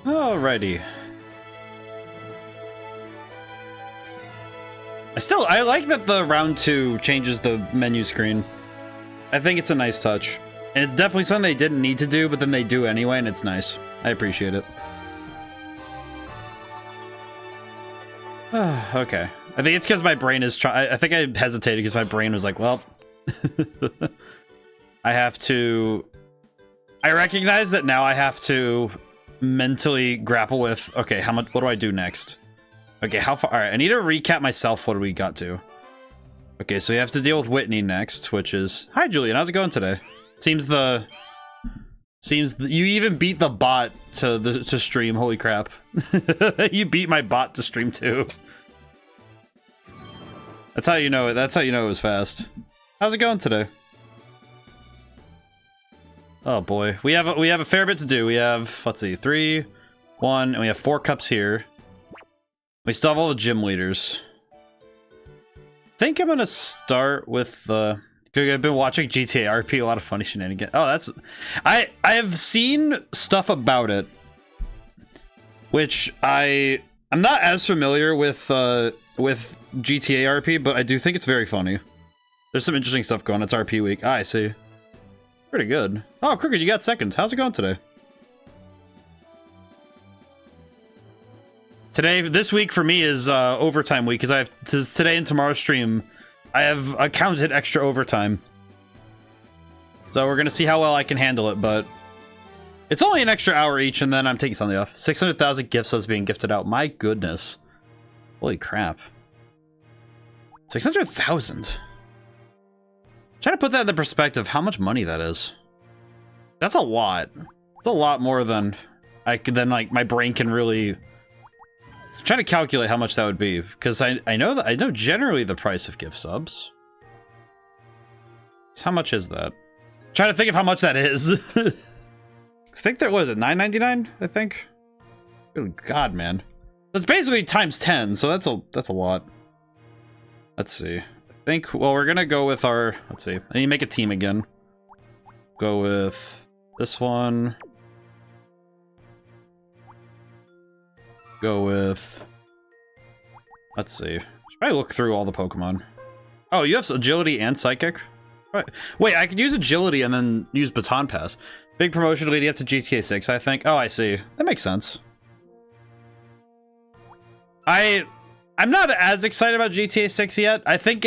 Alrighty. I like that the round 2 changes the menu screen. I think it's a nice touch. And it's definitely something they didn't need to do, but then they do anyway, and it's nice. I appreciate it. Okay. I think it's because my brain is I think I hesitated because my brain was like, well... I have to... I recognize that now I have to mentally grapple with, okay, what do I do next? Okay, how far? Alright, I need to recap myself what we got to. Okay, so we have to deal with Whitney next, which is... Hi, Julian, how's it going today? Seems you even beat the bot to stream, holy crap. You beat my bot to stream too. That's how you know it. That's how you know it was fast. How's it going today? Oh boy, we have a fair bit to do. We have, let's see, 3, 1, and we have 4 cups here. We still have all the gym leaders. I think I'm gonna start with the... I've been watching GTA RP, a lot of funny shenanigans. Oh, that's... I have seen stuff about it, which I'm not as familiar with GTA RP, but I do think it's very funny. There's some interesting stuff going on. It's RP week. Ah, I see. Pretty good. Oh, Crooked, you got second. How's it going today? This week for me is overtime week, because I have today and tomorrow's stream. I have accounted extra overtime. So we're gonna see how well I can handle it, but it's only an extra hour each, and then I'm taking something off. 600,000 gift subs being gifted out. My goodness. Holy crap. 600,000. Trying to put that in the perspective, how much money that is. That's a lot. It's a lot more than like my brain can really... I'm trying to calculate how much that would be, because I know generally the price of gift subs. So how much is that? I'm trying to think of how much that is. I think that was it, $9.99, I think. Good God, man. That's basically times 10, so that's a lot. Let's see. I think, well, we're gonna go with our, let's see. I need to make a team again. Go with this one. Go with, let's see. Should probably look through all the Pokemon. Oh, you have agility and psychic? Right. Wait, I could use agility and then use baton pass. Big promotion leading up to GTA 6, I think. Oh, I see. That makes sense. I'm not as excited about GTA 6 yet. I think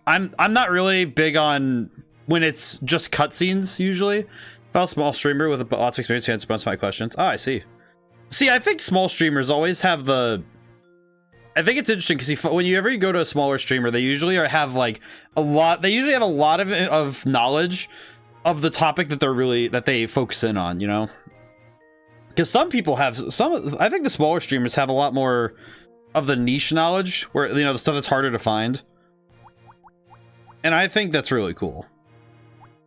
I'm not really big on when it's just cutscenes usually. If I was a small streamer with lots of experience, you answer most of my questions. Oh, I see. See, I think small streamers always have the... I think it's interesting because whenever you go to a smaller streamer, they usually have like a lot... They usually have a lot of knowledge of the topic that they focus in on, you know? Because some people have... I think the smaller streamers have a lot more of the niche knowledge, where, you know, the stuff that's harder to find. And I think that's really cool.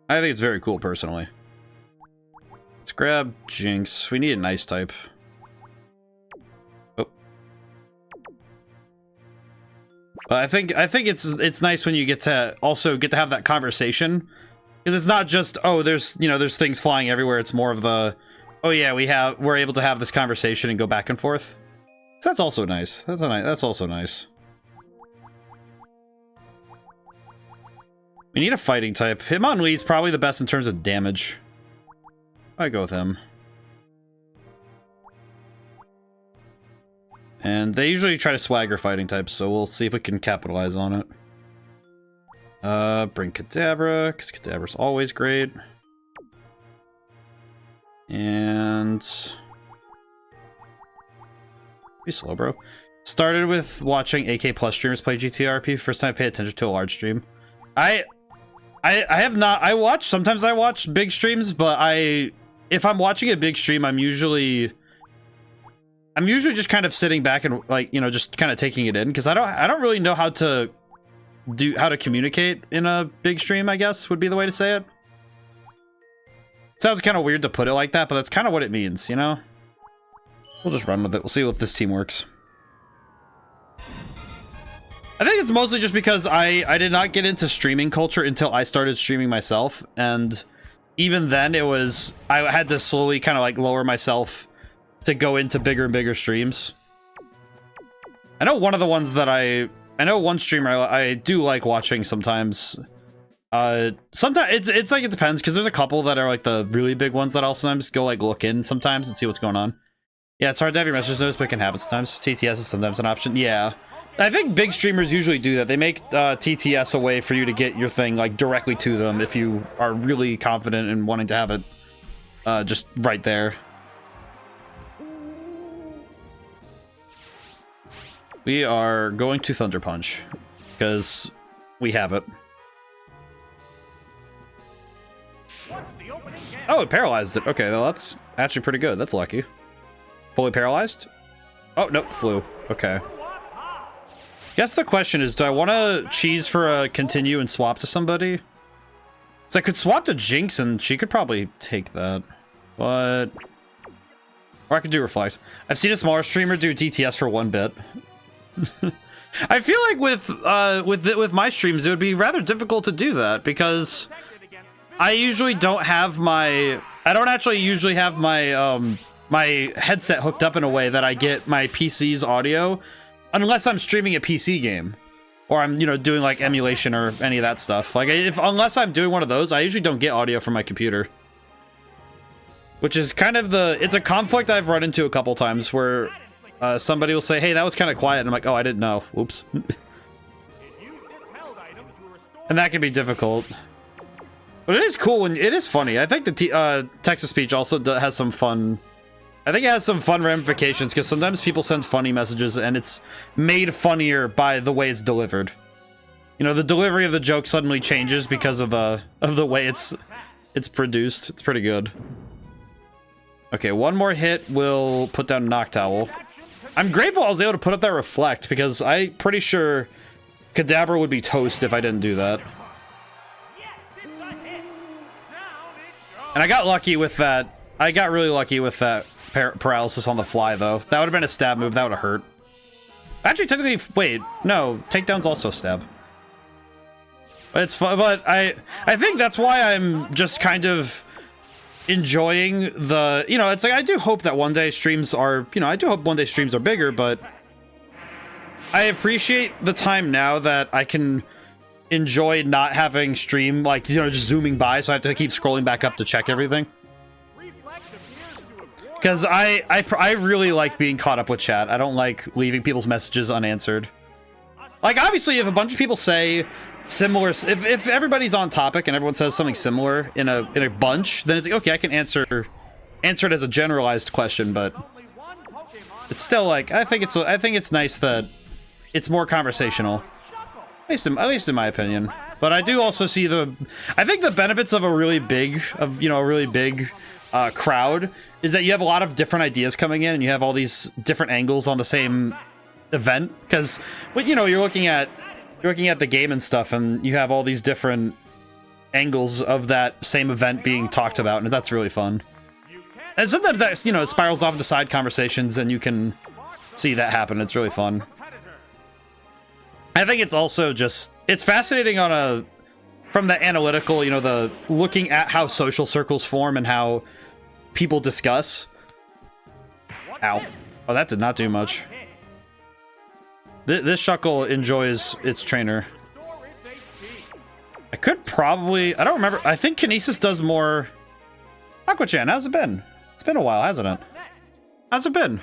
I think it's very cool, personally. Let's grab Jinx. We need an ice type. I think it's nice when you get to have that conversation, because it's not just, oh, there's things flying everywhere. It's more of the, oh yeah, we're able to have this conversation and go back and forth. So that's also nice. That's also nice. We need a fighting type. Hitmonlee's probably the best in terms of damage. I go with him. And they usually try to swagger fighting types, so we'll see if we can capitalize on it. Bring Kadabra, because Kadabra's always great. And... be slow, bro. Started with watching AK Plus streamers play GTRP. First time I paid attention to a large stream. I have not... sometimes I watch big streams, but if I'm watching a big stream, I'm usually just kind of sitting back and, like, you know, just kind of taking it in, because I don't really know how to communicate in a big stream, I guess would be the way to say it. Sounds kind of weird to put it like that, but that's kind of what it means, you know? We'll just run with it. We'll see if this team works. I think it's mostly just because I did not get into streaming culture until I started streaming myself, and even then I had to slowly kind of like lower myself to go into bigger and bigger streams. I know one of the ones that I know one streamer I do like watching sometimes. Sometimes it's like it depends, because there's a couple that are like the really big ones that I'll sometimes go like look in sometimes and see what's going on. Yeah, it's hard to have your messages noticed, but it can happen sometimes. TTS is sometimes an option. Yeah, I think big streamers usually do that. They make TTS a way for you to get your thing like directly to them if you are really confident in wanting to have it just right there. We are going to Thunder Punch because we have it. Oh, it paralyzed it. Okay, well, that's actually pretty good. That's lucky. Fully paralyzed? Oh, nope, flew. Okay. Guess the question is, do I want to cheese for a continue and swap to somebody? So I could swap to Jinx and she could probably take that. But... or I could do Reflect. I've seen a smaller streamer do DTS for 1 bit. I feel like with my streams, it would be rather difficult to do that because I usually don't have my... I don't actually usually have my my headset hooked up in a way that I get my PC's audio unless I'm streaming a PC game or I'm, you know, doing like emulation or any of that stuff. Like unless I'm doing one of those, I usually don't get audio from my computer. Which is kind of it's a conflict I've run into a couple times where somebody will say, hey, that was kind of quiet. And I'm like, oh, I didn't know. Oops. And that can be difficult. But it is cool when it is funny. I think the text-to-speech also has some fun. I think it has some fun ramifications because sometimes people send funny messages and it's made funnier by the way it's delivered. You know, the delivery of the joke suddenly changes because of the way it's produced. It's pretty good. Okay, one more hit will put down Noctowl. I'm grateful I was able to put up that Reflect because I'm pretty sure Kadabra would be toast if I didn't do that. And I got lucky with that. I got really lucky with that paralysis on the fly, though. That would have been a stab move. That would have hurt. Actually, technically, wait. No, takedown's also a stab. But it's fun. But I think that's why I'm just kind of enjoying the... You know, it's like I do hope that one day streams are... You know, I do hope one day streams are bigger, but I appreciate the time now that I can enjoy not having stream, like, you know, just zooming by, so I have to keep scrolling back up to check everything. Because I really like being caught up with chat. I don't like leaving people's messages unanswered. Like, obviously, if a bunch of people say similar... If everybody's on topic and everyone says something similar in a bunch, then it's like, okay, I can answer it as a generalized question, but it's still like, I think it's nice that it's more conversational. At least in my opinion. But I do also see I think the benefits of a really big crowd is that you have a lot of different ideas coming in and you have all these different angles on the same event. Because, you know, you're looking at the game and stuff and you have all these different angles of that same event being talked about, and that's really fun. And sometimes that, you know, spirals off into side conversations and you can see that happen. It's really fun. I think it's also just, it's fascinating from the analytical, you know, the looking at how social circles form and how people discuss. Ow. Oh, that did not do much. This Shuckle enjoys its trainer. I could probably, I don't remember, I think Kinesis does more. Aqua-chan, how's it been? It's been a while, hasn't it? How's it been?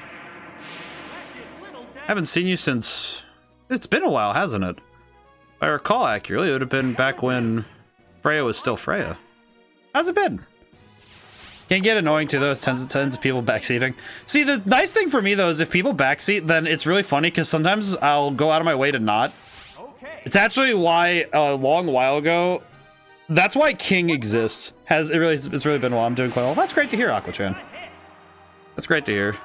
I haven't seen you since... It's been a while, hasn't it? If I recall accurately, it would have been back when Freya was still Freya. How's it been? Can get annoying too, though. Tons of people backseating. See, the nice thing for me, though, is if people backseat, then it's really funny, because sometimes I'll go out of my way to not. It's actually why, a long while ago, that's why King exists. It's really been a while. I'm doing quite well. That's great to hear, Aqua-chan. That's great to hear.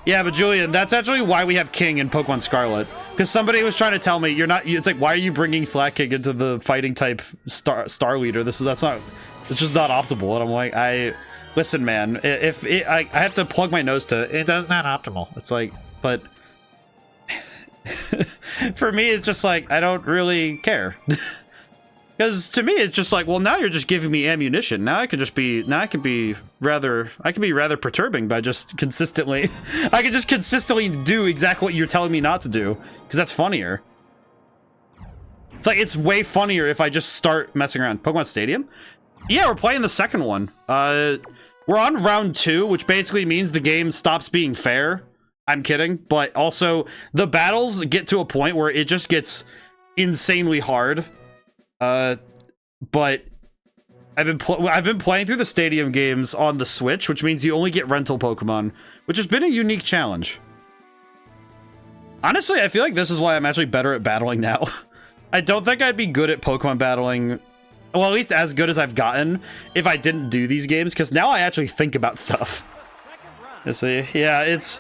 Yeah, but Julian, that's actually why we have King in Pokemon Scarlet. Because somebody was trying to tell me, it's like, why are you bringing Slack King into the fighting type star leader? It's just not optimal. And I'm like, listen, man, I have to plug my nose to it. That's not optimal. It's like, but for me, it's just like, I don't really care. Because to me, it's just like, well, now you're just giving me ammunition. Now I can be rather perturbing by just consistently, I can just consistently do exactly what you're telling me not to do. Because that's funnier. It's like, it's way funnier if I just start messing around. Pokemon Stadium? Yeah, we're playing the second one. We're on round 2, which basically means the game stops being fair. I'm kidding. But also, the battles get to a point where it just gets insanely hard. But I've been playing through the Stadium games on the Switch, which means you only get rental Pokemon, which has been a unique challenge. Honestly, I feel like this is why I'm actually better at battling now. I don't think I'd be good at Pokemon battling, well, at least as good as I've gotten, if I didn't do these games, because now I actually think about stuff. Let's see. Yeah, it's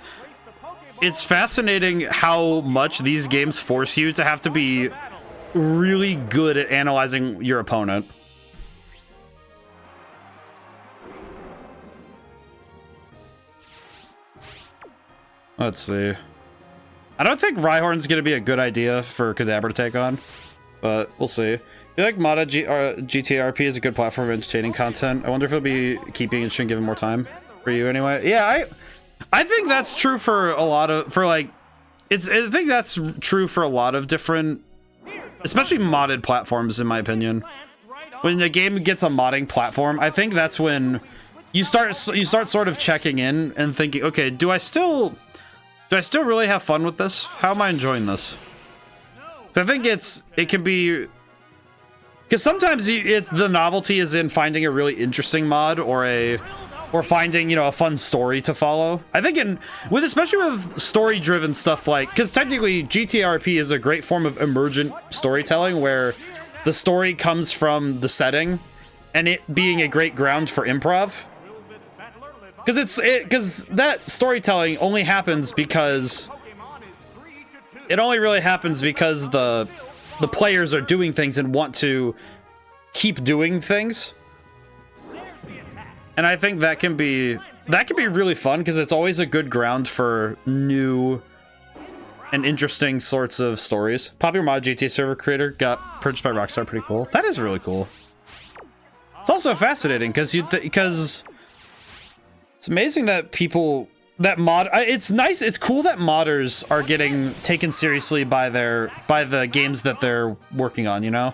fascinating how much these games force you to have to be really good at analyzing your opponent. Let's see. I don't think Rhyhorn's gonna be a good idea for Kadabra to take on, but we'll see. I feel like modded GTRP is a good platform of entertaining content. I wonder if it'll be keeping interesting given more time for you anyway. Yeah, I think that's true for a lot of, I think that's true for a lot of different, especially modded platforms, in my opinion. When the game gets a modding platform, I think that's when you start sort of checking in and thinking, okay, do I still really have fun with this? How am I enjoying this? So I think it can be, because sometimes the novelty is in finding a really interesting mod or finding, you know, a fun story to follow. I think especially with story-driven stuff, like, because technically GTRP is a great form of emergent storytelling where the story comes from the setting and it being a great ground for improv. Because that storytelling only happens because it only really happens because the players are doing things and want to keep doing things. And I think that can be really fun because it's always a good ground for new and interesting sorts of stories. Popular mod GTA server creator got purchased by Rockstar. Pretty cool. That is really cool. It's also fascinating because it's amazing that it's nice. It's cool that modders are getting taken seriously by the games that they're working on, you know?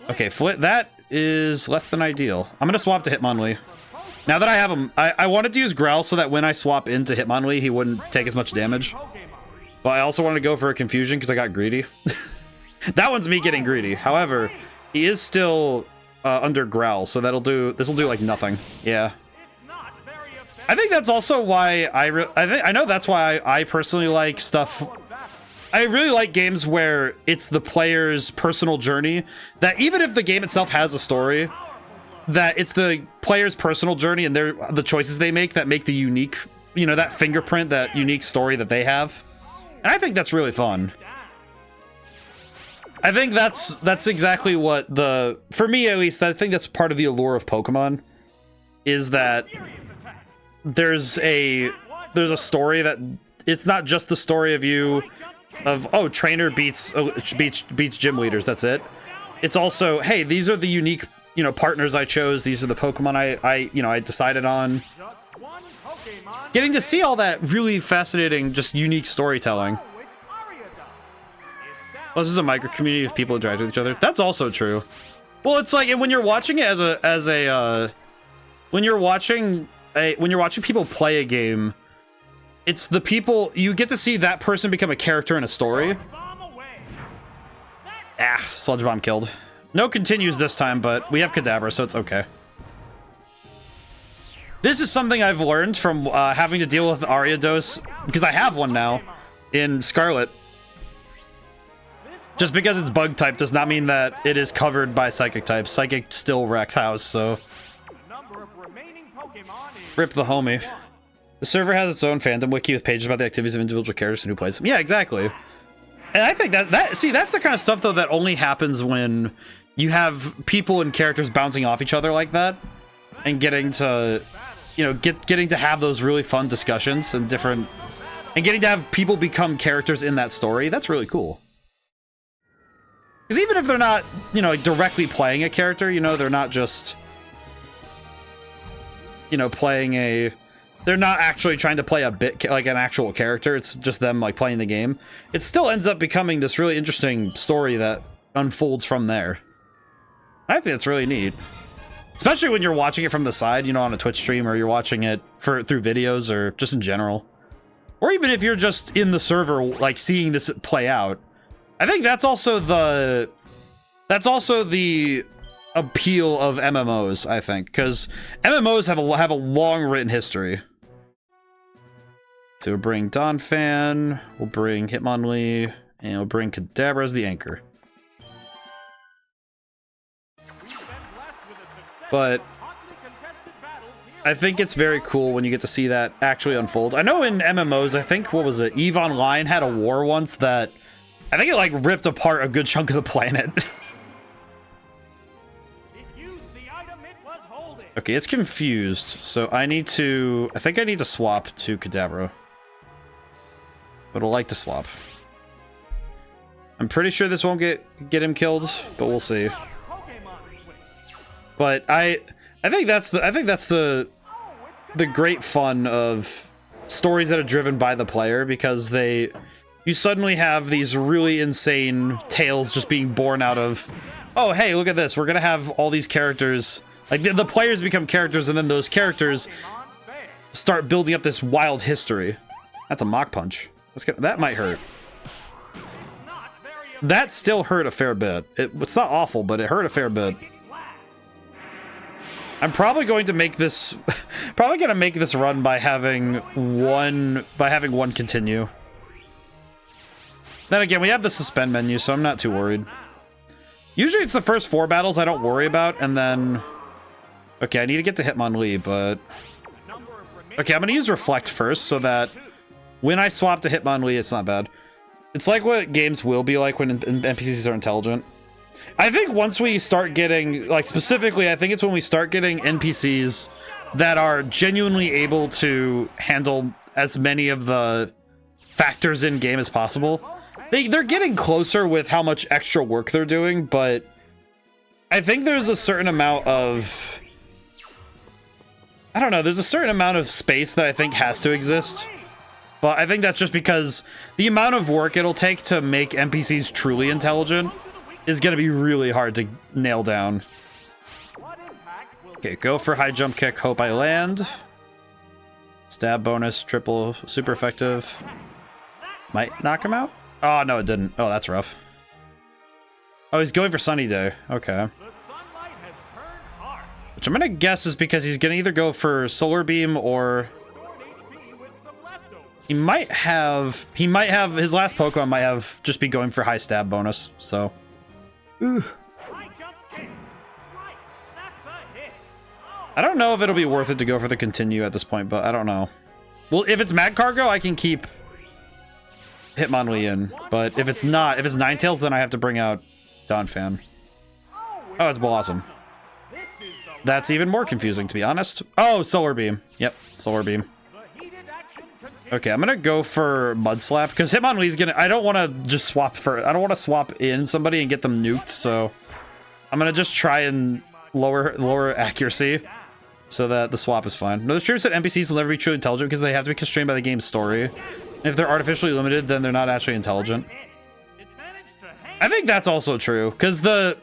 Okay, that is less than ideal. I'm gonna swap to Hitmonlee. Now that I have him, I wanted to use Growl so that when I swap into Hitmonlee, he wouldn't take as much damage. But I also wanted to go for a Confusion because I got greedy. That one's me getting greedy. However, he is still under Growl, so this will do like nothing. Yeah. I think that's also why I know that's why I personally like stuff. I really like games where it's the player's personal journey, that even if the game itself has a story, that it's the player's personal journey and the choices they make that make the unique, you know, that fingerprint, that unique story that they have. And I think that's really fun. I think that's exactly what for me at least, I think that's part of the allure of Pokemon, is that there's a story that it's not just the story of trainer beats gym leaders, that's it. It's also, hey, these are the unique, you know, partners I chose, these are the Pokemon I decided on. Getting to see all that really fascinating, just unique storytelling. Well, this is a micro community of people interact with each other. That's also true. Well, it's like, and when you're watching it when you're watching people play a game, it's the people, you get to see that person become a character in a story. Sludge Bomb killed. No continues this time, but we have Kadabra, so it's okay. This is something I've learned from having to deal with Ariados, because I have one now in Scarlet. Just because it's bug type does not mean that it is covered by psychic types. Psychic still wrecks house, so rip the homie. The server has its own fandom wiki with pages about the activities of individual characters and who plays them. Yeah, exactly. And I think that's the kind of stuff though that only happens when you have people and characters bouncing off each other like that, and getting to, you know, getting to have those really fun discussions and getting to have people become characters in that story. That's really cool. Because even if they're not, you know, like directly playing a character, you know, they're not just, you know, playing a... They're not actually trying to play a bit like an actual character. It's just them like playing the game. It still ends up becoming this really interesting story that unfolds from there. I think it's really neat, especially when you're watching it from the side, you know, on a Twitch stream, or you're watching it through videos, or just in general, or even if you're just in the server, like seeing this play out. I think that's also the appeal of MMOs. I think because MMOs have a long written history. So we'll bring Donphan, we'll bring Hitmonlee, and we'll bring Kadabra as the anchor. But I think it's very cool when you get to see that actually unfold. I know in MMOs, I think, what was it, EVE Online had a war once that, I think it like ripped apart a good chunk of the planet. Okay, it's confused, so I think I need to swap to Kadabra. But I'll like to swap. I'm pretty sure this won't get him killed, but we'll see. But I think that's the great fun of stories that are driven by the player, because you suddenly have these really insane tales just being born out of, oh hey, look at this, we're gonna have all these characters, like the players become characters, and then those characters start building up this wild history. That's a Mach Punch. That might hurt. That still hurt a fair bit. It's not awful, but it hurt a fair bit. I'm probably going to make this run by having one continue. Then again, we have the suspend menu, so I'm not too worried. Usually it's the first 4 battles I don't worry about, and then... Okay, I need to get to Hitmonlee, but... Okay, I'm gonna use Reflect first, so that when I swap to Hitmonlee, it's not bad. It's like what games will be like when NPCs are intelligent. I think once we start getting, like specifically, I think it's when we start getting NPCs that are genuinely able to handle as many of the factors in game as possible. They're getting closer with how much extra work they're doing, but I think there's a certain amount of... I don't know, there's a certain amount of space that I think has to exist. But I think that's just because the amount of work it'll take to make NPCs truly intelligent is going to be really hard to nail down. Okay, go for high jump kick, hope I land. Stab bonus, triple, super effective. Might knock him out? Oh, no, it didn't. Oh, that's rough. Oh, he's going for Sunny Day. Okay. Which I'm going to guess is because he's going to either go for Solar Beam or... He might have, his last Pokemon might have just be going for high stab bonus, so. Ugh. I don't know if it'll be worth it to go for the continue at this point, but I don't know. Well, if it's Mad Cargo, I can keep Hitmonlee in, but if it's not, if it's Ninetales, then I have to bring out Donphan. Oh, it's Blossom. That's even more confusing, to be honest. Oh, Solar Beam. Yep, Solar Beam. Okay, I'm gonna go for Mud Slap because Hitmonlee's gonna. I don't want to just swap for. I don't want to swap in somebody and get them nuked. So I'm gonna just try and lower accuracy so that the swap is fine. No, the streamer said NPCs will never be truly intelligent because they have to be constrained by the game's story. And if they're artificially limited, then they're not actually intelligent. I think that's also true because the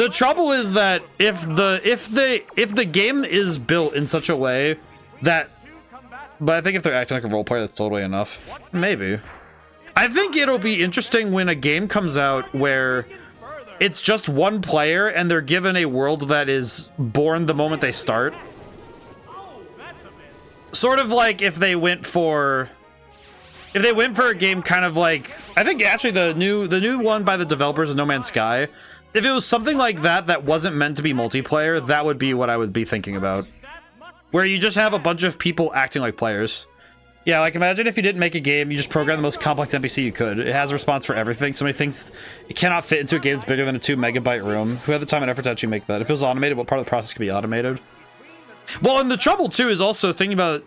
trouble is that if the game is built in such a way that. But I think if they're acting like a role player, that's totally enough. Maybe. I think it'll be interesting when a game comes out where it's just one player and they're given a world that is born the moment they start. Sort of like if they went for a game kind of like, I think actually the new one by the developers of No Man's Sky, if it was something like that wasn't meant to be multiplayer, that would be what I would be thinking about. Where you just have a bunch of people acting like players. Yeah, like imagine if you didn't make a game, you just program the most complex NPC you could. It has a response for everything. So many things it cannot fit into a game that's bigger than a 2 megabyte room. Who had the time and effort to actually make that? If it was automated, what part of the process could be automated? Well, and the trouble too is also thinking about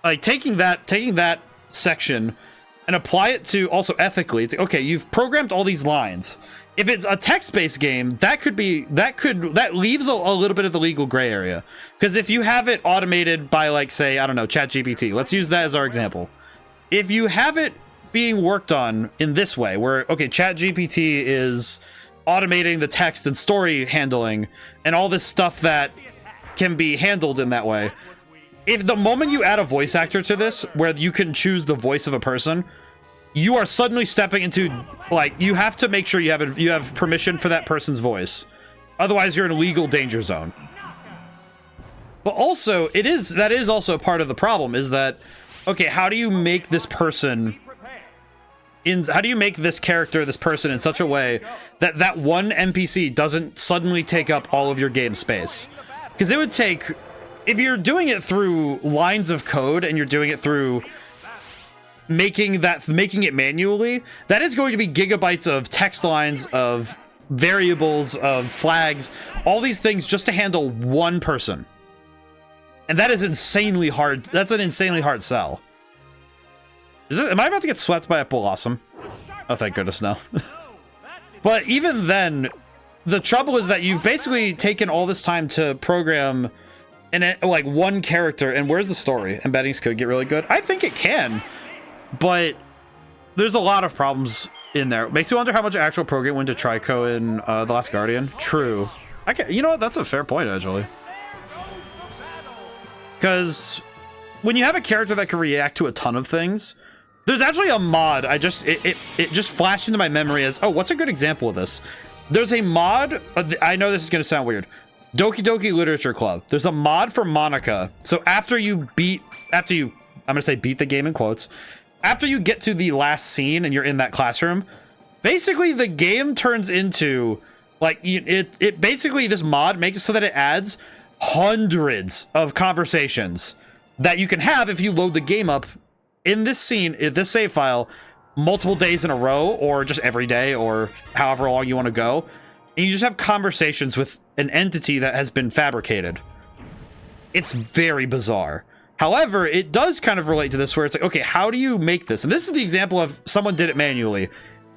like taking that section and apply it to also ethically. It's like, okay, you've programmed all these lines. If it's a text-based game, that leaves a little bit of the legal gray area. Because if you have it automated by, like, say, I don't know, ChatGPT, let's use that as our example. If you have it being worked on in this way, where, okay, ChatGPT is automating the text and story handling and all this stuff that can be handled in that way. If the moment you add a voice actor to this, where you can choose the voice of a person, you are suddenly stepping into, like, you have to make sure you have permission for that person's voice. Otherwise, you're in a legal danger zone. But also, that is also part of the problem, is that, okay, how do you make this person how do you make this character, this person, in such a way that that one NPC doesn't suddenly take up all of your game space? Because it would take, if you're doing it through lines of code and you're doing it through making it manually, that is going to be gigabytes of text lines, of variables, of flags, all these things just to handle one person. And that is insanely hard. That's an insanely hard sell. Am I about to get swept by a blossom? Oh, thank goodness, no. But even then, the trouble is that you've basically taken all this time to program like one character, and where's the story? Embeddings could get really good. I think it can, but there's a lot of problems in there. Makes me wonder how much actual program went to Trico in The Last Guardian. True. You know what? That's a fair point, actually. Because when you have a character that can react to a ton of things, there's actually a mod. It just flashed into my memory as, oh, what's a good example of this? There's a mod. I know this is going to sound weird. Doki Doki Literature Club. There's a mod for Monica. So after you beat the game in quotes, after you get to the last scene and you're in that classroom, basically the game turns into, like, basically this mod makes it so that it adds hundreds of conversations that you can have if you load the game up in this scene, in this save file, multiple days in a row, or just every day, or however long you want to go. And you just have conversations with an entity that has been fabricated. It's very bizarre. However, it does kind of relate to this, where it's like, okay, how do you make this? And this is the example of someone did it manually.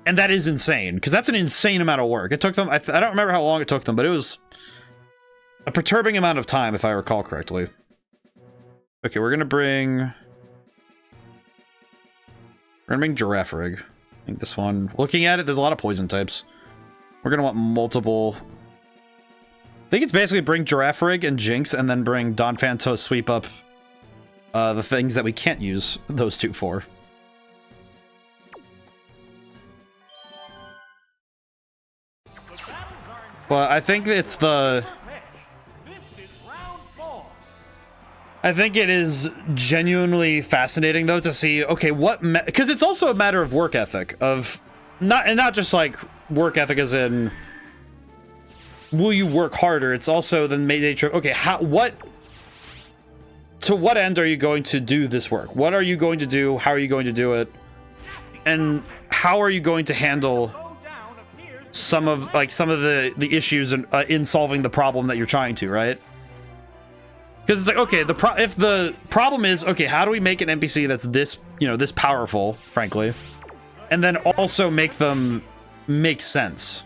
And that is insane, because that's an insane amount of work. It took them, I don't remember how long it took them, but it was a perturbing amount of time, if I recall correctly. Okay, we're gonna bring Giraffe Rig. I think this one, looking at it, there's a lot of poison types. We're gonna want multiple. I think it's basically bring Giraffe Rig and Jinx, and then bring Don Phantos sweep up the things that we can't use those two for. Well, I think it's the... I think it is genuinely fascinating, though, to see, okay, because it's also a matter of work ethic, of not just like work ethic as in will you work harder. It's also the nature of, okay, to what end are you going to do this work? What are you going to do? How are you going to do it? And how are you going to handle some of the issues in solving the problem that you're trying to, right? Because it's like, okay, if the problem is, okay, how do we make an NPC that's this, this powerful, frankly, and then also make them make sense?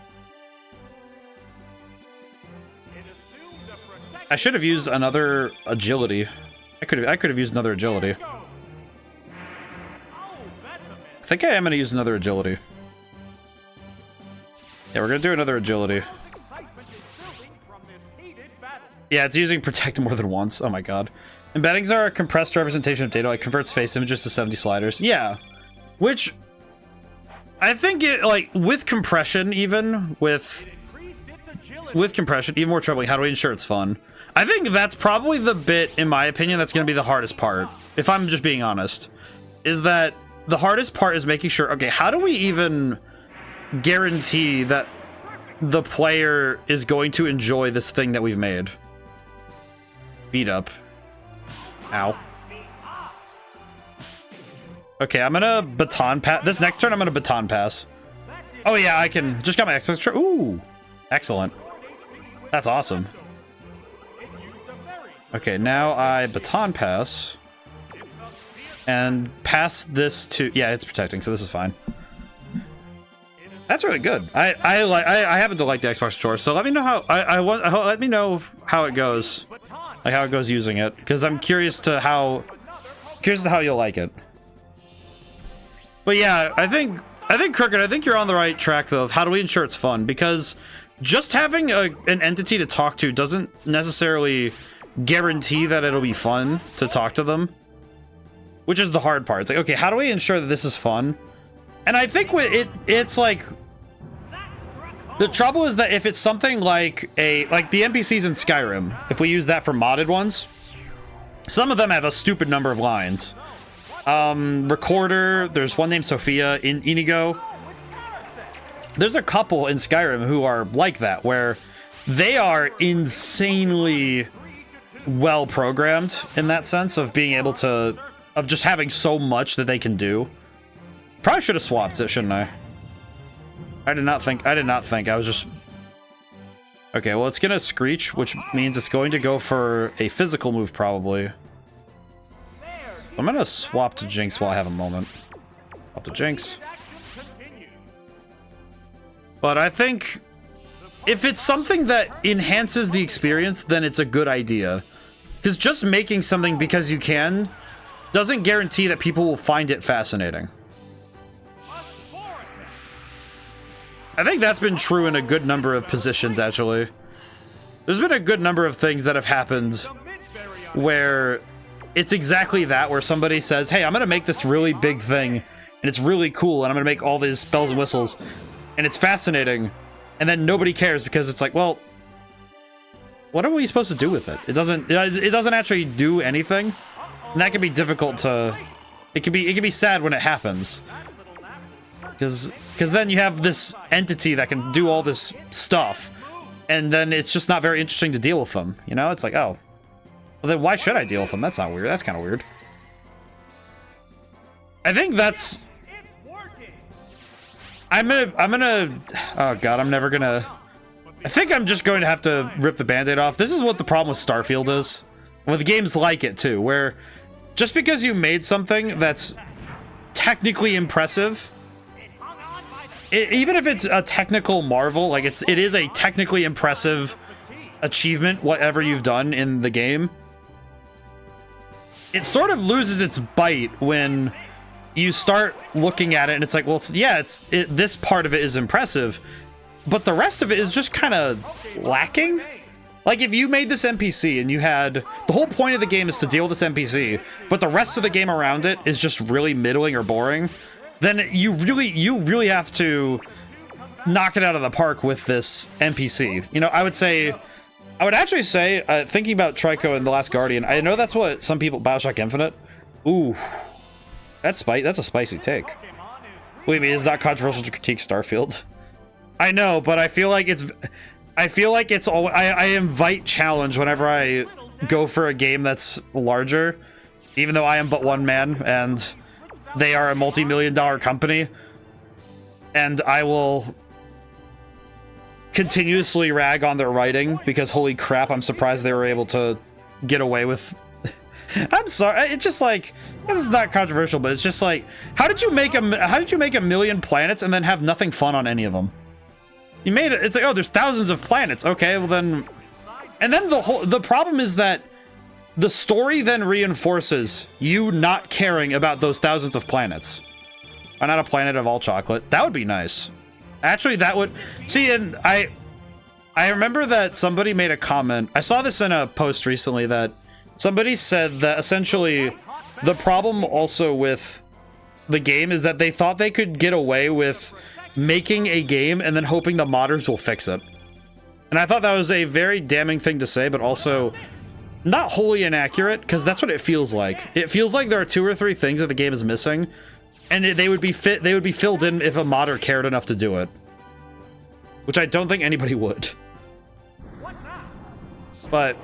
I should have used another agility. I could have used another agility. I think I am going to use another agility. Yeah, we're going to do another agility. Yeah, it's using protect more than once. Oh my god. Embeddings are a compressed representation of data, like converts face images to 70 sliders. Yeah. Which I think it, like, with compression, even with compression, even more troubling, how do we ensure it's fun? I think that's probably the bit, in my opinion, that's going to be the hardest part, if I'm just being honest, is that the hardest part is making sure, okay, how do we even guarantee that the player is going to enjoy this thing that we've made? Beat up. Ow. Okay, I'm gonna baton pass. This next turn, I'm gonna baton pass. Oh yeah, I can. Just got my Xbox. Ooh, excellent. That's awesome. Okay, now I baton pass. and pass this to, yeah, it's protecting, so this is fine. That's really good. I happen to like the Xbox controller, so let me know how let me know how it goes, like how it goes using it, because I'm curious to how you'll like it. But yeah, I think Crooked, I think you're on the right track though of how do we ensure it's fun, because just having an entity to talk to doesn't necessarily guarantee that it'll be fun to talk to them, which is the hard part. It's like, okay, how do we ensure that this is fun? And I think with it's like, the trouble is that if it's something like the NPCs in Skyrim, if we use that for modded ones, some of them have a stupid number of lines. Recorder, there's one named Sophia in Inigo. There's a couple in Skyrim who are like that, where they are insanely well programmed in that sense of being able to, of just having so much that they can do. Probably should have swapped it, shouldn't I? I did not think, I was just... Okay, well, it's gonna Screech, which means it's going to go for a physical move, probably. I'm gonna swap to Jinx while I have a moment. Swap to Jinx. But I think if it's something that enhances the experience, then it's a good idea. Because just making something because you can doesn't guarantee that people will find it fascinating. I think that's been true in a good number of positions, actually. There's been a good number of things that have happened where it's exactly that, where somebody says, hey, I'm going to make this really big thing, and it's really cool, and I'm going to make all these bells and whistles, and it's fascinating, and then nobody cares because it's like, well, what are we supposed to do with it? It doesn't actually do anything, and that can be difficult to... It can be sad when it happens. Because then you have this entity that can do all this stuff, and then it's just not very interesting to deal with them. You know, it's like, oh, well then why should I deal with them? That's not weird. That's kind of weird. I think that's... I'm gonna... Oh god, I'm never gonna... I think I'm just going to have to rip the band-aid off. This is what the problem with Starfield is. With games like it, too, where just because you made something that's technically impressive... even if it's a technical marvel, like it is a technically impressive achievement, whatever you've done in the game, it sort of loses its bite when you start looking at it and it's like, well, this part of it is impressive, but the rest of it is just kind of lacking. Like if you made this NPC and you had the whole point of the game is to deal with this NPC, but the rest of the game around it is just really middling or boring, then you really have to knock it out of the park with this NPC. You know, I would actually say, thinking about Trico and The Last Guardian, I know that's what some people, Bioshock Infinite. Ooh, that's a spicy take. Believe me, it's not controversial to critique Starfield. I know, but I feel like it's all, I invite challenge whenever I go for a game that's larger, even though I am but one man and they are a multi-million-dollar company, and I will continuously rag on their writing because holy crap, I'm surprised they were able to get away with... I'm sorry, it's just like, this is not controversial, but it's just like, how did you make a million planets and then have nothing fun on any of them? You made it, it's like, oh, there's thousands of planets, okay, well then... And then the problem is that the story then reinforces you not caring about those thousands of planets. Why not a planet of all chocolate? That would be nice. Actually, that would... See, and I remember that somebody made a comment. I saw this in a post recently that somebody said that essentially the problem also with the game is that they thought they could get away with making a game and then hoping the modders will fix it. And I thought that was a very damning thing to say, but also... not wholly inaccurate, because that's what it feels like. It feels like there are 2 or 3 things that the game is missing, and they would be filled in if a modder cared enough to do it. Which I don't think anybody would. But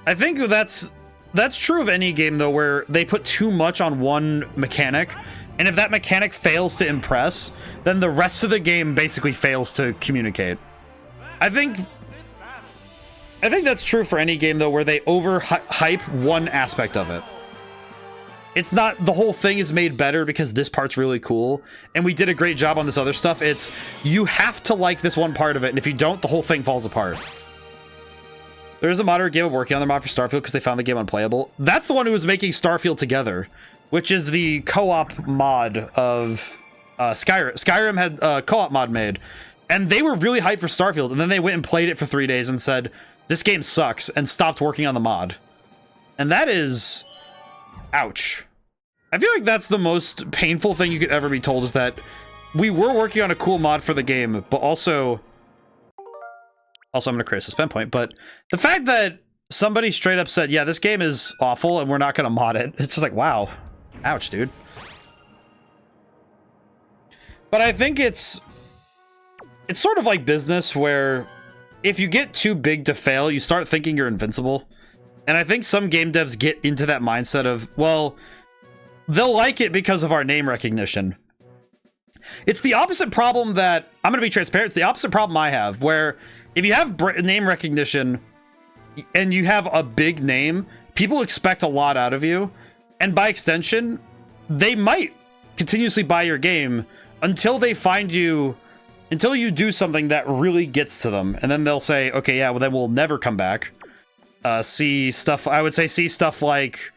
I think that's true of any game though, where they put too much on one mechanic, and if that mechanic fails to impress, then the rest of the game basically fails to communicate. I think that's true for any game, though, where they overhype one aspect of it. it's not the whole thing is made better because this part's really cool and we did a great job on this other stuff. It's you have to like this one part of it, and if you don't, the whole thing falls apart. There's a modder game working on their mod for Starfield because they found the game unplayable. That's the one who was making Starfield Together, which is the co-op mod of Skyrim. Skyrim had a co-op mod made, and they were really hyped for Starfield, and then they went and played it for 3 days and said, this game sucks, and stopped working on the mod. And that is... ouch. I feel like that's the most painful thing you could ever be told, is that we were working on a cool mod for the game, but also I'm going to create a suspend point, but the fact that somebody straight up said, yeah, this game is awful and we're not going to mod it, it's just like, wow. Ouch, dude. But I think it's sort of like business where if you get too big to fail, you start thinking you're invincible. And I think some game devs get into that mindset of, well, they'll like it because of our name recognition. It's the opposite problem that, I'm going to be transparent, it's the opposite problem I have, where if you have name recognition and you have a big name, people expect a lot out of you. And by extension, they might continuously buy your game until they find you, until you do something that really gets to them. And then they'll say, okay, yeah, well, then we'll never come back. See stuff, I would say see stuff like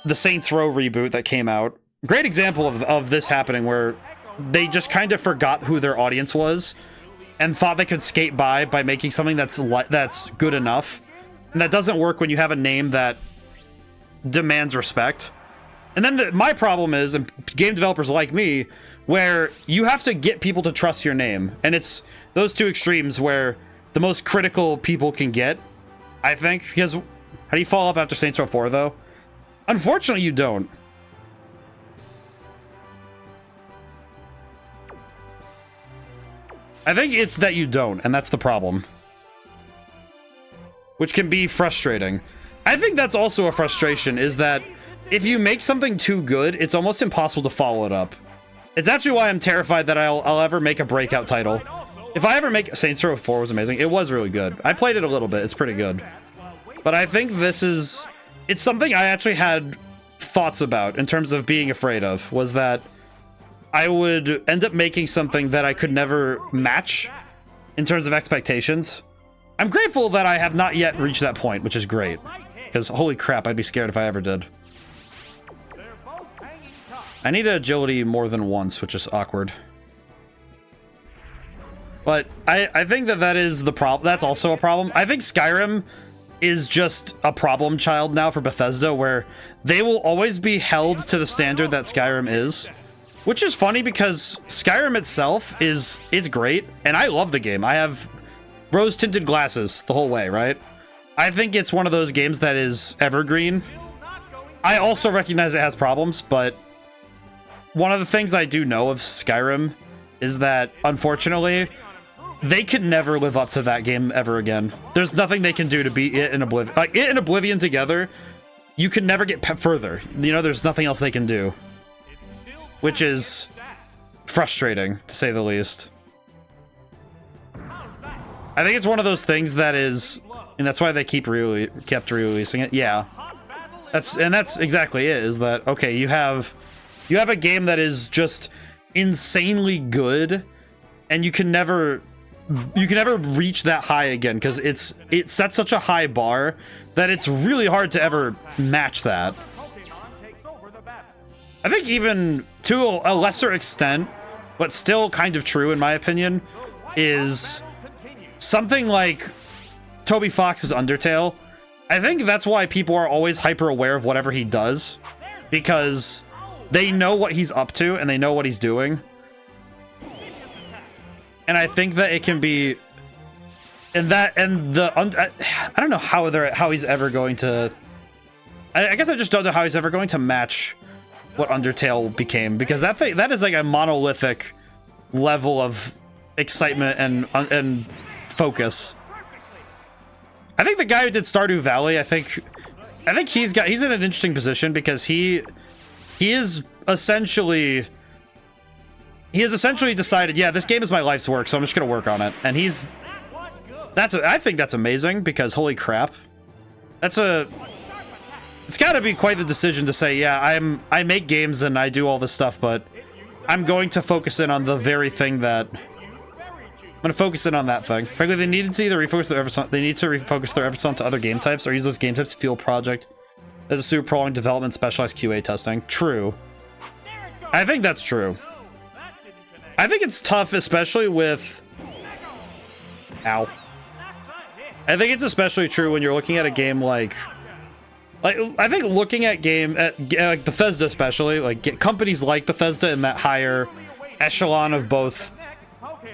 the Saints Row reboot that came out. Great example of this happening, where they just kind of forgot who their audience was and thought they could skate by making something that's good enough. And that doesn't work when you have a name that demands respect. And then my problem is, and game developers like me, where you have to get people to trust your name. And it's those two extremes where the most critical people can get, I think. Because how do you follow up after Saints Row 4, though? Unfortunately, you don't. I think it's that you don't, and that's the problem. Which can be frustrating. I think that's also a frustration, is that if you make something too good, it's almost impossible to follow it up. It's actually why I'm terrified that I'll ever make a breakout title. If I ever make... Saints Row 4 was amazing. It was really good. I played it a little bit. It's pretty good. But I think this is... It's something I actually had thoughts about in terms of being afraid of, was that I would end up making something that I could never match in terms of expectations. I'm grateful that I have not yet reached that point, which is great. Because holy crap, I'd be scared if I ever did. I need agility more than once, which is awkward. But I think that is the problem. That's also a problem. I think Skyrim is just a problem child now for Bethesda, where they will always be held to the standard that Skyrim is. Which is funny because Skyrim itself is great, and I love the game. I have rose-tinted glasses the whole way, right? I think it's one of those games that is evergreen. I also recognize it has problems, but one of the things I do know of Skyrim is that, unfortunately, they can never live up to that game ever again. There's nothing they can do to beat it and Oblivion. Like, it and Oblivion together, you can never get further. You know, there's nothing else they can do. Which is frustrating, to say the least. I think it's one of those things that is, and that's why they kept re-releasing it. Yeah, that's exactly it. Is that okay? You have a game that is just insanely good, and you can never reach that high again, because it sets such a high bar that it's really hard to ever match that. I think even to a lesser extent, but still kind of true in my opinion, is something like Toby Fox's Undertale. I think that's why people are always hyper aware of whatever he does, because they know what he's up to and they know what he's doing. And I think that it can be, I don't know how he's ever going to. I guess I just don't know how he's ever going to match what Undertale became, because that is like a monolithic level of excitement and focus. I think the guy who did Stardew Valley, I think he's in an interesting position, because he has essentially decided, yeah, this game is my life's work, so I'm just gonna work on it. And I think that's amazing, because holy crap, It's got to be quite the decision to say, yeah, I make games and I do all this stuff, but I'm going to focus in on the very thing that I'm going to focus in on that thing. Frankly, they needed to either refocus their efforts on, onto other game types or use those game types to fuel project as a super prolonged development, specialized QA testing. True. I think that's true. I think it's tough, especially with... Ow. I think it's especially true when you're looking at a game like I think looking at like Bethesda, especially like companies like Bethesda in that higher echelon of both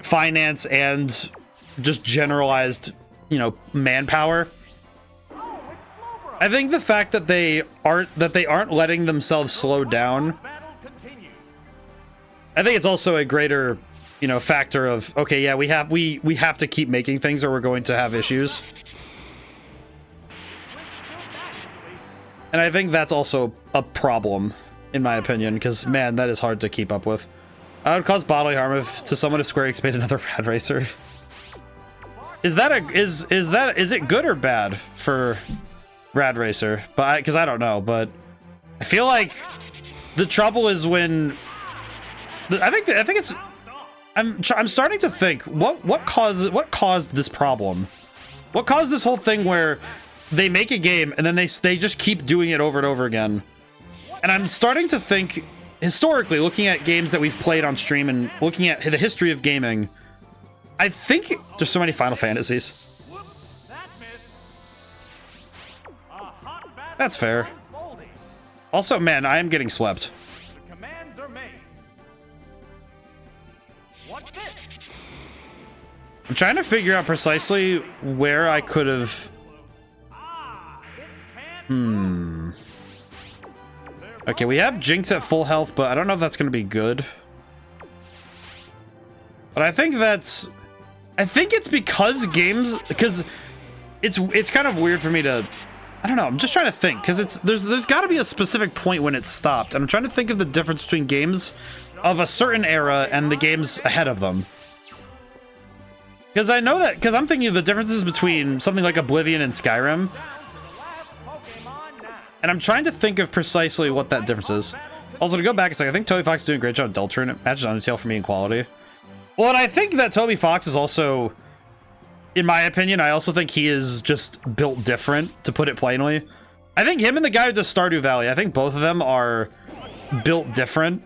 finance and just generalized, you know, manpower. I think the fact that they aren't letting themselves slow down. I think it's also a greater, you know, factor of, okay, yeah, we have to keep making things or we're going to have issues. And I think that's also a problem, in my opinion, because, man, that is hard to keep up with. I would cause bodily harm to someone if Square Enix made another Rad Racer. Is it good or bad for Rad Racer? But because I don't know, but I feel like the trouble is when I think it's I'm starting to think what caused this problem? What caused this whole thing where they make a game and then they just keep doing it over and over again? And I'm starting to think, historically, looking at games that we've played on stream and looking at the history of gaming, I think there's so many Final Fantasies. That's fair. Also, man, I am getting swept. I'm trying to figure out precisely where I could have... Okay, we have Jinx at full health, but I don't know if that's going to be good. But I think it's because games... Because it's kind of weird for me to... I don't know, I'm just trying to think, because there's got to be a specific point when it stopped. And I'm trying to think of the difference between games of a certain era and the games ahead of them. Because I know that, because I'm thinking of the differences between something like Oblivion and Skyrim. And I'm trying to think of precisely what that difference is. Also, to go back a second, I think Toby Fox is doing a great job at Deltarune. It matches Undertale for me in quality. Well, and I think that Toby Fox is also, in my opinion, I also think he is just built different, to put it plainly. I think him and the guy who does Stardew Valley, I think both of them are built different.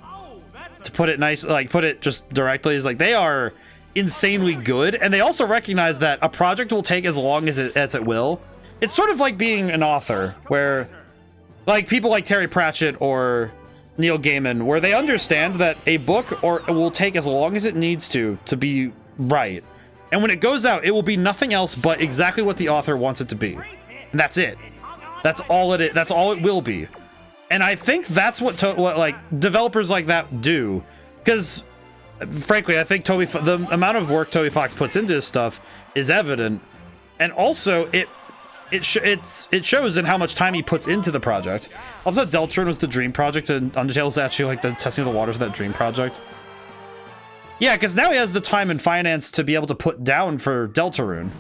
To put it nice, like, put it just directly, is like, they are insanely good, and they also recognize that a project will take as long as it will. It's sort of like being an author, where, like, people like Terry Pratchett or Neil Gaiman, where they understand that a book will take as long as it needs to be right. And when it goes out, it will be nothing else but exactly what the author wants it to be. And that's it. That's all it is. That's all it will be. And I think that's what like developers like that do. Because, frankly, I think the amount of work Toby Fox puts into his stuff is evident. And also, it shows in how much time he puts into the project. Also, Deltarune was the dream project, and Undertale is actually like the testing of the waters of that dream project. Yeah, because now he has the time and finance to be able to put down for Deltarune,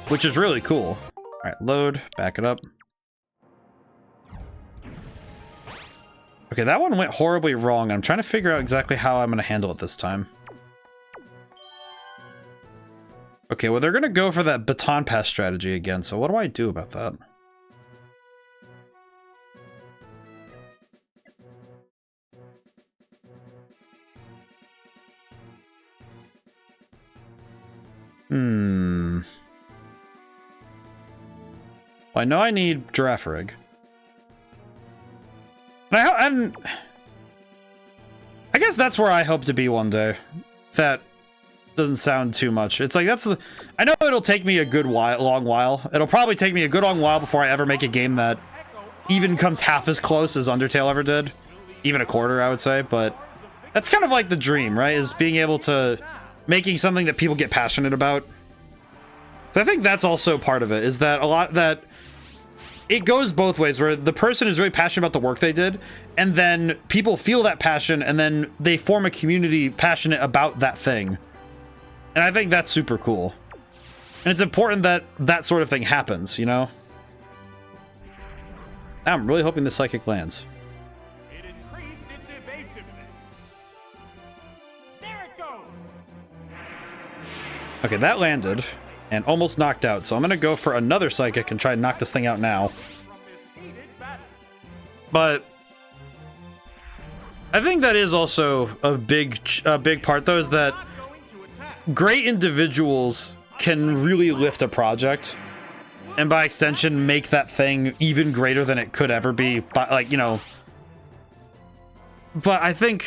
which is really cool. All right, load, back it up. Okay, that one went horribly wrong. I'm trying to figure out exactly how I'm going to handle it this time. Okay, well, they're going to go for that baton pass strategy again, so what do I do about that? Well, I know I need Giraffe Rig. And I guess that's where I hope to be one day. That doesn't sound too much. It's like, I know it'll take me a good long while. It'll probably take me a good long while before I ever make a game that even comes half as close as Undertale ever did. Even a quarter, I would say. But that's kind of like the dream, right? Is being able to... making something that people get passionate about. So I think that's also part of it, is that it goes both ways, where the person is really passionate about the work they did, and then people feel that passion, and then they form a community passionate about that thing. And I think that's super cool. And it's important that that sort of thing happens, you know? Now I'm really hoping the psychic lands. It increased its evasiveness. There it goes. Okay, that landed and almost knocked out. So I'm gonna go for another psychic and try and knock this thing out now. But I think that is also a big part, though, is that great individuals can really lift a project, and by extension, make that thing even greater than it could ever be. But, like, you know. But I think,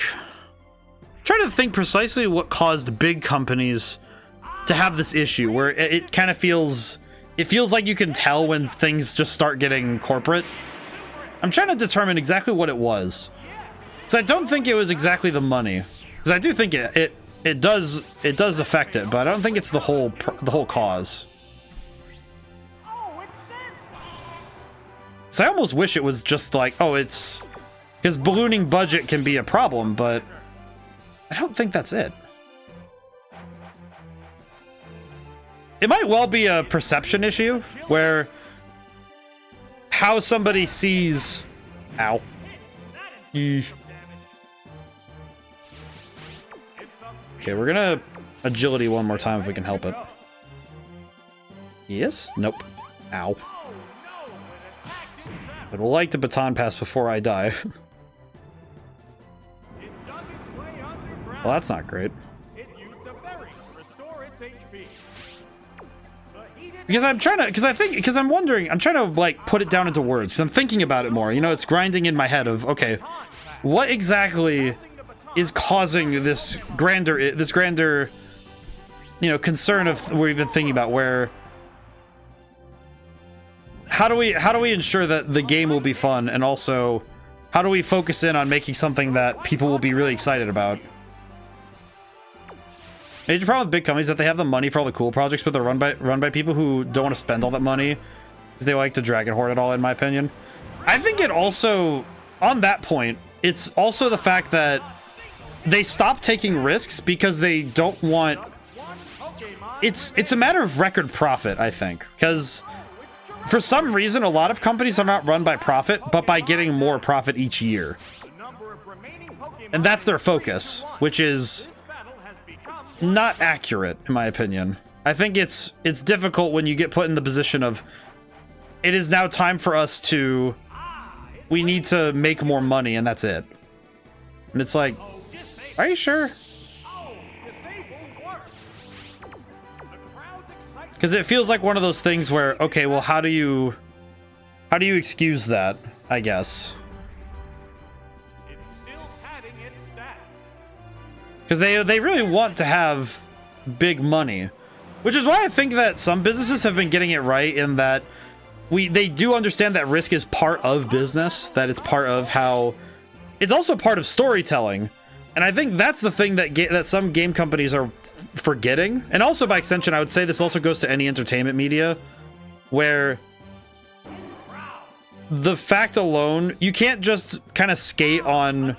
trying to think precisely what caused big companies to have this issue, where it kind of feels, like you can tell when things just start getting corporate. I'm trying to determine exactly what it was. Because I don't think it was exactly the money. Because I do think it does affect it, but I don't think it's the whole cause. So I almost wish it was just like, oh, it's because ballooning budget can be a problem, but I don't think that's it. It might well be a perception issue where how somebody sees. Ow. Eesh. Okay, we're gonna agility one more time if we can help it. Yes? Nope. Ow. I would like the baton pass before I die. Well, that's not great. Because I'm trying to, because I'm wondering, I'm trying to like put it down into words. Because I'm thinking about it more. You know, it's grinding in my head of, okay, what exactly is causing this grander, you know, concern of we've been thinking about, where how do we ensure that the game will be fun, and also how do we focus in on making something that people will be really excited about? Major problem with big companies is that they have the money for all the cool projects, but they're run by people who don't want to spend all that money because they like to dragon hoard it all, in my opinion. I think it also, on that point, it's also the fact that they stop taking risks because they don't want... It's a matter of record profit, I think. Because for some reason, a lot of companies are not run by profit, but by getting more profit each year. And that's their focus, which is not accurate, in my opinion. I think it's difficult when you get put in the position of, it is now time for us to... We need to make more money, and that's it. And it's like, are you sure? Because it feels like one of those things where, okay, well, how do you excuse that, I guess? Because they really want to have big money. Which is why I think that some businesses have been getting it right, in that they do understand that risk is part of business, that it's part of how... It's also part of storytelling. And I think that's the thing that some game companies are forgetting. And also, by extension, I would say this also goes to any entertainment media, where the fact alone, you can't just kind of skate on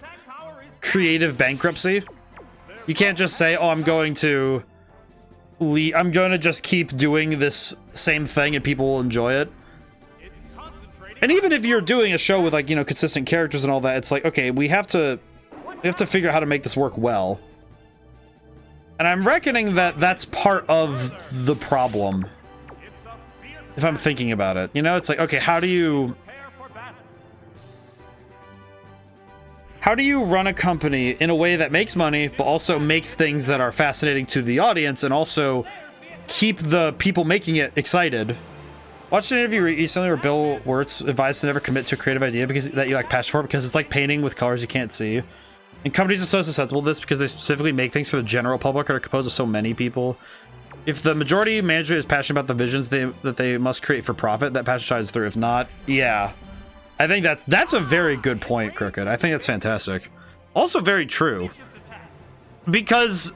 creative bankruptcy. You can't just say, oh, I'm going to just keep doing this same thing and people will enjoy it. And even if you're doing a show with, like, you know, consistent characters and all that, it's like, okay, we have to figure out how to make this work well. And I'm reckoning that that's part of the problem, if I'm thinking about it. You know, it's like, okay, how do you run a company in a way that makes money, but also makes things that are fascinating to the audience, and also keep the people making it excited? Watched an interview recently where Bill Wirtz advised to never commit to a creative idea that you like passion for, because it's like painting with colors you can't see. And companies are so susceptible to this because they specifically make things for the general public, or are composed of so many people. If the majority management is passionate about the visions that they must create for profit, that passion shines through. If not, yeah. I think that's a very good point, Crooked. I think that's fantastic. Also very true. Because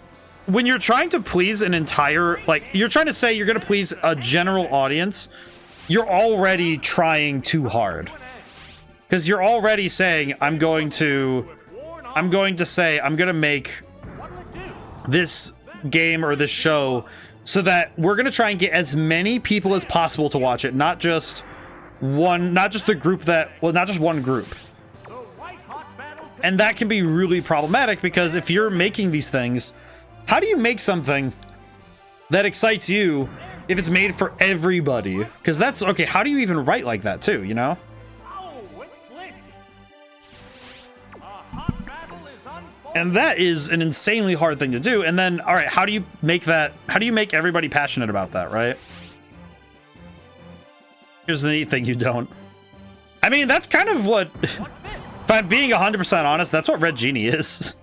when you're trying to please an entire, like, you're trying to say you're going to please a general audience, you're already trying too hard. Because you're already saying, I'm going to make this game or this show so that we're going to try and get as many people as possible to watch it, not just one, not just the group that, well, not just one group. And that can be really problematic because if you're making these things, how do you make something that excites you if it's made for everybody? Because that's, okay, how do you even write like that too, you know? And that is an insanely hard thing to do. And then, all right, how do you make that, how do you make everybody passionate about that, right? Here's the neat thing, you don't. I mean, that's kind of what, if I'm being 100% honest, that's what Red Genie is.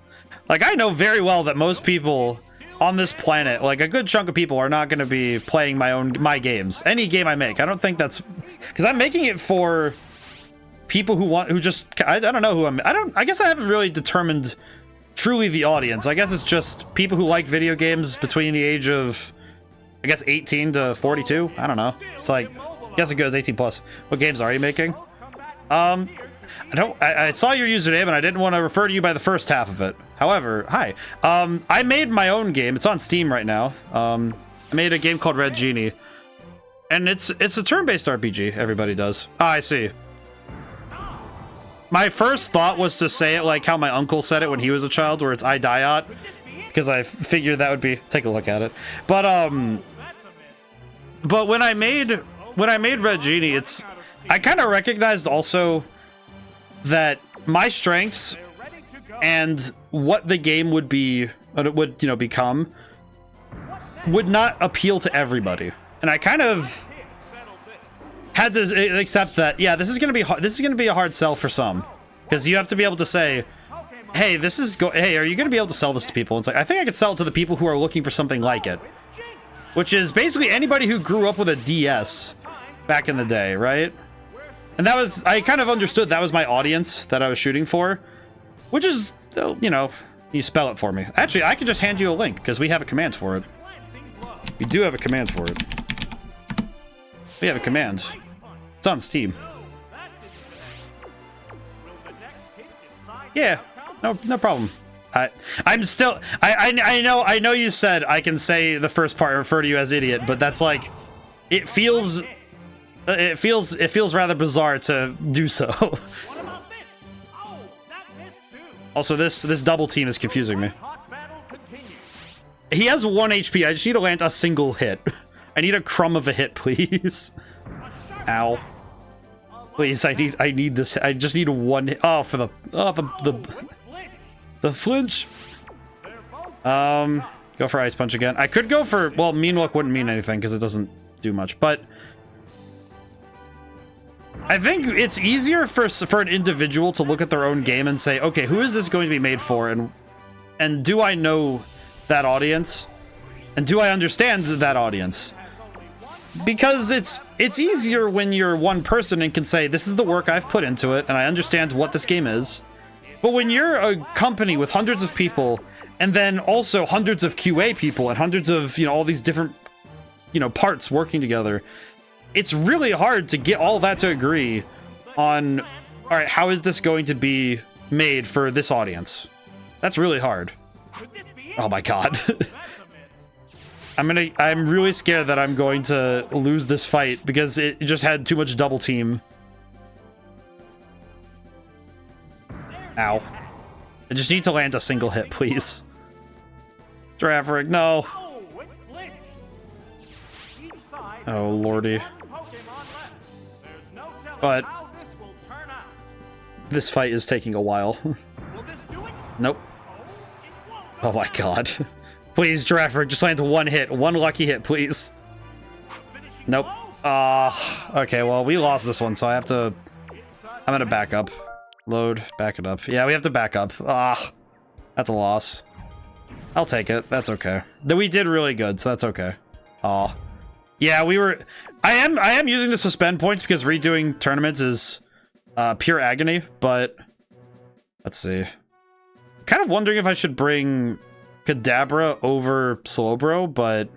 Like, I know very well that most people on this planet, like a good chunk of people, are not going to be playing my games. Any game I make. I don't think that's, because I'm making it for people who just, I don't know who I guess I haven't really determined truly the audience. I guess it's just people who like video games between the age of, I guess, 18 to 42. I don't know. It's like, I guess it goes 18 plus. What games are you making? I saw your username and I didn't want to refer to you by the first half of it. However, hi. I made my own game. It's on Steam right now. I made a game called Red Genie. And it's a turn-based RPG, everybody does. Ah, I see. My first thought was to say it like how my uncle said it when he was a child, where it's Eidola, because I figured that would be, take a look at it. But when I made Red Genie, I kind of recognized also that my strengths and what the game would be, would, you know, become, would not appeal to everybody. And I kind of had to accept that, yeah, this is going to be a hard sell for some, because you have to be able to say, hey, hey, are you going to be able to sell this to people? It's like, I think I could sell it to the people who are looking for something like it, which is basically anybody who grew up with a DS back in the day, right? And that was, I kind of understood that was my audience that I was shooting for, which is, you know, you spell it for me. Actually, I could just hand you a link because we have a command for it. We do have a command for it. We have a command. It's on Steam. Yeah, no problem. I'm still, I know you said I can say the first part and refer to you as idiot, but that's like, it feels rather bizarre to do so. Also, this double team is confusing me. He has 1 HP. I just need to land a single hit. I need a crumb of a hit, please. Ow. Please, I need this. I just need one hit. Oh, for the flinch. Go for Ice Punch again. I could go for, well, Mean Look wouldn't mean anything because it doesn't do much, but I think it's easier for an individual to look at their own game and say, okay, who is this going to be made for, and do I know that audience, and do I understand that audience? Because it's easier when you're one person and can say, this is the work I've put into it and I understand what this game is. But when you're a company with hundreds of people and then also hundreds of QA people and hundreds of, you know, all these different, you know, parts working together, it's really hard to get all that to agree on, all right, how is this going to be made for this audience? That's really hard. Oh my god. I'm really scared that I'm going to lose this fight because it just had too much double team. Ow. I just need to land a single hit, please. Giraffe, no. Oh, lordy. But this fight is taking a while. Nope. Oh my god. Please, Giraffe, just land 1 hit. 1 lucky hit, please. Nope. Okay, well, we lost this one, so I have to... I'm gonna back up. Load, back it up. Yeah, we have to back up. That's a loss. I'll take it. That's okay. We did really good, so that's okay. Yeah, we were... I am using the suspend points because redoing tournaments is pure agony, but... Let's see. Kind of wondering if I should bring Kadabra over Slowbro, but...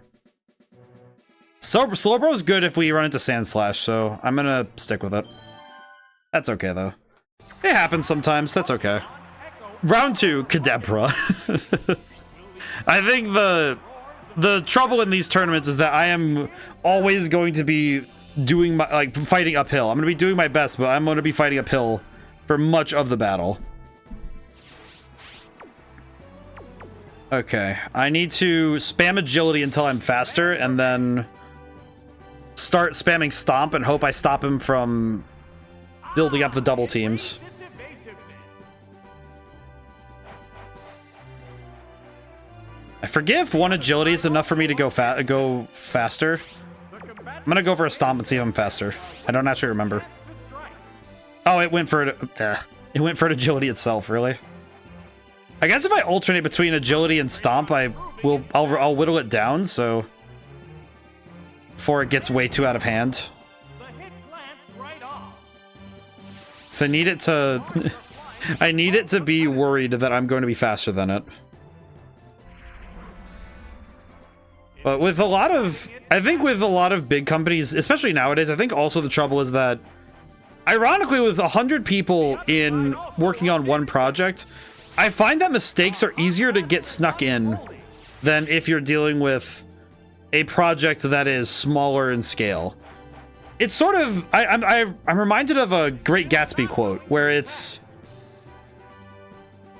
Slowbro is good if we run into Sand Slash, so I'm gonna stick with it. That's okay, though. It happens sometimes, that's okay. Round 2, Kadabra. I think the trouble in these tournaments is that I am always going to be doing my, like, fighting uphill. I'm gonna be doing my best, but I'm gonna be fighting uphill for much of the battle. Okay, I need to spam agility until I'm faster, and then start spamming stomp and hope I stop him from building up the double teams. I forget if one agility is enough for me to go faster. I'm gonna go for a stomp and see if I'm faster. I don't actually remember. Oh, it went for it went for an agility itself, really. I guess if I alternate between agility and stomp, I'll whittle it down, so before it gets way too out of hand. So I need it to I need it to be worried that I'm going to be faster than it. But with a lot of, I think with a lot of big companies, especially nowadays, I think also the trouble is that, ironically, with 100 people in working on one project, I find that mistakes are easier to get snuck in than if you're dealing with a project that is smaller in scale. It's sort of, I'm reminded of a Great Gatsby quote where it's,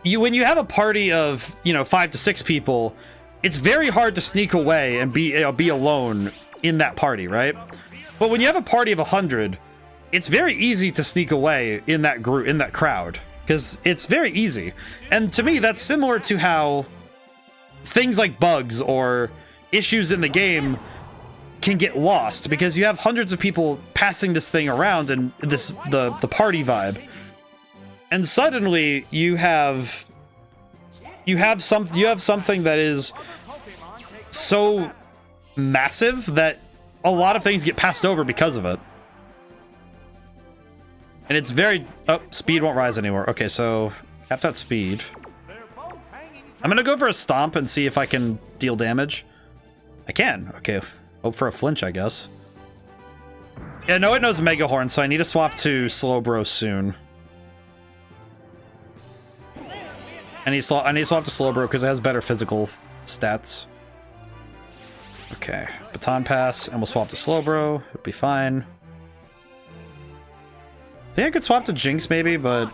when you have a party of, 5 to 6 people, it's very hard to sneak away and be alone in that party, right? But when you have a party of 100, it's very easy to sneak away in that group, in that crowd, because it's very easy. And to me, that's similar to how things like bugs or issues in the game can get lost because you have hundreds of people passing this thing around and the party vibe, and suddenly you have something that is so massive that a lot of things get passed over because of it. And it's very... Oh, speed won't rise anymore. Okay, so capped out speed. I'm gonna go for a stomp and see if I can deal damage. I can. Okay, hope for a flinch, I guess. Yeah, no, it knows Mega Horn, so I need to swap to Slowbro soon. I need to swap to Slowbro because it has better physical stats. Okay, Baton Pass, and we'll swap to Slowbro. It'll be fine. I think I could swap to Jinx maybe, but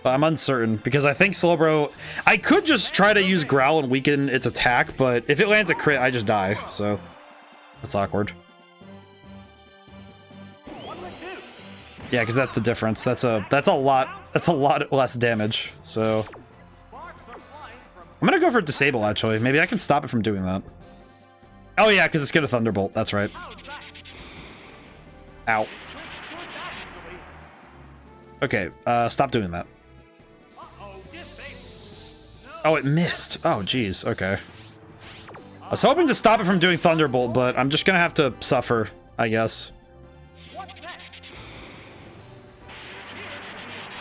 I'm uncertain because I think Slowbro... I could just try to use Growl and weaken its attack, but if it lands a crit, I just die, so that's awkward. Yeah, because that's the difference. That's a lot less damage. So I'm gonna go for Disable actually. Maybe I can stop it from doing that. Oh yeah, because it's gonna Thunderbolt. That's right. Ow. Okay, stop doing that. Oh, it missed. Oh, geez. Okay. I was hoping to stop it from doing Thunderbolt, but I'm just gonna have to suffer, I guess.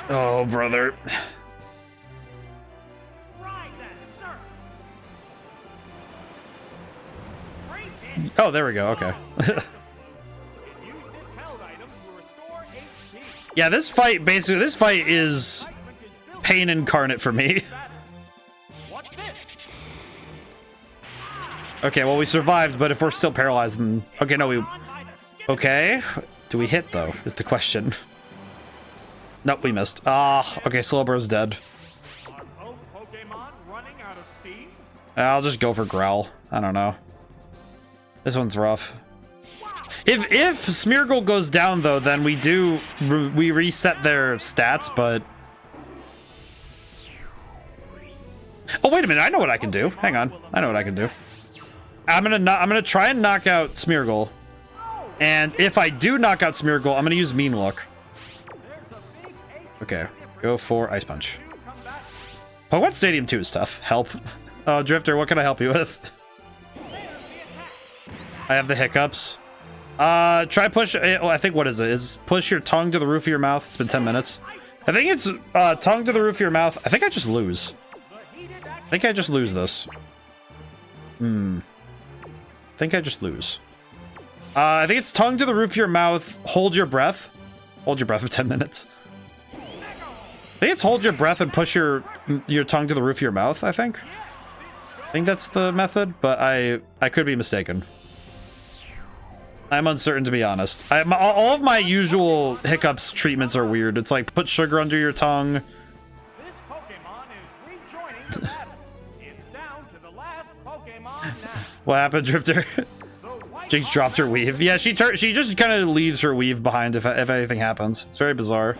Oh, brother. Oh, there we go. Okay. Yeah, this fight is pain incarnate for me. Okay, well, we survived, but if we're still paralyzed, then... Okay, no, we... Okay. Do we hit, though, is the question. Nope, we missed. Ah, okay, Slowbro's dead. I'll just go for Growl. I don't know. This one's rough. If Smeargle goes down, though, then we reset their stats, but... Oh, wait a minute, I know what I can do. Hang on, I know what I can do. I'm gonna try and knock out Smeargle. And if I do knock out Smeargle, I'm gonna use Mean Look. Okay, go for Ice Punch. Pokemon Stadium 2 is tough. Help. Oh, Drifter, what can I help you with? I have the hiccups. Try push... Oh, I think, what is it? Is push your tongue to the roof of your mouth. It's been 10 minutes. I think it's tongue to the roof of your mouth. I think I just lose. I think I just lose this. I think I just lose. I think it's tongue to the roof of your mouth. Hold your breath. Hold your breath for 10 minutes. I think it's hold your breath and push your tongue to the roof of your mouth, I think think that's the method, but I could be mistaken. I'm uncertain, to be honest. All of my usual hiccups treatments are weird. It's like put sugar under your tongue. This Pokemon is rejoining the battle. It's down to the last Pokemon now. What happened, Drifter? Jinx dropped her weave. Yeah, she just kind of leaves her weave behind if anything happens. It's very bizarre.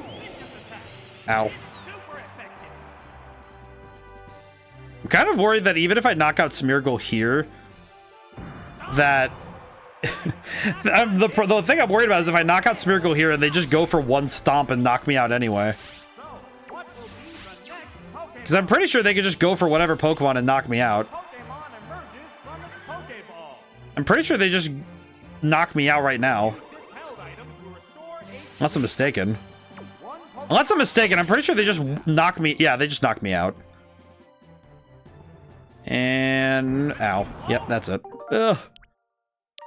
Ow. I'm kind of worried that even if I knock out Smeargle here, that the thing I'm worried about is if I knock out Smeargle here and they just go for one stomp and knock me out anyway. Because I'm pretty sure they could just go for whatever Pokemon and knock me out. I'm pretty sure they just knock me out right now. Unless I'm mistaken. Unless I'm mistaken, I'm pretty sure they just knock me. Yeah, they just knock me out. And ow. Yep, that's it. Ugh.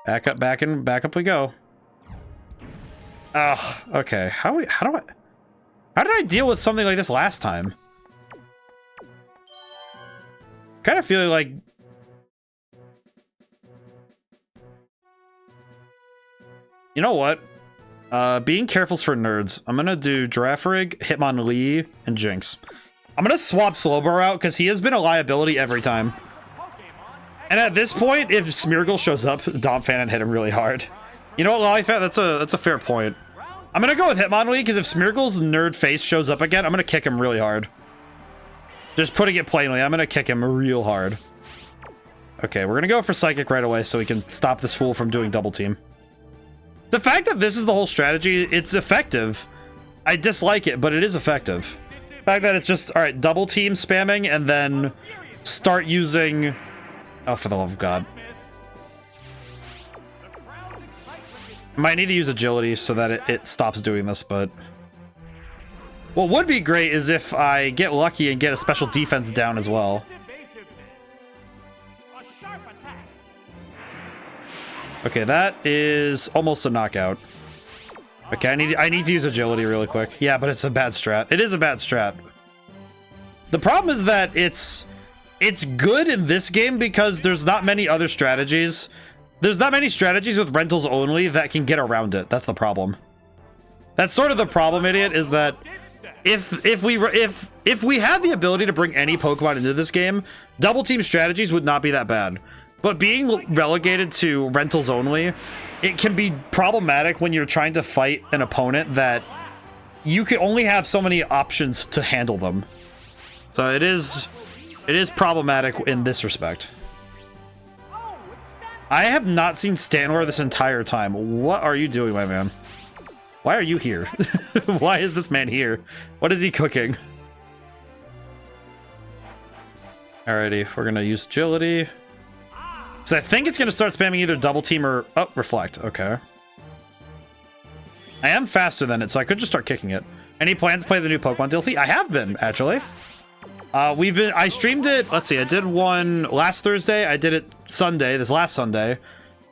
Back up, back up we go. Ugh. Okay. How did I deal with something like this last time? Kind of feeling like. You know what? Being careful's for nerds. I'm gonna do Girafarig, Hitmonlee, and Jinx. I'm gonna swap Slowbro out because he has been a liability every time. And at this point, if Smeargle shows up, Domfan and hit him really hard. You know what, Lollifat? That's a fair point. I'm gonna go with Hitmonlee because if Smeargle's nerd face shows up again, I'm gonna kick him really hard. Just putting it plainly, I'm gonna kick him real hard. Okay, we're gonna go for Psychic right away so we can stop this fool from doing double team. The fact that this is the whole strategy, it's effective. I dislike it, but it is effective. The fact that it's just, all right, double team spamming and then start using... Oh, for the love of God. I might need to use agility so that it stops doing this, but... What would be great is if I get lucky and get a special defense down as well. Okay, that is almost a knockout. Okay, I need to use agility really quick. Yeah, but it's a bad strat. It is a bad strat. The problem is that it's good in this game because there's not many other strategies. There's not many strategies with rentals only that can get around it. That's the problem. That's sort of the problem, idiot, is that if we had the ability to bring any Pokemon into this game, double team strategies would not be that bad. But being relegated to rentals only, it can be problematic when you're trying to fight an opponent that you can only have so many options to handle them. So it is problematic in this respect. I have not seen Stanlor this entire time. What are you doing, my man? Why are you here? Why is this man here? What is he cooking? Alrighty, we're gonna use agility. So I think it's going to start spamming either double team or... Oh, reflect. Okay. I am faster than it, so I could just start kicking it. Any plans to play the new Pokemon DLC? I have been, actually. I streamed it... Let's see. I did one last Thursday. I did it Sunday, this last Sunday.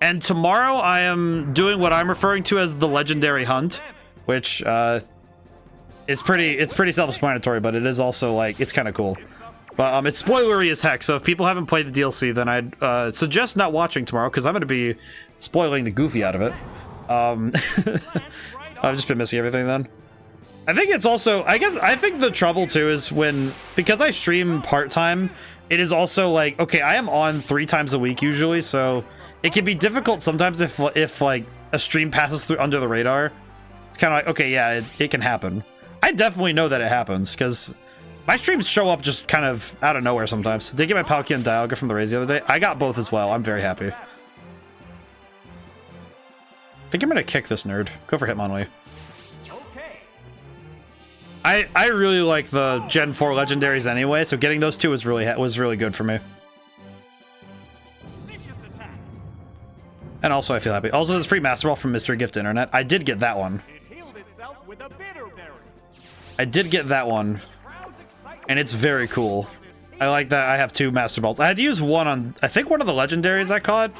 And tomorrow I am doing what I'm referring to as the Legendary Hunt, which it's pretty self-explanatory, but it is also, like, it's kind of cool. But it's spoilery as heck, so if people haven't played the DLC, then I'd suggest not watching tomorrow, because I'm going to be spoiling the goofy out of it. I've just been missing everything then. I think it's also, I think the trouble too is because I stream part-time, it is also like, okay, I am on 3 times a week usually, so it can be difficult sometimes if like a stream passes through under the radar. It's kind of like, okay, yeah, it can happen. I definitely know that it happens, because my streams show up just kind of out of nowhere sometimes. Did I get my Palkia and Dialga from the raids the other day? I got both as well. I'm very happy. I think I'm going to kick this nerd. Go for Hitmonlee. I really like the Gen 4 legendaries anyway, so getting those two was really good for me. And also I feel happy. Also, there's free Master Ball from Mystery Gift Internet. I did get that one. I did get that one. And it's very cool. I like that I have 2 Master Balls. I had to use one on, I think, one of the legendaries I caught.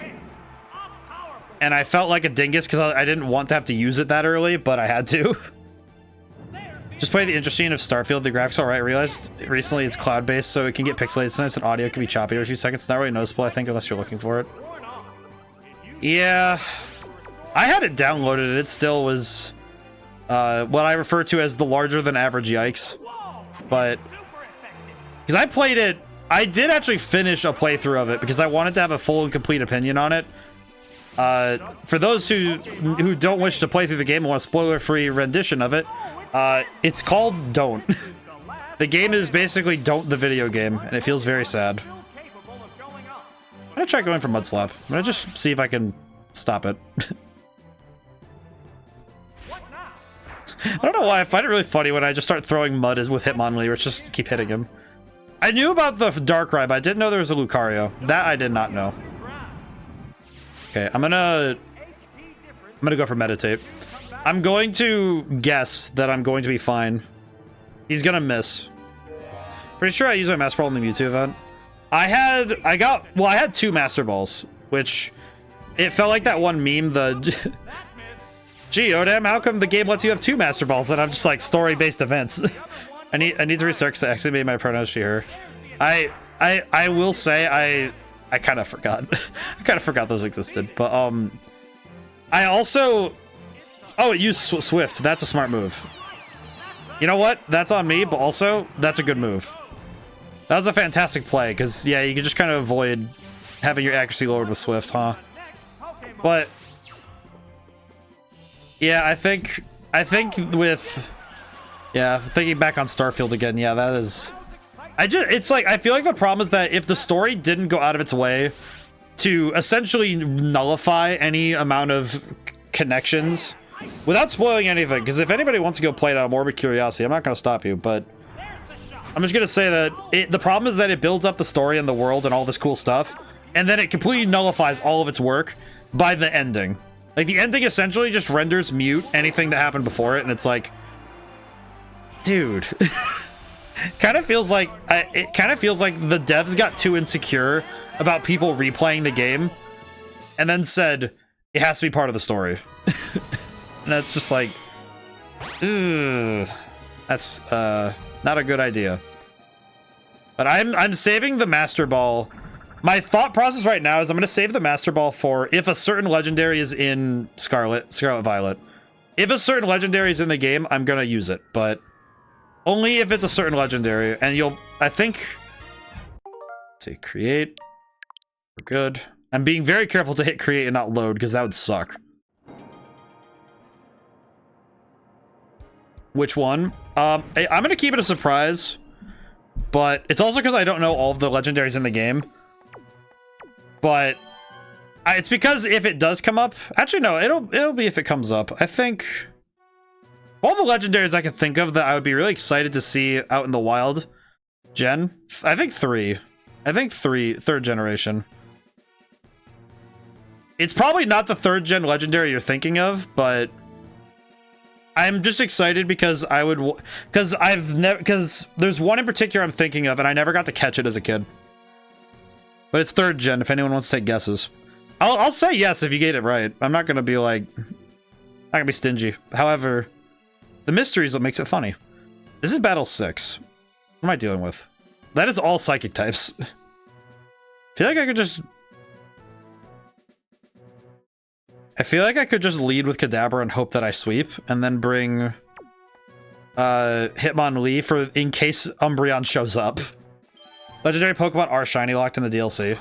And I felt like a dingus because I didn't want to have to use it that early, but I had to. Just play the interesting of Starfield. The graphics alright. Realized recently it's cloud-based, so it can get pixelated sometimes, and audio can be choppy for a few seconds. It's not really noticeable, I think, unless you're looking for it. Yeah, I had it downloaded. It still was what I refer to as the larger than average yikes. But because I played it, I did actually finish a playthrough of it because I wanted to have a full and complete opinion on it. For those who don't wish to play through the game and want a spoiler-free rendition of it, it's called Don't. The game is basically Don't the video game, and it feels very sad. I'm gonna try going for Mud Slap. I'm gonna just see if I can stop it. I don't know why, I find it really funny when I just start throwing mud with Hitmonlee, or just keep hitting him. I knew about the Darkrai, but I didn't know there was a Lucario. That I did not know. Okay, I'm gonna go for Meditate. I'm going to guess that I'm going to be fine. He's gonna miss. Pretty sure I used my Master Ball in the Mewtwo event. I had 2 Master Balls, which it felt like that one meme, the gee, ODaM, how come the game lets you have 2 Master Balls? And I'm just like, story-based events. I need to restart because I actually made my pronouns she, her. I will say I kind of forgot. I kind of forgot those existed. But I also, oh, it used Swift. That's a smart move. You know what? That's on me, but also that's a good move. That was a fantastic play because yeah, you can just kind of avoid having your accuracy lowered with Swift, huh? But yeah, I think with, yeah, thinking back on Starfield again, yeah, that is, it's like, I feel like the problem is that if the story didn't go out of its way to essentially nullify any amount of connections without spoiling anything, because if anybody wants to go play it out of morbid curiosity, I'm not going to stop you, but I'm just going to say that the problem is that it builds up the story and the world and all this cool stuff, and then it completely nullifies all of its work by the ending. Like, the ending essentially just renders mute anything that happened before it, and it's like, dude. kind of feels like it kind of feels like the devs got too insecure about people replaying the game and then said it has to be part of the story. And that's just like, ugh, that's not a good idea. But I'm saving the Master Ball. My thought process right now is I'm going to save the Master Ball for if a certain legendary is in Scarlet Violet. If a certain legendary is in the game, I'm going to use it, but only if it's a certain legendary. And I think, let's see, create. We're good. I'm being very careful to hit create and not load because that would suck. Which one? I'm going to keep it a surprise, but it's also because I don't know all of the legendaries in the game. But it's because if it does come up, actually no, it'll be if it comes up. I think all the legendaries I can think of that I would be really excited to see out in the wild. I think three, third generation. It's probably not the 3rd gen legendary you're thinking of, but I'm just excited because because there's one in particular I'm thinking of and I never got to catch it as a kid. But it's 3rd gen if anyone wants to take guesses. I'll say yes if you get it right. I'm not gonna be like, not gonna be stingy. However, the mystery is what makes it funny. This is battle 6. What am I dealing with? That is all psychic types. I feel like I could just lead with Kadabra and hope that I sweep, and then bring Hitmonlee for in case Umbreon shows up. Legendary Pokemon are shiny locked in the DLC.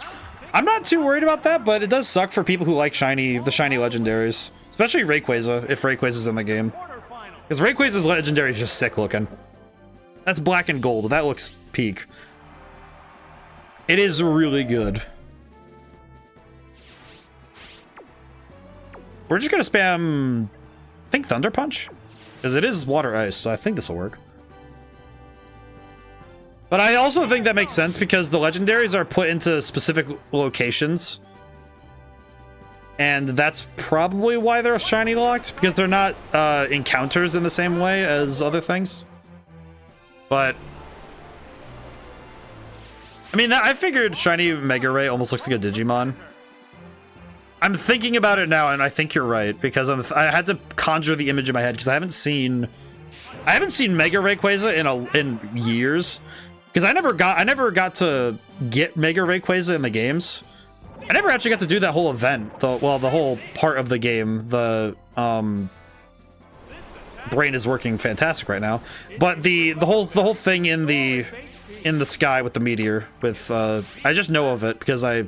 I'm not too worried about that, but it does suck for people who like the shiny legendaries. Especially Rayquaza, if Rayquaza's in the game. Because Rayquaza's legendary is just sick looking. That's black and gold. That looks peak. It is really good. We're just gonna spam, I think, Thunder Punch? Because it is water ice, so I think this will work. But I also think that makes sense because the legendaries are put into specific locations. And that's probably why they're shiny locked, because they're not encounters in the same way as other things. But I mean, I figured shiny Mega Ray almost looks like a Digimon. I'm thinking about it now, and I think you're right, because I had to conjure the image in my head, because I haven't seen I haven't seen Mega Rayquaza in years because I never got to get Mega Rayquaza in the games. I never actually got to do that whole event. The whole part of the game. The brain is working fantastic right now, but the whole thing in the sky with the meteor with I just know of it because I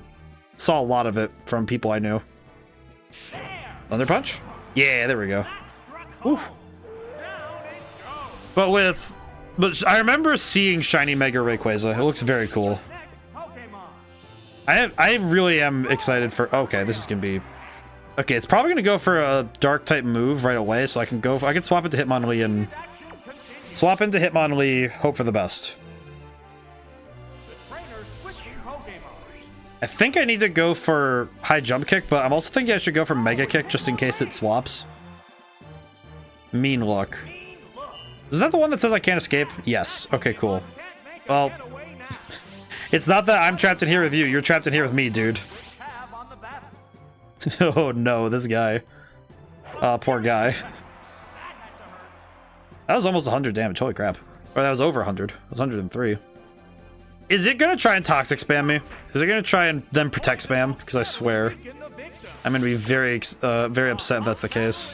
saw a lot of it from people I knew. Thunder Punch? Yeah, there we go. Ooh. But I remember seeing shiny Mega Rayquaza. It looks very cool. I really am excited for. Okay, this is gonna be. Okay, it's probably gonna go for a dark type move right away, so I can swap into Hitmonlee and hope for the best. I think I need to go for high jump kick, but I'm also thinking I should go for Mega Kick just in case it swaps. Mean Look. Is that the one that says I can't escape? Yes. Okay, cool. Well, it's not that I'm trapped in here with you. You're trapped in here with me, dude. Oh no, this guy. Poor guy. That was almost 100 damage. Holy crap. Or that was over 100. It was 103. Is it gonna try and toxic spam me? Is it gonna try and then protect spam? Because I swear, I'm gonna be very upset if that's the case.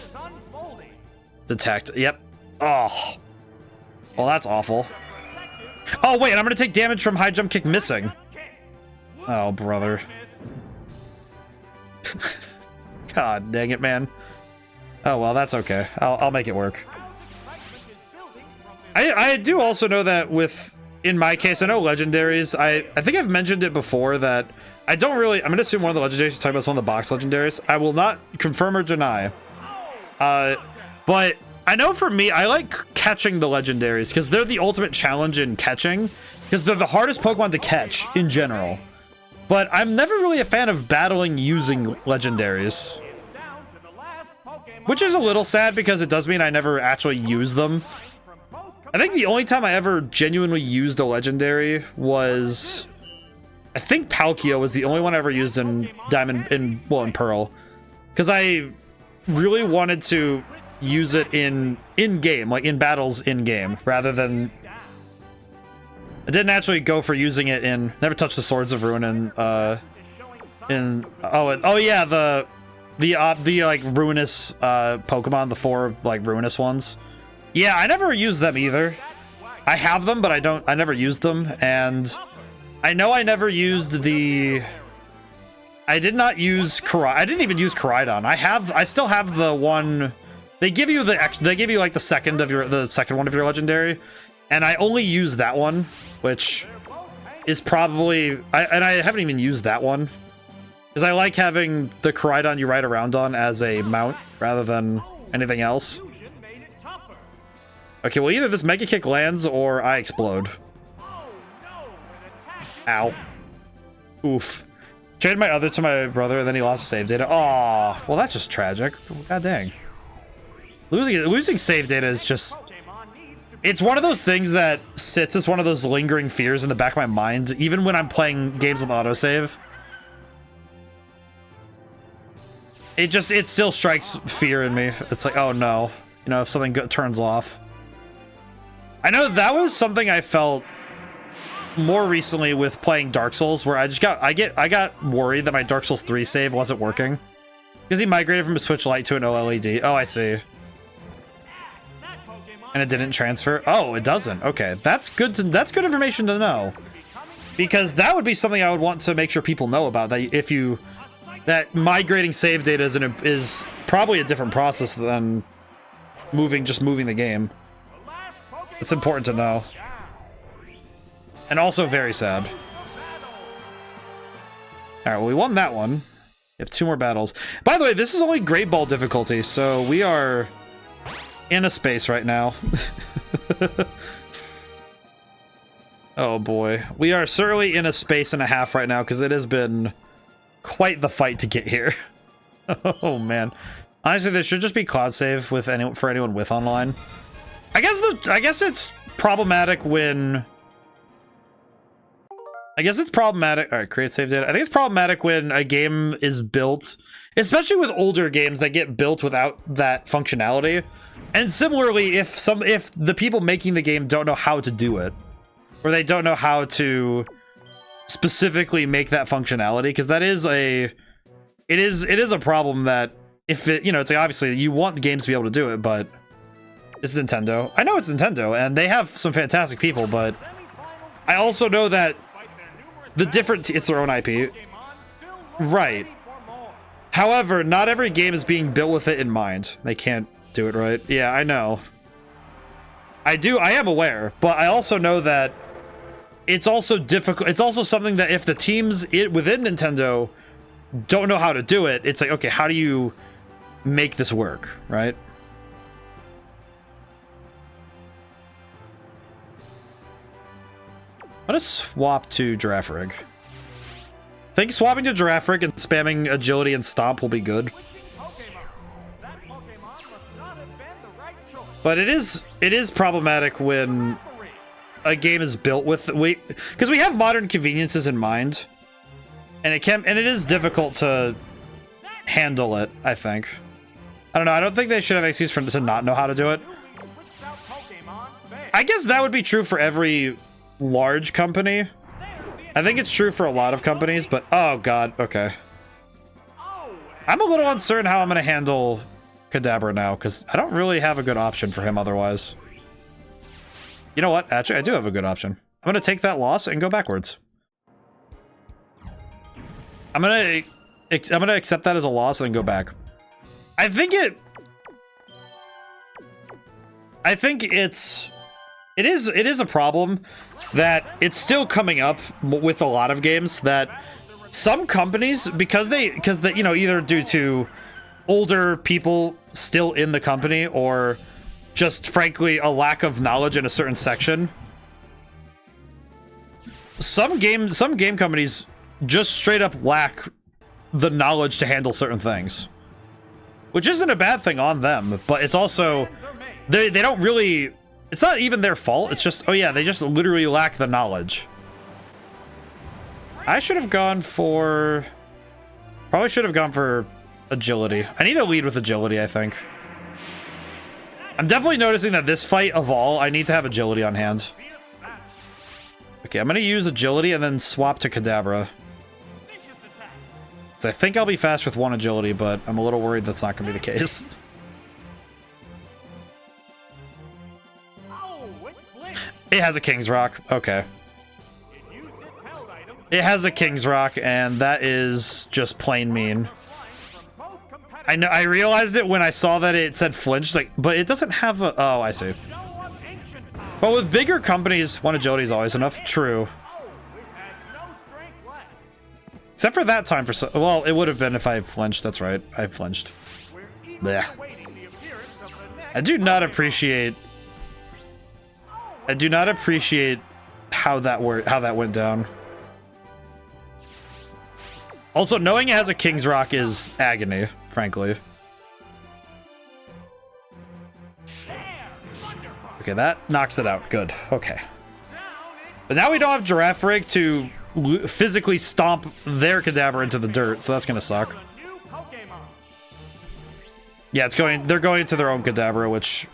Detect. Yep. Oh. Well, that's awful. Oh wait, I'm gonna take damage from high jump kick missing. Oh brother. God dang it, man. Oh well, that's okay. I'll make it work. I do also know that in my case, I know legendaries. I think I've mentioned it before that I don't really. I'm gonna assume one of the legendaries is talking about one of the box legendaries. I will not confirm or deny. But I know for me, I like catching the legendaries because they're the ultimate challenge in catching because they're the hardest Pokemon to catch in general. But I'm never really a fan of battling using legendaries, which is a little sad because it does mean I never actually use them. I think the only time I ever genuinely used a legendary was, I think Palkia was the only one I ever used in Diamond, in Pearl, because I really wanted to use it in game, like in battles in game, rather than. I didn't actually go for using it in. Never touched the Swords of Ruin the like ruinous Pokemon, the 4 like ruinous ones. Yeah, I never use them either. I have them, but I never used them, and I know I never used the. I did not use I didn't even use Koraidon. I still have the one. They give you like the second one of your legendary, and I only use that one, which is probably I haven't even used that one because I like having the Koraidon you ride around on as a mount rather than anything else. Okay, well either this Mega Kick lands or I explode. Ow. Oof. Traded my other to my brother and then he lost save data. Aw, well that's just tragic. God dang. Losing save data is just... It's one of those things that sits as one of those lingering fears in the back of my mind, even when I'm playing games with autosave. It still strikes fear in me. It's like, oh no. You know, if something turns off. I know that was something I felt more recently with playing Dark Souls, where I got worried that my Dark Souls 3 save wasn't working. Because he migrated from a Switch Lite to an OLED. Oh, I see. And it didn't transfer? Oh, it doesn't. Okay, that's good information to know. Because that would be something I would want to make sure people know about, that migrating save data is probably a different process than moving the game. It's important to know. And also very sad. Alright, well we won that one. We have 2 more battles. By the way, this is only Great Ball difficulty, so we are in a space right now. Oh boy. We are certainly in a space and a half right now, because it has been quite the fight to get here. Oh man. Honestly, there should just be cloud save for anyone with online. I guess it's problematic when... Alright, create save data. I think it's problematic when a game is built, especially with older games that get built without that functionality. And similarly, if the people making the game don't know how to do it, or they don't know how to specifically make that functionality, because that is it is a problem that if it, you know, it's like obviously you want the games to be able to do it, but it's Nintendo. I know it's Nintendo, and they have some fantastic people, but I also know that the different it's their own IP, right? However, not every game is being built with it in mind. They can't do it right. Yeah, I know. I am aware, but I also know that it's also difficult. It's also something that if the teams within Nintendo don't know how to do it, it's like, okay, how do you make this work, right? I'm gonna swap to Giraffe Rig. I think swapping to Giraffe Rig and spamming Agility and Stomp will be good. But it is problematic when a game is built with because we have modern conveniences in mind, and it is difficult to handle it. I think. I don't know. I don't think they should have an excuse to not know how to do it. I guess that would be true for every large company. I think it's true for a lot of companies, but oh god, okay. I'm a little uncertain how I'm going to handle Kadabra now, because I don't really have a good option for him otherwise. You know what? Actually, I do have a good option. I'm going to take that loss and go backwards. I'm going to accept that as a loss and then go back. I think it is a problem that it's still coming up with a lot of games that some companies, because they, you know, either due to older people still in the company or just frankly a lack of knowledge in a certain section, some game companies just straight up lack the knowledge to handle certain things, which isn't a bad thing on them, but it's also they don't really, it's not even their fault. It's just, oh yeah, they just literally lack the knowledge. I should have gone for, probably should have gone for Agility. I need to lead with Agility, I think. I'm definitely noticing that this fight of all, I need to have Agility on hand. Okay, I'm going to use Agility and then swap to Kadabra. So I think I'll be fast with one Agility, but I'm a little worried that's not going to be the case. It has a King's Rock. Okay. It has a King's Rock, and that is just plain mean. I know. I realized it when I saw that it said flinch, like, but it doesn't have a. Oh, I see. But with bigger companies, one Agility is always enough. True. Except for that time for well, it would have been if I flinched. That's right. I flinched. Blech. I do not appreciate how that went down. Also, knowing it has a King's Rock is agony, frankly. Okay, that knocks it out. Good. Okay. But now we don't have Giraffe Rig to physically stomp their Kadabra into the dirt, so that's gonna suck. Yeah, they're going to their own Kadabra, which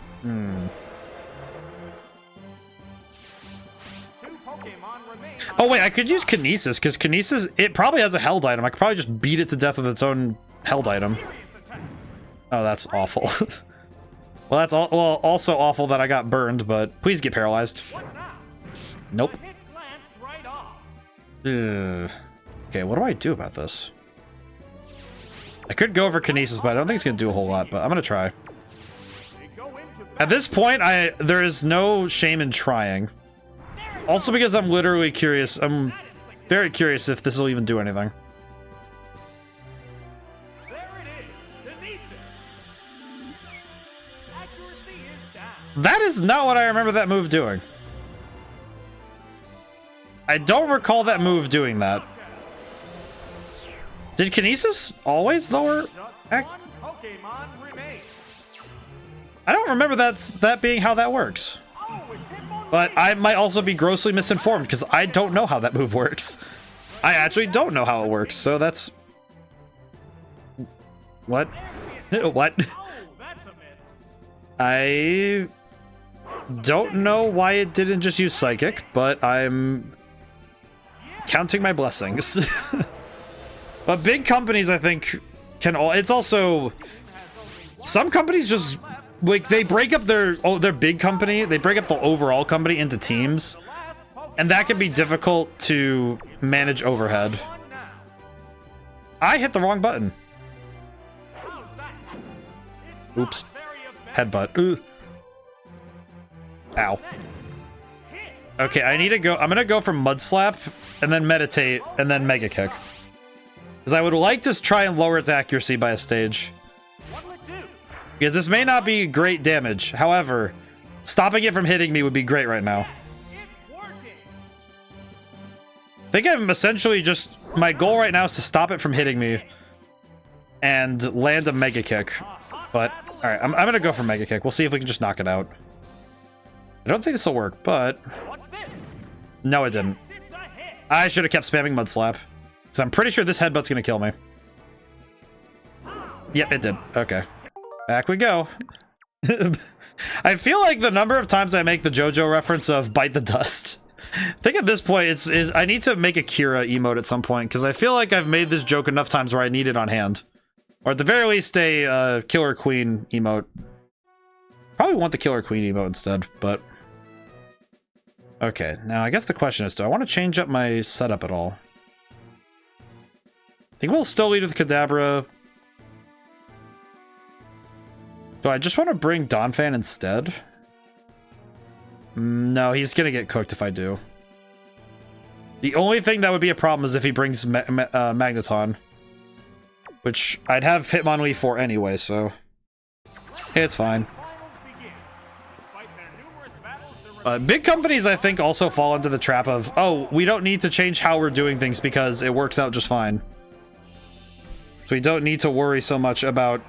Oh wait, I could use Kinesis, because Kinesis, it probably has a held item. I could probably just beat it to death with its own held item. Oh, that's awful. Well, that's also awful that I got burned, but please get paralyzed. Nope. Okay, what do I do about this? I could go for Kinesis, but I don't think it's going to do a whole lot, but I'm going to try. At this point, there is no shame in trying. Also because I'm literally curious. I'm very curious if this will even do anything. That is not what I remember that move doing. I don't recall that move doing that. Did Kinesis always lower? I don't remember that being how that works. But I might also be grossly misinformed because I don't know how that move works. I actually don't know how it works, so that's... What? What? I don't know why it didn't just use Psychic, but I'm counting my blessings. But big companies, I think, can all. It's also some companies just like they break up their big company. They break up the overall company into teams, and that can be difficult to manage overhead. I hit the wrong button. Oops. Headbutt. Ooh. Ow. Okay, I need to go. I'm gonna go for Mud Slap, and then Meditate, and then Mega Kick. Because I would like to try and lower its accuracy by a stage. Because this may not be great damage. However, stopping it from hitting me would be great right now. I think I'm essentially just... My goal right now is to stop it from hitting me. And land a Mega Kick. But, alright, I'm gonna go for Mega Kick. We'll see if we can just knock it out. I don't think this will work, but... No, it didn't. I should have kept spamming Mud Slap. Because I'm pretty sure this headbutt's gonna kill me. Yep, it did. Okay. Back we go. I feel like the number of times I make the JoJo reference of Bite the Dust. I think at this point, I need to make a Kira emote at some point, because I feel like I've made this joke enough times where I need it on hand. Or at the very least, a Killer Queen emote. Probably want the Killer Queen emote instead, but... Okay, now I guess the question is, do I want to change up my setup at all? I think we'll still lead with Kadabra. Do I just want to bring Donphan instead? No, he's gonna get cooked if I do. The only thing that would be a problem is if he brings Magneton. Which I'd have Hitmonlee for anyway, so... It's fine. Big companies, I think, also fall into the trap of, oh, we don't need to change how we're doing things because it works out just fine. So we don't need to worry so much about,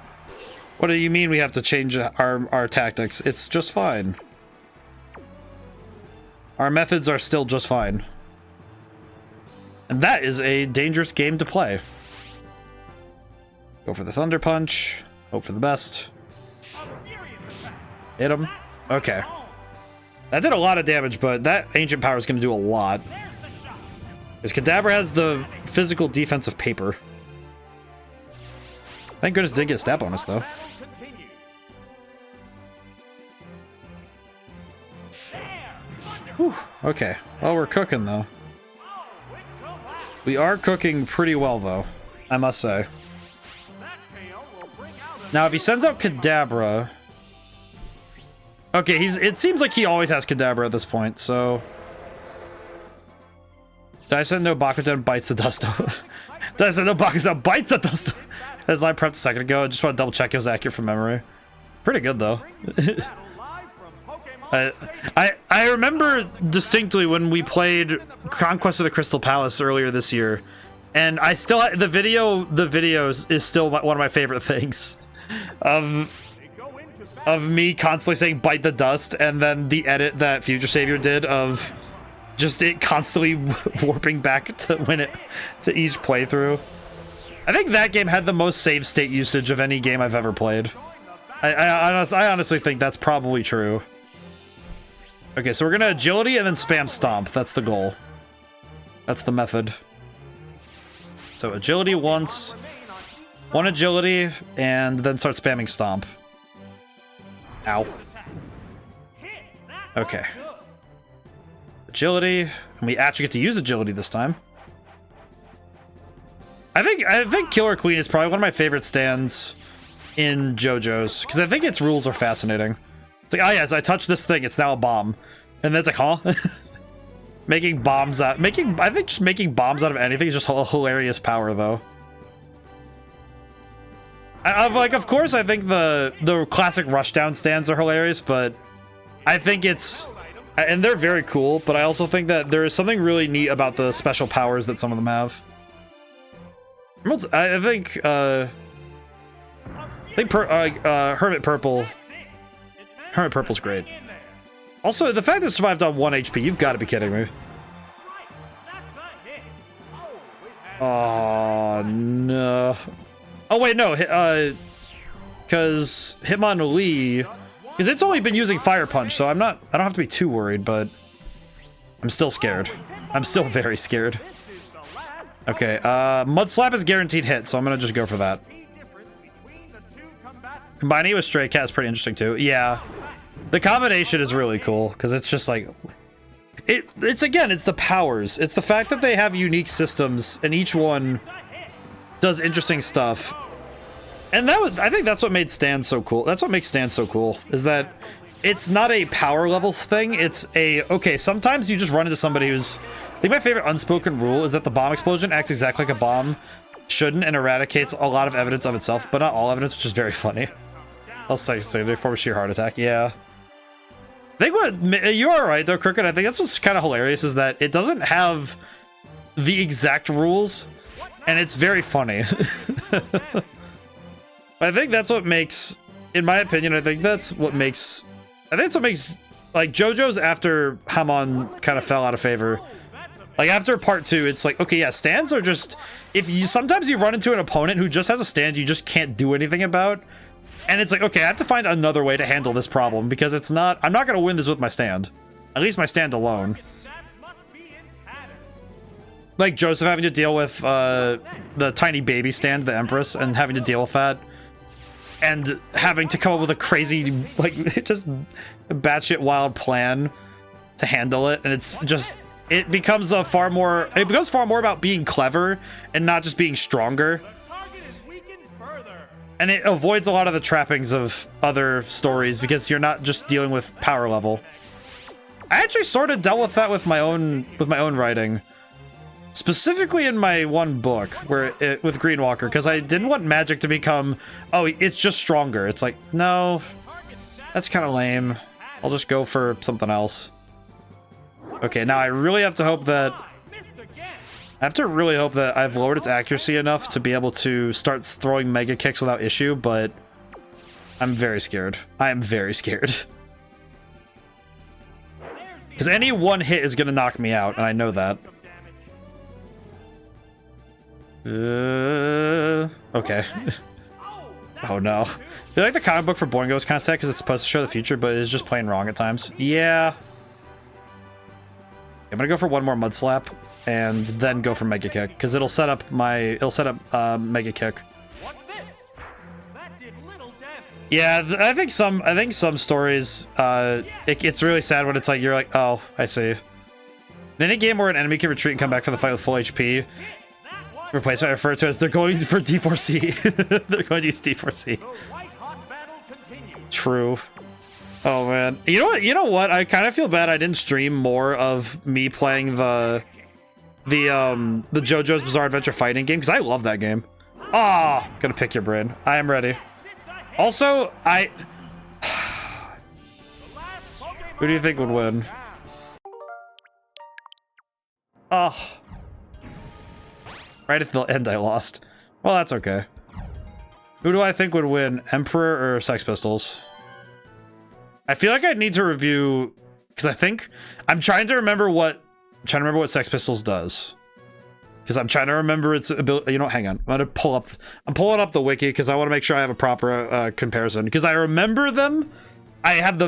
what do you mean we have to change our tactics? It's just fine. Our methods are still just fine. And that is a dangerous game to play. Go for the Thunder Punch. Hope for the best. Hit him. Okay. That did a lot of damage, but that Ancient Power is going to do a lot. Because Kadabra has the physical defense of paper. Thank goodness it did get a stat bonus, though. Whew. Okay. Well, we're cooking, though. We are cooking pretty well, though, I must say. Now, if he sends out Kadabra... Okay, it seems like he always has Kadabra at this point, so... Did I send no Bakuten bites the dust? Did I send no Bakuten bites the dust? As I prepped a second ago, I just want to double check it was accurate from memory. Pretty good, though. I remember distinctly when we played Conquest of the Crystal Palace earlier this year, and I still the videos is still one of my favorite things of me constantly saying bite the dust, and then the edit that Future Savior did of just it constantly warping back to each playthrough. I think that game had the most save state usage of any game I've ever played. I honestly think that's probably true. Okay, so we're gonna agility and then spam stomp. That's the goal. That's the method. So agility once, one agility, and then start spamming stomp. Ow. Okay. Agility, and we actually get to use agility this time. I think Killer Queen is probably one of my favorite stands in JoJo's, because I think its rules are fascinating. It's like, oh yes, I touched this thing, it's now a bomb. And then it's like, huh? Making bombs out... I think just making bombs out of anything is just a hilarious power, though. Of course, I think the classic rushdown stands are hilarious, but I think it's... And they're very cool, but I also think that there is something really neat about the special powers that some of them have. I think Hermit Purple's great. Also, the fact that it survived on 1 HP, you've got to be kidding me. Oh, no. Oh, wait, no. Because Hitmonlee Because it's only been using Fire Punch, so I don't have to be too worried, but I'm still scared. I'm still very scared. Okay, Mud Slap is guaranteed hit, so I'm gonna just go for that. Combining it with Stray Cat is pretty interesting too. Yeah. The combination is really cool, because it's just like... It's again, it's the powers. It's the fact that they have unique systems, and each one does interesting stuff. And I think that's what made Stand so cool. That's what makes Stand so cool, is that it's not a power levels thing. It's okay, sometimes you just run into somebody who's... I think my favorite unspoken rule is that the bomb explosion acts exactly like a bomb shouldn't and eradicates a lot of evidence of itself, but not all evidence, which is very funny. I'll say for sheer heart attack, yeah. I think what... You are right, though, Crooked. I think that's what's kind of hilarious, is that it doesn't have the exact rules, and it's very funny. I think that's what makes... In my opinion, I think that's what makes... Like, JoJo's after Hamon kind of fell out of favor. Like, after part 2, it's like, okay, yeah, stands are just... Sometimes you run into an opponent who just has a stand you just can't do anything about. And it's like, okay, I have to find another way to handle this problem, because it's not... I'm not going to win this with my stand. At least my stand alone. Like, Joseph having to deal with the tiny baby stand, the Empress, and having to deal with that. And having to come up with a crazy, like, just batshit wild plan to handle it. And it's just... It becomes far more about being clever and not just being stronger. And it avoids a lot of the trappings of other stories because you're not just dealing with power level. I actually sort of dealt with that with my own writing, specifically in my one book with Greenwalker, because I didn't want magic to become, oh, it's just stronger. It's like, no, that's kind of lame. I'll just go for something else. Okay, now I really have to hope that... I have to really hope that I've lowered its accuracy enough to be able to start throwing mega kicks without issue, but I'm very scared. I am very scared. Because any one hit is going to knock me out, and I know that. Okay. Oh no. I feel like the comic book for Boingo is kind of sad because it's supposed to show the future, but it's just plain wrong at times. Yeah. I'm gonna go for one more Mud Slap and then go for Mega Kick, because it'll set up Mega Kick. Yeah, I think some stories it's really sad when it's like you're like, oh, I see. In any game where an enemy can retreat and come back for the fight with full HP, replacement I refer to as they're going for D4C. They're going to use D4C. True. Oh man, you know what? I kind of feel bad I didn't stream more of me playing the JoJo's Bizarre Adventure fighting game, because I love that game. Ah, gonna pick your brain. I am ready. Also, who do you think would win? Oh, right at the end I lost. Well, that's okay. Who do I think would win, Emperor or Sex Pistols? I feel like I need to review, because I think I'm trying to remember what Sex Pistols does, because I'm trying to remember its ability. You know, hang on. I'm pulling up the wiki because I want to make sure I have a proper comparison, because I remember them. I have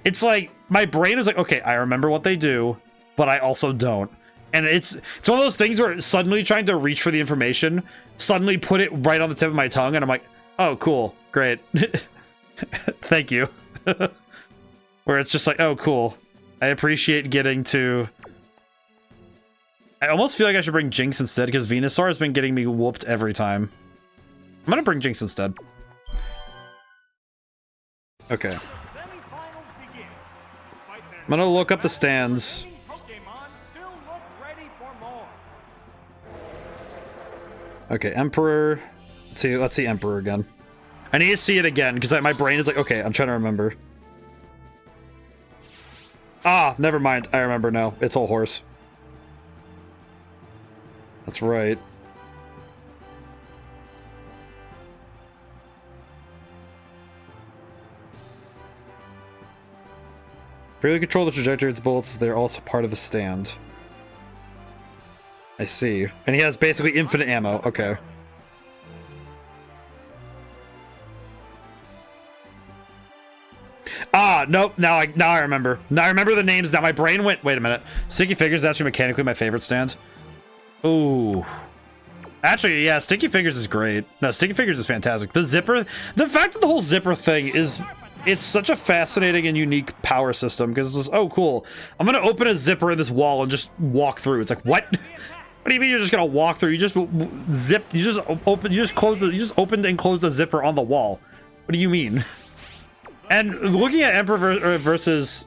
it's like my brain is like, okay, I remember what they do, but I also don't. And it's one of those things where suddenly trying to reach for the information, suddenly put it right on the tip of my tongue, and I'm like, oh, cool, great, thank you. Where it's just like, oh, cool. I appreciate getting to... I almost feel like I should bring Jinx instead, because Venusaur has been getting me whooped every time. I'm gonna bring Jinx instead. Okay. I'm gonna look up the stands. Okay, Emperor. Let's see Emperor again. I need to see it again, because my brain is like, okay, I'm trying to remember. Ah, never mind. I remember now. It's Whole Horse. That's right. Really control the trajectory of its bullets as they're also part of the stand. I see. And he has basically infinite ammo. Okay. Nope. Now I remember. Now I remember the names. Now my brain went. Wait a minute. Sticky Fingers is actually mechanically my favorite stand. Ooh. Actually, yeah, Sticky Fingers is great. No, Sticky Fingers is fantastic. The zipper, the fact that the whole zipper thing is, it's such a fascinating and unique power system because it's just, oh, cool. I'm gonna open a zipper in this wall and just walk through. It's like, what? What do you mean you're just gonna walk through? You just zipped. You just open. You just closed. You just opened and closed the zipper on the wall. What do you mean? And looking at Emperor versus,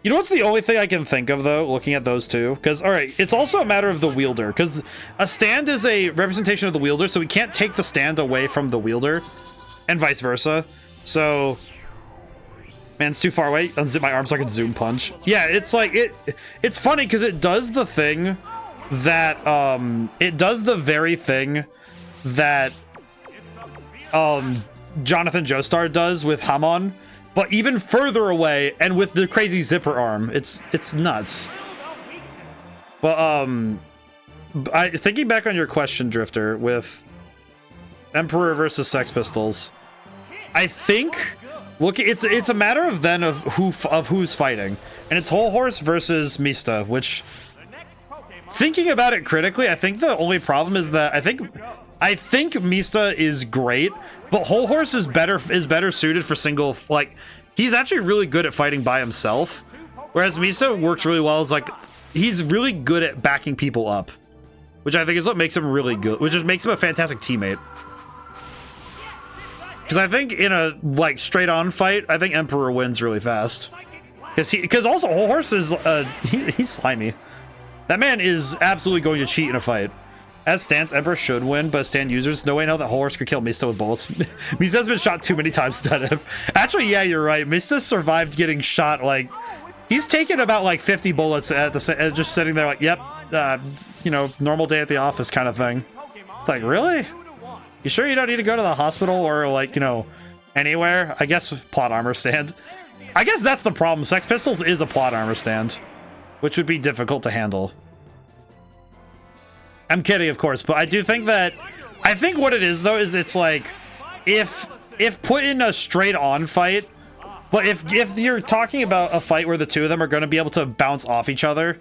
you know what's the only thing I can think of though, looking at those two? Because all right, it's also a matter of the wielder. Because a stand is a representation of the wielder, so we can't take the stand away from the wielder, and vice versa. So, man, it's too far away. Unzip my arm so I can zoom punch. Yeah, it's like it's funny because it does the thing that it does the very thing that Jonathan Joestar does with Hamon, but even further away and with the crazy zipper arm. It's nuts. But thinking back on your question, Drifter, with Emperor versus Sex Pistols, I think it's a matter of then of who's fighting, and it's Whole Horse versus Mista, which, thinking about it critically, I think the only problem is that I think Mista is great, but Whole Horse is better suited for single, like, he's actually really good at fighting by himself, whereas Mista works really well as, like, he's really good at backing people up, which I think is what makes him really good, which just makes him a fantastic teammate. Because I think in a, like, straight on fight, I think Emperor wins really fast. Because also Whole Horse is he's slimy. That man is absolutely going to cheat in a fight. As stance, Emperor should win, but as stand users, no way know that Whole Horse could kill Mista with bullets. Mista's been shot too many times to him. Actually, yeah, you're right. Mista survived getting shot, like, he's taken about like 50 bullets at the just sitting there like, yep, you know, normal day at the office kind of thing. It's like, really? You sure you don't need to go to the hospital or, like, you know, anywhere? I guess plot armor stand. I guess that's the problem. Sex Pistols is a plot armor stand, which would be difficult to handle. I'm kidding, of course, but I do think that, I think what it is though is it's like, if put in a straight on fight, but if you're talking about a fight where the two of them are going to be able to bounce off each other,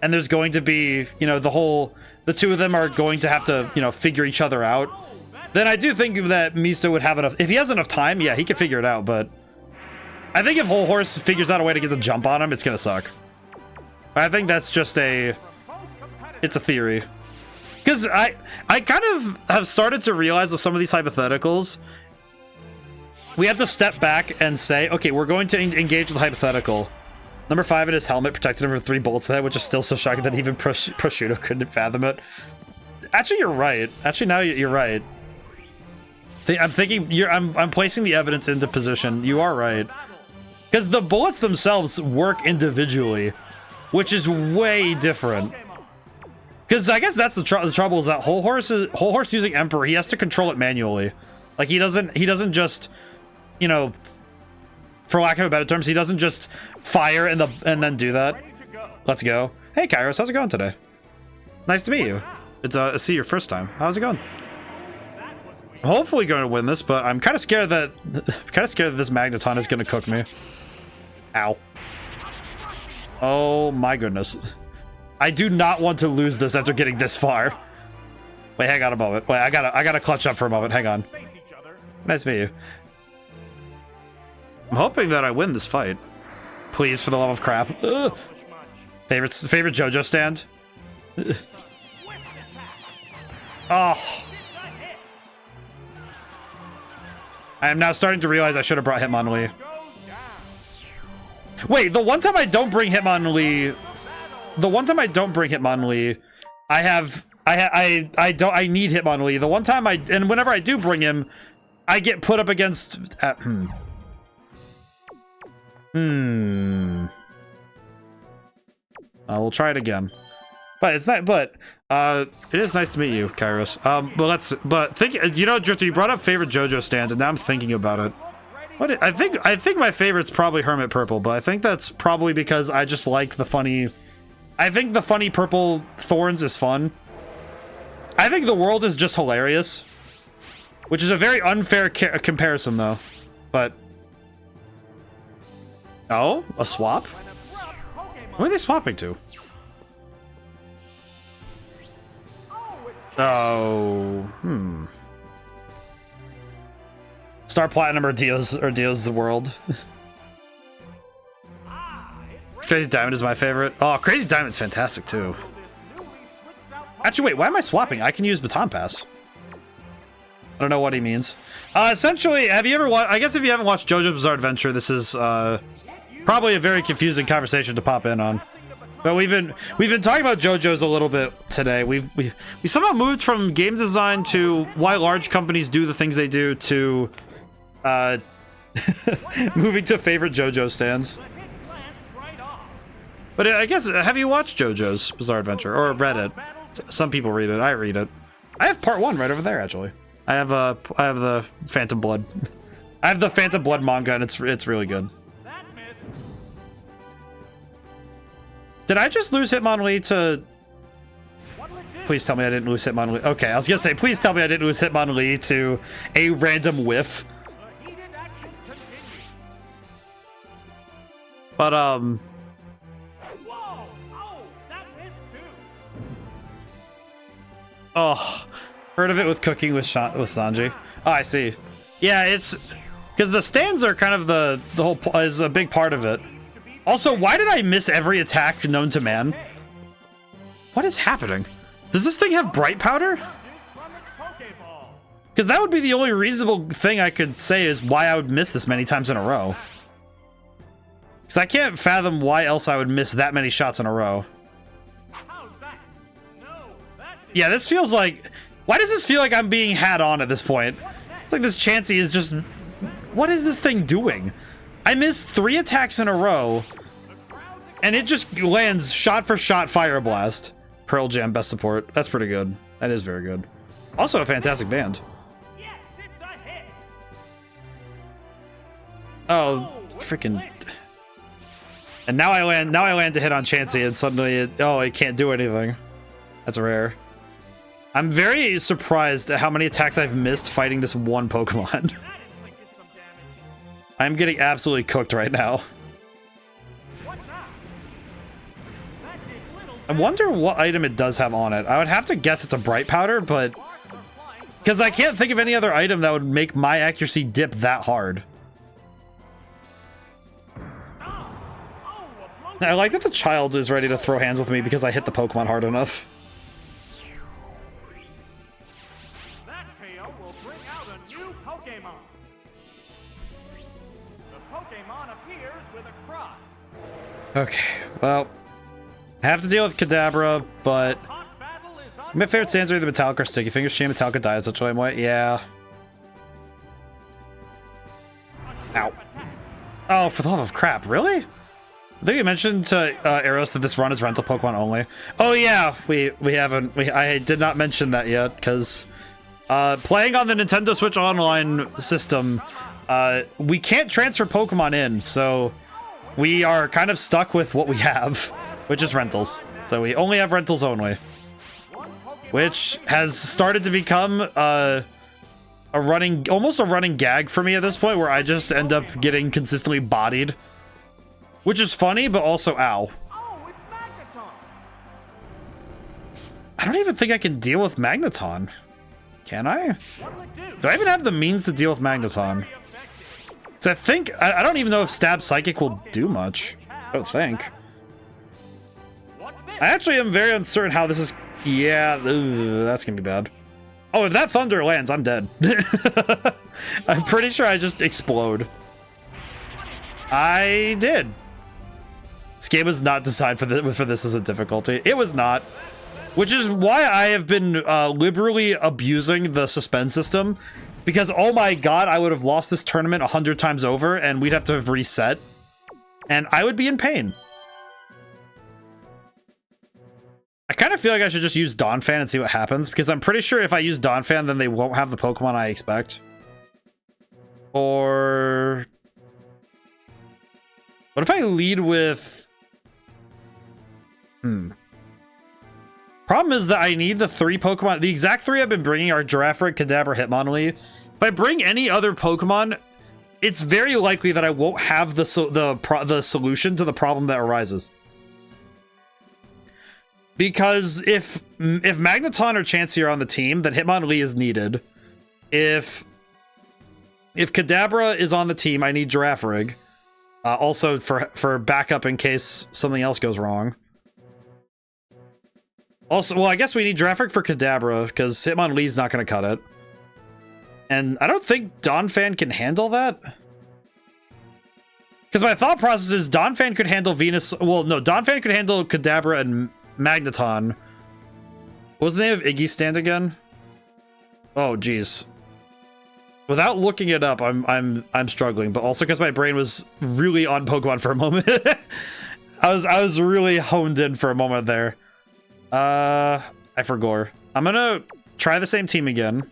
and there's going to be, you know, the two of them are going to have to, you know, figure each other out, then I do think that Mista would have enough, if he has enough time, yeah, he could figure it out, but I think if Whole Horse figures out a way to get the jump on him, it's gonna suck. I think that's just it's a theory. Because I kind of have started to realize with some of these hypotheticals, we have to step back and say, okay, we're going to engage with the hypothetical. Number 5 in his helmet protected him from 3 bullets to the head, which is still so shocking that even Prosciutto couldn't fathom it. Actually, you're right. Actually, now you're right. I'm thinking, I'm placing the evidence into position. You are right. Because the bullets themselves work individually, which is way different. Because I guess that's the trouble is that Whole Horse using Emperor, he has to control it manually. Like he doesn't just, you know, for lack of a better terms, he doesn't just fire and then do that. Let's go. Hey Kairos, how's it going today? Nice to meet you. It's see your first time. How's it going? I'm hopefully going to win this, but I'm kind of scared that this Magneton is going to cook me. Ow. Oh my goodness. I do not want to lose this after getting this far. Wait, hang on a moment. Wait, I gotta clutch up for a moment. Hang on. Nice to meet you. I'm hoping that I win this fight. Please, for the love of crap. Ugh. Favorite JoJo stand? Oh. I am now starting to realize I should have brought Hitmonlee. Wait, the one time I don't bring Hitmonlee, I need Hitmonlee. The one time and whenever I do bring him, I get put up against we'll try it again. But it's not, but it is nice to meet you, Kairos. You know, Drifter, you brought up favorite JoJo stand, and now I'm thinking about it. I think my favorite's probably Hermit Purple, but I think that's probably because I just like the funny. I think the funny purple thorns is fun. I think the world is just hilarious, which is a very unfair comparison, though. But Oh, a swap? An abrupt Pokémon. Where are they swapping to? Oh, it's Oh, Star Platinum or Dio's the world. Crazy Diamond is my favorite. Oh, Crazy Diamond's fantastic too. Actually, wait, why am I swapping? I can use Baton Pass. I don't know what he means. Essentially, have you ever watched... I guess if you haven't watched JoJo's Bizarre Adventure, this is probably a very confusing conversation to pop in on. But we've been talking about JoJo's a little bit today. We somehow moved from game design to why large companies do the things they do to moving to favorite JoJo stands. But I guess, have you watched JoJo's Bizarre Adventure or read it? Some people read it. I read it. I have part 1 right over there, actually. I have the Phantom Blood. I have the Phantom Blood manga, and it's really good. Did I just lose Hitmonlee to... Please tell me I didn't lose Hitmonlee. Okay, I was gonna say, please tell me I didn't lose Hitmonlee to a random whiff. But, oh, heard of it with cooking with Sanji. Oh, I see. Yeah, it's because the stands are kind of the whole is a big part of it. Also, why did I miss every attack known to man? What is happening? Does this thing have bright powder? Because that would be the only reasonable thing I could say is why I would miss this many times in a row. Because I can't fathom why else I would miss that many shots in a row. Yeah, this feels like... Why does this feel like I'm being had on at this point? It's like this Chansey is just... What is this thing doing? I missed 3 attacks in a row, and it just lands shot for shot Fire Blast. Pearl Jam, best support. That's pretty good. That is very good. Also a fantastic band. Oh, freaking... And now I land to hit on Chansey, and suddenly it can't do anything. That's rare. I'm very surprised at how many attacks I've missed fighting this one Pokemon. I'm getting absolutely cooked right now. I wonder what item it does have on it. I would have to guess it's a bright powder, but... Because I can't think of any other item that would make my accuracy dip that hard. I like that the child is ready to throw hands with me because I hit the Pokemon hard enough. That KO will bring out a new Pokémon. The Pokémon appears with a cry. Okay, well, I have to deal with Kadabra, but my favorite stands are either Metallic or Sticky Fingers. Shame Metallica dies such a lame way. Yeah. Ow. Oh, for the love of crap, really? I think you mentioned to Eros that this run is rental Pokemon only. Oh yeah, we haven't. I did not mention that yet because playing on the Nintendo Switch Online system, we can't transfer Pokemon in, so we are kind of stuck with what we have, which is rentals. So we only have rentals only, which has started to become almost a running gag for me at this point, where I just end up getting consistently bodied. Which is funny, but also ow. Oh, it's Magneton. I don't even think I can deal with Magneton. Can I? What'll it do? Do I even have the means to deal with Magneton? So I think... I don't even know if Stab Psychic will do much. I don't think. What's this? I actually am very uncertain how this is... Yeah, that's gonna be bad. Oh, if that Thunder lands, I'm dead. I'm pretty sure I just explode. I did. This game was not designed for this as a difficulty. It was not. Which is why I have been liberally abusing the suspend system. Because, oh my god, I would have lost this tournament 100 times over, and we'd have to have reset. And I would be in pain. I kind of feel like I should just use Donphan and see what happens, because I'm pretty sure if I use Donphan, then they won't have the Pokemon I expect. Or... What if I lead with... Problem is that I need the 3 Pokemon. The exact 3 I've been bringing are Girafarig, Kadabra, Hitmonlee. If I bring any other Pokemon, it's very likely that I won't have the solution to the problem that arises. Because if Magneton or Chansey are on the team, then Hitmonlee is needed. If Kadabra is on the team, I need Girafarig. Also for backup in case something else goes wrong. Also, well, I guess we need Girafarig for Kadabra, because Hitmonlee's not going to cut it. And I don't think Donphan can handle that. Because my thought process is Donphan could handle Venus... Well, no, Donphan could handle Kadabra and Magneton. What was the name of Iggy's stand again? Oh, geez. Without looking it up, I'm struggling, but also because my brain was really on Pokemon for a moment. I was really honed in for a moment there. I forgot. I'm gonna try the same team again,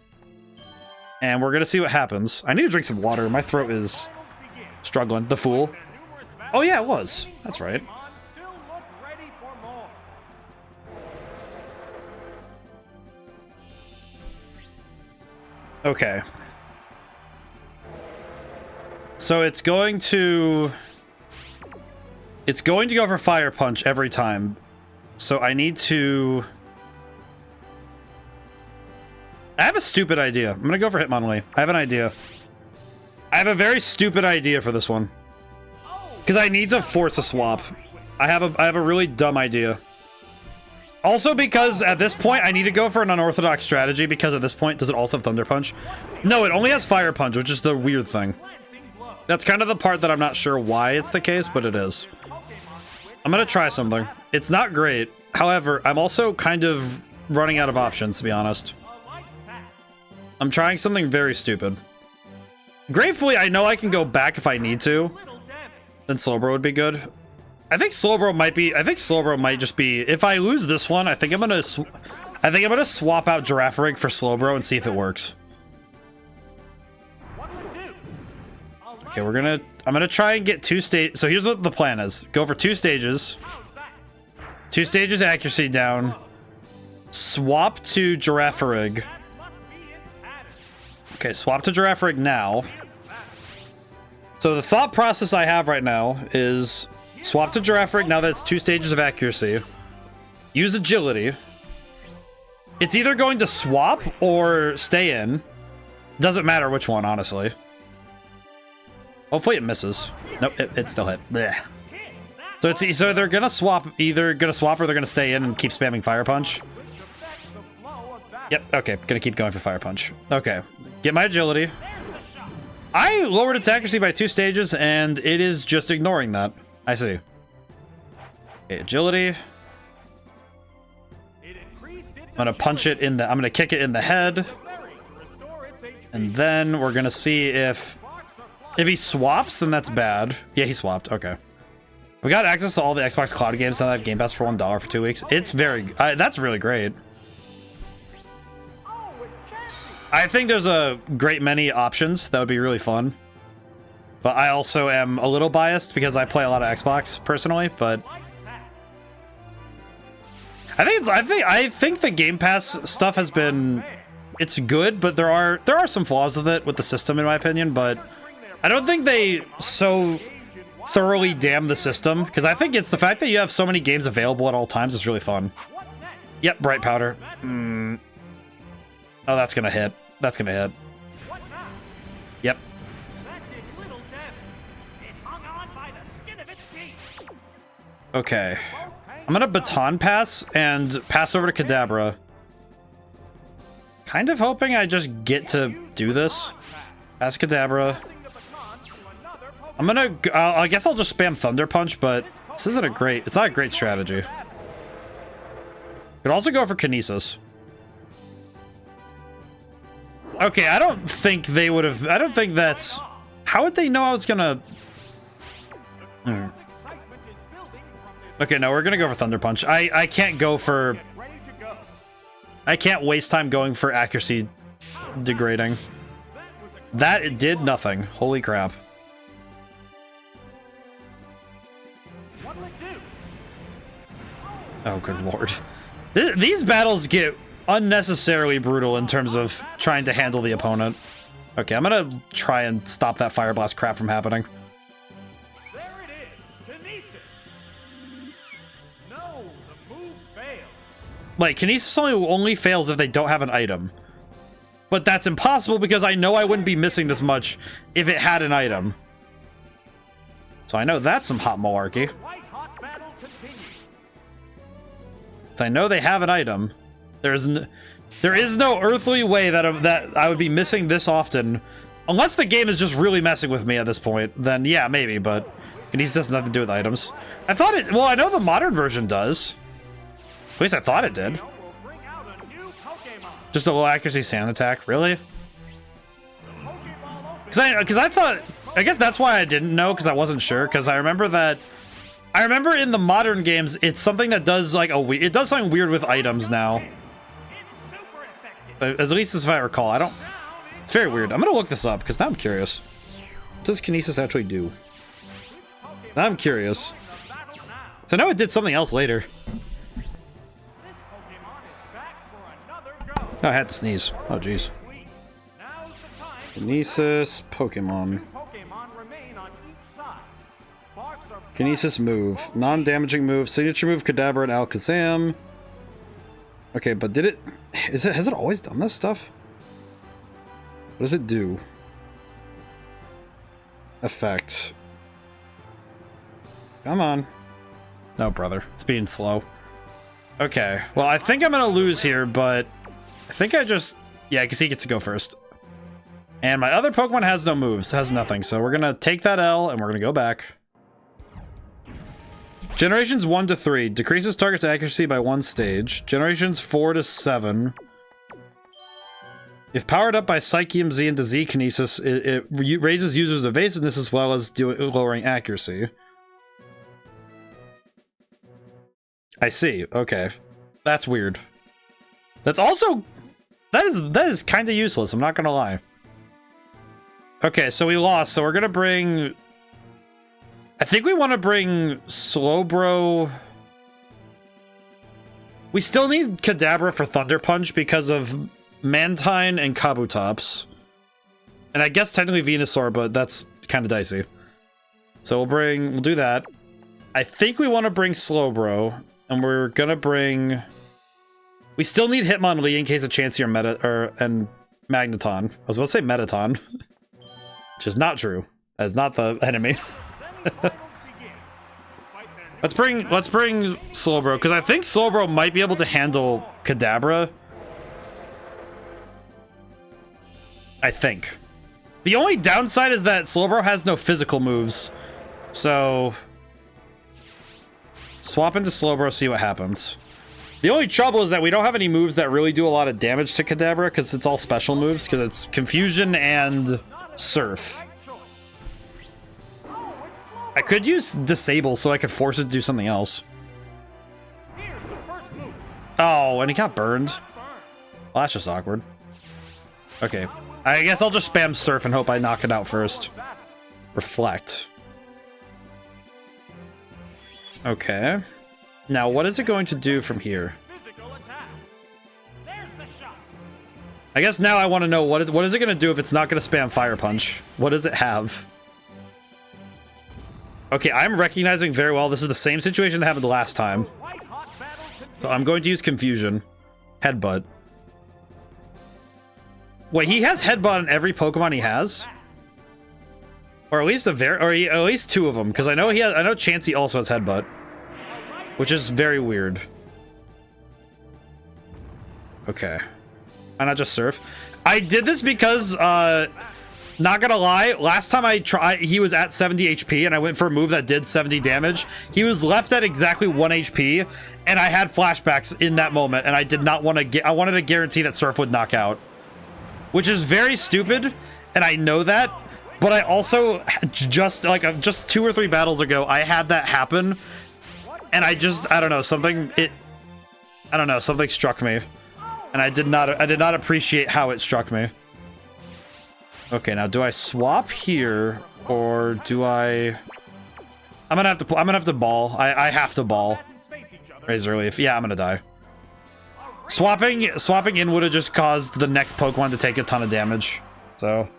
and we're gonna see what happens. I need to drink some water. My throat is struggling. The Fool. Oh yeah, it was. That's right. Okay. So it's going to go for Fire Punch every time. So I need to... I have a stupid idea. I'm gonna go for Hitmonlee. I have an idea. I have a very stupid idea for this one. Because I need to force a swap. I have a really dumb idea. Also because at this point I need to go for an unorthodox strategy, because at this point does it also have Thunder Punch? No, it only has Fire Punch, which is the weird thing. That's kind of the part that I'm not sure why it's the case, but it is. I'm gonna try something. It's not great. However, I'm also kind of running out of options, to be honest. I'm trying something very stupid. Gratefully, I know I can go back if I need to. Then Slowbro would be good. I think Slowbro might just be... If I lose this one, I think I'm gonna swap out Girafarig for Slowbro and see if it works. Okay, I'm gonna try and get 2 stage. So here's what the plan is: go for 2 stages, 2 stages accuracy down, swap to Girafarig. Okay, swap to Girafarig now. So the thought process I have right now is swap to Girafarig now that it's 2 stages of accuracy. Use agility. It's either going to swap or stay in. Doesn't matter which one, honestly. Hopefully it misses. Nope, it still hit. Blech. So they're gonna swap, either gonna swap or they're gonna stay in and keep spamming Fire Punch. Yep, okay, gonna keep going for Fire Punch. Okay, get my agility. I lowered its accuracy by 2 stages and it is just ignoring that. I see. Okay, agility. I'm gonna punch it in the, I'm gonna kick it in the head. And then we're gonna see if he swaps, then that's bad. Yeah, he swapped. Okay. We got access to all the Xbox Cloud games now that have Game Pass for $1 for 2 weeks. It's very... that's really great. I think there's a great many options that would be really fun. But I also am a little biased because I play a lot of Xbox personally, but... I think the Game Pass stuff has been... It's good, but there are some flaws with it, with the system, in my opinion, but... I don't think they so thoroughly damn the system, because I think it's the fact that you have so many games available at all times is really fun. Yep, Bright Powder. Oh, that's gonna hit. That's gonna hit. Yep. Okay. I'm gonna Baton Pass and pass over to Kadabra. Kind of hoping I just get to do this. Pass Kadabra. I'm gonna... I guess I'll just spam Thunder Punch, but this isn't a great... It's not a great strategy. Could also go for Kinesis. Okay, I don't think they would have... I don't think that's... How would they know I was gonna... Okay, no, we're gonna go for Thunder Punch. I can't go for... I can't waste time going for accuracy degrading. That it did nothing. Holy crap. Oh, good lord. These battles get unnecessarily brutal in terms of trying to handle the opponent. Okay, I'm gonna try and stop that Fire Blast crap from happening. There it is, Kinesis. No, the move failed. Like, Kinesis only fails if they don't have an item. But that's impossible because I know I wouldn't be missing this much if it had an item. So I know that's some hot malarkey. White hot battle continues. So I know they have an item. There is no earthly way that I would be missing this often. Unless the game is just really messing with me at this point, then yeah, maybe, but Kinesis has nothing to do with items. I thought it, well, I know the modern version does. At least I thought it did. Will bring out a new Pokemon. Just a low accuracy sand attack, really? The Pokeball opens. Because I thought, I guess that's why I didn't know, because I wasn't sure, because I remember in the modern games, it's something that does like it does something weird with items now. It's super effective. At least as if I recall. It's very weird. I'm gonna look this up, because now I'm curious. What does Kinesis actually do? Now I'm curious. The battle now. So I know it did something else later. This Pokemon is back for another go. Oh, I had to sneeze. Oh, jeez. Sweet. Now's the time. Kinesis, Pokemon. Pokemon remain on each side. Sparks are Kinesis move. Non-damaging move. Signature move, Kadabra and Alakazam. Okay, but did it... has it always done this stuff? What does it do? Effect. Come on. No, brother. It's being slow. Okay. Well, I think I'm gonna lose here, but... I think I just... Yeah, because he gets to go first. And my other Pokemon has no moves. Has nothing. So we're gonna take that L, and we're gonna go back. Generations 1 to 3 decreases target's accuracy by 1 stage. Generations 4 to 7. If powered up by Psychium Z into Z Kinesis, it raises users' evasiveness as well as lowering accuracy. I see. Okay, that's weird. That's also that is kind of useless. I'm not gonna lie. Okay, so we lost. So we're gonna bring. I think we want to bring Slowbro. We still need Kadabra for Thunder Punch because of Mantine and Kabutops. And I guess technically Venusaur, but that's kind of dicey. So we'll do that. I think we want to bring Slowbro, and we're gonna bring... We still need Hitmonlee in case of Chansey and Magneton. I was about to say Metaton, which is not true. That is not the enemy. Let's bring Slowbro, because I think Slowbro might be able to handle Kadabra. I think. The only downside is that Slowbro has no physical moves. So swap into Slowbro, see what happens. The only trouble is that we don't have any moves that really do a lot of damage to Kadabra, because it's all special moves, because it's Confusion and Surf. I could use Disable so I could force it to do something else. Oh, and he got burned. Well, that's just awkward. Okay. I guess I'll just spam Surf and hope I knock it out first. Reflect. Okay. Now, what is it going to do from here? I guess now I want to know what is it going to do if it's not going to spam Fire Punch? What does it have? Okay, I'm recognizing very well this is the same situation that happened last time. So I'm going to use Confusion. Headbutt. Wait, he has Headbutt on every Pokemon he has? Or at least at least 2 of them, because I know Chansey also has Headbutt. Which is very weird. Okay. Why not just Surf? I did this because, not gonna lie, last time I tried, he was at 70 HP, and I went for a move that did 70 damage. He was left at exactly 1 HP, and I had flashbacks in that moment, and I did not want to get, I wanted to guarantee that Surf would knock out. Which is very stupid, and I know that, but I also, just 2 or 3 battles ago, I had that happen, and I don't know, something struck me. And I did not appreciate how it struck me. Okay, now do I swap here or do I? I'm gonna have to ball. I have to ball. Razor Leaf. Yeah, I'm gonna die. Swapping in would have just caused the next Pokemon to take a ton of damage. So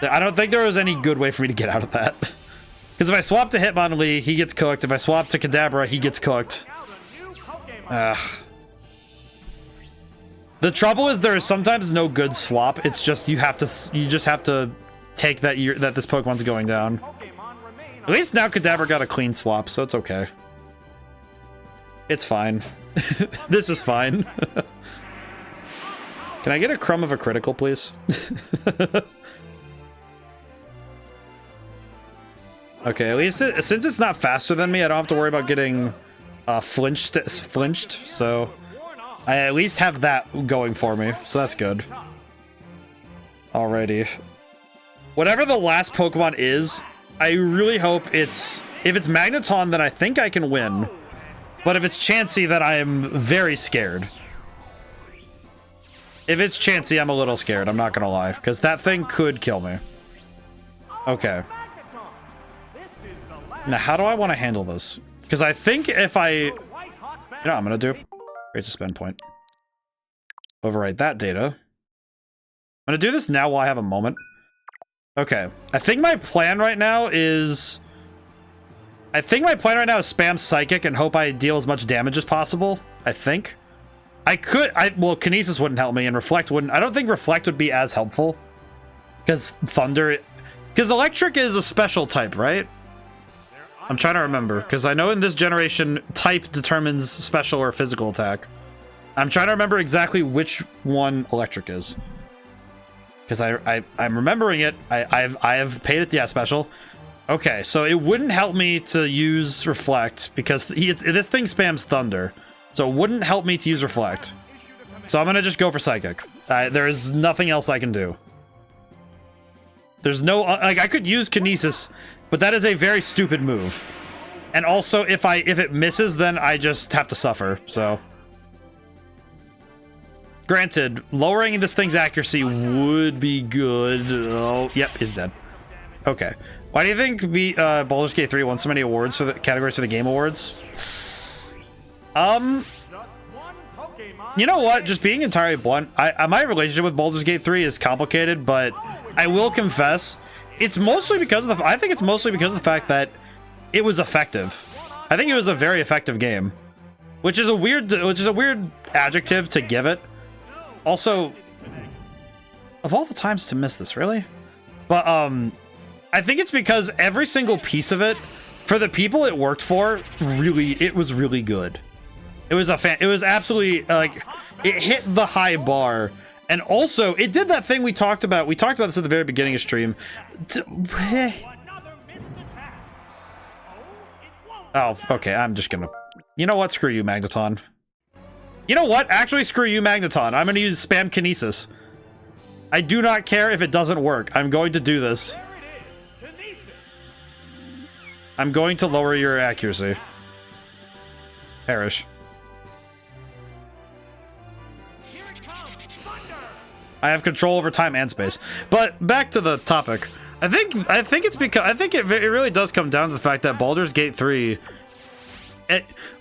I don't think there was any good way for me to get out of that. Because if I swap to Hitmonlee, he gets cooked. If I swap to Kadabra, he gets cooked. Ugh. The trouble is there is sometimes no good swap. It's just you just have to take that this Pokemon's going down. At least now Kadabra got a clean swap, so it's okay. It's fine. This is fine. Can I get a crumb of a critical, please? Okay, at least since it's not faster than me, I don't have to worry about getting flinched, so I at least have that going for me, so that's good. Alrighty. Whatever the last Pokemon is, I really hope if it's Magneton, then I think I can win. But if it's Chansey, then I am very scared. If it's Chansey, I'm a little scared, I'm not gonna lie, because that thing could kill me. Okay. Now, how do I want to handle this? Because I think if you know what I'm gonna do? Create a spend point. Overwrite that data. I'm gonna do this now while I have a moment. Okay. I think my plan right now is spam Psychic and hope I deal as much damage as possible. I think. Well, Kinesis wouldn't help me and Reflect wouldn't. I don't think Reflect would be as helpful. Because Electric is a special type, right? I'm trying to remember, because I know in this generation, type determines special or physical attack. I'm trying to remember exactly which one Electric is. Because I'm remembering it. I have paid it, yeah, special. Okay, so it wouldn't help me to use Reflect, because this thing spams Thunder. So it wouldn't help me to use Reflect. So I'm going to just go for Psychic. There is nothing else I can do. There's no... I could use Kinesis... But that is a very stupid move. And also, if it misses, then I just have to suffer, so. Granted, lowering this thing's accuracy would be good. Oh, yep, he's dead. Okay. Why do you think Baldur's Gate 3 won so many awards for the categories for the Game Awards? You know what? Just being entirely blunt, my relationship with Baldur's Gate 3 is complicated, but I will confess... It's mostly because of I think it's mostly because of the fact that it was effective. I think it was a very effective game, which is a weird adjective to give it. Also, of all the times to miss this, really? But I think it's because every single piece of it, for the people it worked for, it was really good. It was absolutely like it hit the high bar. And also, it did that thing we talked about. We talked about this at the very beginning of stream. Oh, okay. I'm just gonna... You know what? Screw you, Magneton. You know what? Actually, screw you, Magneton. I'm gonna use Spam Kinesis. I do not care if it doesn't work. I'm going to do this. I'm going to lower your accuracy. Perish. I have control over time and space. But back to the topic. I think it's because it really does come down to the fact that Baldur's Gate 3,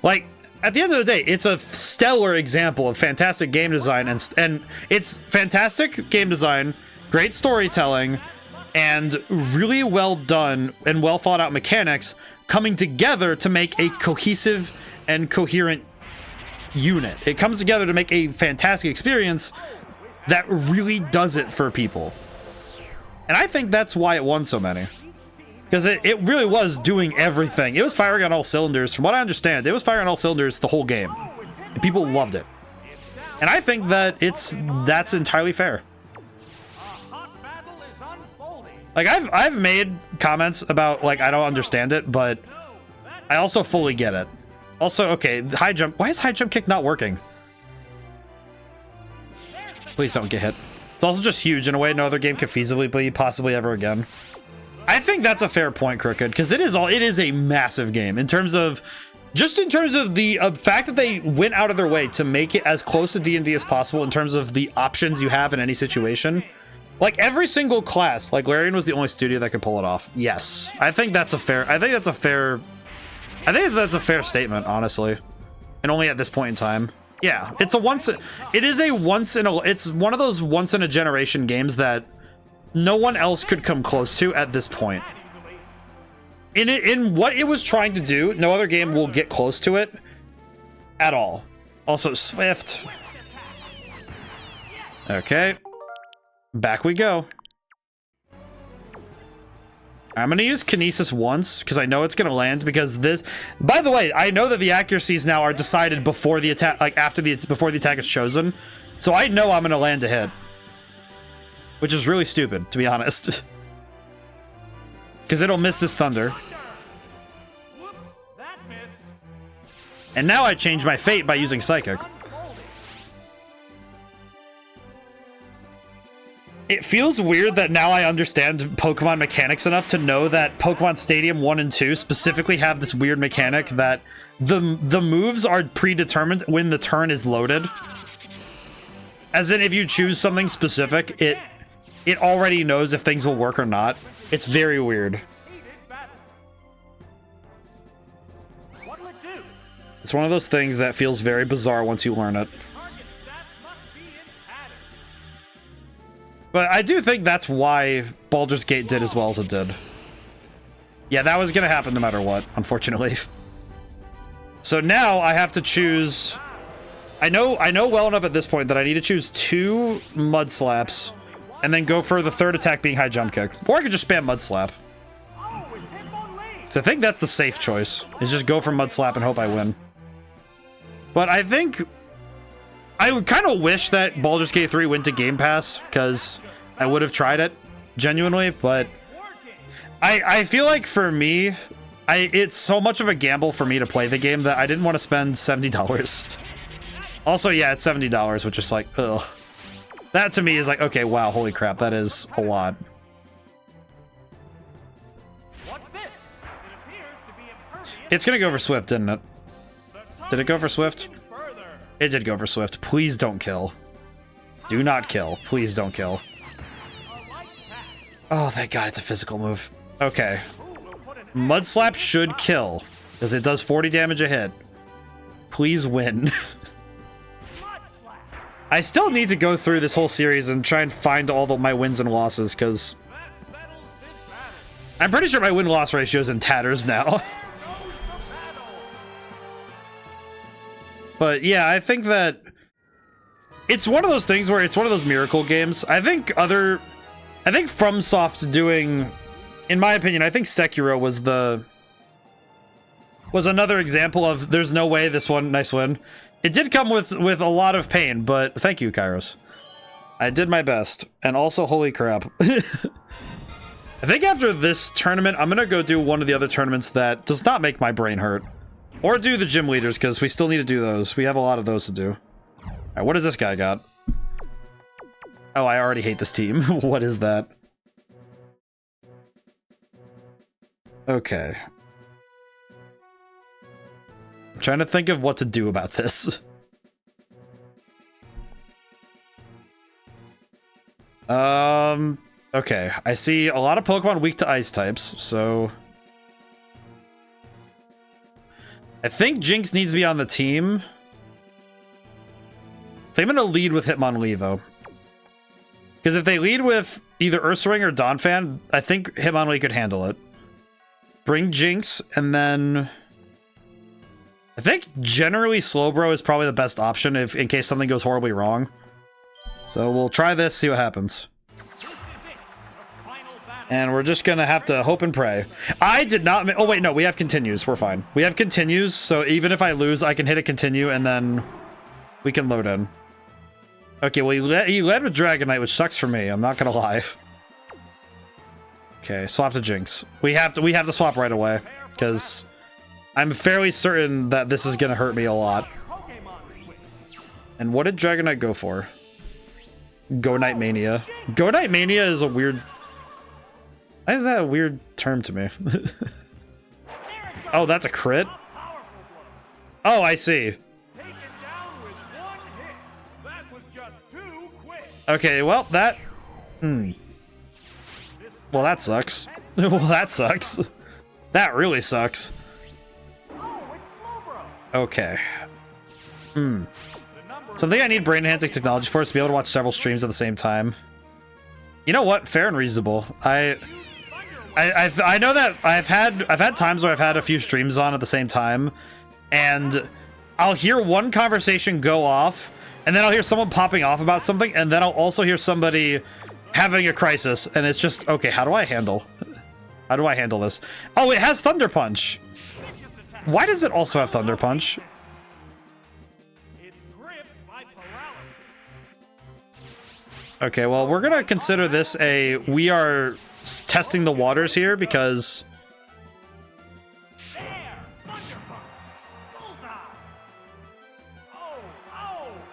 like at the end of the day, it's a stellar example of fantastic game design and it's fantastic game design, great storytelling, and really well done and well thought out mechanics coming together to make a cohesive and coherent unit. It comes together to make a fantastic experience that really does it for people. And I think that's why it won so many. Because it really was doing everything. It was firing on all cylinders. From what I understand, it was firing on all cylinders the whole game. And people loved it. And I think that that's entirely fair. Like, I've made comments about, like, I don't understand it, but I also fully get it. Also, okay, high jump. Why is high jump kick not working? Please don't get hit. It's also just huge in a way no other game could feasibly be possibly ever again. I think that's a fair point, Crooked, because it is a massive game in terms of the fact that they went out of their way to make it as close to D&D as possible in terms of the options you have in any situation. Like every single class, like Larian was the only studio that could pull it off. Yes, I think that's a fair statement, honestly, and only at this point in time. Yeah, it's one of those once in a generation games that no one else could come close to at this point. In what it was trying to do, no other game will get close to it at all. Also, Swift. Okay. Back we go. I'm going to use Kinesis once, because I know it's going to land, because this... By the way, I know that the accuracies now are decided before the attack, like, before the attack is chosen. So I know I'm going to land a hit. Which is really stupid, to be honest. Because it'll miss this thunder. And now I change my fate by using Psychic. It feels weird that now I understand Pokemon mechanics enough to know that Pokemon Stadium 1 and 2 specifically have this weird mechanic that the moves are predetermined when the turn is loaded. As in, if you choose something specific, it already knows if things will work or not. It's very weird. It's one of those things that feels very bizarre once you learn it. But I do think that's why Baldur's Gate did as well as it did. Yeah, that was going to happen no matter what, unfortunately. So now I have to choose... I know well enough at this point that I need to choose 2 Mud Slaps and then go for the third attack being High Jump Kick. Or I could just spam Mud Slap. So I think that's the safe choice, is just go for Mud Slap and hope I win. But I think... I would kind of wish that Baldur's Gate 3 went to Game Pass, because I would have tried it, genuinely, but I feel like for me, it's so much of a gamble for me to play the game that I didn't want to spend $70. Also, yeah, it's $70, which is like, ugh. That to me is like, okay, wow, holy crap, that is a lot. It's gonna go for Swift, didn't it? Did it go for Swift? It did go for Swift. Please don't kill. Do not kill. Please don't kill. Oh, thank God, it's a physical move. Okay. Mud Slap should kill, because it does 40 damage a hit. Please win. I still need to go through this whole series and try and find all my wins and losses, because I'm pretty sure my win-loss ratio is in tatters now. But yeah, I think that it's one of those things where it's one of those miracle games. I think FromSoft doing, in my opinion, I think Sekiro was another example of there's no way this one, nice win. It did come with a lot of pain, but thank you, Kairos. I did my best. And also, holy crap. I think after this tournament, I'm gonna go do one of the other tournaments that does not make my brain hurt. Or do the gym leaders, because we still need to do those. We have a lot of those to do. Alright, what does this guy got? Oh, I already hate this team. What is that? Okay. I'm trying to think of what to do about this. Okay. I see a lot of Pokemon weak to ice types, so... I think Jinx needs to be on the team. I think I'm going to lead with Hitmonlee, though. Because if they lead with either Ursaring or Donphan, I think Hitmonlee could handle it. Bring Jinx, and then... I think generally Slowbro is probably the best option in case something goes horribly wrong. So we'll try this, see what happens. And we're just gonna have to hope and pray. I did not... Oh, wait, no, we have continues. We're fine. We have continues, so even if I lose, I can hit a continue, and then we can load in. Okay, well, you led with Dragonite, which sucks for me. I'm not gonna lie. Okay, swap to Jinx. We have to swap right away, because I'm fairly certain that this is gonna hurt me a lot. And what did Dragonite go for? Go Night Mania. Go Night Mania is a weird... Why is that a weird term to me? Oh, that's a crit? Oh, I see. Okay, well, that... Well, that sucks. Well, that sucks. That really sucks. Okay. Something I need brain-enhancing technology for is to be able to watch several streams at the same time. You know what? Fair and reasonable. I know that I've had times where I've had a few streams on at the same time, and I'll hear one conversation go off, and then I'll hear someone popping off about something, and then I'll also hear somebody having a crisis, and it's just, okay, how do I handle this? Oh, it has Thunder Punch. Why does it also have Thunder Punch? Okay, well, we're gonna consider this we are testing the waters here because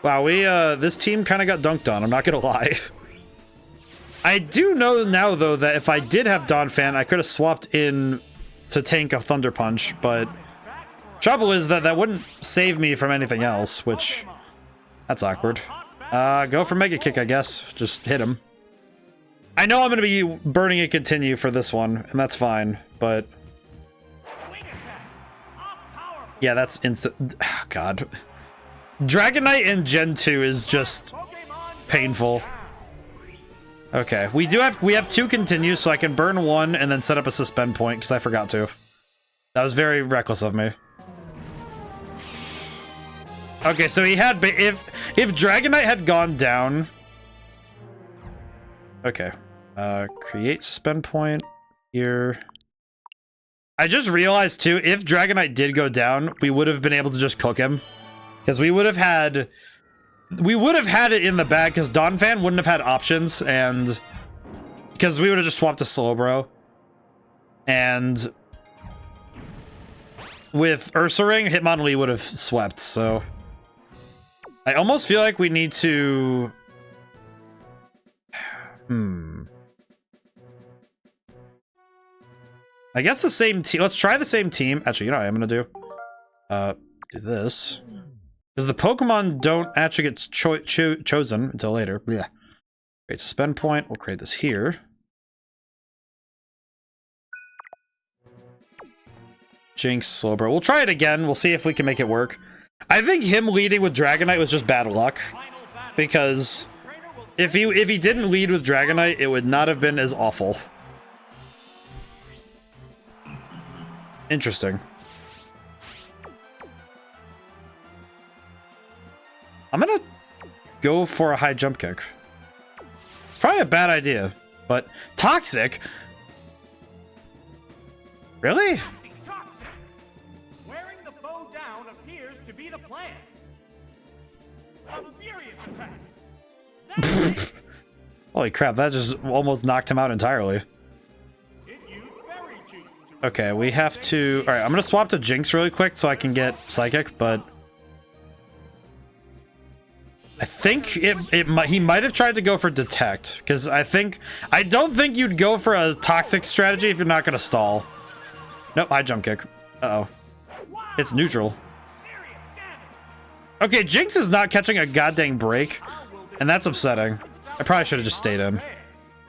wow, this team kind of got dunked on, I'm not gonna lie. I do know now though that if I did have Donphan, I could have swapped in to tank a Thunder Punch, but trouble is that wouldn't save me from anything else, which that's awkward. Go for Mega Kick, I guess. Just hit him. I know I'm going to be burning a continue for this one, and that's fine, but yeah, that's instant. Oh, God. Dragonite in Gen 2 is just painful. Okay, we have 2 continues, so I can burn 1 and then set up a suspend point because I forgot to. That was very reckless of me. Okay, so he had, if Dragonite had gone down, okay, create suspend point here. I just realized too, if Dragonite did go down, we would have been able to just cook him, because we would have had it in the bag, because Donphan wouldn't have had options, and because we would have just swapped to Slowbro, and with Ursaring, Hitmonlee would have swept, so I almost feel like we need to... I guess the same team. Let's try the same team. Actually, you know what I'm gonna do? Do this. Because the Pokemon don't actually get chosen until later. Yeah. Create suspend point. We'll create this here. Jinx, Slowbro. We'll try it again. We'll see if we can make it work. I think him leading with Dragonite was just bad luck, because if he didn't lead with Dragonite, it would not have been as awful. Interesting. I'm gonna go for a high jump kick. It's probably a bad idea, but toxic? Really? Holy crap, that just almost knocked him out entirely. Okay, we have to... Alright, I'm gonna swap to Jinx really quick so I can get Psychic, but... I think he might have tried to go for Detect, because I don't think you'd go for a Toxic strategy if you're not gonna stall. Nope, high jump kick. Uh-oh. It's neutral. Okay, Jinx is not catching a goddamn break, and that's upsetting. I probably should have just stayed in.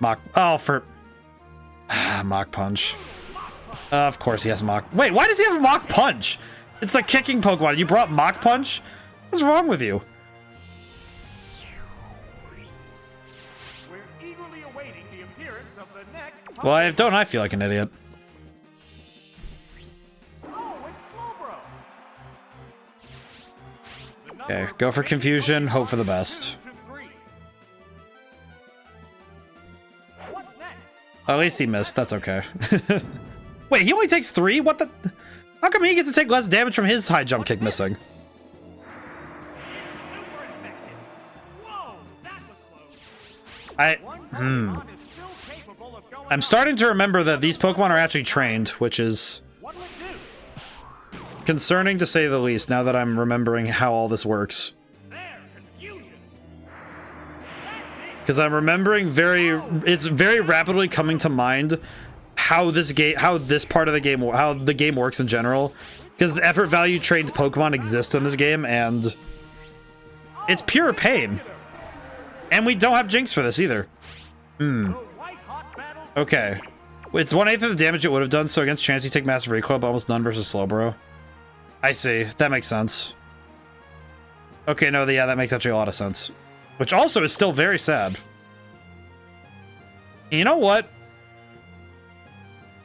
Mach... Oh, for... Mach Punch. Of course he has Mach... Wait, why does he have Mach Punch? It's the kicking Pokemon. You brought Mach Punch? What's wrong with you? Well, don't I feel like an idiot? Okay, go for confusion, hope for the best. Oh, at least he missed, that's okay. Wait, he only takes 3? What the? How come he gets to take less damage from his high jump kick missing? I'm starting to remember that these Pokemon are actually trained, which is concerning to say the least, now that I'm remembering how all this works. Because I'm remembering it's very rapidly coming to mind how this part of the game, how the game works in general. Because the effort value trained Pokemon exist in this game, and it's pure pain. And we don't have Jinx for this either. Okay. It's 1/8 of the damage it would have done, so against Chance you take massive recoil, but almost none versus Slowbro. I see. That makes sense. Okay, no, yeah, that makes actually a lot of sense. Which also is still very sad. You know what?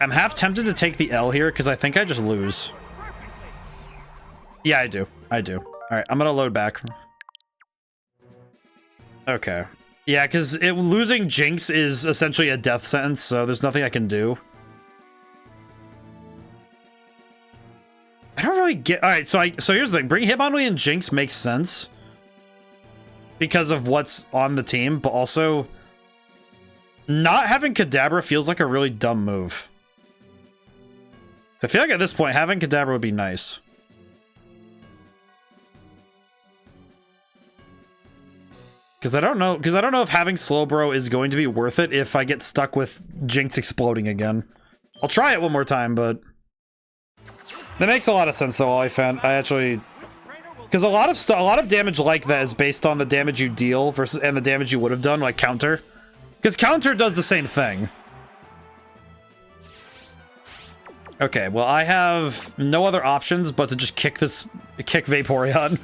I'm half tempted to take the L here because I think I just lose. Yeah, I do. I do. All right, I'm gonna load back. Okay. Yeah, because losing Jinx is essentially a death sentence, so there's nothing I can do. I don't really get... Alright, so here's the thing. Bringing Hitmonlee and Jinx makes sense because of what's on the team, but also not having Kadabra feels like a really dumb move. I feel like at this point, having Kadabra would be nice. Because I don't know if having Slowbro is going to be worth it if I get stuck with Jinx exploding again. I'll try it one more time, but that makes a lot of sense though. I actually, because a lot of damage like that is based on the damage you deal versus and the damage you would have done, like counter. Because counter does the same thing. Okay, well I have no other options but to just kick Vaporeon.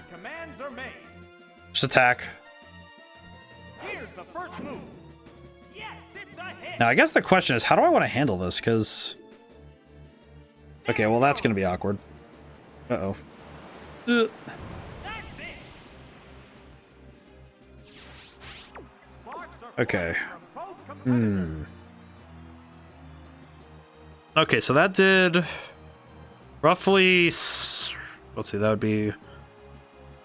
Just attack. Now, I guess the question is, how do I want to handle this? Because... Okay, well, that's going to be awkward. Uh-oh. Okay. Okay, so that did... roughly... Let's see, that would be...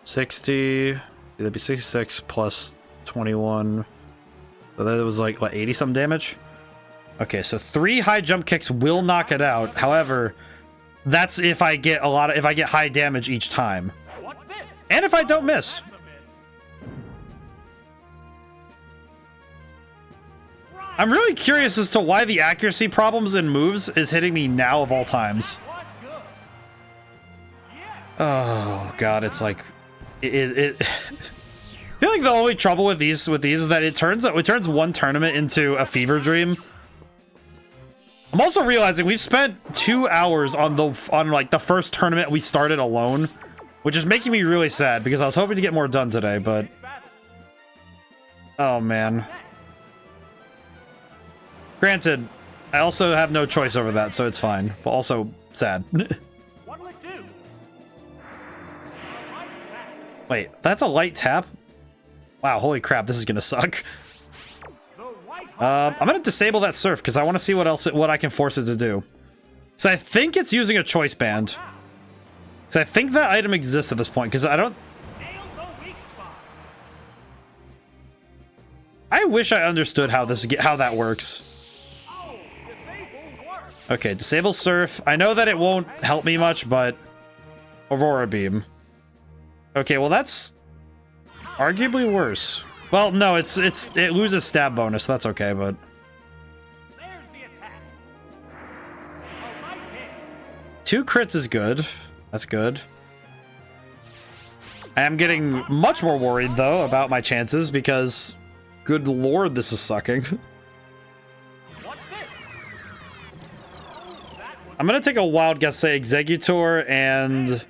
60... That'd be 66 plus 21... So that was like, what, 80-some damage? Okay, so 3 high jump kicks will knock it out. However, that's if I get high damage each time. And if I don't miss. I'm really curious as to why the accuracy problems in moves is hitting me now of all times. Oh god, it's like I feel like the only trouble with these is that it turns one tournament into a fever dream. I'm also realizing we've spent 2 hours on like the first tournament we started alone, which is making me really sad because I was hoping to get more done today, but oh man. Granted, I also have no choice over that, so it's fine, but also sad. Wait, that's a light tap? Wow, holy crap, this is gonna suck. I'm gonna disable that surf because I want to see what I can force it to do. So I think it's using a choice band. So I think that item exists at this point because I wish I understood how that works. Okay, disable surf. I know that it won't help me much, but Aurora Beam. Okay, well that's arguably worse. Well, no, it loses stab bonus, so that's okay, but two crits is good. That's good. I am getting much more worried though about my chances because good lord, this is sucking. I'm gonna take a wild guess, say Executor and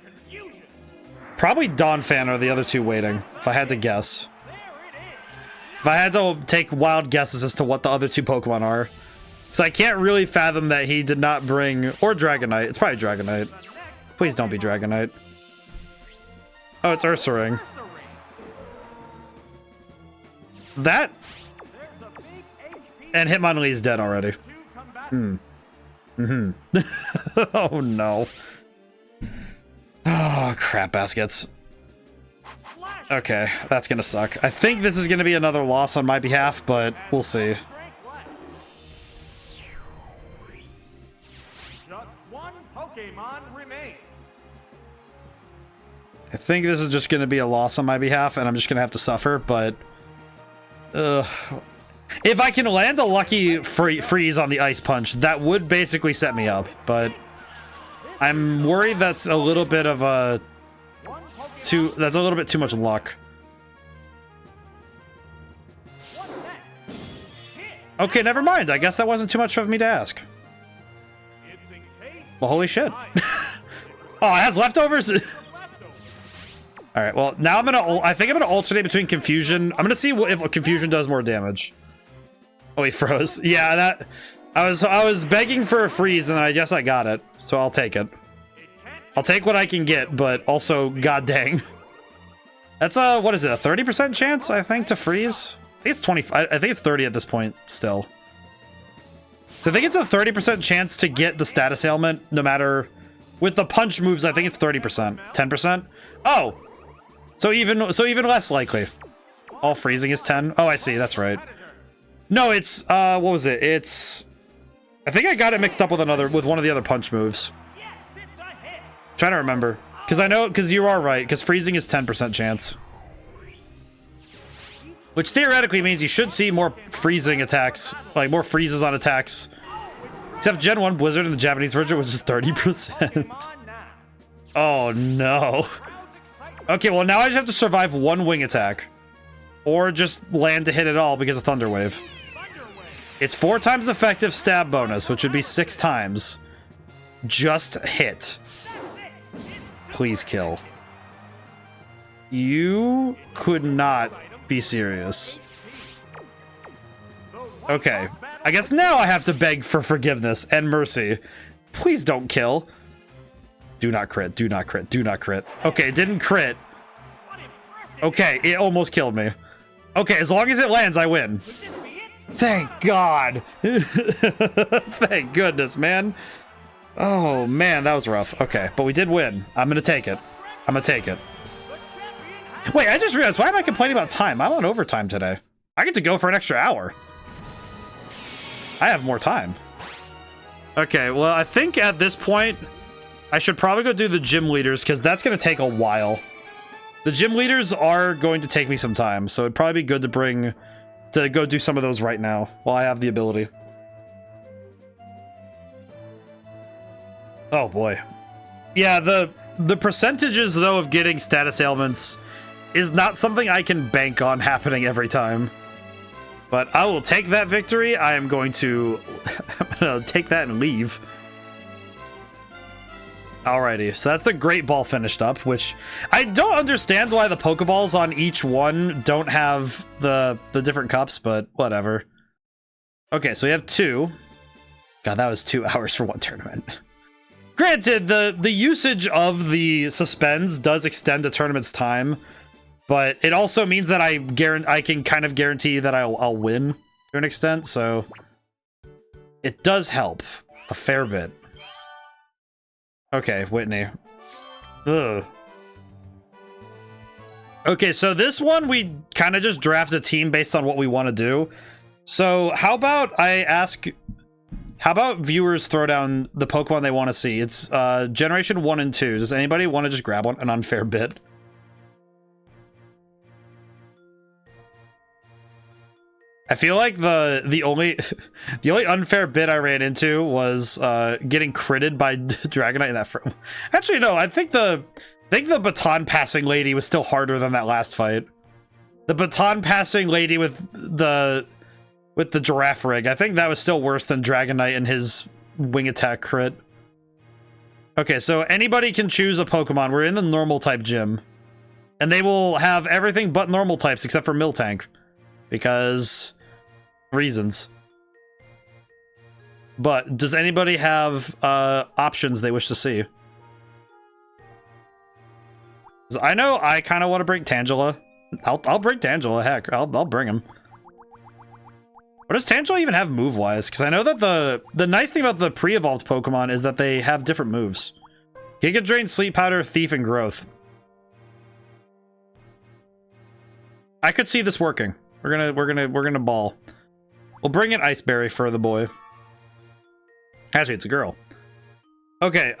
probably Donphan are the other two waiting, if I had to guess. If I had to take wild guesses as to what the other two Pokemon are. Because I can't really fathom that he did not bring... Or Dragonite. It's probably Dragonite. Please don't be Dragonite. Oh, it's Ursaring. That... And Hitmonlee is dead already. Oh, no. Oh, crap baskets. Okay, that's gonna suck. I think this is gonna be another loss on my behalf, but we'll see. Just one Pokemon remains. I think this is just gonna be a loss on my behalf, and I'm just gonna have to suffer, but... if I can land a lucky freeze on the Ice Punch, that would basically set me up, but... I'm worried that's a little bit of a... That's a little bit too much luck. Okay, never mind. I guess that wasn't too much of me to ask. Well, holy shit. Oh, it has leftovers? Alright, well, now I think I'm gonna alternate between Confusion. I'm gonna see if Confusion does more damage. Oh, he froze. Yeah, that I was begging for a freeze, and I guess I got it. So I'll take it. I'll take what I can get, but also, god dang. That's what is it? A 30% chance, I think, to freeze? I think it's 20. I think it's 30 at this point still. So I think it's a 30% chance to get the status ailment, no matter. With the punch moves, I think it's 30%. 10%? Oh! So even less likely. All freezing is 10? Oh, I see, that's right. No, it's what was it? I think I got it mixed up with one of the other punch moves. Trying to remember. Because you are right, because freezing is 10% chance. Which theoretically means you should see more freezing attacks, like more freezes on attacks. Except Gen 1 Blizzard in the Japanese version was just 30%. Oh no. Okay, well now I just have to survive one wing attack. Or just land to hit it all because of Thunder Wave. It's 4 times effective stab bonus, which would be 6 times. Just hit. Please kill. You could not be serious. Okay. I guess now I have to beg for forgiveness and mercy. Please don't kill. Do not crit. Do not crit. Do not crit. Okay, it didn't crit. Okay, it almost killed me. Okay, as long as it lands, I win. Thank God. Thank goodness, man. Oh, man, that was rough. Okay, but we did win. I'm gonna take it. I'm gonna take it. Wait, I just realized, why am I complaining about time? I'm on overtime today. I get to go for an extra hour. I have more time. Okay, well, I think at this point, I should probably go do the gym leaders, because that's gonna take a while. The gym leaders are going to take me some time, so it'd probably be good to go do some of those right now, while I have the ability. Oh boy. Yeah, the percentages, though, of getting status ailments is not something I can bank on happening every time. But I will take that victory. I am going to take that and leave. Alrighty, so that's the Great Ball finished up, which I don't understand why the Pokeballs on each one don't have the different cups, but whatever. Okay, so we have 2. God, that was 2 hours for one tournament. Granted, the usage of the suspends does extend a tournament's time, but it also means that I can kind of guarantee that I'll win to an extent, so it does help a fair bit. Okay, Whitney. Ugh. Okay, so this one we kind of just draft a team based on what we want to do. So how about how about viewers throw down the Pokemon they want to see? It's Generation 1 and 2. Does anybody want to just grab one? An unfair bit. I feel like the only unfair bit I ran into was getting critted by Dragonite in that. Actually, no. I think the baton passing lady was still harder than that last fight. The baton passing lady with the giraffe rig. I think that was still worse than Dragonite and his wing attack crit. Okay, so anybody can choose a Pokemon. We're in the normal type gym, and they will have everything but normal types except for Miltank. Because reasons. But does anybody have options they wish to see? I know I kind of want to bring Tangela. I'll bring Tangela. Heck, I'll bring him. What does Tangela even have move-wise? Because I know that the nice thing about the pre-evolved Pokemon is that they have different moves. Giga Drain, Sleep Powder, Thief, and Growth. I could see this working. We're gonna ball. We'll bring an Ice Berry for the boy. Actually, it's a girl. Okay,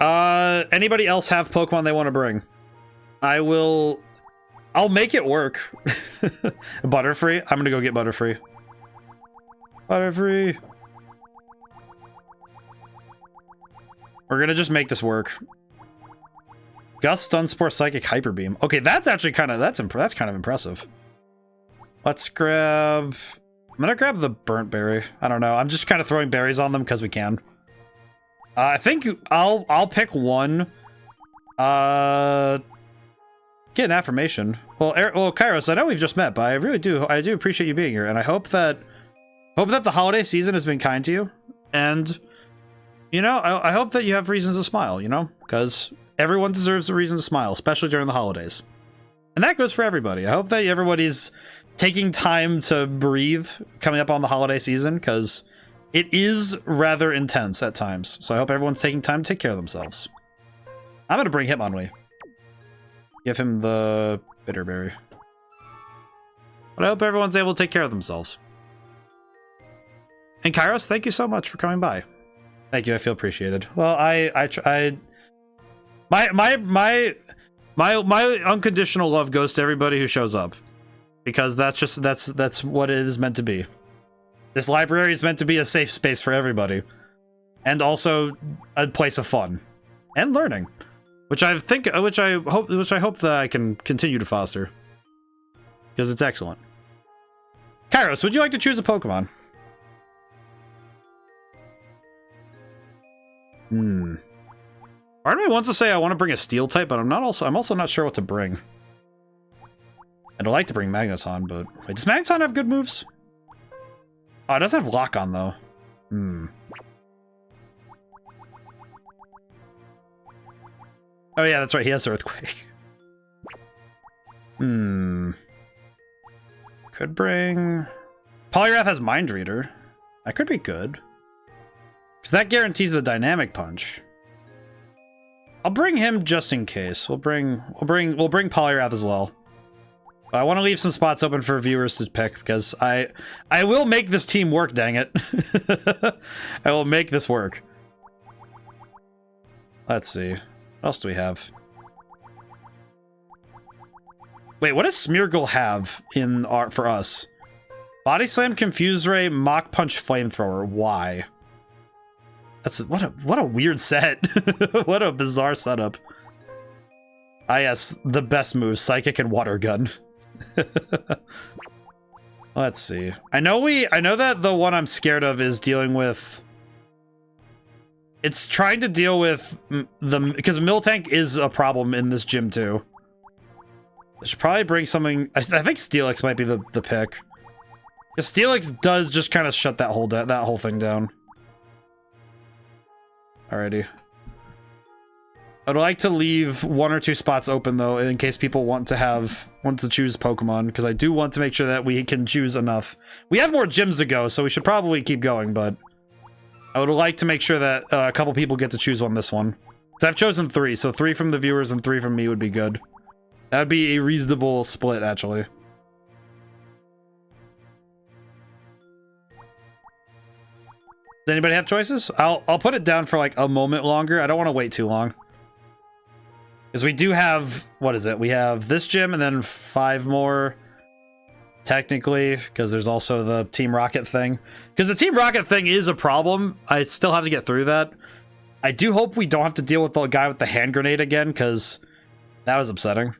anybody else have Pokemon they want to bring? I'll make it work. Butterfree? I'm gonna go get Butterfree. Butterfree. We're gonna just make this work. Gust, Stun, Spore, Psychic, Hyper Beam. Okay, that's actually kind of that's kind of impressive. Let's grab... I'm gonna grab the Burnt Berry. I don't know. I'm just kind of throwing berries on them because we can. I think I'll pick one. Get an affirmation. Well, Kairos, I know we've just met, but I do appreciate you being here, and I hope that Hope that the holiday season has been kind to you. And, you know, I hope that you have reasons to smile, you know? Because everyone deserves a reason to smile, especially during the holidays. And that goes for everybody. I hope that everybody's taking time to breathe coming up on the holiday season, because it is rather intense at times. So I hope everyone's taking time to take care of themselves. I'm going to bring Hitmonlee. Give him the Bitterberry. But I hope everyone's able to take care of themselves. And Kairos, thank you so much for coming by. Thank you, I feel appreciated. Well, my unconditional love goes to everybody who shows up, because that's what it is meant to be. This library is meant to be a safe space for everybody, and also a place of fun and learning, which I hope that I can continue to foster, because it's excellent. Kairos, would you like to choose a Pokemon? Part of me wants to say I want to bring a Steel type, but I'm also not sure what to bring. I'd like to bring Magneton, but wait, does Magneton have good moves? Oh, it doesn't have Lock On though. Oh yeah, that's right. He has Earthquake. Could bring. Poliwrath has Mind Reader. That could be good, because that guarantees the Dynamic Punch. I'll bring him just in case. We'll bring Poliwrath as well. But I want to leave some spots open for viewers to pick, because I will make this team work, dang it. I will make this work. Let's see. What else do we have? Wait, what does Smeargle have in art for us? Body Slam, Confuse Ray, Mach Punch, Flamethrower. Why? That's what a weird set. What a bizarre setup. Ah yes, the best moves, Psychic and Water Gun. Let's see. I know that the one I'm scared of is dealing with. It's trying to deal with because Miltank is a problem in this gym too. I should probably bring something. I think Steelix might be the pick. Because Steelix does just kind of shut that whole thing down. Alrighty. I'd like to leave 1 or 2 spots open though, in case people want to choose Pokemon, because I do want to make sure that we can choose enough. We have more gyms to go, so we should probably keep going, but I would like to make sure that a couple people get to choose this one. So I've chosen 3, so 3 from the viewers and 3 from me would be good. That would be a reasonable split, actually. Does anybody have choices? I'll put it down for like a moment longer. I don't want to wait too long. Because we do have, what is it? We have this gym and then 5 more, technically, because there's also the Team Rocket thing. Because the Team Rocket thing is a problem. I still have to get through that. I do hope we don't have to deal with the guy with the hand grenade again, because that was upsetting.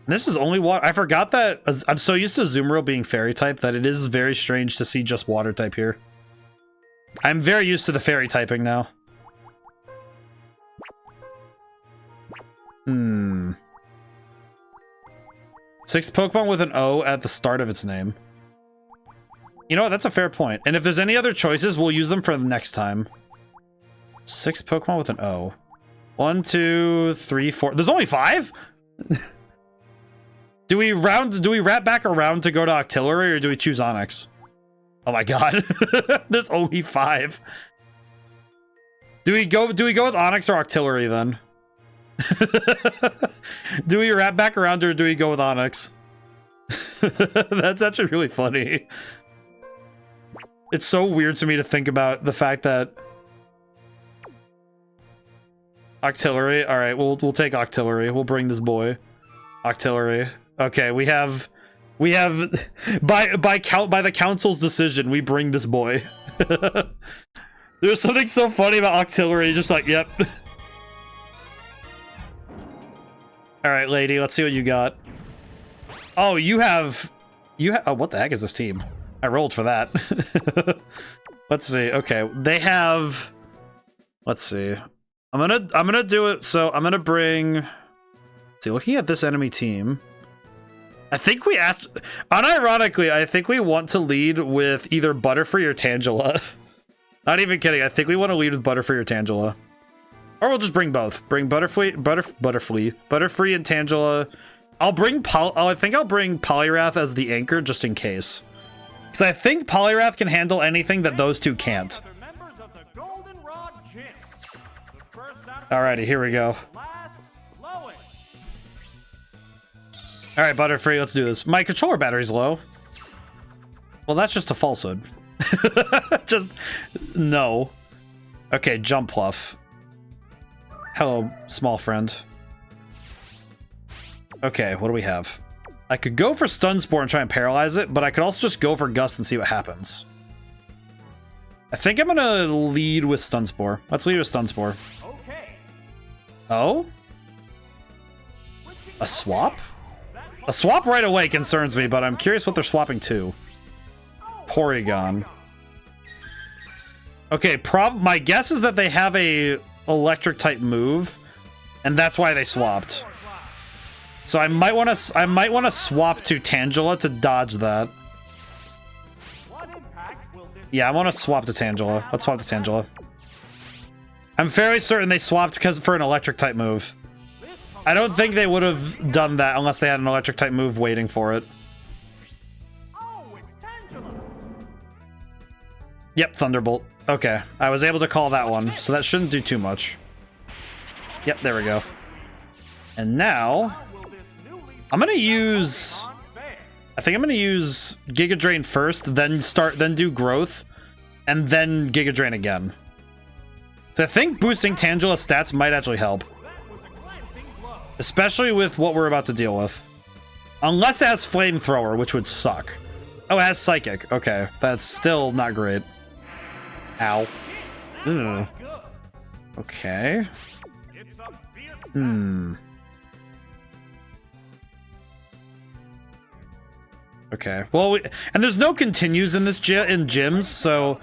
This is only water. I forgot that I'm so used to Azumarill being fairy type that it is very strange to see just water type here. I'm very used to the fairy typing now. 6 Pokemon with an O at the start of its name. You know what? That's a fair point. And if there's any other choices, we'll use them for the next time. 6 Pokemon with an O. 1, 2, 3, 4. There's only 5? Do we wrap back around to go to Octillery, or do we choose Onix? Oh my god. There's only 5. Do we go with Onix or Octillery then? Do we wrap back around, or do we go with Onix? That's actually really funny. It's so weird to me to think about the fact that Octillery. All right, we'll take Octillery. We'll bring this boy. Octillery. Okay, we have by the council's decision, we bring this boy. There's something so funny about Octillery, just like, yep. All right, lady, let's see what you got. Oh, you have oh, what the heck is this team? I rolled for that. Let's see. Okay, they have. Let's see. I'm gonna do it. So I'm gonna bring. Let's see, looking at this enemy team, I think we unironically, I think we want to lead with either Butterfree or Tangela. Not even kidding. I think we want to lead with Butterfree or Tangela. Or we'll just bring both. Bring Butterfree and Tangela. I think I'll bring Poliwrath as the anchor just in case. Because I think Poliwrath can handle anything that those two can't. Alrighty, here we go. Alright, Butterfree, let's do this. My controller battery's low. Well, that's just a falsehood. Just, no. Okay, Jump Pluff. Hello, small friend. Okay, what do we have? I could go for Stun Spore and try and paralyze it, but I could also just go for Gust and see what happens. I think I'm gonna lead with Stun Spore. Let's lead with Stun Spore. Okay. Oh? A swap? A swap right away concerns me, but I'm curious what they're swapping to. Porygon. Okay, my guess is that they have a electric type move, and that's why they swapped. So I might want to swap to Tangela to dodge that. Yeah, I want to swap to Tangela. Let's swap to Tangela. I'm fairly certain they swapped for an electric type move. I don't think they would have done that unless they had an electric type move waiting for it. Yep, Thunderbolt. Okay, I was able to call that one, so that shouldn't do too much. Yep, there we go. And now, I'm gonna use... I think I'm gonna use Giga Drain first, then do Growth, and then Giga Drain again. So I think boosting Tangela's stats might actually help. Especially with what we're about to deal with. Unless it has Flamethrower, which would suck. Oh, it has Psychic. Okay, that's still not great. Ow. Ugh. Okay. Okay. Well, and there's no continues in this in gyms, so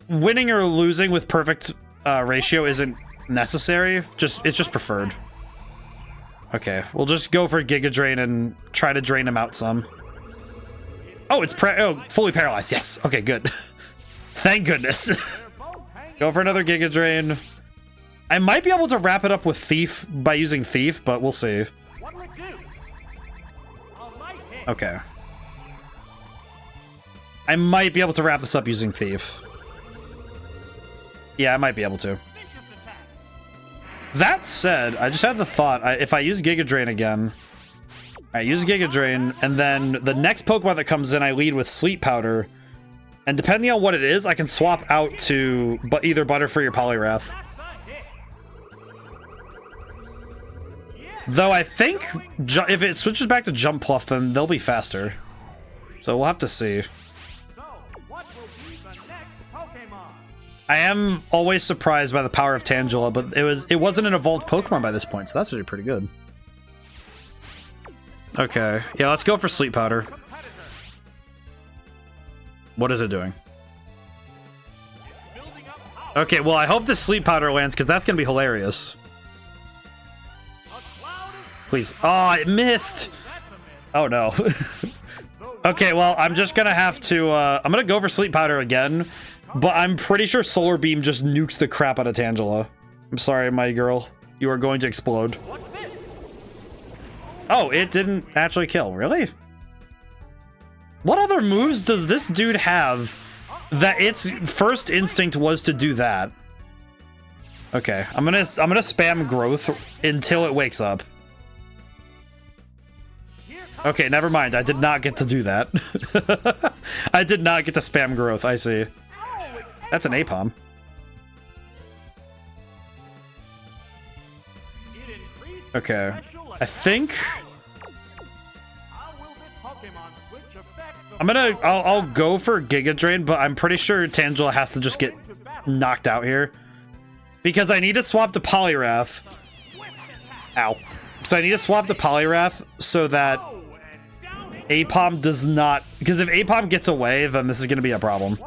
winning or losing with perfect ratio isn't necessary. It's just preferred. Okay, we'll just go for Giga Drain and try to drain him out some. Oh, it's fully paralyzed. Yes. Okay, good. Thank goodness. Go for another Giga Drain. I might be able to wrap it up with Thief by using Thief, but we'll see. Okay. I might be able to wrap this up using Thief. Yeah, I might be able to. That said, I just had the thought, if I use Giga Drain again, I use Giga Drain, and then the next Pokemon that comes in, I lead with Sleep Powder, and depending on what it is, I can swap out to either Butterfree or Poliwrath. Though I think if it switches back to Jump Pluff, then they'll be faster. So we'll have to see. I am always surprised by the power of Tangela, but it wasn't an evolved Pokemon by this point, so that's actually pretty good. Okay, yeah, let's go for Sleep Powder. What is it doing? Okay, well, I hope this Sleep Powder lands, because that's going to be hilarious. Please. Oh, it missed! Oh, no. Okay, well, I'm just going to have to... I'm going to go for Sleep Powder again, but I'm pretty sure Solar Beam just nukes the crap out of Tangela. I'm sorry, my girl. You are going to explode. Oh, it didn't actually kill. Really? What other moves does this dude have that its first instinct was to do that? Okay, I'm gonna spam Growth until it wakes up. Okay, never mind. I did not get to do that. I did not get to spam Growth. I see. That's an Apom. Okay, I think I'll go for Giga Drain, but I'm pretty sure Tangela has to just get knocked out here because I need to swap to Poliwrath. Ow. So I need to swap to Poliwrath so that Apom does not, because if Apom gets away, then this is going to be a problem.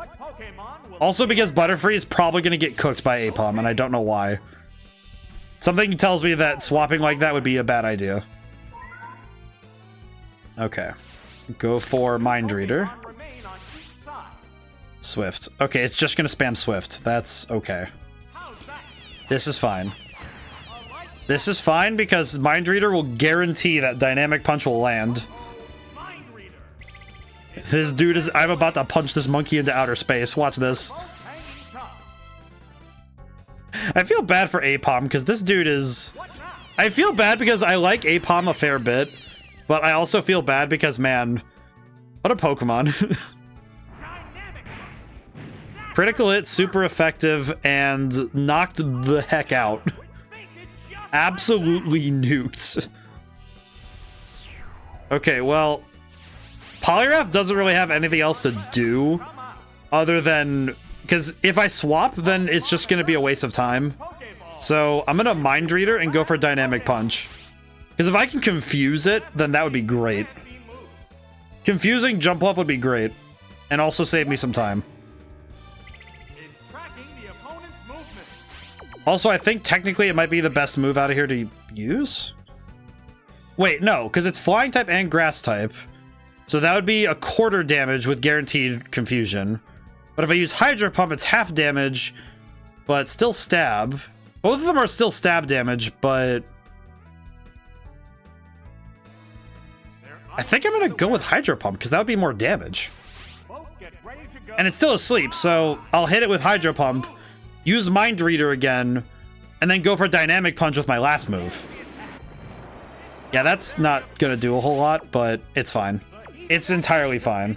Also because Butterfree is probably going to get cooked by Apom, and I don't know why. Something tells me that swapping like that would be a bad idea. Okay. Go for Mind Reader. Pokemon remain on each side. Swift. Okay, it's just gonna spam Swift. That's okay. How's that? This is fine. A light This is fine because Mind Reader will guarantee that Dynamic Punch will land. Mind Reader. This dude is... I'm about to punch this monkey into outer space. Watch this. Both hanging tough. I feel bad for Apom because this dude is... What now? I feel bad because I like Apom a fair bit, but I also feel bad because, man, what a Pokemon. Dynamic. Critical hit, super effective, and knocked the heck out. Think it just Absolutely nuked. Okay, well, Polyrath doesn't really have anything else to do come out. other than... Because if I swap, then it's just going to be a waste of time. Pokeball. So I'm going to Mind Reader and go for Dynamic Punch. Because if I can confuse it, then that would be great. Can't be moved. Confusing Jump Off would be great. And also save me some time. Is tracking the opponent's movement. Also, I think technically it might be the best move out of here to use. Wait, no, because it's Flying type and Grass type. So that would be a quarter damage with guaranteed confusion. But if I use Hydro Pump, it's half damage, but still stab. Both of them are still stab damage, but They're I think I'm going to go with Hydro Pump because that would be more damage. both get ready to go. And it's still asleep, so I'll hit it with Hydro Pump, use Mind Reader again, and then go for Dynamic Punch with my last move. Yeah, that's not going to do a whole lot, but it's fine. It's entirely fine.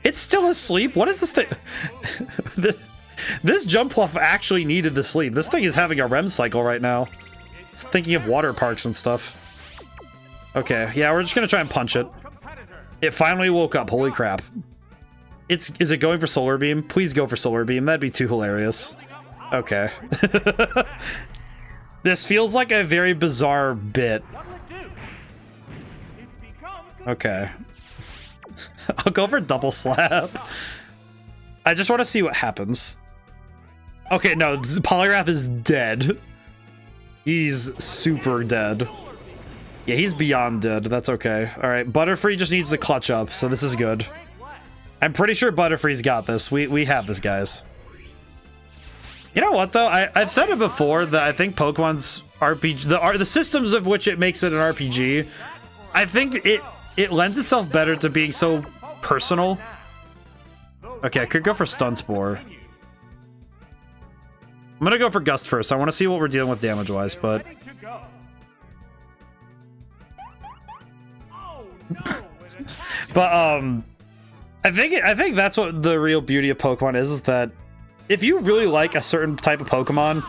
It's still asleep? What is this thing? This Jump Off actually needed the sleep. This thing is having a REM cycle right now. It's thinking of water parks and stuff. Okay, yeah, we're just going to try and punch it. Competitor. It finally woke up. Holy crap. Is it going for Solar Beam? Please go for Solar Beam. That'd be too hilarious. Okay. This feels like a very bizarre bit. What'll it do? It becomes Okay. I'll go for Double Slap. I just want to see what happens. Okay, no, Polyrath is dead. He's super dead. Yeah, he's beyond dead. That's okay. All right, Butterfree just needs to clutch up, so this is good. I'm pretty sure Butterfree's got this. We have this, guys. You know what, though? I've said it before that I think Pokemon's RPG... The systems of which it makes it an RPG, I think it lends itself better to being so personal. Okay, I could go for Stun Spore. I'm gonna go for Gust first. I want to see what we're dealing with damage-wise, but... ready to go. Oh, no, an attack. But, I think that's what the real beauty of Pokemon is that if you really like a certain type of Pokemon,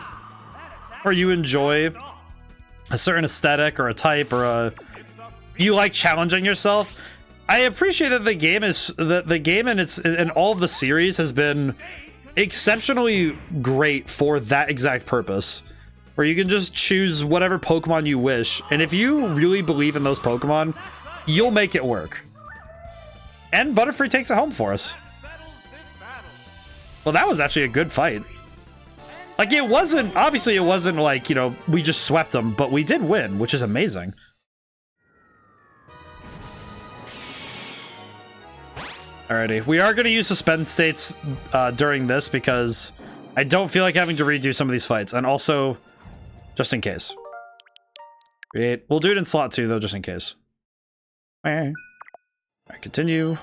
or you enjoy a certain aesthetic or a type or you like challenging yourself, I appreciate that the game and all of the series has been exceptionally great for that exact purpose, where you can just choose whatever Pokemon you wish, and if you really believe in those Pokemon, you'll make it work. And Butterfree takes it home for us. Settles this battle. Well, that was actually a good fight. Like, it wasn't, obviously it wasn't like, you know, we just swept them, but we did win, which is amazing. Alrighty, we are going to use suspend states during this because I don't feel like having to redo some of these fights, and also, just in case. Great. We'll do it in slot 2, though, just in case. Alright, continue.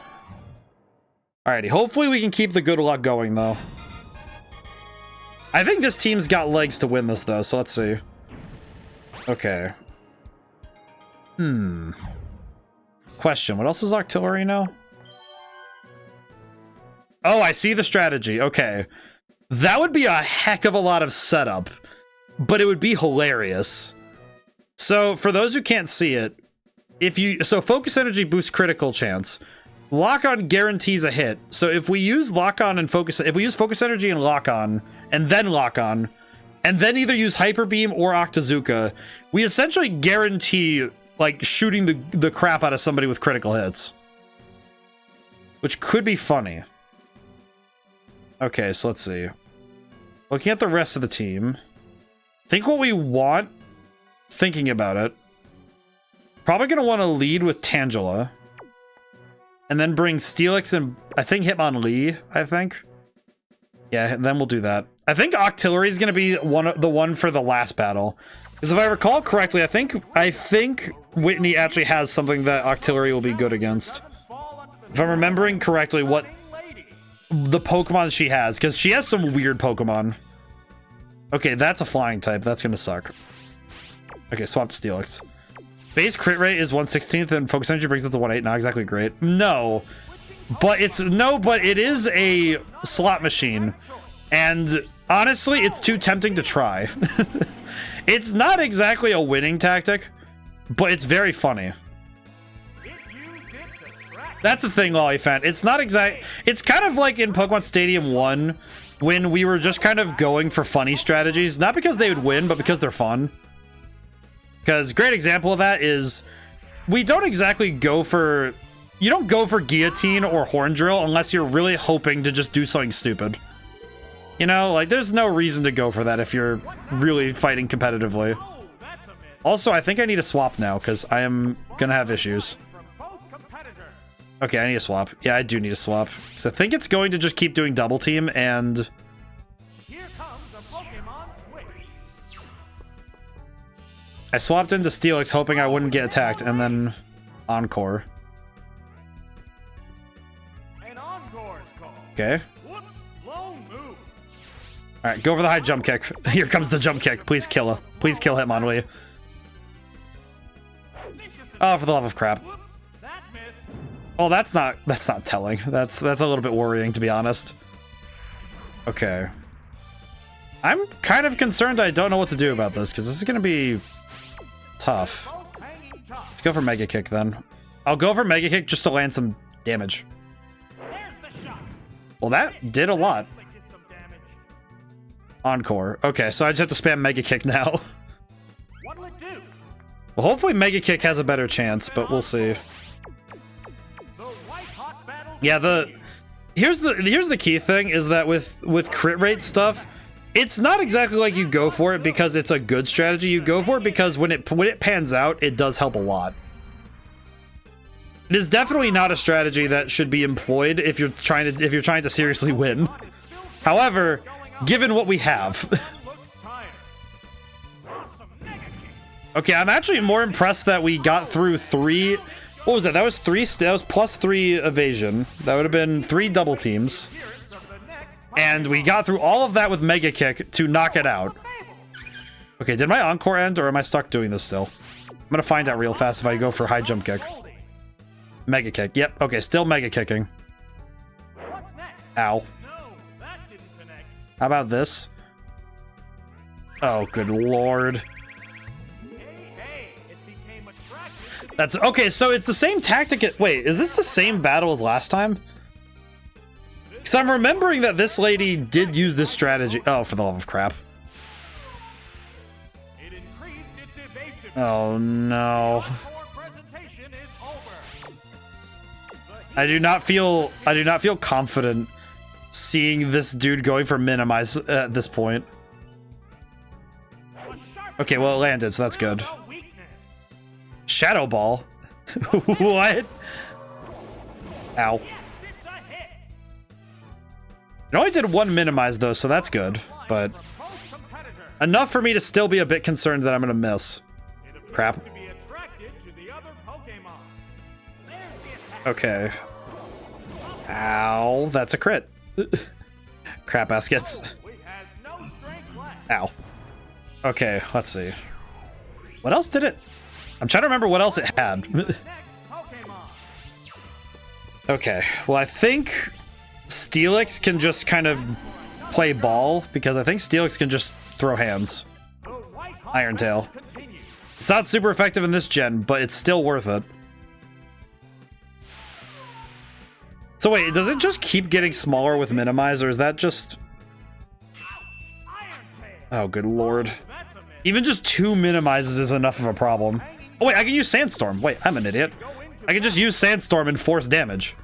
Alrighty, hopefully we can keep the good luck going, though. I think this team's got legs to win this, though, so let's see. Okay. Question, what else does Octillery know? Oh, I see the strategy. Okay. That would be a heck of a lot of setup, but it would be hilarious. So, for those who can't see it, so Focus Energy boosts critical chance. Lock-on guarantees a hit. So if we use Lock-on and Focus... If we use Focus Energy and Lock-on, and then Lock-on, and then either use Hyper Beam or Octazooka, we essentially guarantee, like, shooting the crap out of somebody with critical hits. Which could be funny. Okay, so let's see. Looking at the rest of the team. Think what we want. Thinking about it. Probably going to want to lead with Tangela. And then bring Steelix and I think Hitmonlee, I think. Yeah, then we'll do that. I think Octillery is going to be the one for the last battle. Because if I recall correctly, I think Whitney actually has something that Octillery will be good against. If I'm remembering correctly what the Pokemon she has, because she has some weird Pokemon. Okay, that's a flying type. That's going to suck. Okay, swap to Steelix. Base crit rate is 1/16th and focus energy brings it to 1/8. Not exactly great. No. But it is a slot machine. And honestly, it's too tempting to try. It's not exactly a winning tactic, but it's very funny. That's the thing, Lollifant. It's not exact. It's kind of like in Pokemon Stadium 1 when we were just kind of going for funny strategies, not because they would win, but because they're fun. Because great example of that is we don't exactly go for, you don't go for Guillotine or Horn Drill unless you're really hoping to just do something stupid. You know, like there's no reason to go for that if you're really fighting competitively. Also, I think I need a swap now because I am gonna have issues. Okay, I need a swap. Yeah, I do need a swap because I think it's going to just keep doing double team and I swapped into Steelix hoping I wouldn't get attacked, and then Encore. Okay. Alright, go for the high jump kick. Here comes the jump kick. Please kill her. Please kill Hitmonlee. Oh, for the love of crap. Oh, that's not telling. That's a little bit worrying, to be honest. Okay. I'm kind of concerned I don't know what to do about this, because this is going to be tough. Let's go for Mega Kick then. I'll go for Mega Kick just to land some damage. Well, that did a lot. Encore. Okay, so I just have to spam Mega Kick now. Well, hopefully Mega Kick has a better chance, but we'll see. Yeah, here's the key thing is that with crit rate stuff, it's not exactly like you go for it because it's a good strategy. You go for it because when it pans out, it does help a lot. It is definitely not a strategy that should be employed if you're trying to seriously win. However, given what we have. Okay, I'm actually more impressed that we got through 3. What was that? That was plus 3 evasion. That would have been 3 double teams. And we got through all of that with Mega Kick to knock it out. Okay, did my Encore end, or am I stuck doing this still? I'm gonna find out real fast if I go for high jump kick. Mega Kick. Yep, okay, still Mega Kicking. Ow. How about this? Oh, good lord. That's okay, so it's the same tactic. Wait, is this the same battle as last time? Because I'm remembering that this lady did use this strategy. Oh, for the love of crap. Oh no. I do not feel confident seeing this dude going for minimize at this point. Okay, well it landed, so that's good. Shadow Ball? What? Ow. It only did 1 minimize though, so that's good, but enough for me to still be a bit concerned that I'm gonna miss. Crap. Okay. Ow, that's a crit. Crap baskets. Ow. Okay, let's see. What else did it? I'm trying to remember what else it had. Okay, well I think Steelix can just kind of play ball, because I think Steelix can just throw hands. Iron Tail. It's not super effective in this gen, but it's still worth it. So wait, does it just keep getting smaller with minimize, or is that just... Oh, good lord. Even just 2 minimizes is enough of a problem. Oh wait, I can use Sandstorm. Wait, I'm an idiot. I can just use Sandstorm and force damage.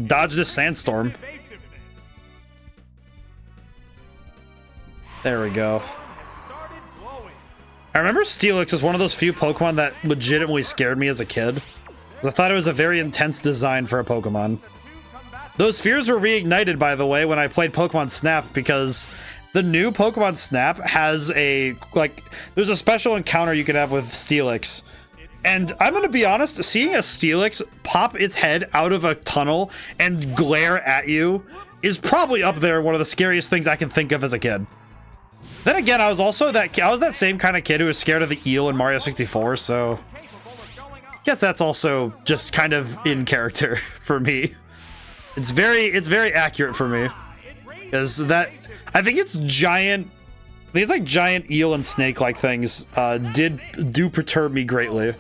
Dodge this Sandstorm. There we go. I remember Steelix is one of those few Pokemon that legitimately scared me as a kid. I thought it was a very intense design for a Pokemon. Those fears were reignited, by the way, when I played Pokemon Snap, because the new Pokemon Snap has a, like, there's a special encounter you can have with Steelix. And I'm gonna be honest, seeing a Steelix pop its head out of a tunnel and glare at you is probably up there one of the scariest things I can think of as a kid. Then again, I was that same kind of kid who was scared of the eel in Mario 64, so I guess that's also just kind of in character for me. It's very accurate for me, because I think it's like giant eel and snake like things do perturb me greatly,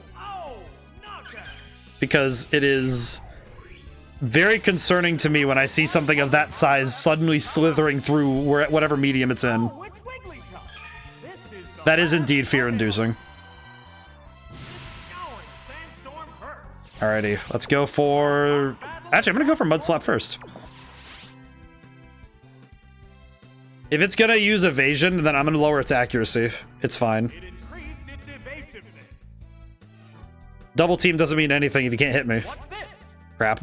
because it is very concerning to me when I see something of that size suddenly slithering through whatever medium it's in. That is indeed fear-inducing. Alrighty, let's go for... Actually, I'm gonna go for Mud Slap first. If it's gonna use evasion, then I'm gonna lower its accuracy. It's fine. Double team doesn't mean anything if you can't hit me. Crap.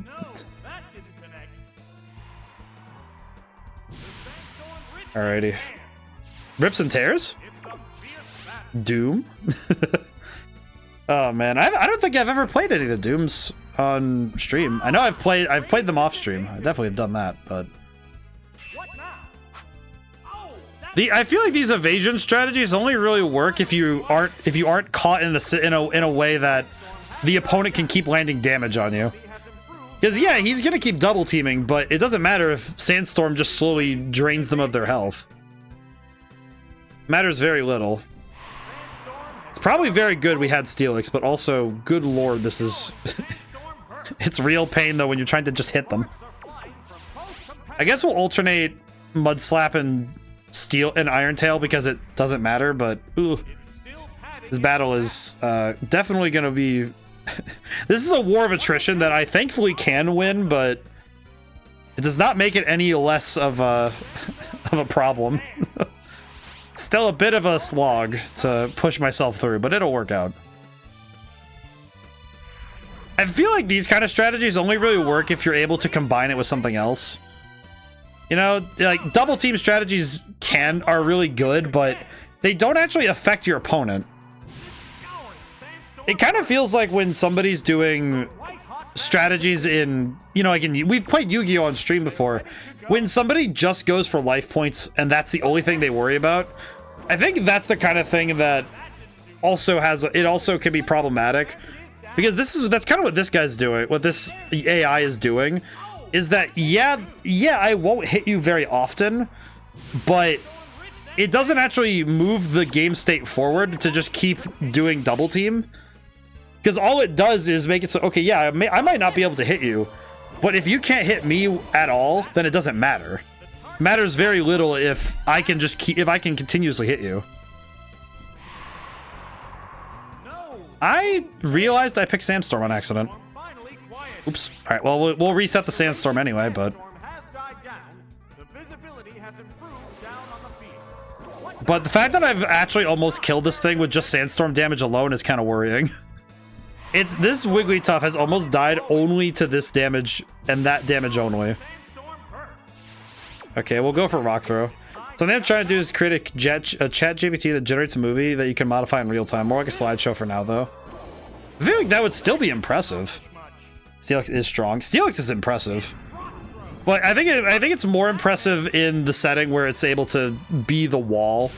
Alrighty. Rips and tears? Doom? Oh man, I don't think I've ever played any of the Dooms on stream. I know I've played them off stream. I definitely have done that, but I feel like these evasion strategies only really work if you aren't caught in a way that the opponent can keep landing damage on you. Because yeah, he's gonna keep double teaming, but it doesn't matter if Sandstorm just slowly drains them of their health. Matters very little. It's probably very good we had Steelix, but also, good lord, this is... It's real pain, though, when you're trying to just hit them. I guess we'll alternate Mud Slap and Iron Tail because it doesn't matter, but ooh. This battle is definitely going to be... This is a war of attrition that I thankfully can win, but it does not make it any less of a problem. Still a bit of a slog to push myself through, but it'll work out. I feel like these kind of strategies only really work if you're able to combine it with something else. You know, like double team strategies are really good, but they don't actually affect your opponent. It kind of feels like when somebody's doing strategies in, you know, like we've played Yu-Gi-Oh! On stream before. When somebody just goes for life points and that's the only thing they worry about, I think that's the kind of thing that also can be problematic. Because that's kind of what this guy's doing, what this AI is doing, is that, yeah, I won't hit you very often, but it doesn't actually move the game state forward to just keep doing double team. Because all it does is make it so, okay, yeah, I might not be able to hit you, but if you can't hit me at all, then it doesn't matter. It matters very little if I can continuously hit you. I realized I picked Sandstorm on accident. Oops. All right, well, we'll reset the Sandstorm anyway, but... But the fact that I've actually almost killed this thing with just Sandstorm damage alone is kind of worrying. This Wigglytuff has almost died only to this damage and that damage only. Okay, we'll go for Rock Throw. Something I'm trying to do is create a chat GPT that generates a movie that you can modify in real time. More like a slideshow for now, though. I feel like that would still be impressive. Steelix is strong. Steelix is impressive. But I think it's more impressive in the setting where it's able to be the wall.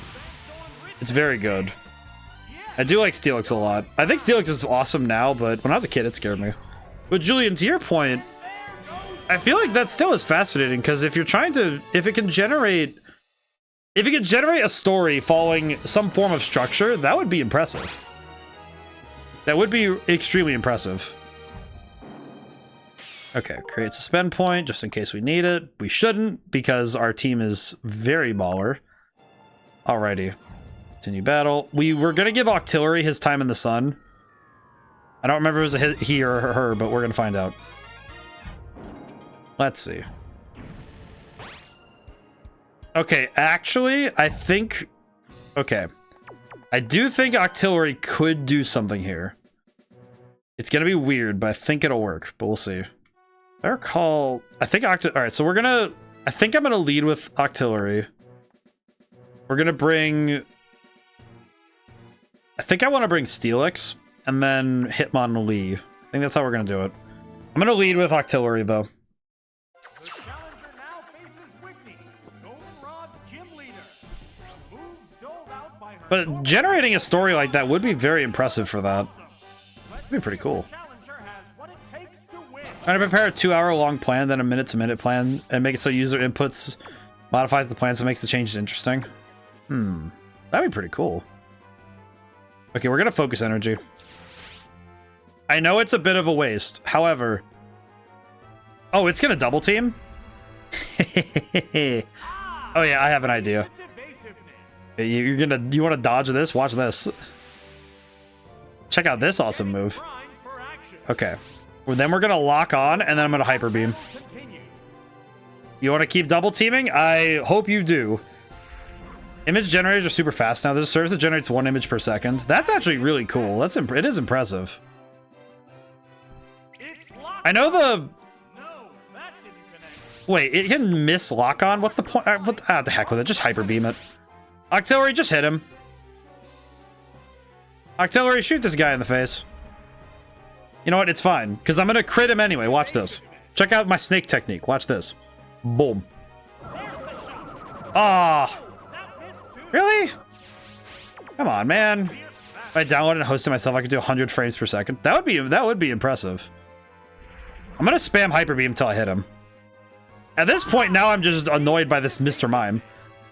It's very good. I do like Steelix a lot. I think Steelix is awesome now, but when I was a kid, it scared me. But Julian, to your point, I feel like that still is fascinating, because if it can generate a story following some form of structure, that would be impressive. That would be extremely impressive. Okay, create suspend point just in case we need it. We shouldn't, because our team is very baller. Alrighty. Continue battle. We were going to give Octillery his time in the sun. I don't remember if it was a he or her, but we're going to find out. Let's see. Okay, actually, I think... Okay. I do think Octillery could do something here. It's gonna be weird, but I think it'll work. But we'll see. If I recall, I think all right, so we're gonna. I think I'm gonna lead with Octillery. We're gonna bring. I think I want to bring Steelix and then Hitmonlee. I think that's how we're gonna do it. I'm gonna lead with Octillery though. The challenger now faces Whitney, Goldenrod's gym leader. Moves doled out by her But generating a story like that would be very impressive for that. That'd be pretty cool. challenger has what it takes to win. I'm gonna prepare a 2-hour-long plan, then a minute-to-minute plan, and make it so user inputs modifies the plan so it makes the changes interesting. That'd be pretty cool. Okay, we're gonna focus energy. I know it's a bit of a waste. However, oh, it's gonna double team? Oh yeah, I have an idea. You want to dodge this? Watch this. Check out this awesome move. Okay. Well, then we're gonna lock on, and then I'm gonna hyper beam. You want to keep double teaming? I hope you do. Image generators are super fast now. There's a service that generates 1 image per second. That's actually really cool. It is impressive. I know the. Wait, it can miss lock on. What's the point? What the heck with it? Just hyper beam it. Octillery, just hit him. Octillery, shoot this guy in the face. You know what? It's fine, because I'm gonna crit him anyway. Watch this. Check out my snake technique. Watch this. Boom. Ah. Really? Come on, man. If I download and host it myself, I could do 100 frames per second. That would be impressive. I'm gonna spam hyper beam until I hit him. At this point, now I'm just annoyed by this Mr. Mime.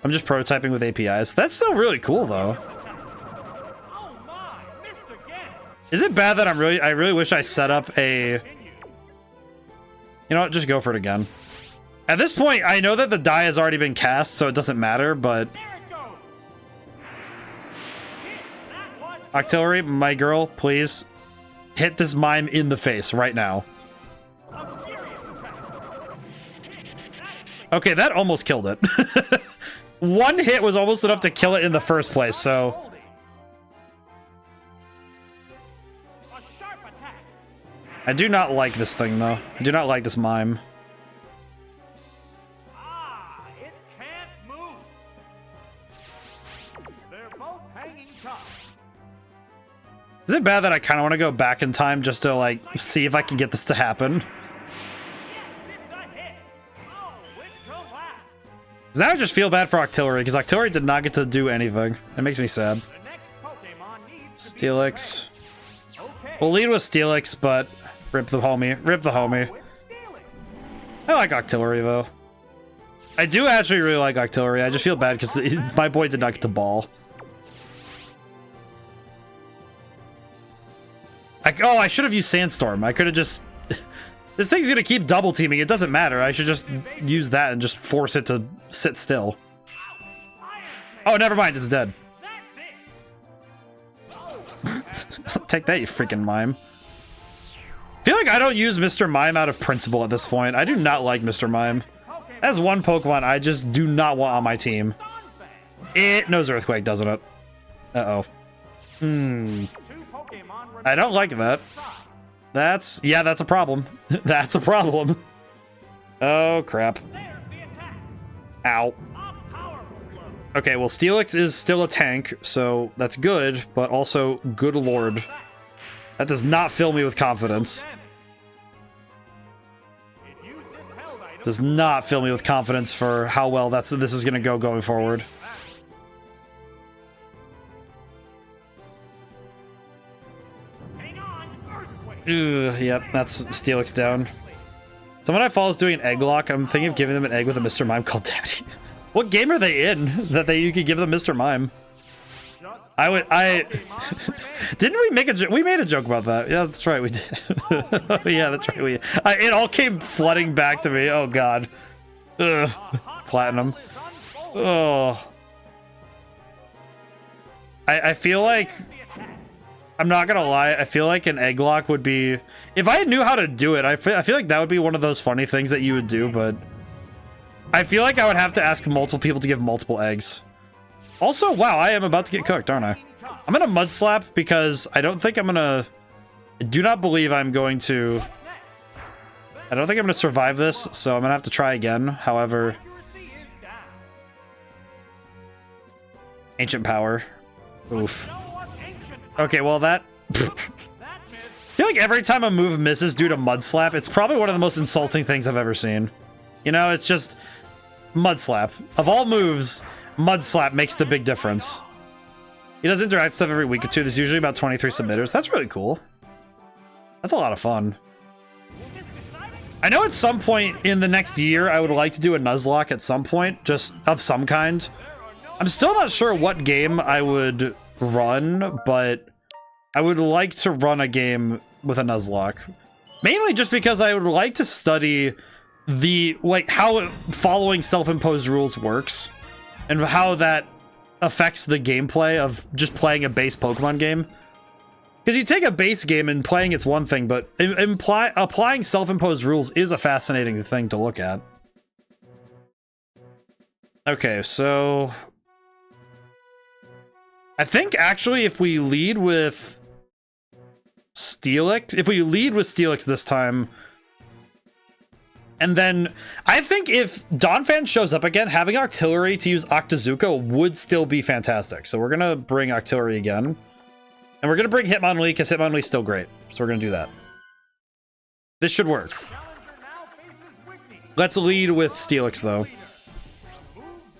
I'm just prototyping with APIs. That's still really cool, though. Is it bad that I really wish I set up a... You know what? Just go for it again. At this point, I know that the die has already been cast, so it doesn't matter, but... Octillery, my girl, please. Hit this mime in the face right now. Okay, that almost killed it. One hit was almost enough to kill it in the first place, so... I do not like this thing, though. I do not like this mime. It can't move. They're both hanging tough. Is it bad that I kind of want to go back in time just to, like, see if I can get this to happen? Because now I just feel bad for Octillery, because Octillery did not get to do anything. It makes me sad. Steelix. We'll lead with Steelix, but rip the homie. Rip the homie. I like Octillery, though. I do actually really like Octillery. I just feel bad because my boy did not get to ball. Oh, I should have used Sandstorm. I could have just... This thing's gonna keep double teaming. It doesn't matter. I should just use that and just force it to sit still. Oh, never mind. It's dead. Take that, you freaking mime. I feel like I don't use Mr. Mime out of principle at this point. I do not like Mr. Mime. That's one Pokemon I just do not want on my team. It knows Earthquake, doesn't it? Uh-oh. I don't like that. Yeah, that's a problem. That's a problem. Oh, crap. Ow. Okay, well, Steelix is still a tank, so that's good, but also, good lord. That does not fill me with confidence. Does not fill me with confidence for how well this is going to go going forward. Ugh, yep, that's Steelix down. Someone I follow is doing an egg lock. I'm thinking of giving them an egg with a Mr. Mime called Daddy. What game are they in that you could give them Mr. Mime? Didn't we make a joke? We made a joke about that. Yeah, that's right, we did. Yeah, that's right. It all came flooding back to me. Oh, God. Ugh. Platinum. Oh. I feel like... I'm not gonna lie, I feel like an egg lock would be... If I knew how to do it, I feel like that would be one of those funny things that you would do, but... I feel like I would have to ask multiple people to give multiple eggs. Also, wow, I am about to get cooked, aren't I? I'm gonna mud slap because I don't think I'm gonna. I do not believe I'm going to. I don't think I'm gonna survive this, so I'm gonna have to try again. However, ancient power. Oof. Okay, well that. I feel like every time a move misses due to mud slap, it's probably one of the most insulting things I've ever seen. You know, it's just mud slap. Of all moves, mud slap makes the big difference. He does interactive stuff every week or two. There's usually about 23 submitters. That's really cool. That's a lot of fun. I know at some point in the next year, I would like to do a Nuzlocke at some point, just of some kind. I'm still not sure what game I would run, but I would like to run a game with a Nuzlocke. Mainly just because I would like to study how following self-imposed rules works and how that affects the gameplay of just playing a base Pokemon game. Because you take a base game and playing it's one thing, but applying self-imposed rules is a fascinating thing to look at. Okay, so I think actually if we lead with Steelix, this time, and then I think if Donphan shows up again, having Octillery to use Octazooka would still be fantastic. So we're gonna bring Octillery again. And we're gonna bring Hitmonlee because Hitmonlee's still great. So we're gonna do that. This should work. Let's lead with Steelix though.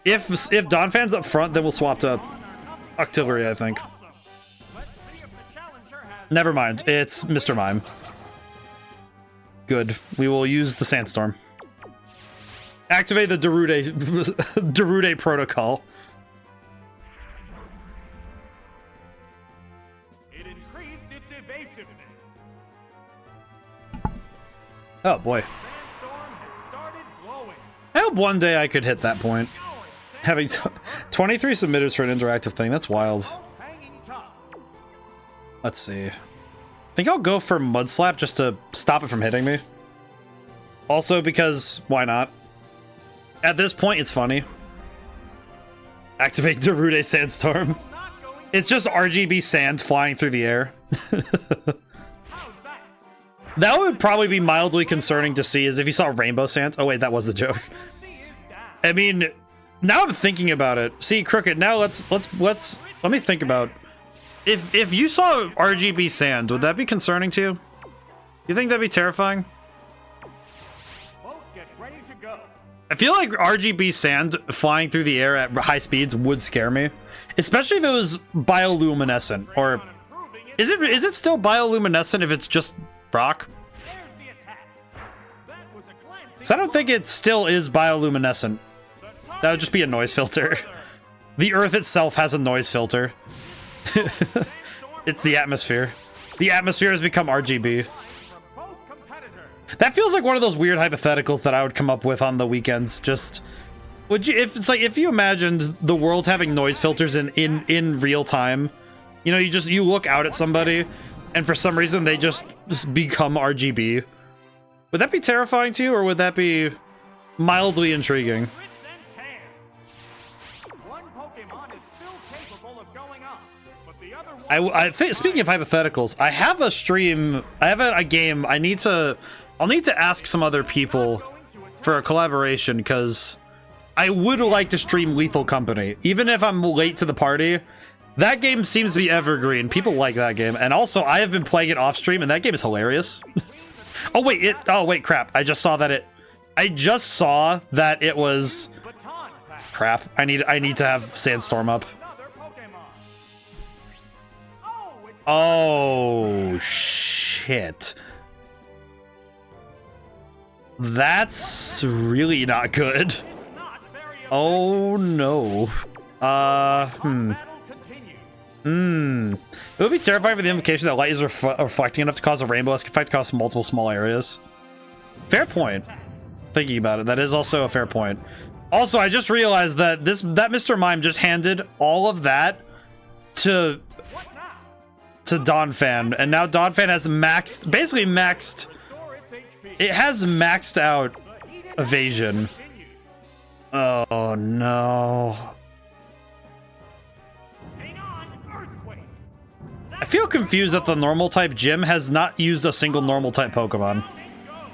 If Donphan's up front, then we'll swap to Octillery, I think. Never mind, it's Mr. Mime. Good. We will use the Sandstorm. Activate the Darude protocol. It increased its evasiveness. Oh boy. Sandstorm has started glowing. I hope one day I could hit that point. Having 23 submitters for an interactive thing, that's wild. Hanging tough. Let's see. I think I'll go for Mud Slap just to stop it from hitting me. Also because, why not? At this point, it's funny. Activate Darude Sandstorm. It's just RGB sand flying through the air. That would probably be mildly concerning to see, is if you saw rainbow sand. Oh wait, that was the joke. I mean, now I'm thinking about it. See, Crooked, now let me think about, if you saw RGB sand, would that be concerning to you? You think that'd be terrifying? Get ready to go. I feel like RGB sand flying through the air at high speeds would scare me, especially if it was bioluminescent. Or is it still bioluminescent if it's just rock? Because I don't think it still is bioluminescent. That would just be a noise filter. The Earth itself has a noise filter. It's the atmosphere. The atmosphere has become RGB. That feels like one of those weird hypotheticals that I would come up with on the weekends. Just, would you, if you imagined the world having noise filters in real time, you know, you look out at somebody and for some reason they just become RGB. Would that be terrifying to you, or would that be mildly intriguing? I think, speaking of hypotheticals, I have a stream, I have a game, I'll need to ask some other people for a collaboration, because I would like to stream Lethal Company. Even if I'm late to the party, that game seems to be evergreen. People like that game. And also, I have been playing it off stream, and that game is hilarious. Oh wait, crap. I just saw that it was... Crap. I need to have Sandstorm up. Oh, shit. That's really not good. Oh, no. It would be terrifying for the implication that light is reflecting enough to cause a rainbow-esque effect across multiple small areas. Fair point. Thinking about it, that is also a fair point. Also, I just realized that that Mr. Mime just handed all of that to Donphan, and now Donphan has basically maxed. It has maxed out evasion. Oh no. feel confused that the normal type gym has not used a single normal type Pokemon.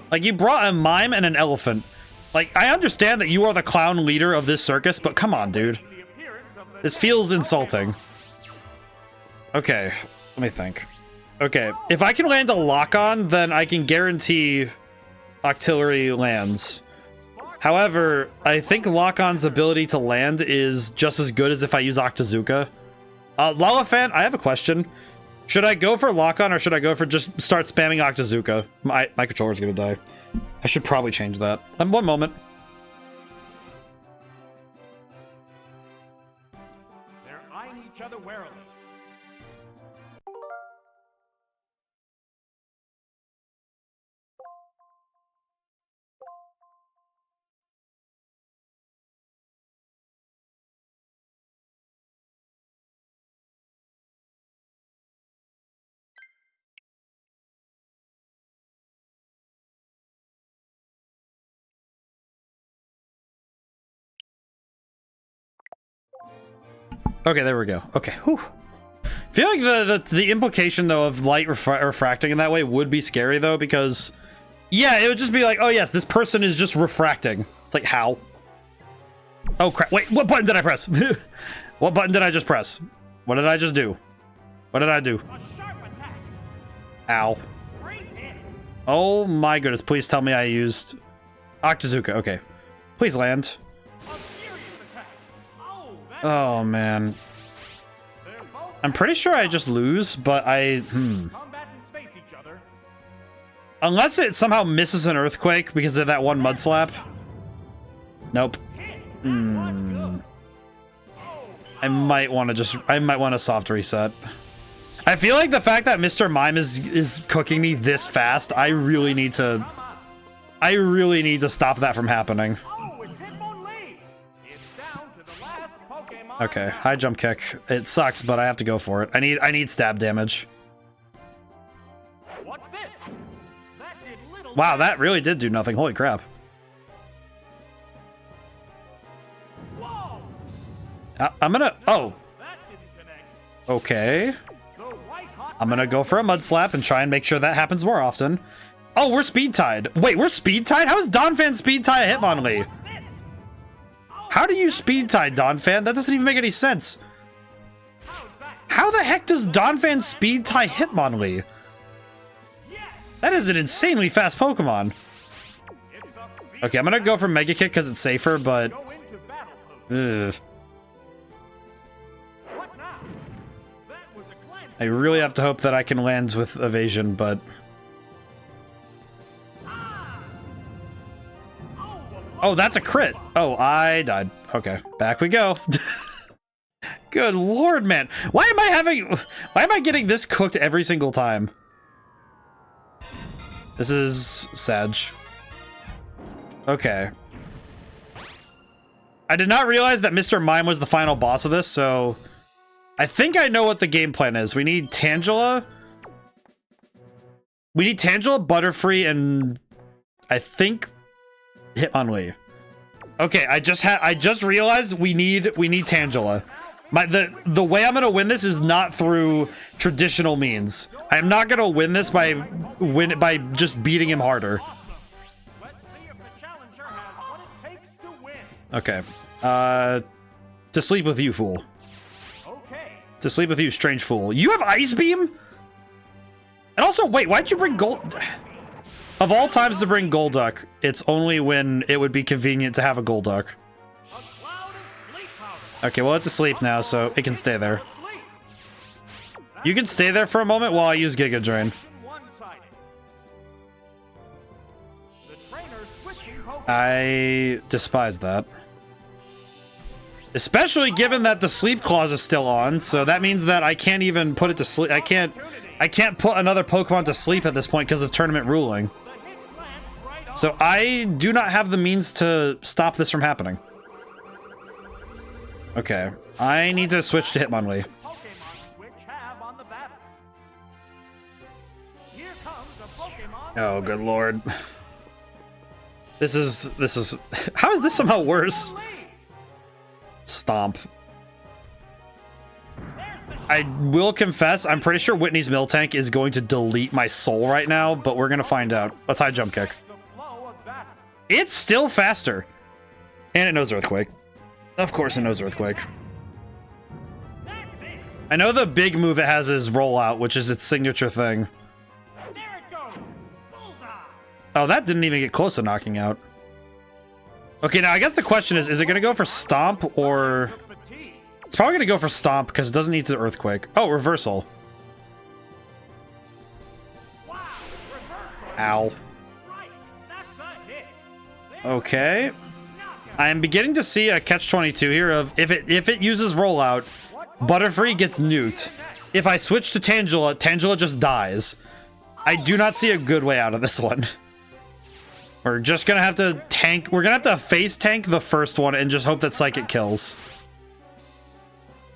Like, you brought a mime and an elephant. Like, I understand that you are the clown leader of this circus, but come on, dude. This feels insulting. Okay, let me think. Okay, if I can land a lock-on, then I can guarantee Octillery lands. However, I think Lock-on's ability to land is just as good as if I use Octazooka. Lollifant, I have a question. Should I go for Lock-on or should I go for just start spamming Octazooka? My controller's gonna die. I should probably change that. One moment. They're eyeing each other warily. Okay, there we go. Okay, whew. I feel like the implication, though, of light refracting in that way would be scary, though, because... Yeah, it would just be like, oh, yes, this person is just refracting. It's like, how? Oh, crap. Wait, what button did I press? What button did I just press? What did I just do? What did I do? A sharp attack. Ow. Great hit. Oh, my goodness. Please tell me I used... Octazooka. Okay. Please land. A furious attack. Oh, that's Oh, man. they're both I'm pretty sure I just lose, but I... combatants face each other. Unless it somehow misses an earthquake because of that one mud slap. Nope. Hit. That was good. Oh, I might want to soft reset. I feel like the fact that Mr. Mime is cooking me this fast, I really need to stop that from happening. oh, it's Hitmonlee. It's down to the last Pokemon. Okay, high jump kick. It sucks, but I have to go for it. I need stab damage. What's this? That did little Wow, that really did do nothing. Holy crap. Whoa! I'm gonna... Oh, That didn't connect. okay. The white hot I'm gonna go for a mud slap and try and make sure that happens more often. Oh, we're speed tied. Wait, we're speed tied? How is Donphan speed tie a Hitmonlee? What's this? Oh, How do you speed tie Donphan? That doesn't even make any sense. how's that? How the heck does Donphan speed tie Hitmonlee? Yes! That is an insanely fast Pokemon. It's a speed Okay, I'm gonna go for Mega Kick because it's safer, but... go into battle pose. Ugh. What now? That was a cleanse. I really have to hope that I can land with evasion, but... Ah! Oh, Oh, that's a crit. Oh, I died. Okay, back we go. Good lord, man. Why am I getting this cooked every single time? This is Sag. Okay. I did not realize that Mr. Mime was the final boss of this, so... I think I know what the game plan is. We need Tangela. We need Tangela, Butterfree, and... I think... Hitmonlee. Okay, I just realized we need Tangela. The way I'm gonna win this is not through traditional means. I am not gonna win this by just beating him harder. let's see if the challenger has what it takes to win. Okay. To sleep with you, fool. Okay. To sleep with you, strange fool. You have Ice Beam? And also, wait, why'd you bring Gold... Of all times to bring Golduck, it's only when it would be convenient to have a Golduck. A cloud of sleep powder. Okay, well, it's asleep now, so it can stay there. Sleep. You can stay there for a moment while I use Giga Drain. One-sided. The trainer switching Pokemon. I despise that. Especially given that the sleep clause is still on, so that means that I can't even put it to sleep. I can't put another Pokemon to sleep at this point because of tournament ruling. The hit lands right on. So I do not have the means to stop this from happening. Okay, I need to switch to Hitmonlee. Pokemon switch have on the battle. Here comes a Pokemon. Oh, good lord. This is how is this somehow worse? Lead. Stomp. There's the I will confess, I'm pretty sure Whitney's Miltank is going to delete my soul right now, but we're going to find out. Let's high jump kick. It's still faster. And it knows Earthquake. Of course it knows Earthquake. I know the big move it has is Rollout, which is its signature thing. Oh, that didn't even get close to knocking out. Okay, now I guess the question is it going to go for Stomp or... It's probably going to go for Stomp because it doesn't need to Earthquake. Oh, Reversal. Ow. Okay. I am beginning to see a catch-22 here of if it uses Rollout, Butterfree gets nuked. If I switch to Tangela, Tangela just dies. I do not see a good way out of this one. We're just gonna have to tank. We're gonna have to face tank the first one and just hope that Psychic kills.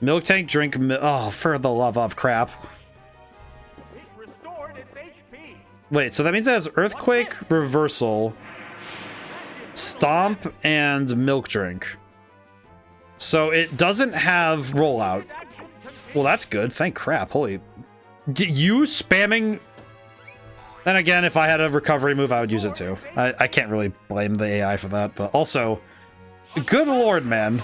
Milk tank, drink. Oh, for the love of crap. Wait, so that means it has Earthquake, Reversal, Stomp, and Milk Drink. So it doesn't have Rollout. Well, that's good. Thank crap. Holy. You spamming... Then again, if I had a recovery move, I would use it too. I can't really blame the AI for that, but also... Good lord, man.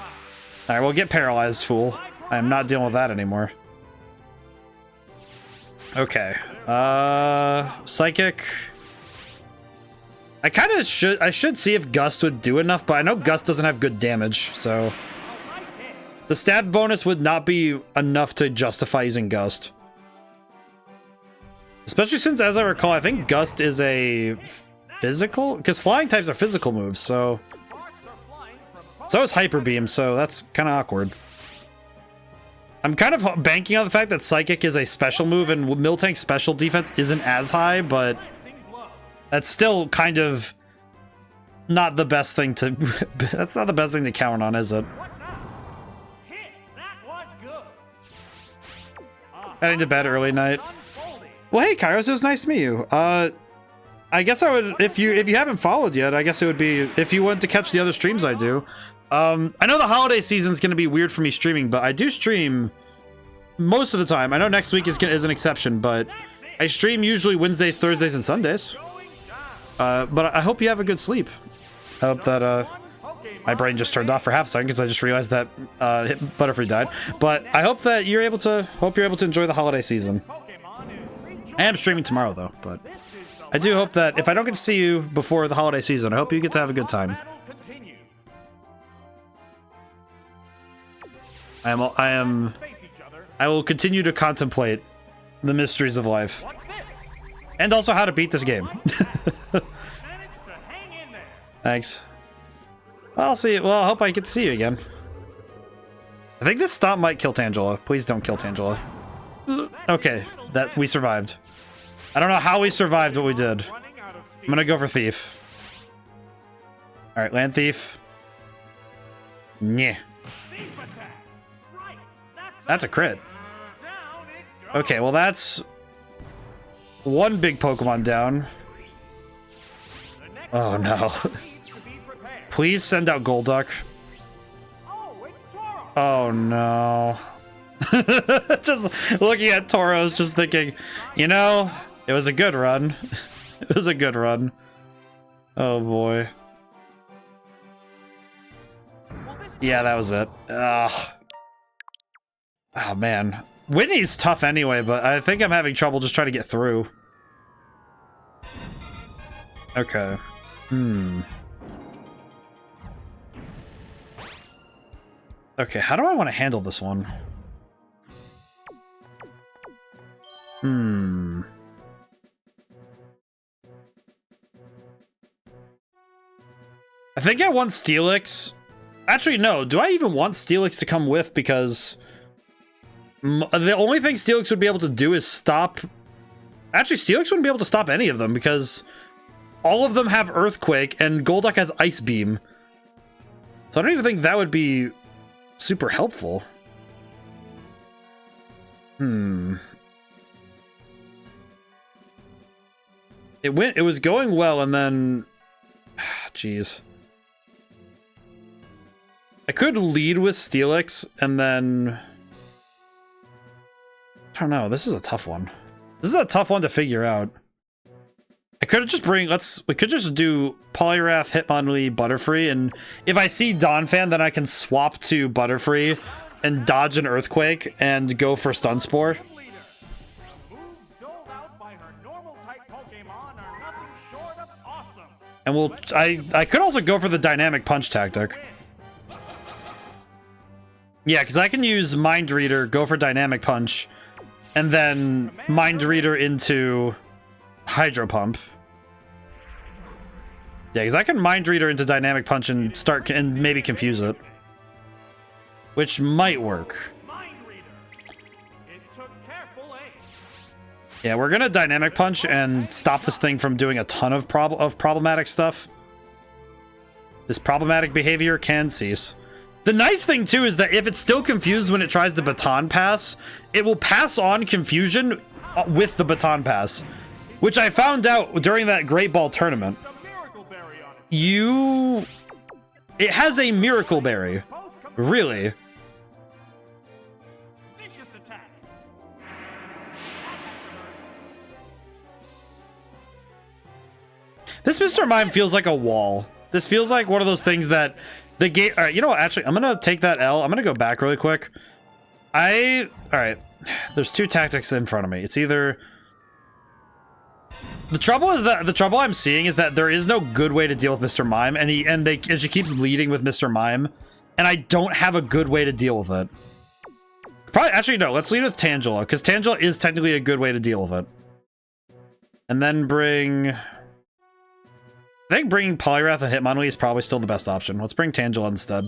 Alright, well, get paralyzed, fool. I am not dealing with that anymore. Okay. Psychic... I should see if Gust would do enough, but I know Gust doesn't have good damage, so... The stat bonus would not be enough to justify using Gust. Especially since, as I recall, I think Gust is a physical... Because flying types are physical moves, so... So is Hyper Beam, so that's kind of awkward. I'm kind of banking on the fact that Psychic is a special move, and Miltank's special defense isn't as high, but... That's still kind of... Not the best thing to... That's not the best thing to count on, is it? Heading to bed early night. Well, hey, Kairos, it was nice to meet you. I guess I would, if you haven't followed yet, I guess it would be, if you want to catch the other streams I do. I know the holiday season's going to be weird for me streaming, but I do stream most of the time. I know next week is an exception, but I stream usually Wednesdays, Thursdays, and Sundays. But I hope you have a good sleep. I hope that, my brain just turned off for half a second because I just realized that Butterfree died. But I hope that you're able to enjoy the holiday season. I am streaming tomorrow though, but I do hope that if I don't get to see you before the holiday season, I hope you get to have a good time. I will continue to contemplate the mysteries of life. And also how to beat this game. Thanks. I'll see you. Well, I hope I get to see you again. I think this Stomp might kill Tangela. Please don't kill Tangela. Okay, we survived. I don't know how we survived what we did. I'm gonna go for Thief. Alright, Land Thief. Nyeh. That's a crit. Okay, well that's... one big Pokemon down. Oh no. Please send out Golduck. Oh no. Just looking at Tauros, just thinking, you know, it was a good run. It was a good run. Oh boy. Yeah, that was it. Ugh. Oh man. Whitney's tough anyway, but I think I'm having trouble just trying to get through. Okay. Okay, how do I want to handle this one? I think I want Steelix. Actually, no. Do I even want Steelix to come with? Because the only thing Steelix would be able to do is stop... Actually, Steelix wouldn't be able to stop any of them because all of them have Earthquake and Golduck has Ice Beam. So I don't even think that would be super helpful. It was going well and then... Jeez. I could lead with Steelix and then... I don't know. This is a tough one. This is a tough one to figure out. I could just bring, we could just do Poliwrath, Hitmonlee, Butterfree, and if I see Donphan, then I can swap to Butterfree and dodge an Earthquake and go for Stun Spore. And we'll, I could also go for the Dynamic Punch tactic. Yeah, because I can use Mind Reader, go for Dynamic Punch, and then Mind Reader into Hydro Pump. Yeah, because I can Mind Reader into Dynamic Punch and start and maybe confuse it, which might work. Yeah, we're gonna Dynamic Punch and stop this thing from doing a ton of problematic stuff. This problematic behavior can cease. The nice thing too is that if it's still confused when it tries the Baton Pass, it will pass on confusion with the Baton Pass, which I found out during that Great Ball tournament. It has a Miracle Berry. Really? This Mr. Mime feels like a wall. This feels like one of those things that the game... Alright, you know what? Actually, I'm gonna take that L. I'm gonna go back really quick. Alright. There's two tactics in front of me. It's either... The trouble I'm seeing is that there is no good way to deal with Mr. Mime, and she keeps leading with Mr. Mime, and I don't have a good way to deal with it. Probably, actually, no, let's lead with Tangela, because Tangela is technically a good way to deal with it. And then bring... I think bringing Poliwrath and Hitmonlee is probably still the best option. Let's bring Tangela instead.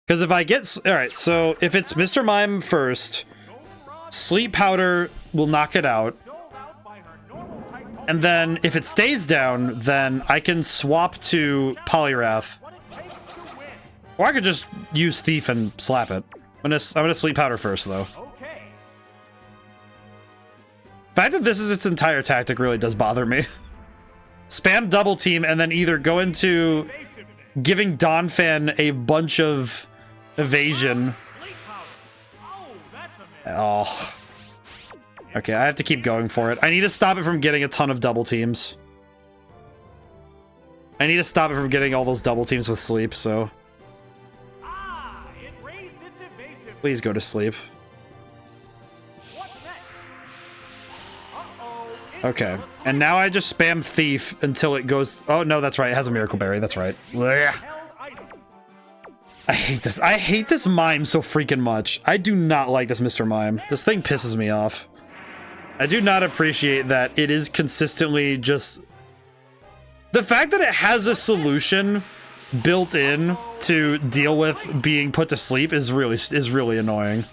Because if I get... Alright, so if it's Mr. Mime first, Sleep Powder will knock it out. And then if it stays down, then I can swap to Poliwrath. Or I could just use Thief and slap it. I'm gonna Sleep Powder first, though. The fact that this is its entire tactic really does bother me. Spam Double Team and then either go into giving Donphan a bunch of evasion. Oh. Okay, I have to keep going for it. I need to stop it from getting a ton of double teams. I need to stop it from getting all those double teams with sleep, so... Please go to sleep. Okay, and now I just spam Thief until it goes... Oh, no, that's right. It has a Miracle Berry. That's right. I hate this. I hate this Mime so freaking much. I do not like this Mr. Mime. This thing pisses me off. I do not appreciate that it is consistently just... The fact that it has a solution built in to deal with being put to sleep is really annoying.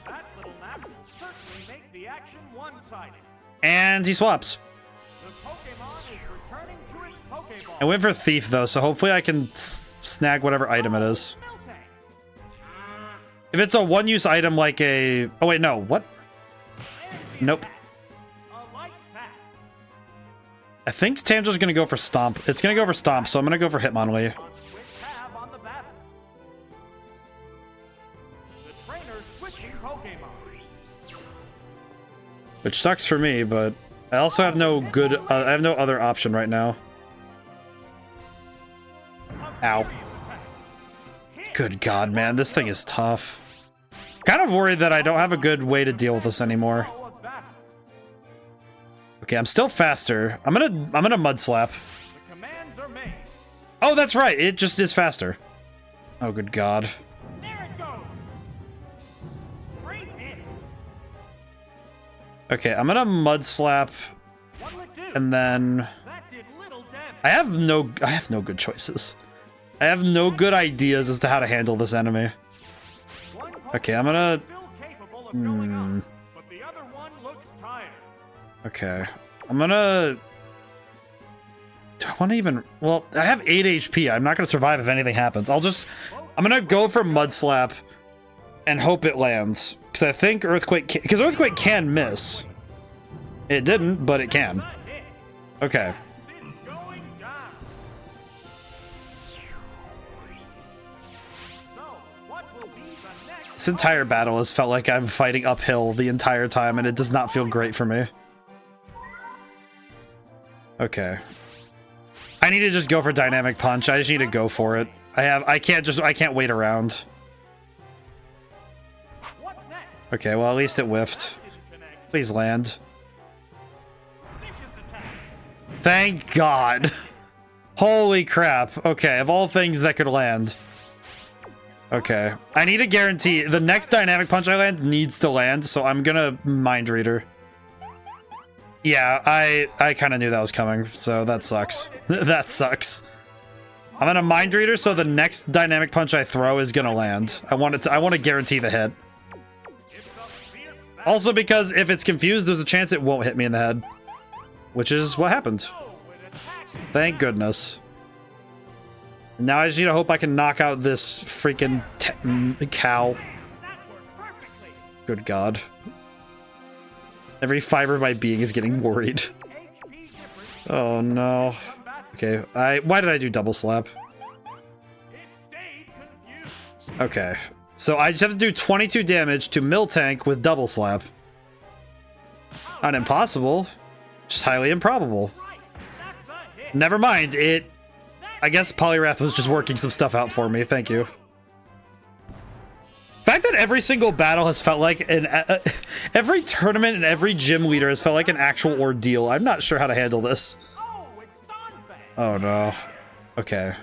And he swaps. I went for Thief, though, so hopefully I can snag whatever item it is. If it's a one-use item like a... Oh, wait, no. What? Nope. I think Tangela's going to go for Stomp. It's going to go for Stomp, so I'm going to go for Hitmonlee. Which sucks for me, but I also have no good... I have no other option right now. Ow. Good God, man. This thing is tough. Kind of worried that I don't have a good way to deal with this anymore. Okay, I'm still faster. I'm gonna Mud Slap. Oh, that's right. It just is faster. Oh, good God. Okay, I'm gonna Mud Slap, and then I have no good choices. I have no good ideas as to how to handle this enemy. Okay, I'm gonna... Okay, I'm gonna... Do I want to even... Well, I have 8 HP. I'm not gonna survive if anything happens. I'm gonna go for Mud Slap and hope it lands. Because I think Earthquake... Because Earthquake can miss. It didn't, but it can. Okay. This entire battle has felt like I'm fighting uphill the entire time, and it does not feel great for me. Okay. I need to just go for Dynamic Punch. I just need to go for it. I can't wait around. Okay, well, at least it whiffed. Please land. Thank God. Holy crap. Okay, of all things that could land. Okay. I need a guarantee. The next Dynamic Punch I land needs to land, so I'm gonna Mind Reader. Yeah, I kind of knew that was coming, so that sucks. That sucks. I'm gonna Mind Reader, so the next Dynamic Punch I throw is gonna land. I want to guarantee the hit. Also, because if it's confused, there's a chance it won't hit me in the head. Which is what happened. Thank goodness. Now I just need to hope I can knock out this freaking cow. Good God. Every fiber of my being is getting worried. Oh no. Okay, why did I do double slap? Okay. So I just have to do 22 damage to Miltank with double slap. Not impossible. Just highly improbable. Never mind, I guess Poliwrath was just working some stuff out for me, thank you. The fact that every single battle has felt like every tournament and every gym leader has felt like an actual ordeal. I'm not sure how to handle this. Oh no. Okay.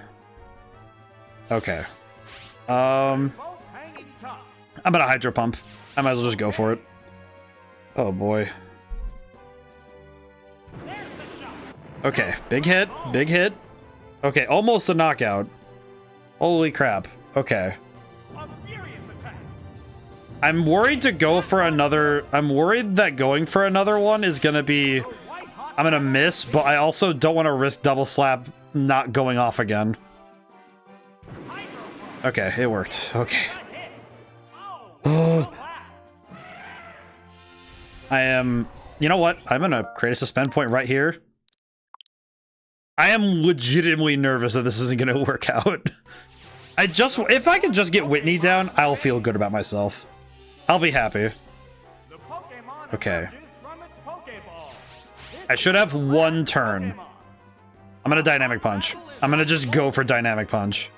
Okay. I'm gonna Hydro Pump. I might as well just go for it. Oh boy. Okay, big hit, big hit. Okay, almost a knockout. Holy crap. Okay. I'm worried to go for another. I'm worried that going for another one is gonna be. I'm gonna miss, but I also don't want to risk double slap not going off again. Okay, it worked. Okay. I am. You know what? I'm gonna create a suspend point right here. I am legitimately nervous that this isn't gonna work out. If I could just get Whitney down, I'll feel good about myself. I'll be happy. Okay. I should have one turn. I'm gonna Dynamic Punch. I'm gonna just go for Dynamic Punch.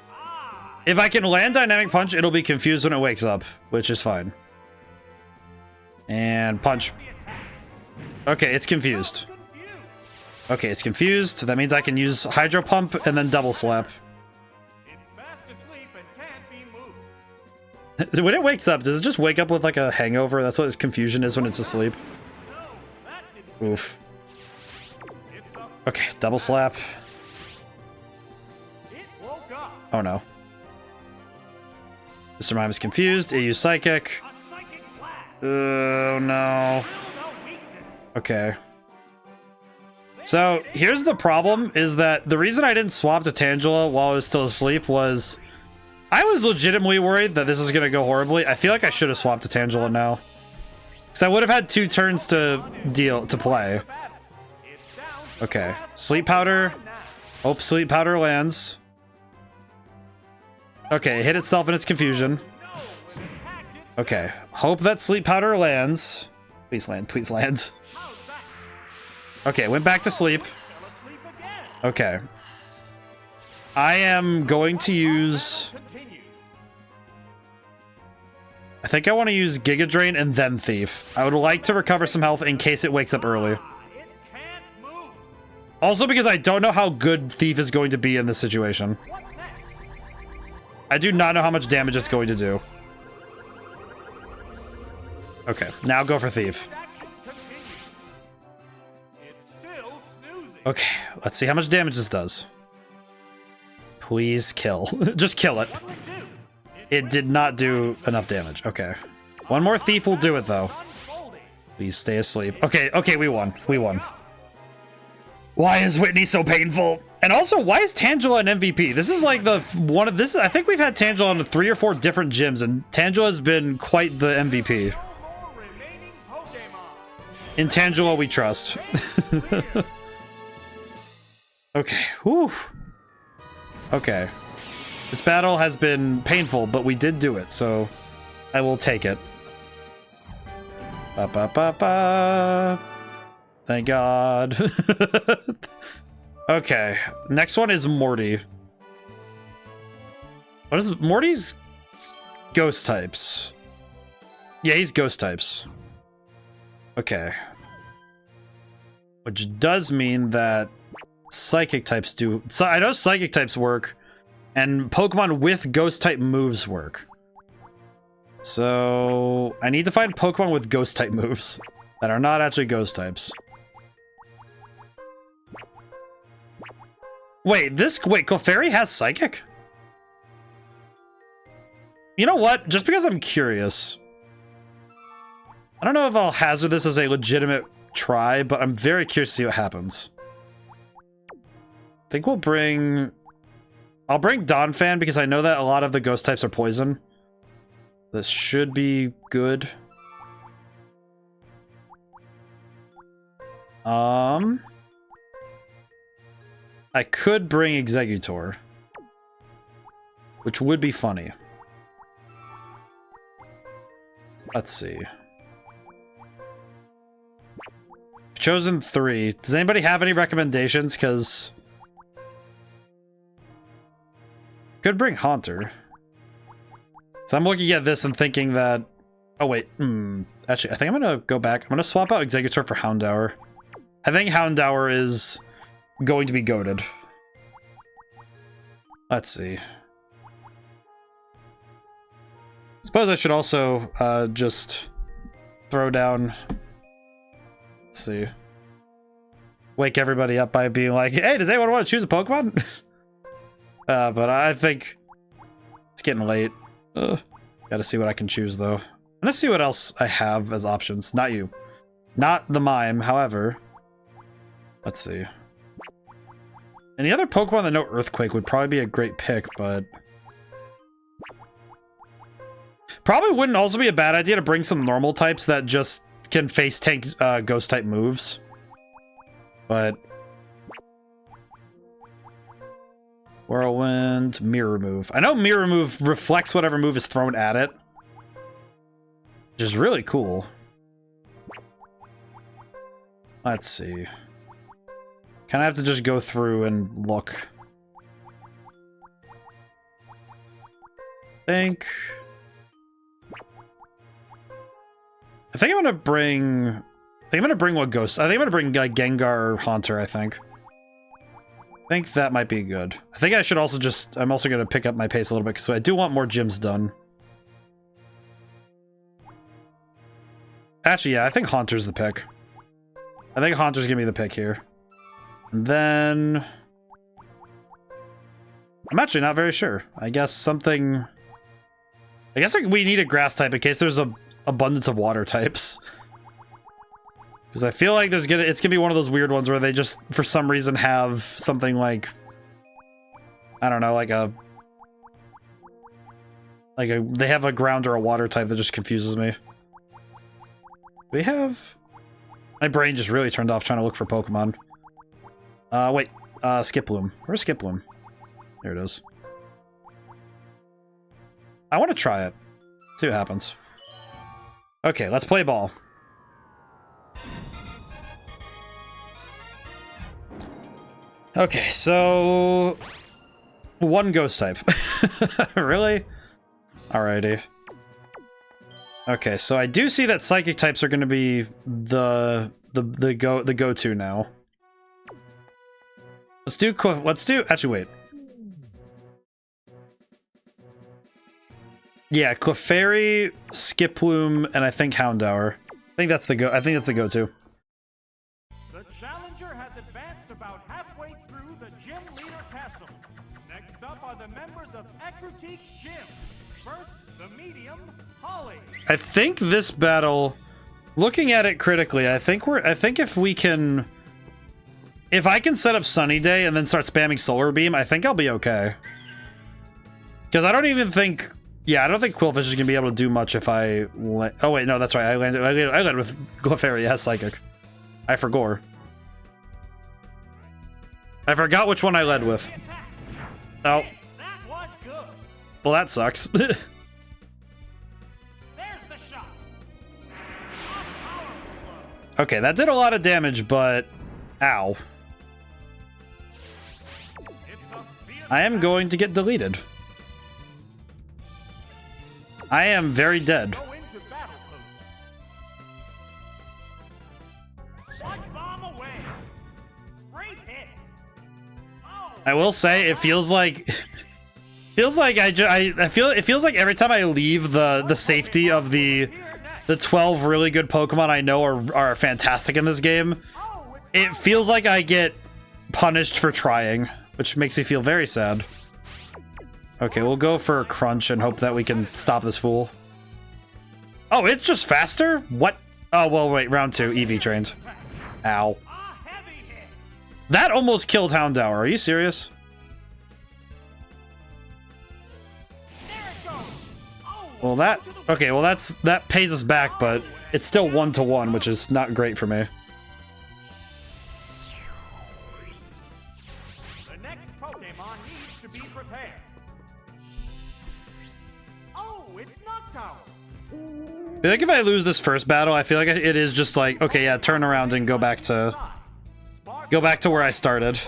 If I can land Dynamic Punch, it'll be confused when it wakes up, which is fine. And punch. Okay, it's confused. Okay, it's confused. That means I can use Hydro Pump and then double slap. When it wakes up, does it just wake up with like a hangover? That's what its confusion is when it's asleep. Oof. Okay, double slap. Oh no. Mr. Mime is confused. It used Psychic. Oh no. Okay. So here's the problem, is that the reason I didn't swap to Tangela while I was still asleep was I was legitimately worried that this was going to go horribly. I feel like I should have swapped to Tangela now. Because I would have had 2 turns to play. Okay. Sleep Powder. Hope Sleep Powder lands. Okay, it hit itself in its confusion. Okay. Hope that Sleep Powder lands. Please land, please land. Okay, went back to sleep. Okay. I am going to use... I think I want to use Giga Drain and then Thief. I would like to recover some health in case it wakes up early. Also because I don't know how good Thief is going to be in this situation. I do not know how much damage it's going to do. Okay, now go for Thief. Okay, let's see how much damage this does. Please kill. Just kill it. It did not do enough damage. Okay. One more Thief will do it, though. Please stay asleep. Okay, okay, we won. We won. Why is Whitney so painful? And also, why is Tangela an MVP? This is like the one of this. I think we've had Tangela on 3 or 4 different gyms, and Tangela has been quite the MVP. In Tangela, we trust. Okay. Whew. Okay. This battle has been painful, but we did do it, so I will take it. Ba, ba, ba, ba. Thank God. Okay, next one is Morty. What is Morty's ghost types? Yeah, he's ghost types. Okay. Which does mean that psychic types do. So I know psychic types work, and Pokemon with ghost type moves work. So I need to find Pokemon with ghost type moves that are not actually ghost types. Wait, Clefairy has psychic? You know what? Just because I'm curious. I don't know if I'll hazard this as a legitimate try, but I'm very curious to see what happens. I think we'll bring... I'll bring Donphan because I know that a lot of the ghost types are poison. This should be good. I could bring Exeggutor, which would be funny. Let's see. I've chosen 3. Does anybody have any recommendations? Because could bring Haunter. So I'm looking at this and thinking that... Oh, wait. Actually, I think I'm going to go back. I'm going to swap out Exeggutor for Houndour. I think Houndour is going to be goated. Let's see. Suppose I should also just throw down... Let's see. Wake everybody up by being like, hey, does anyone want to choose a Pokemon? But I think it's getting late. Gotta see what I can choose, though. I'm gonna see what else I have as options. Not you. Not the Mime, however. Let's see. Any other Pokemon that know Earthquake would probably be a great pick, but... Probably wouldn't also be a bad idea to bring some normal types that just can face tank ghost type moves. But... Whirlwind, Mirror Move. I know Mirror Move reflects whatever move is thrown at it. Which is really cool. Let's see. Kind of have to just go through and look. I think I'm gonna bring... what ghost? I think I'm gonna bring like Gengar or Haunter, I think. I think that might be good. I think I should also just... I'm also gonna pick up my pace a little bit, because I do want more gyms done. Actually, yeah, I think Haunter's the pick. I think Haunter's gonna be the pick here. And then... I'm actually not very sure. I guess something... I guess we need a grass type in case there's a abundance of water types. Because I feel like it's gonna be one of those weird ones where they just, for some reason, have something like... I don't know, they have a ground or a water type that just confuses me. We have... My brain just really turned off trying to look for Pokemon. Wait. Skiploom. Where's Skiploom? There it is. I want to try it. See what happens. Okay, let's play ball. Okay, so... One ghost type. Really? Alrighty. Okay, so I do see that psychic types are going to be the go-to now. Let's do actually wait. Yeah, Clefairy, Skiploom, and I think Houndour. I think that's the go-to. The challenger has advanced about halfway through the gym leader castle. Next up are the members of Ecruteak Gym. First, the medium, Holly. I think this battle, looking at it critically, I think if I can set up Sunny Day and then start spamming Solar Beam, I think I'll be okay. Because I don't even think... Yeah, I don't think Quillfish is going to be able to do much if I... Oh, wait, no, that's right. I landed with Clefairy. It has Psychic. I forgot. I forgot which one I led with. Oh. That was good. Well, that sucks. Okay, that did a lot of damage, but... Ow. I am going to get deleted. I am very dead. I will say it feels like I feel it feels like every time I leave the safety of the 12 really good Pokemon I know are fantastic in this game, it feels like I get punished for trying, which makes me feel very sad. Okay, we'll go for Crunch and hope that we can stop this fool. Oh, it's just faster? What? Oh, well, wait, round 2, EV trained. Ow. That almost killed Houndour. Are you serious? Well, that... Okay, well, that pays us back, but it's still 1-to-1, which is not great for me. The next Pokemon needs to be prepared. Oh, it's Noctowl. I feel like if I lose this first battle, I feel like it is just like, okay, yeah, turn around and go back to where I started.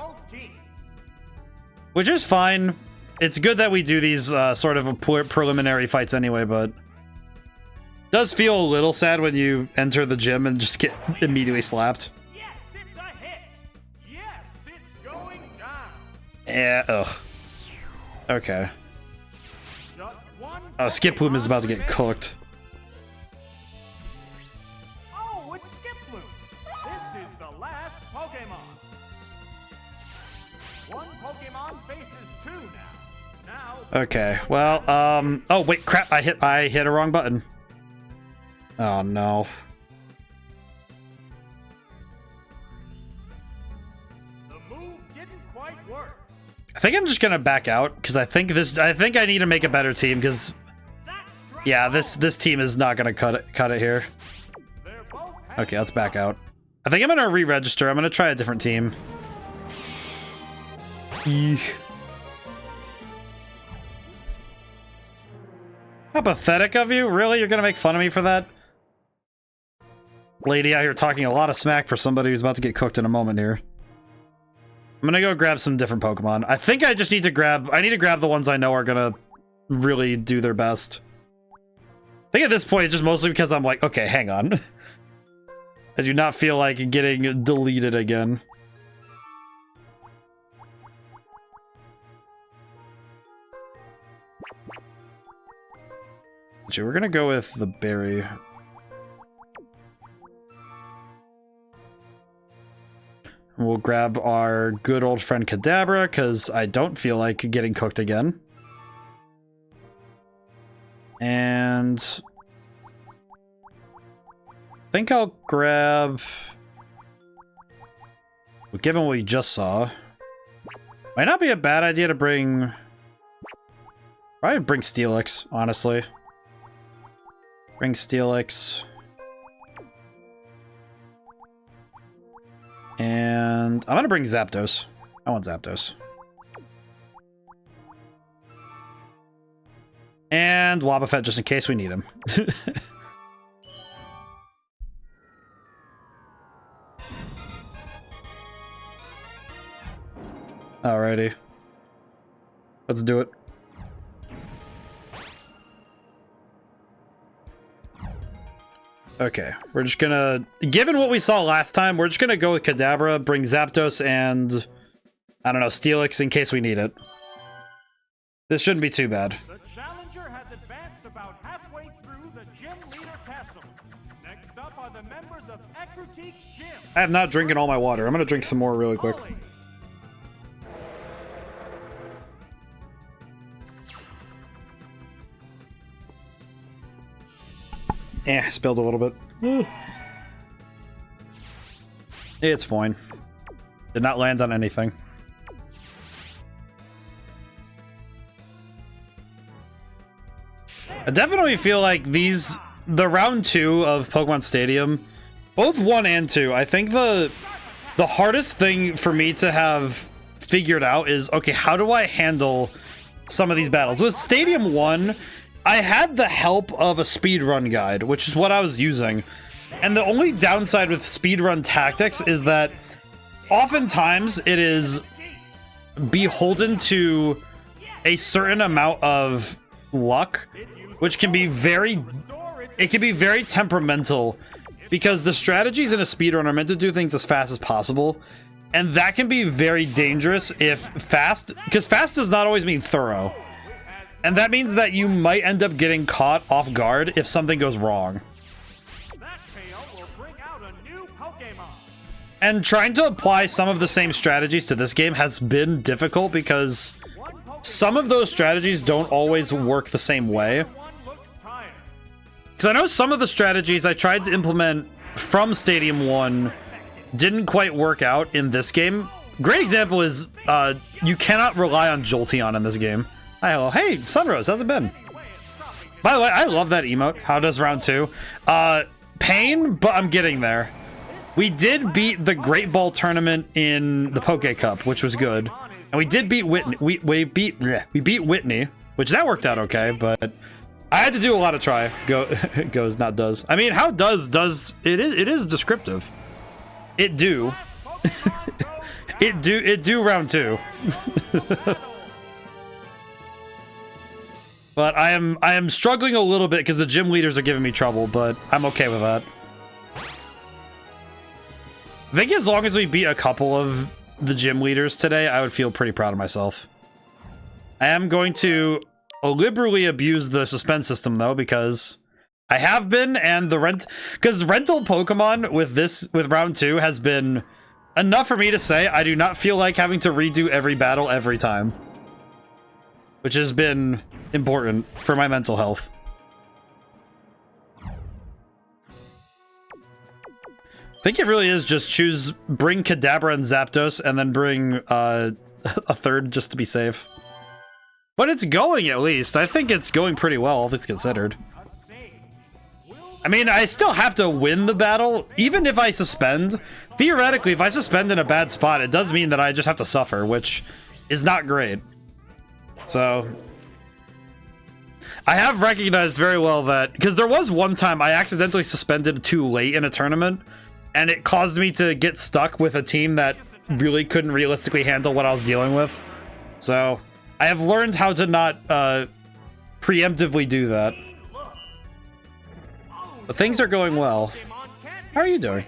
Which is fine. It's good that we do these sort of preliminary fights anyway, but it does feel a little sad when you enter the gym and just get immediately slapped. Yes, it's a hit. Yes, it's going down. Yeah, ugh. Okay. Oh, Skiploom is about to get cooked. Oh, it's Skiploom. This is the last Pokemon. One Pokemon faces two now. Okay, well, oh wait, crap, I hit a wrong button. Oh no. The move didn't quite work. I think I'm just gonna back out because I think I need to make a better team because yeah, this team is not gonna cut it here. Okay, let's back out. I think I'm gonna re-register. I'm gonna try a different team. Eek. How pathetic of you. Really? You're gonna make fun of me for that? Lady out here talking a lot of smack for somebody who's about to get cooked in a moment here. I'm gonna go grab some different Pokemon. I think I just need to grab the ones I know are gonna really do their best. I think at this point it's just mostly because I'm like, okay, hang on. I do not feel like getting deleted again. Actually, we're gonna go with the berry. We'll grab our good old friend Kadabra, because I don't feel like getting cooked again. And I think I'll grab... Well, given what we just saw, might not be a bad idea to bring... Probably bring Steelix, honestly. Bring Steelix. And I'm gonna bring Zapdos. I want Zapdos. And Wobbuffet just in case we need him. Alrighty. Let's do it. Okay, we're just gonna... Given what we saw last time, we're just gonna go with Kadabra, bring Zapdos, and... I don't know, Steelix in case we need it. This shouldn't be too bad. The challenger has advanced about halfway through the gym leader castle. Next up are the members of Ekrutik Gym. I am not drinking all my water. I'm gonna drink some more really quick. Spilled a little bit. It's fine. Did not land on anything. I definitely feel like the round 2 of Pokemon Stadium, both 1 and 2, I think the hardest thing for me to have figured out is, okay, how do I handle some of these battles? With Stadium 1, I had the help of a speedrun guide, which is what I was using. And the only downside with speedrun tactics is that oftentimes it is beholden to a certain amount of luck, which can be very temperamental, because the strategies in a speedrun are meant to do things as fast as possible, and that can be very dangerous if fast, because fast does not always mean thorough, and that means that you might end up getting caught off guard if something goes wrong. And trying to apply some of the same strategies to this game has been difficult because some of those strategies don't always work the same way. Because I know some of the strategies I tried to implement from Stadium 1 didn't quite work out in this game. Great example is you cannot rely on Jolteon in this game. Hi, hello. Hey, Sunrose, how's it been? By the way, I love that emote. How does round 2? Pain, but I'm getting there. We did beat the Great Ball tournament in the Poke Cup, which was good. And we did beat Whitney. We beat Whitney, which that worked out okay, but I had to do a lot of try. Goes, not does. I mean, how does it is descriptive. It do. it do round 2. But I am struggling a little bit because the gym leaders are giving me trouble, but I'm okay with that. I think as long as we beat a couple of the gym leaders today, I would feel pretty proud of myself. I am going to liberally abuse the suspend system though, because I have been, and the rental Pokemon with round 2 has been enough for me to say I do not feel like having to redo every battle every time, which has been important for my mental health. I think it really is just bring Kadabra and Zapdos, and then bring a third just to be safe. But it's going, at least. I think it's going pretty well, all things considered. I mean, I still have to win the battle, even if I suspend. Theoretically, if I suspend in a bad spot, it does mean that I just have to suffer, which is not great. So I have recognized very well that, because there was one time I accidentally suspended too late in a tournament, and it caused me to get stuck with a team that really couldn't realistically handle what I was dealing with. So I have learned how to not preemptively do that. But things are going well. How are you doing?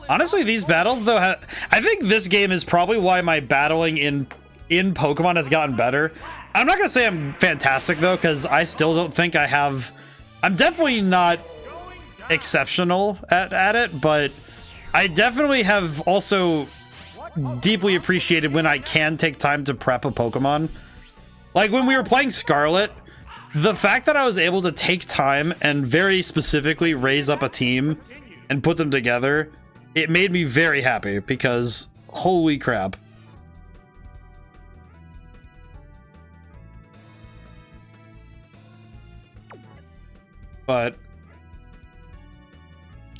Honestly, these battles, though, I think this game is probably why my battling in Pokemon has gotten better. I'm not going to say I'm fantastic, though, because I still don't think I have... I'm definitely not exceptional at it, but I definitely have also deeply appreciated when I can take time to prep a Pokemon. Like when we were playing Scarlet, the fact that I was able to take time and very specifically raise up a team and put them together, it made me very happy, because holy crap. But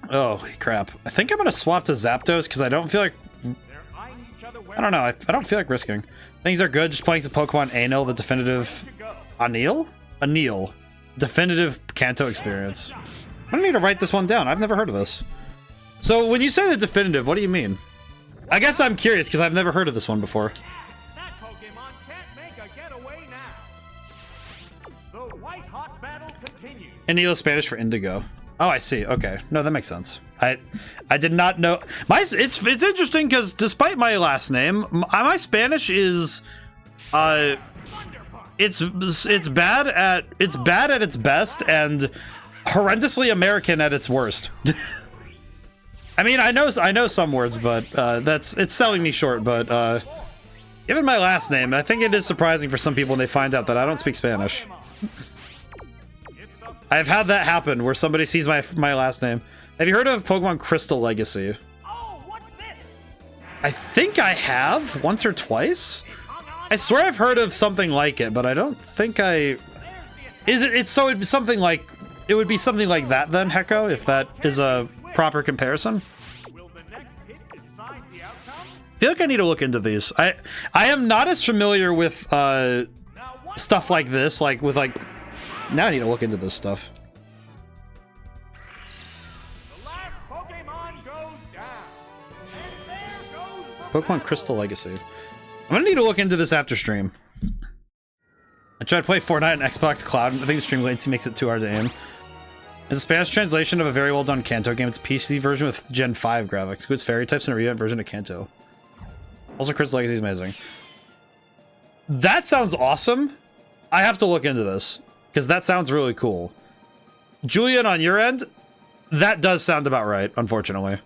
oh crap. I think I'm gonna swap to Zapdos because I don't feel like... I don't know. I don't feel like risking. Things are good. Just playing some Pokemon Anil, the definitive... Anil? Anil. Definitive Kanto experience. I don't need to write this one down. I've never heard of this. So when you say the definitive, what do you mean? I guess I'm curious because I've never heard of this one before. That Pokemon can't make a getaway now. The white hot battle continues. Anil is Spanish for indigo. Oh, I see. Okay. No, that makes sense. I did not know. It's interesting because despite my last name, my Spanish is it's bad at its best and horrendously American at its worst. I mean, I know some words, but it's selling me short, but given my last name, I think it is surprising for some people when they find out that I don't speak Spanish. I've had that happen where somebody sees my last name. Have you heard of Pokemon Crystal Legacy? Oh, what's this? I think I have once or twice. I swear I've heard of something like it, but I don't think I... It'd be something like... It would be something like that then, Hecko, if that is a proper comparison. I feel like I need to look into these. I am not as familiar with stuff like this, now I need to look into this stuff. Pokemon Crystal Legacy. I'm gonna need to look into this after stream. I tried to play Fortnite on Xbox Cloud. I think the stream latency makes it too hard to aim. It's a Spanish translation of a very well done Kanto game. It's a PC version with Gen 5 graphics. Includes fairy types and a revamp version of Kanto. Also, Crystal Legacy is amazing. That sounds awesome. I have to look into this because that sounds really cool. Julian, on your end, that does sound about right, unfortunately.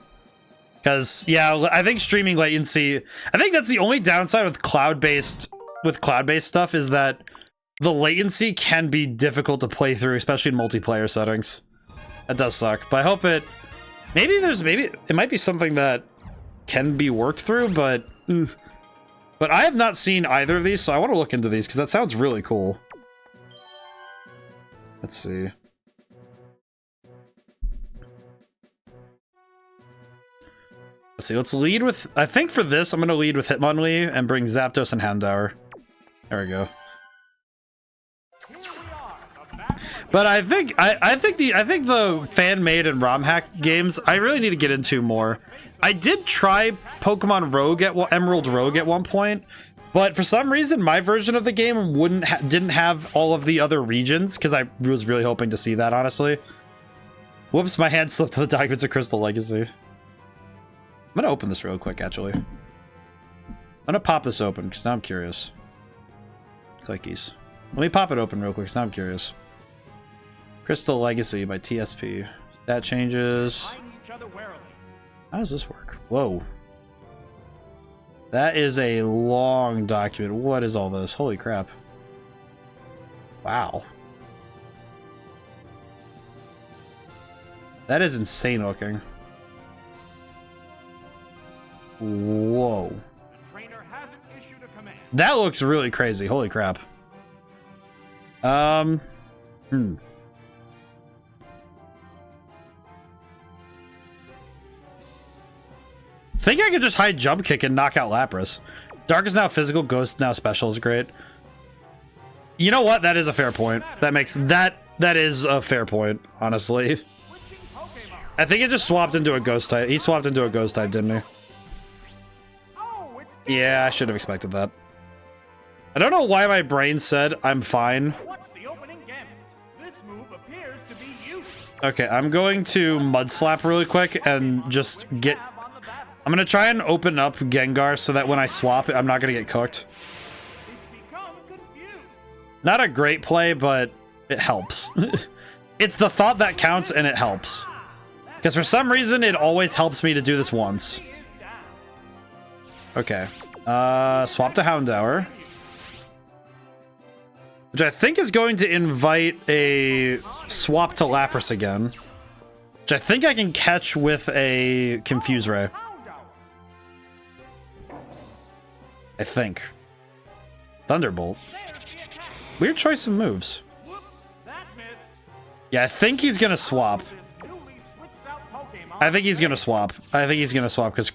Because, yeah, I think streaming latency... I think that's the only downside with cloud-based stuff is that the latency can be difficult to play through, especially in multiplayer settings. That does suck, but I hope it... Maybe it might be something that can be worked through, but... But I have not seen either of these, so I want to look into these, because that sounds really cool. Let's see. Let's see, let's lead with... I think for this, I'm going to lead with Hitmonlee and bring Zapdos and Houndour. There we go. But I think the fan-made and ROM hack games, I really need to get into more. I did try Pokemon Rogue Emerald Rogue at one point, but for some reason my version of the game didn't have all of the other regions, because I was really hoping to see that, honestly. Whoops, my hand slipped to the documents of Crystal Legacy. I'm gonna open this real quick, actually. I'm gonna pop this open, because now I'm curious. Clickies. Let me pop it open real quick, because now I'm curious. Crystal Legacy by TSP. Stat changes. How does this work? Whoa. That is a long document. What is all this? Holy crap. Wow. That is insane looking. Whoa. That looks really crazy. Holy crap. Think I could just hide jump kick and knock out Lapras. Dark is now physical, Ghost now special is great. You know what? That is a fair point. That is a fair point, honestly. I think it just swapped into a Ghost type. He swapped into a Ghost type, didn't he? Yeah, I should have expected that. I don't know why my brain said I'm fine. Okay, I'm going to Mud Slap really quick and just get... I'm gonna try and open up Gengar so that when I swap it, I'm not gonna get cooked. Not a great play, but it helps. It's the thought that counts, and it helps. Because for some reason, it always helps me to do this once. Okay. Swap to Houndour. Which I think is going to invite a swap to Lapras again. Which I think I can catch with a Confuse Ray. I think. Thunderbolt. Weird choice of moves. Yeah, I think he's gonna swap. I think he's gonna swap because...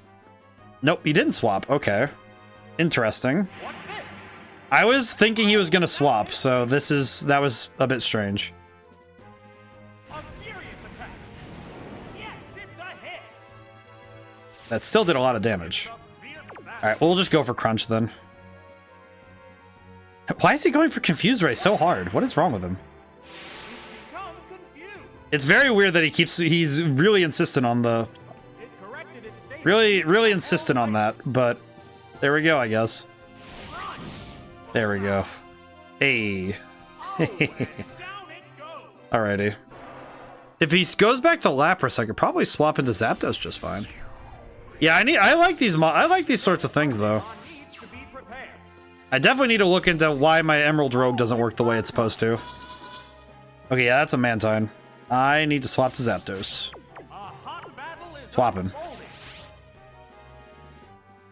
Nope, he didn't swap. Okay. Interesting. I was thinking he was gonna swap, so that was a bit strange. That still did a lot of damage. Alright, we'll just go for Crunch then. Why is he going for Confuse Ray so hard? What is wrong with him? It's very weird that he's really insistent on the... Really insistent on that, but... There we go, I guess. There we go. Hey. Alrighty. If he goes back to Lapras, I could probably swap into Zapdos just fine. Yeah, I like these sorts of things though. I definitely need to look into why my Emerald Rogue doesn't work the way it's supposed to. Okay, yeah, that's a Mantine. I need to swap to Zapdos. Swapping.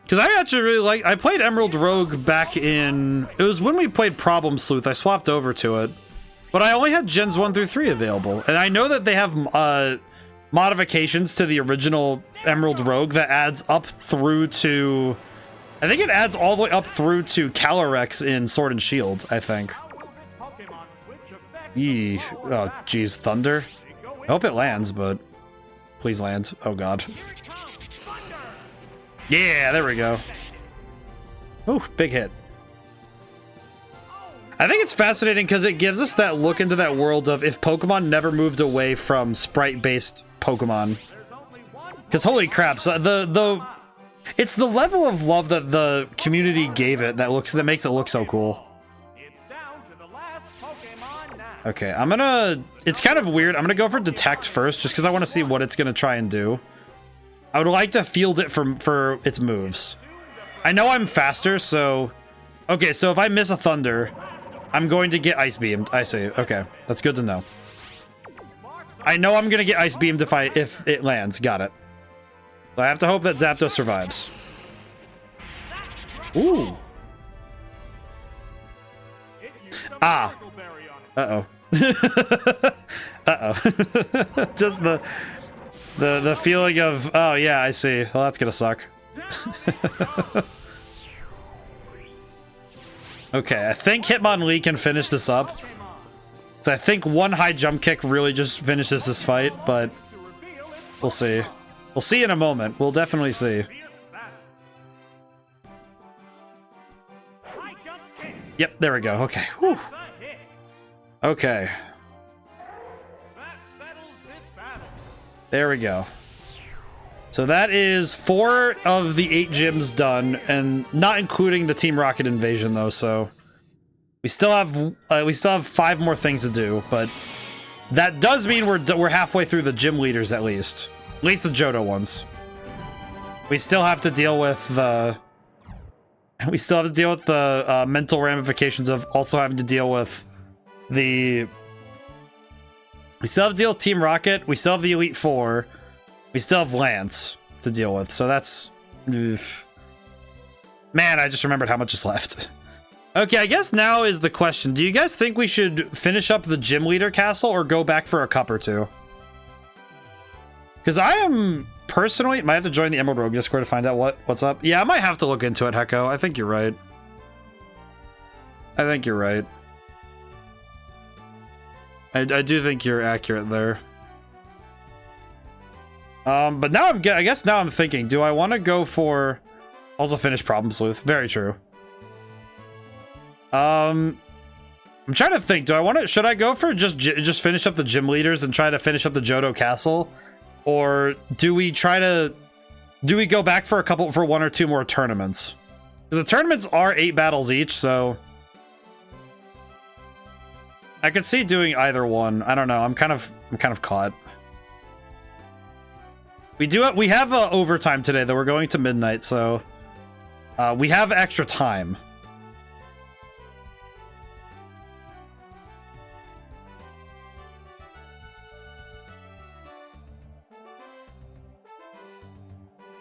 Because I actually really I played Emerald Rogue back in... It was when we played Problem Sleuth. I swapped over to it. But I only had Gens 1 through 3 available. And I know that they have modifications to the original Emerald Rogue that adds up through to... I think it adds all the way up through to Calyrex in Sword and Shield, I think. Yee. Oh, geez. Thunder? I hope it lands, but... Please land. Oh, God. Yeah, there we go. Ooh, big hit. I think it's fascinating because it gives us that look into that world of if Pokemon never moved away from sprite-based Pokemon. Because holy crap, so it's the level of love that the community gave it that makes it look so cool. Okay, it's kind of weird. I'm gonna go for Detect first, just because I want to see what it's gonna try and do. I would like to field it for its moves. I know I'm faster, so... Okay, so if I miss a Thunder, I'm going to get Ice Beamed. I see. Okay, that's good to know. I know I'm gonna get Ice Beamed if it lands. Got it. So I have to hope that Zapdos survives. Ooh. Ah. Uh-oh. Uh-oh. Just the feeling of, oh yeah, I see. Well, that's gonna suck. Okay, I think Hitmonlee can finish this up. So I think one high jump kick really just finishes this fight, but we'll see. We'll see in a moment. We'll definitely see. Yep, there we go. Okay. Whew. Okay. There we go. So that is 4 of the 8 gyms done, and not including the Team Rocket invasion though. So we still have 5 more things to do, but that does mean we're halfway through the gym leaders at least the Johto ones. We still have to deal with the mental ramifications of also having to deal with the. We still have to deal with Team Rocket. We still have the Elite Four. We still have Lance to deal with. So that's... Oof. Man, I just remembered how much is left. Okay, I guess now is the question. Do you guys think we should finish up the Gym Leader Castle or go back for a cup or two? Because I am... Personally, might have to join the Emerald Rogue Discord to find out what's up. Yeah, I might have to look into it, Hecko. I think you're right. I think you're right. I do think you're accurate there. But now I guess now I'm thinking, do I want to go for also finish Problem Sleuth? Very true. I'm trying to think. Should I go for just finish up the gym leaders and try to finish up the Johto Castle, or do we go back for for 1 or 2 more tournaments? Because the tournaments are 8 battles each, so I could see doing either one. I don't know. I'm kind of caught. We have overtime today, though. We're going to midnight, so we have extra time.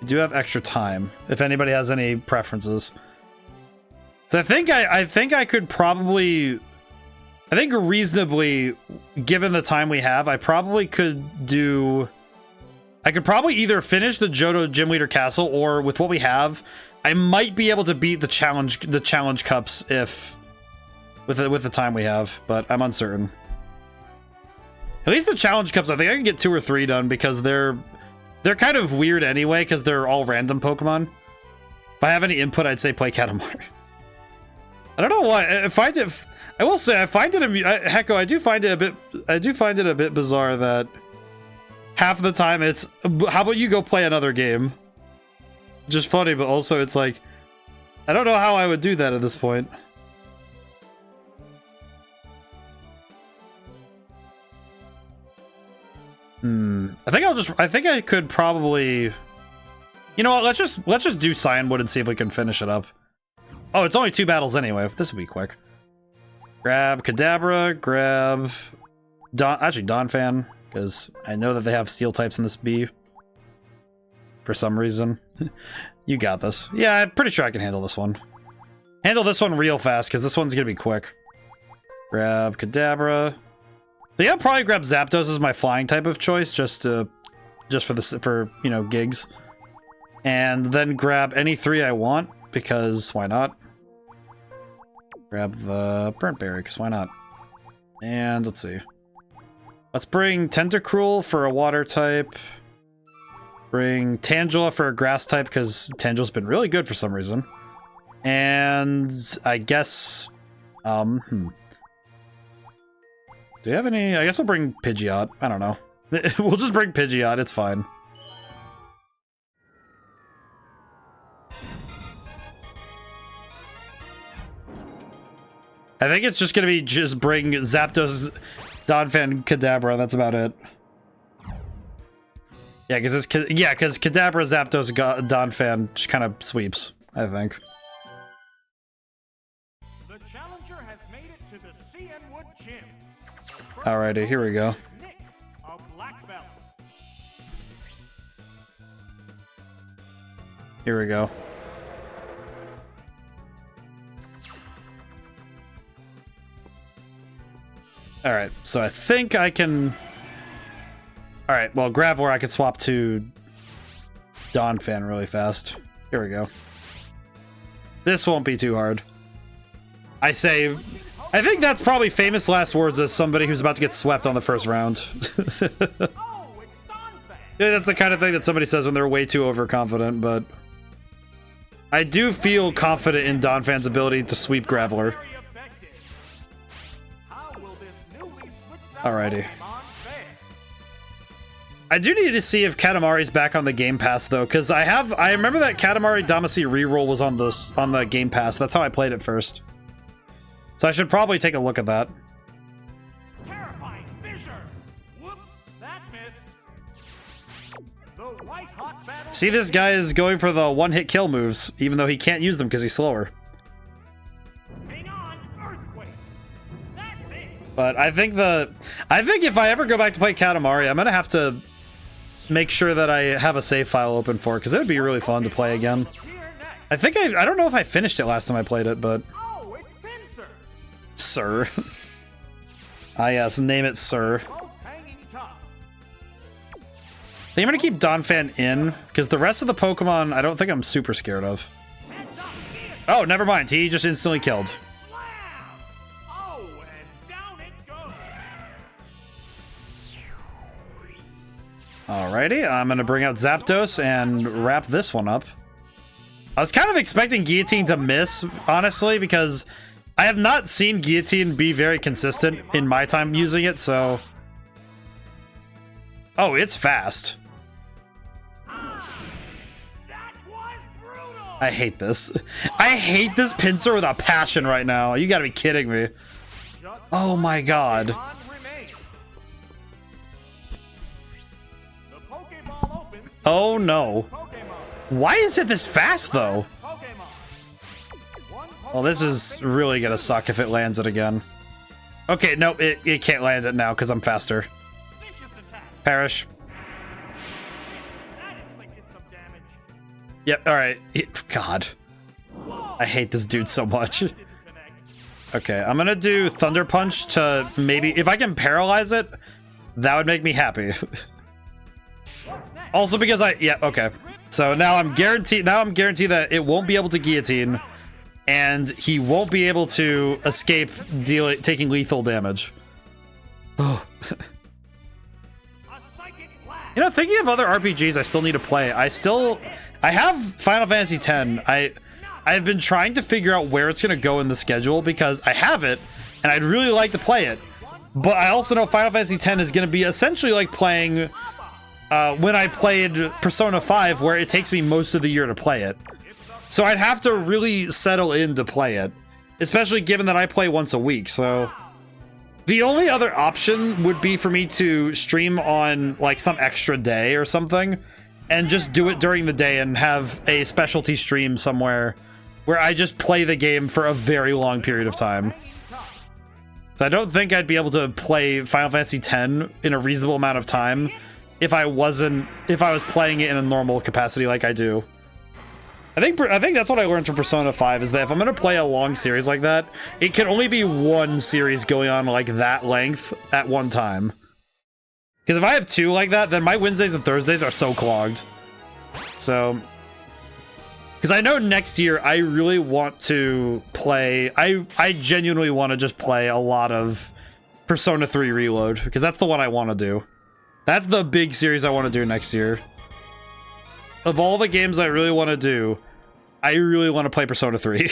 We do have extra time. If anybody has any preferences, so I think I could probably. I think reasonably, given the time we have, I probably could do... I could probably either finish the Johto Gym Leader Castle, or with what we have, I might be able to beat the challenge cups if... with the time we have, but I'm uncertain. At least the challenge cups, I think I can get 2 or 3 done, because they're kind of weird anyway, because they're all random Pokemon. If I have any input, I'd say play Katamari. I don't know why. I will say, I find it Hecko, I do find it a bit bizarre that half the time it's, how about you go play another game? Just funny, but also it's like, I don't know how I would do that at this point. I think I could probably, you know what, let's just do Cyanwood and see if we can finish it up. Oh, it's only 2 battles anyway. This will be quick. Grab Kadabra, grab Donphan, because I know that they have steel types in this B. For some reason. You got this. Yeah, I'm pretty sure I can handle this one. Handle this one real fast, because this one's gonna be quick. Grab Kadabra. Yeah, I'll probably grab Zapdos as my flying type of choice, just for you know, gigs. And then grab any 3 I want, because why not? Grab the Burnt Berry, because why not? And let's see. Let's bring Tentacruel for a water type. Bring Tangela for a grass type because Tangela's been really good for some reason. And I guess, do you have any? I guess I'll bring Pidgeot. I don't know. We'll just bring Pidgeot. It's fine. I think it's just gonna be just bring Zapdos, Donphan, Kadabra. That's about it. Yeah, because Kadabra, Zapdos, Donphan just kind of sweeps. I think. The challenger has made it to the CN Wood Gym. Alrighty, here we go. Nick, a black belt. Here we go. Alright, so I think I can... Alright, well, Graveler I can swap to Donphan really fast. Here we go. This won't be too hard. I think that's probably famous last words as somebody who's about to get swept on the first round. Oh, it's Donphan. Yeah, that's the kind of thing that somebody says when they're way too overconfident, but... I do feel confident in Donphan's ability to sweep Graveler. Very effective. How will this newly switched out Alrighty. Pokemon fare? I do need to see if Katamari's back on the Game Pass though, because I remember that Katamari Damacy reroll was on the Game Pass. That's how I played it first. So I should probably take a look at that. Terrifying fissure. Whoops, that missed. The white hot battle. See, this guy is going for the one-hit kill moves, even though he can't use them because he's slower. Hang on, earthquake. That's it. But I think if I ever go back to play Katamari, I'm gonna have to make sure that I have a save file open for it, because it would be really fun to play again. Here next. I think I don't know if I finished it last time I played it, but Oh, it's Pinsir. Sir. Ah yes, name it Sir. Both hanging tough. I think I'm gonna keep Donphan in, because the rest of the Pokemon I don't think I'm super scared of. Heads up, here. Oh, never mind. He just instantly killed. Slam. Oh, and down it goes. Alrighty, I'm gonna bring out Zapdos and wrap this one up. I was kind of expecting Guillotine to miss, honestly, because I have not seen Guillotine be very consistent in my time using it, so... Oh, it's fast. That was brutal. I hate this. I hate this Pinsir with a passion right now. You gotta be kidding me. Just Oh my god. Pokemon remains. The Pokeball opens to Oh no. Pokemon. Why is it this fast, though? Pokemon. One Well, this Pokemon is faces really gonna suck if it lands it again. Okay, no, it can't land it now because I'm faster. vicious attack. Perish. That inflicted some damage. Yep, alright. God. Whoa. I hate this dude so much. Didn't connect. Okay, I'm gonna do Thunder Punch to maybe... If I can paralyze it, that would make me happy. What's next? Also because yeah, okay. So now I'm guaranteed that it won't be able to Guillotine, and he won't be able to escape taking lethal damage. Oh. A psychic blast. You know, thinking of other RPGs I still need to play, I have Final Fantasy X. I've been trying to figure out where it's going to go in the schedule because I have it, and I'd really like to play it. But I also know Final Fantasy X is going to be essentially like playing when I played Persona 5, where it takes me most of the year to play it. So I'd have to really settle in to play it, especially given that I play once a week, so... The only other option would be for me to stream on, like, some extra day or something, and just do it during the day and have a specialty stream somewhere where I just play the game for a very long period of time. So I don't think I'd be able to play Final Fantasy X in a reasonable amount of time if I was playing it in a normal capacity like I do. I think that's what I learned from Persona 5, is that if I'm going to play a long series like that, it can only be one series going on like that length at one time. Because if I have two like that, then my Wednesdays and Thursdays are so clogged. So... Because I know next year I really want to play... I genuinely want to just play a lot of Persona 3 Reload, because that's the one I want to do. That's the big series I want to do next year. of all the games I really want to do, I really want to play Persona 3.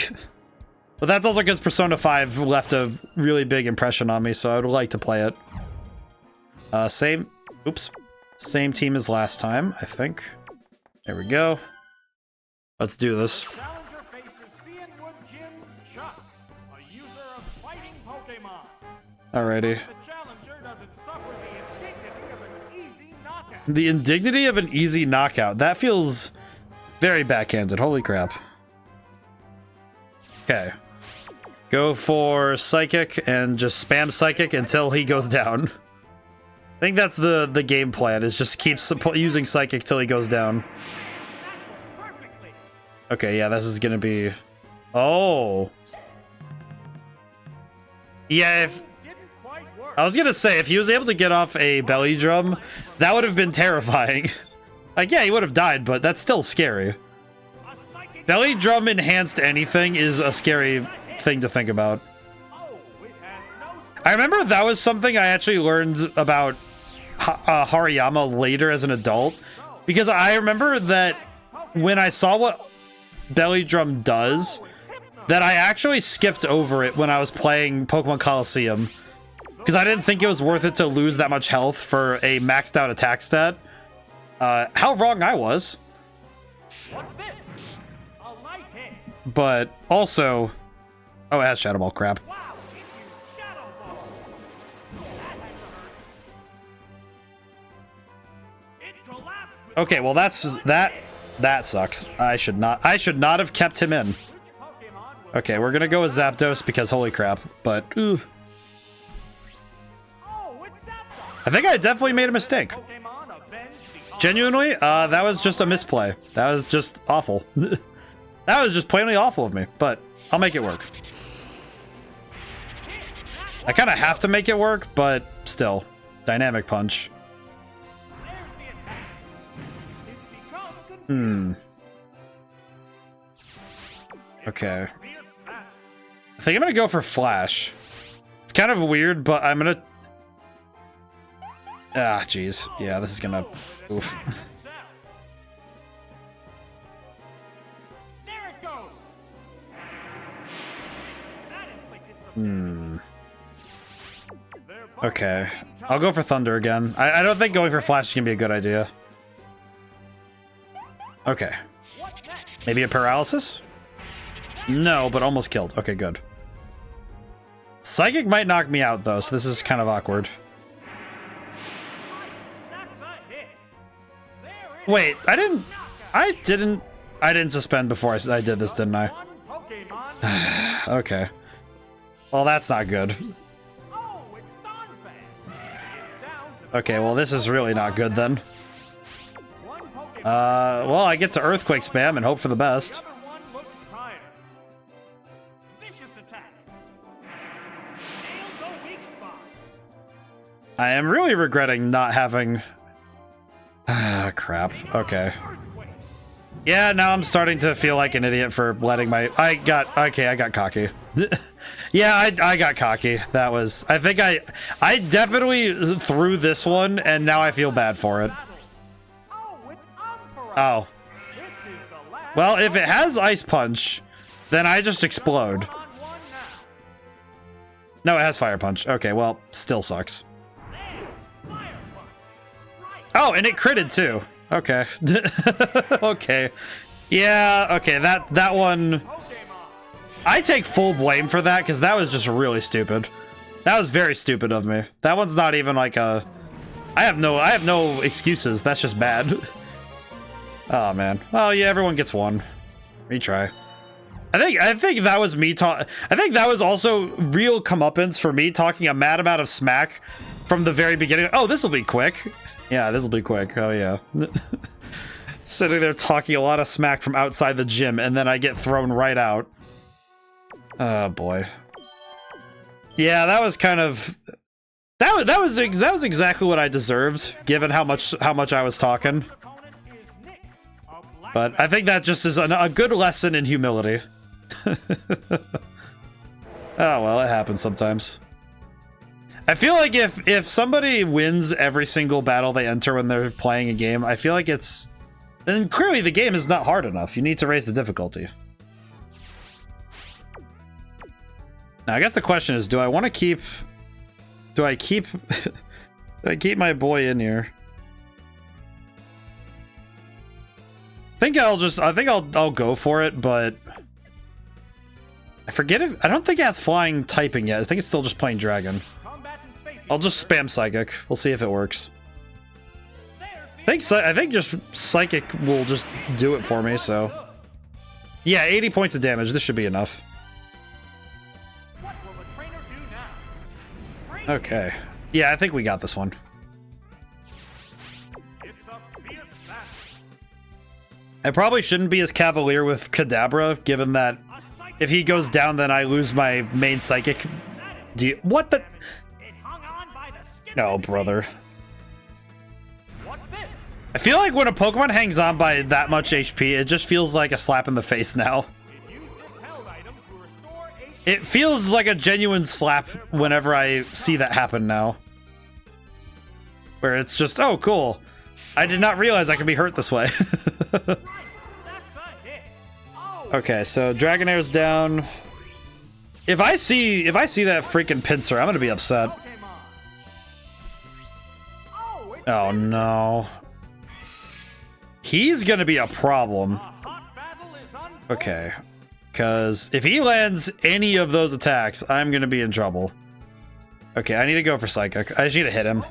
But that's also because Persona 5 left a really big impression on me, so I would like to play it. Same team as last time, I think. There we go. Let's do this. Challenger faces Cianwood Gym Chuck, a user of fighting Pokémon. Alrighty. The challenger doesn't suffer the indignity of an easy knockout. The indignity of an easy knockout. That feels very backhanded. Holy crap. Okay. Go for Psychic and just spam Psychic until he goes down. I think that's the game plan, is just keep using Psychic till he goes down. Okay, yeah, this is gonna be... Oh! Yeah, if... I was gonna say, if he was able to get off a belly drum, that would have been terrifying. Like, yeah, he would have died, but that's still scary. Belly drum enhanced anything is a scary thing to think about. I remember that was something I actually learned about Hariyama later as an adult, because I remember that when I saw what belly drum does, that I actually skipped over it when I was playing Pokemon Coliseum, because I didn't think it was worth it to lose that much health for a maxed out attack stat. How wrong I was. But also, oh, it has Shadow Ball, crap. Okay, well that sucks. I should not have kept him in. Okay, we're gonna go with Zapdos because holy crap, but ooh. I think I definitely made a mistake. Genuinely, that was just a misplay. That was just awful. That was just plainly awful of me, but I'll make it work. I kind of have to make it work, but still. Dynamic Punch. Okay. I think I'm gonna go for Flash. It's kind of weird, but I'm gonna... Ah, jeez. Yeah, this is gonna... Oof. Okay. I'll go for Thunder again. I don't think going for Flash is gonna be a good idea. Okay. Maybe a Paralysis? No, but almost killed. Okay, good. Psychic might knock me out, though, so this is kind of awkward. Wait, I didn't suspend before I did this, didn't I? Okay. Well, that's not good. Okay, well, this is really not good, then. Well, I get to Earthquake spam and hope for the best. I am really regretting not having... Ah, crap. Okay. Yeah, now I'm starting to feel like an idiot for letting my... I got cocky. Yeah, I got cocky. That was... I think I definitely threw this one, and now I feel bad for it. Oh. Well, if it has Ice Punch, then I just explode. No, it has Fire Punch. Okay, well, still sucks. Oh, and it critted too. Okay. Okay. Yeah, okay, that one... I take full blame for that, because that was just really stupid. That was very stupid of me. That one's not even like a... I have no excuses. That's just bad. Oh, man. Well, yeah, everyone gets one. Retry. I think that was me I think that was also real comeuppance for me talking a mad amount of smack from the very beginning. Oh, this will be quick. Yeah, this will be quick. Oh, yeah. Sitting there talking a lot of smack from outside the gym, and then I get thrown right out. Oh, boy. Yeah, that was kind of... That was exactly what I deserved, given how much I was talking. But I think that just is a good lesson in humility. Oh, well, it happens sometimes. I feel like if somebody wins every single battle they enter when they're playing a game, I feel like it's then clearly the game is not hard enough. You need to raise the difficulty. Now, I guess the question is, do I want to keep... Do I keep my boy in here? I think I'll go for it, but I forget if I don't think it has flying typing yet. I think it's still just plain dragon. I'll just spam psychic. We'll see if it works. I think just psychic will just do it for me. So yeah, 80 points of damage. This should be enough. Okay. Yeah, I think we got this one. I probably shouldn't be as cavalier with Kadabra, given that if he goes down, then I lose my main psychic. What the? No, brother. I feel like when a Pokemon hangs on by that much HP, it just feels like a slap in the face now. It feels like a genuine slap whenever I see that happen now. Where it's just, oh, cool. I did not realize I could be hurt this way. Okay, so Dragonair's down. If I see that freaking pincer, I'm gonna be upset. Oh no. He's gonna be a problem. Okay. Because if he lands any of those attacks, I'm gonna be in trouble. Okay, I need to go for Psychic. I just need to hit him.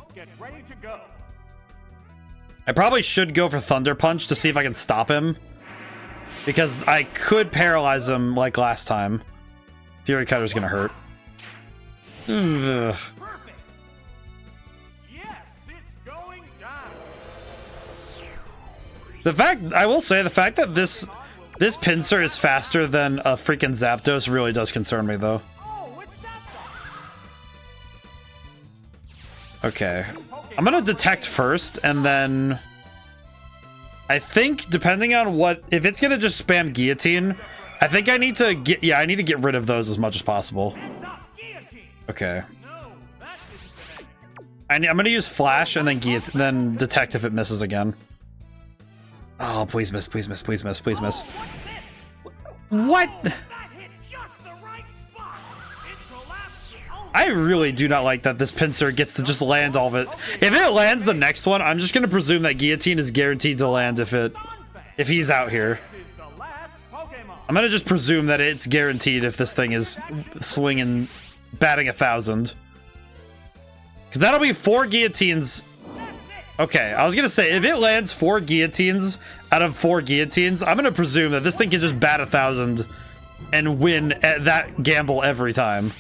I probably should go for Thunder Punch to see if I can stop him. Because I could paralyze him like last time. Fury Cutter's gonna hurt. Ugh. I will say, the fact that this pincer is faster than a freaking Zapdos really does concern me, though. Okay. I'm gonna detect first, and then... I think, depending on what... If it's gonna just spam Guillotine, I think I need to get... Yeah, I need to get rid of those as much as possible. Okay. I'm gonna use Flash, and then detect if it misses again. Oh, please miss, please miss, please miss, please miss. What? I really do not like that this pincer gets to just land all of it. If it lands the next one, I'm just gonna presume that Guillotine is guaranteed to land if he's out here. I'm gonna just presume that it's guaranteed if this thing is swinging, batting 1,000. Because that'll be 4 guillotines. Okay, I was gonna say, if it lands 4 guillotines out of 4 guillotines, I'm gonna presume that this thing can just bat 1,000 and win at that gamble every time.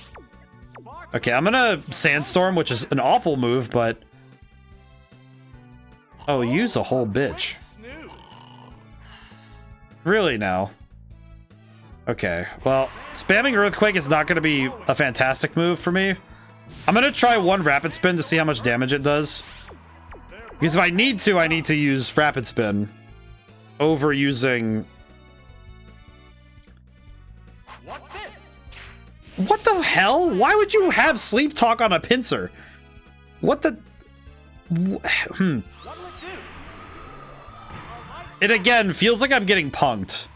Okay, I'm gonna Sandstorm, which is an awful move, but... Oh, use a whole bitch. Really now? Okay, well, spamming Earthquake is not gonna be a fantastic move for me. I'm gonna try 1 Rapid Spin to see how much damage it does. Because if I need to use Rapid Spin over using... What the hell? Why would you have Sleep Talk on a pincer? What the... It again feels like I'm getting punked.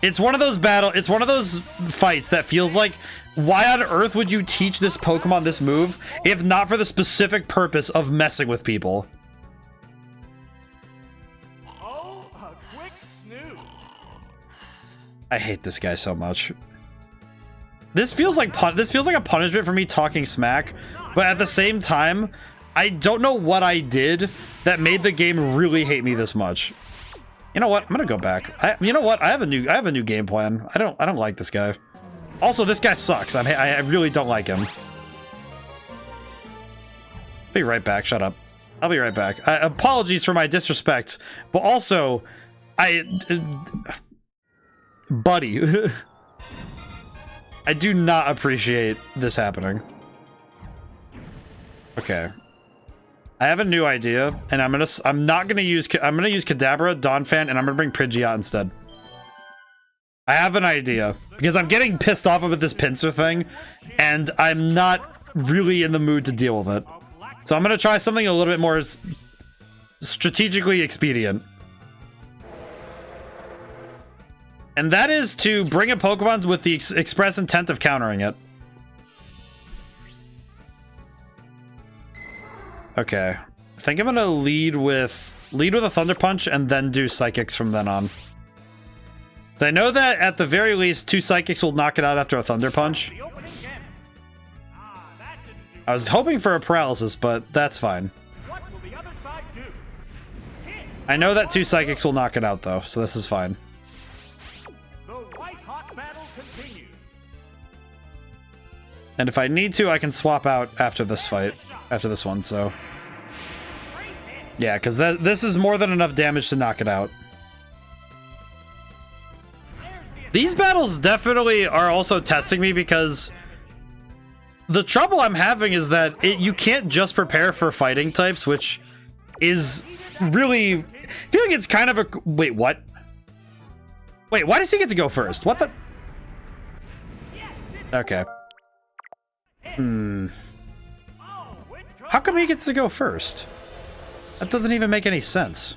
It's one of those fights that feels like, why on earth would you teach this Pokemon this move if not for the specific purpose of messing with people? I hate this guy so much. This feels like a punishment for me talking smack, but at the same time, I don't know what I did that made the game really hate me this much. You know what? I'm gonna go back. You know what? I have a new game plan. I don't like this guy. Also, this guy sucks. I really don't like him. Be right back. Shut up. I'll be right back. Apologies for my disrespect, but also, buddy. I do not appreciate this happening. Okay. I have a new idea, and I'm gonna use Kadabra, Donphan, and I'm gonna bring Pidgeot instead. I have an idea, because I'm getting pissed off about this pincer thing, and I'm not really in the mood to deal with it. So I'm gonna try something a little bit more strategically expedient. And that is to bring a Pokemon with the express intent of countering it. Okay. I think I'm gonna lead with a Thunder Punch and then do Psychics from then on. So I know that at the very least, 2 Psychics will knock it out after a Thunder Punch. I was hoping for a Paralysis, but that's fine. I know that 2 Psychics will knock it out though, so this is fine. And if I need to, I can swap out after this fight, after this one, so... Yeah, because this is more than enough damage to knock it out. These battles definitely are also testing me because... The trouble I'm having is that you can't just prepare for fighting types, which is really... I feel like it's kind of a... Wait, what? Wait, why does he get to go first? What the... Okay. How come he gets to go first? That doesn't even make any sense.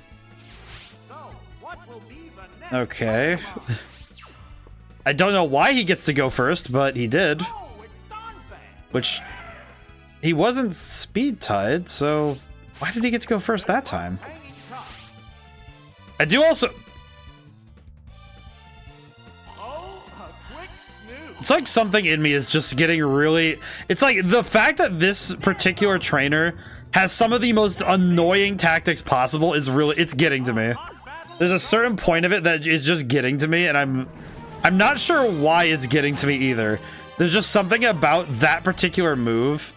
Okay. I don't know why he gets to go first, but he did. Which... He wasn't speed tied, so... Why did he get to go first that time? I do also... It's like something in me is just getting really... It's like the fact that this particular trainer has some of the most annoying tactics possible is really... It's getting to me. There's a certain point of it that is just getting to me, and I'm not sure why it's getting to me either. There's just something about that particular move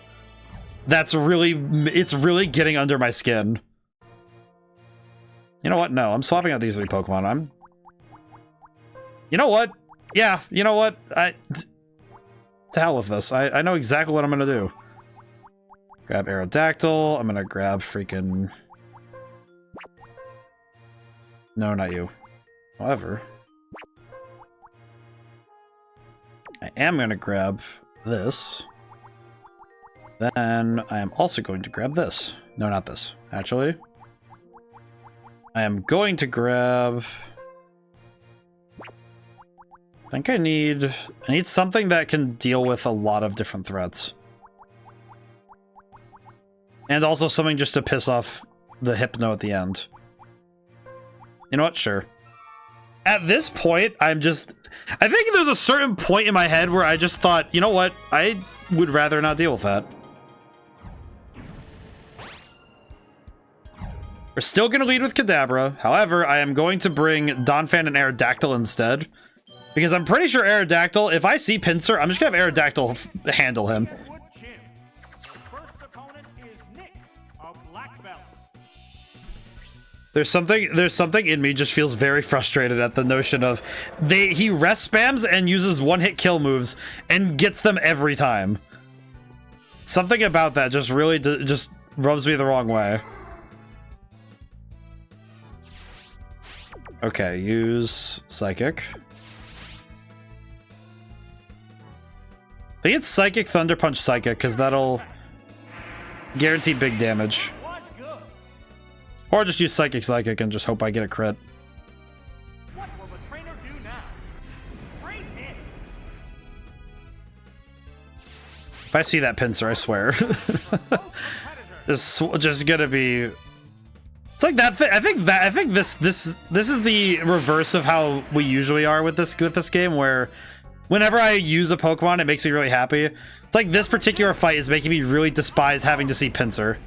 that's really... It's really getting under my skin. You know what? No, I'm swapping out these 3 Pokemon. You know what? Yeah, you know what? To hell with this. I know exactly what I'm gonna do. Grab Aerodactyl. I'm gonna grab freaking... No, not you. However... I am gonna grab this. Then I am also going to grab this. No, not this. Actually. I am going to grab... I think I need something that can deal with a lot of different threats. And also something just to piss off the Hypno at the end. You know what? Sure. At this point, I think there's a certain point in my head where I just thought, you know what? I would rather not deal with that. We're still going to lead with Kadabra. However, I am going to bring Donphan and Aerodactyl instead. Because I'm pretty sure Aerodactyl, if I see Pinsir, I'm just gonna have Aerodactyl handle him. There's something in me just feels very frustrated at the notion of he rest spams and uses one-hit kill moves and gets them every time. Something about that just really just rubs me the wrong way. Okay, use Psychic. I think it's Psychic, Thunder Punch, Psychic, because that'll guarantee big damage. Or just use Psychic, Psychic, and just hope I get a crit. What will the trainer do now? Great hit. If I see that Pinsir, I swear. just gonna be... It's like that thing. I think this is the reverse of how we usually are with this game, where whenever I use a Pokemon, it makes me really happy. It's like this particular fight is making me really despise having to see Pinsir.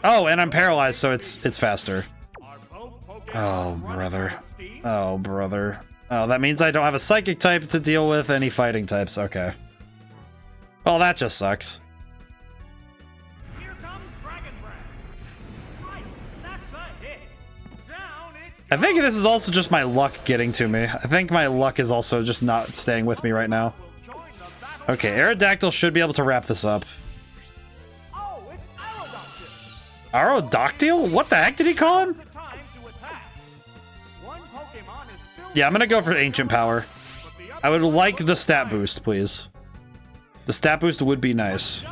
Oh, and I'm paralyzed, so it's faster. Oh, brother. Oh, brother. Oh, that means I don't have a Psychic type to deal with any fighting types. Okay. Well, that just sucks. I think this is also just my luck getting to me. I think my luck is also just not staying with me right now. Okay, Aerodactyl should be able to wrap this up. Aerodactyl? What the heck did he call him? Yeah, I'm gonna go for Ancient Power. I would like the stat boost, please. The stat boost would be nice.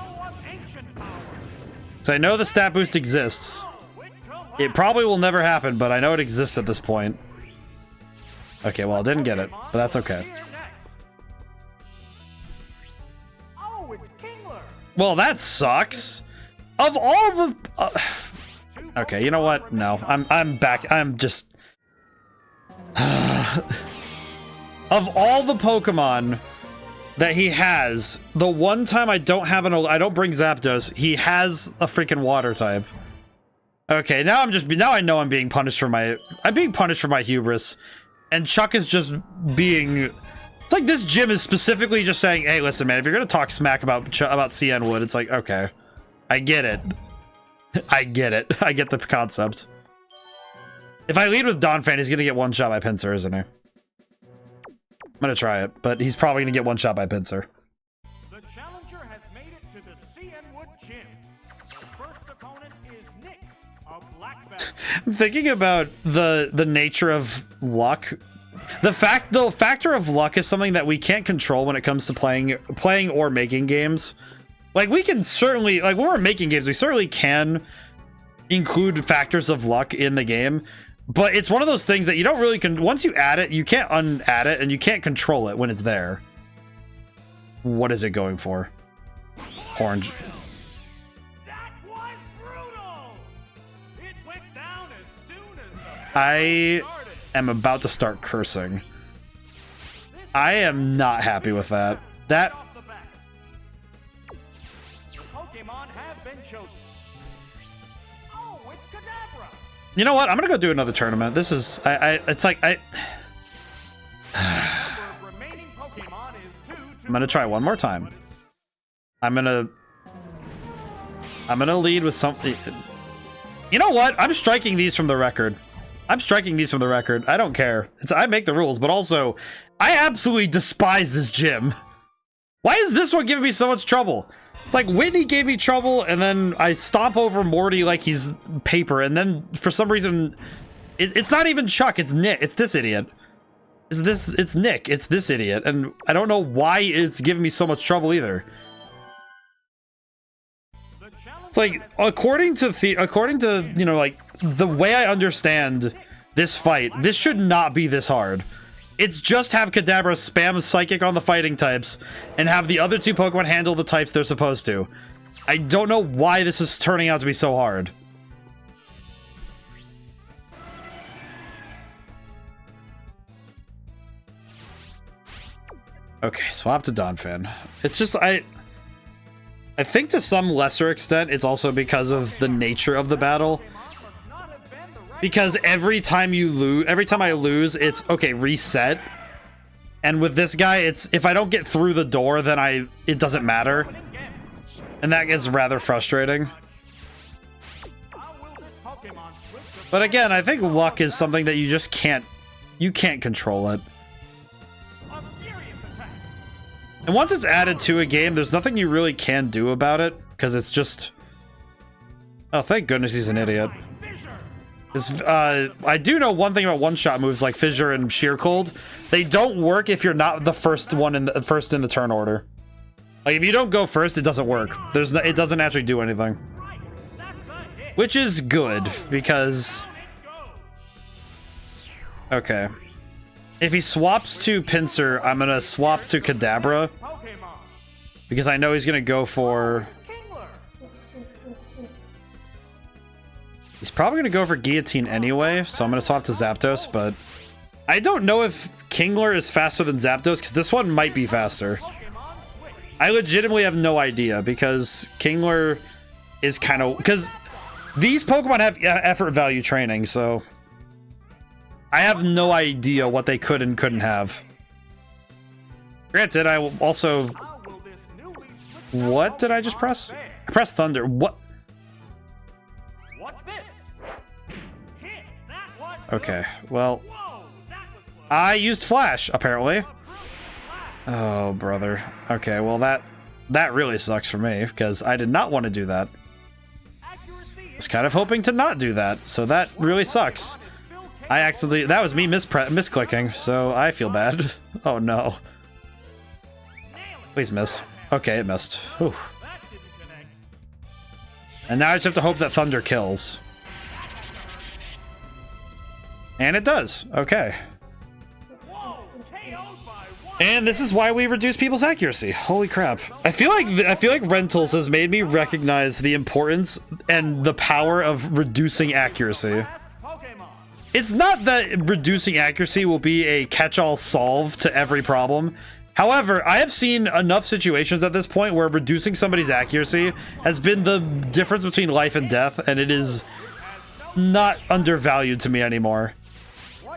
So I know the stat boost exists. It probably will never happen, but I know it exists at this point. Okay, well, I didn't get it, but that's okay. Oh, it's Kingler. Well, that sucks. Of all the... okay, you know what? No, I'm back. I'm just... of all the Pokemon that he has, the one time I don't bring Zapdos, he has a freaking water type. Okay, now I know I'm being punished for my hubris. And Chuck is just being... It's like this gym is specifically just saying, hey, listen, man, if you're gonna talk smack about CN Wood, it's like, okay. I get it. I get it. I get the concept. If I lead with Donphan, he's gonna get one shot by Pinsir, isn't he? I'm gonna try it, but he's probably gonna get one shot by Pinsir. The challenger has made it to the CN Wood Gym. The first opponent is Nick, a black belt. I'm thinking about the nature of luck. The factor of luck is something that we can't control when it comes to playing or making games. Like, we can certainly, like, when we're making games, we certainly can include factors of luck in the game, but it's one of those things that you don't really once you add it, you can't unadd it, and you can't control it when it's there. What is it going for? Orange. That was brutal. It went down as soon as the I am about to start cursing. I am not happy with that. That... off the bat. The Pokemon have been chosen. Oh, it's Kadabra. You know what? I'm gonna go do another tournament. This is... it's like... Number of remaining Pokemon is 2 to I'm gonna try one more time. I'm gonna lead with something... You know what? I'm striking these from the record. I'm striking these from the record. I don't care. I make the rules, but also, I absolutely despise this gym. Why is this one giving me so much trouble? It's like Whitney gave me trouble, and then I stomp over Morty like he's paper, and then for some reason, it's not even Chuck, it's Nick. It's this idiot. It's Nick. It's this idiot, and I don't know why it's giving me so much trouble either. It's like, according to you know, like, the way I understand this fight, this should not be this hard. It's just have Kadabra spam Psychic on the fighting types, and have the other two Pokemon handle the types they're supposed to. I don't know why this is turning out to be so hard. Okay, swap to Donphan. It's just, I think to some lesser extent, it's also because of the nature of the battle. Because every time I lose, it's, okay, reset. And with this guy, it's, if I don't get through the door, then it doesn't matter. And that is rather frustrating. But again, I think luck is something that you just can't control it. And once it's added to a game, there's nothing you really can do about it, because it's just... Oh, thank goodness he's an idiot. I do know one thing about one-shot moves like Fissure and Sheer Cold. They don't work if you're not the first one in the turn order. Like, if you don't go first, it doesn't work. It doesn't actually do anything. Which is good, because... Okay. If he swaps to Pinsir, I'm gonna swap to Kadabra. Because I know he's gonna go for... He's probably gonna go for Guillotine anyway, so I'm gonna swap to Zapdos, but... I don't know if Kingler is faster than Zapdos, because this one might be faster. I legitimately have no idea, because Kingler is kind of... Because these Pokemon have effort value training, so... I have no idea what they could and couldn't have. Granted, I will also... What did I just press? I pressed Thunder. What? Okay, well... I used Flash, apparently. Oh, brother. Okay, well that really sucks for me, because I did not want to do that. I was kind of hoping to not do that, so that really sucks. I accidentally... That was me misclicking, so I feel bad. Oh, no. Please miss. Okay, it missed. Whew. And now I just have to hope that Thunder kills. And it does. Okay. Whoa, KO'd by one. And this is why we reduce people's accuracy. Holy crap. I feel like Rentals has made me recognize the importance and the power of reducing accuracy. Pokemon. It's not that reducing accuracy will be a catch-all solve to every problem. However, I have seen enough situations at this point where reducing somebody's accuracy has been the difference between life and death, and it is not undervalued to me anymore.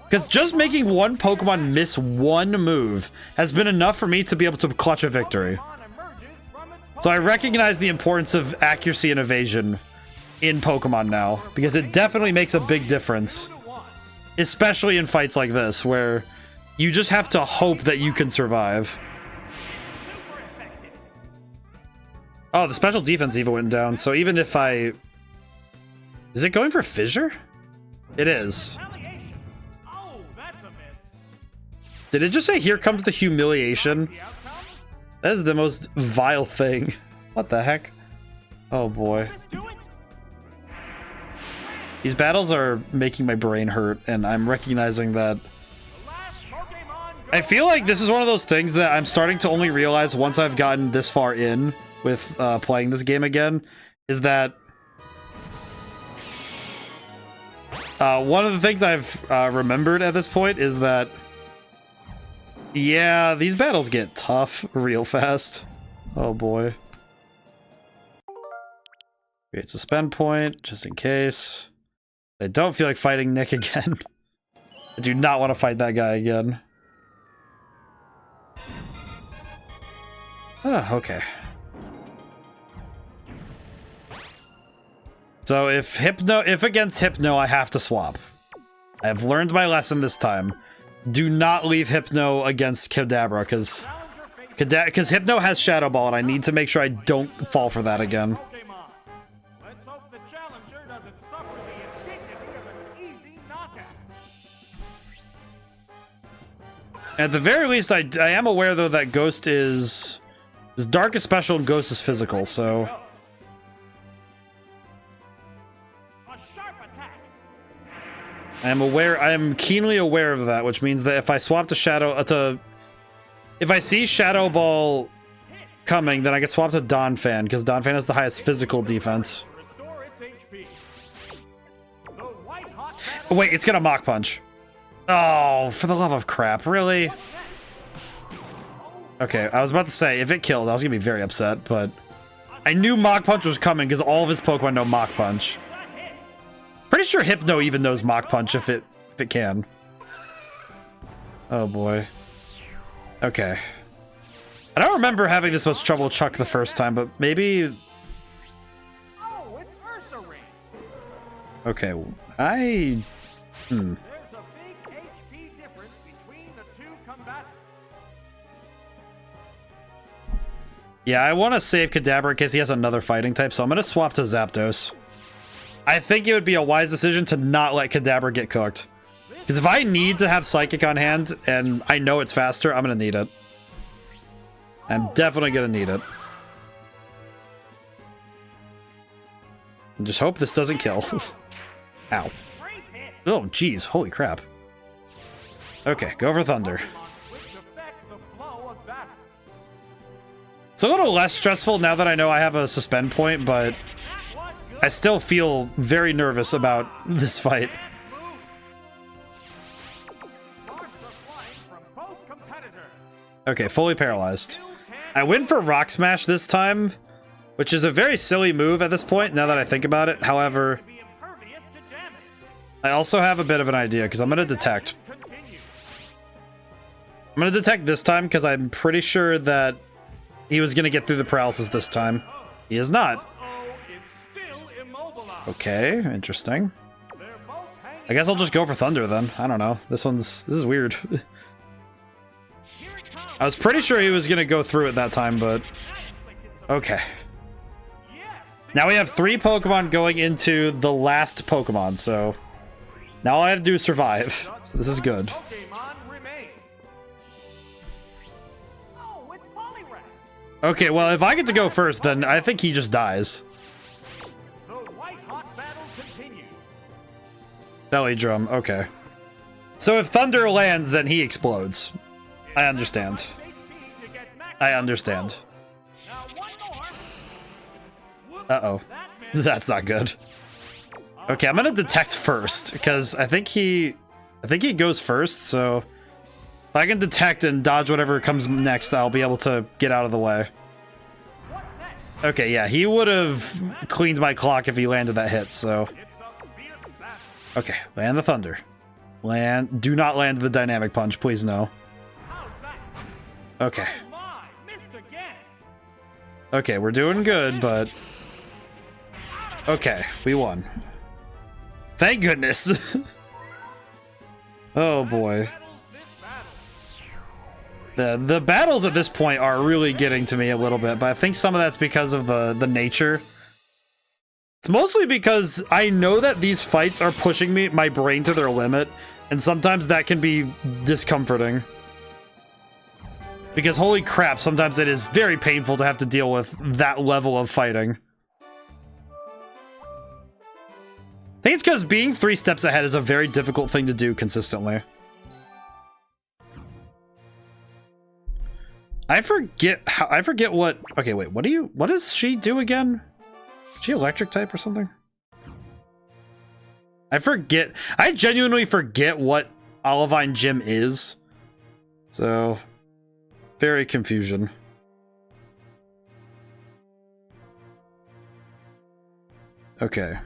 Because just making one Pokemon miss one move has been enough for me to be able to clutch a victory. So I recognize the importance of accuracy and evasion in Pokemon now, because it definitely makes a big difference. Especially in fights like this, where you just have to hope that you can survive. Oh, the special defense even went down, so even if I... Is it going for Fissure? It is. Oh, that's a miss. Did it just say, here comes the humiliation? The outcome? That is the most vile thing. What the heck? Oh boy. Let's do it. These battles are making my brain hurt, and I'm recognizing that. The last Pokemon I feel like this is one of those things that I'm starting to only realize once I've gotten this far in with playing this game again, is that one of the things I've remembered at this point is that, yeah, these battles get tough real fast. Oh boy. Create suspend point, just in case. I don't feel like fighting Nick again. I do not want to fight that guy again. Ah, okay. So if against Hypno, I have to swap. I have learned my lesson this time. Do not leave Hypno against Kadabra, because Hypno has Shadow Ball, and I need to make sure I don't fall for that again. Pokemon. Let's hope the challenger doesn't suffer the indignity of an easy knockout. At the very least, I am aware, though, that Ghost is Dark is special and Ghost is physical, so... A sharp attack. I am keenly aware of that, which means that if I swap to Shadow, if I see Shadow Ball coming, then I get swapped to Donphan, because Donphan has the highest physical defense. Restore its HP. The white hot Oh, wait, it's gonna Mach Punch. Oh, for the love of crap, really? Okay, I was about to say, if it killed, I was gonna be very upset, but I knew Mach Punch was coming because all of his Pokemon know Mach Punch. Pretty sure Hypno even knows Mach Punch if it can. Oh boy. Okay. I don't remember having this much trouble with Chuck the first time, but maybe... Oh, it's Ursa Ring. Okay, There's a big HP difference between the two combatants. Yeah, I want to save Kadabra in case he has another fighting type, so I'm going to swap to Zapdos. I think it would be a wise decision to not let Kadabra get cooked. Because if I need to have Psychic on hand, and I know it's faster, I'm going to need it. I'm definitely going to need it. And just hope this doesn't kill. Ow. Great hit. Oh, jeez. Holy crap. Okay, go for Thunder. Which affects the flow of battle. It's a little less stressful now that I know I have a suspend point, but That was good. I still feel very nervous about this fight. Marks are flying from both competitors. Okay, fully paralyzed. Still can't I went for Rock Smash this time, which is a very silly move at this point, now that I think about it. However, be impervious to damage. I also have a bit of an idea, because I'm going to detect. Continue. I'm going to detect this time, because I'm pretty sure that he was going to get through the paralysis this time. He is not. Oh, it's still immobilized. Okay, interesting. They're both hanging. I guess I'll just go for Thunder then. I don't know. This is weird. Here it comes. I was pretty sure he was going to go through it that time, but okay. Yes. Now we have 3 Pokemon going into the last Pokemon, so now all I have to do is survive. So this is good. Pokemon remain. Oh, it's Poliwrath. Okay, well, if I get to go first, then I think he just dies. The white hot battle continues. Belly Drum, okay. So if thunder lands, then he explodes. I understand. I understand. Uh-oh. That's not good. Okay, I'm gonna detect first, because I think he goes first, so if I can detect and dodge whatever comes next, I'll be able to get out of the way. Okay, yeah, he would have cleaned my clock if he landed that hit, so... Okay, land the thunder. Do not land the dynamic punch, please no. Okay. Okay, we're doing good, but... Okay, we won. Thank goodness! Oh boy. The battles at this point are really getting to me a little bit, but I think some of that's because of the nature. It's mostly because I know that these fights are pushing my brain to their limit, and sometimes that can be discomforting. Because holy crap, sometimes it is very painful to have to deal with that level of fighting. I think it's because being 3 steps ahead is a very difficult thing to do consistently. I forget what... Okay, wait, what does she do again? Is she electric type or something? I forget. I genuinely forget what Olivine Gym is. So, very confusion. Okay.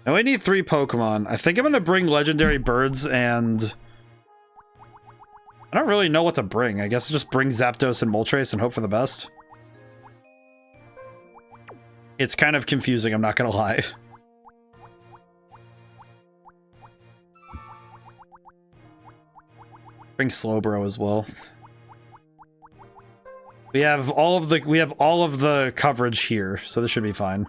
I only need 3 Pokemon. I think I'm gonna bring legendary birds, and I don't really know what to bring. I guess just bring Zapdos and Moltres and hope for the best. It's kind of confusing, I'm not gonna lie. Bring Slowbro as well. We have all of the coverage here, so this should be fine.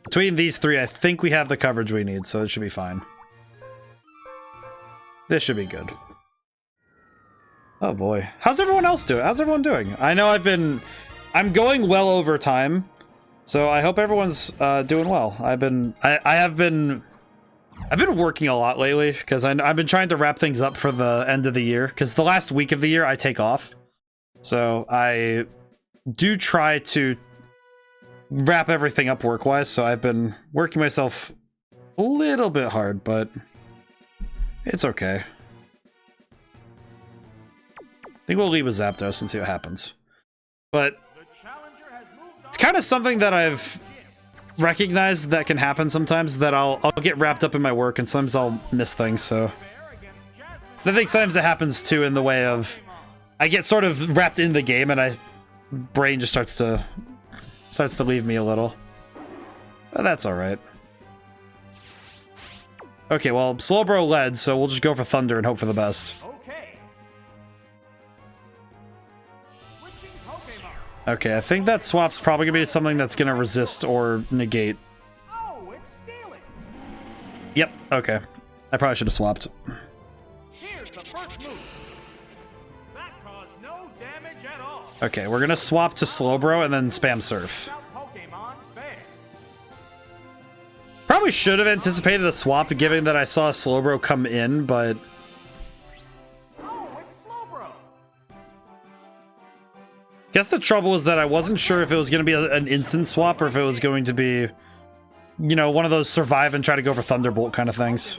Between these 3, I think we have the coverage we need, so it should be fine. This should be good. Oh boy. How's everyone else doing? How's everyone doing? I know I'm going well over time, so I hope everyone's doing well. I've been working a lot lately, because I've been trying to wrap things up for the end of the year, because the last week of the year I take off. So I do try to wrap everything up work-wise, so I've been working myself a little bit hard, but it's okay. I think we'll leave with Zapdos and see what happens. But it's kind of something that I've recognized that can happen sometimes, that I'll get wrapped up in my work and sometimes I'll miss things, so... And I think sometimes it happens too in the way of I get sort of wrapped in the game and brain just starts to leave me a little. But that's alright. Okay, well, Slowbro led, so we'll just go for Thunder and hope for the best. Okay, I think that swap's probably gonna be something that's gonna resist or negate. Yep, okay. I probably should have swapped. Okay, we're gonna swap to Slowbro and then spam Surf. Probably should have anticipated a swap, given that I saw Slowbro come in, but... Guess the trouble is that I wasn't sure if it was going to be an instant swap or if it was going to be, you know, one of those survive and try to go for Thunderbolt kind of things.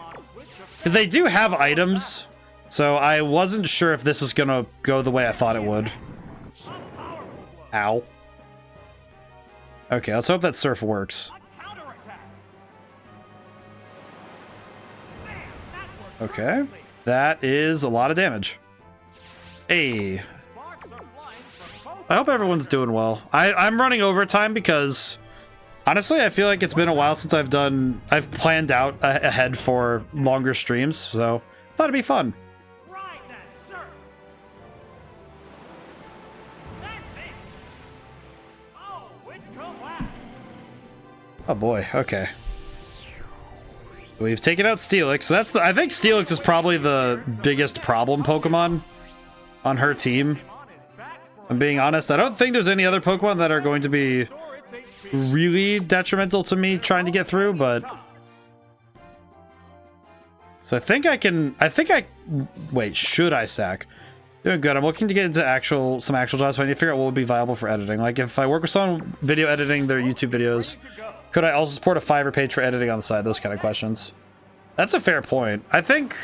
Because they do have items, so I wasn't sure if this was going to go the way I thought it would. Ow. Okay, let's hope that Surf works. Okay, that is a lot of damage. Hey. I hope everyone's doing well. I'm running overtime because, honestly, I feel like it's been a while since I've planned out ahead for longer streams, so I thought it'd be fun. Oh boy, okay. We've taken out Steelix. So I think Steelix is probably the biggest problem Pokemon on her team. I'm being honest. I don't think there's any other Pokemon that are going to be really detrimental to me trying to get through, but So I think wait, should I sack? Doing good. I'm looking to get into some actual jobs, but I need to figure out what would be viable for editing. Like, if I work with someone video editing their YouTube videos, could I also support a Fiverr page for editing on the side? Those kind of questions. That's a fair point. I think,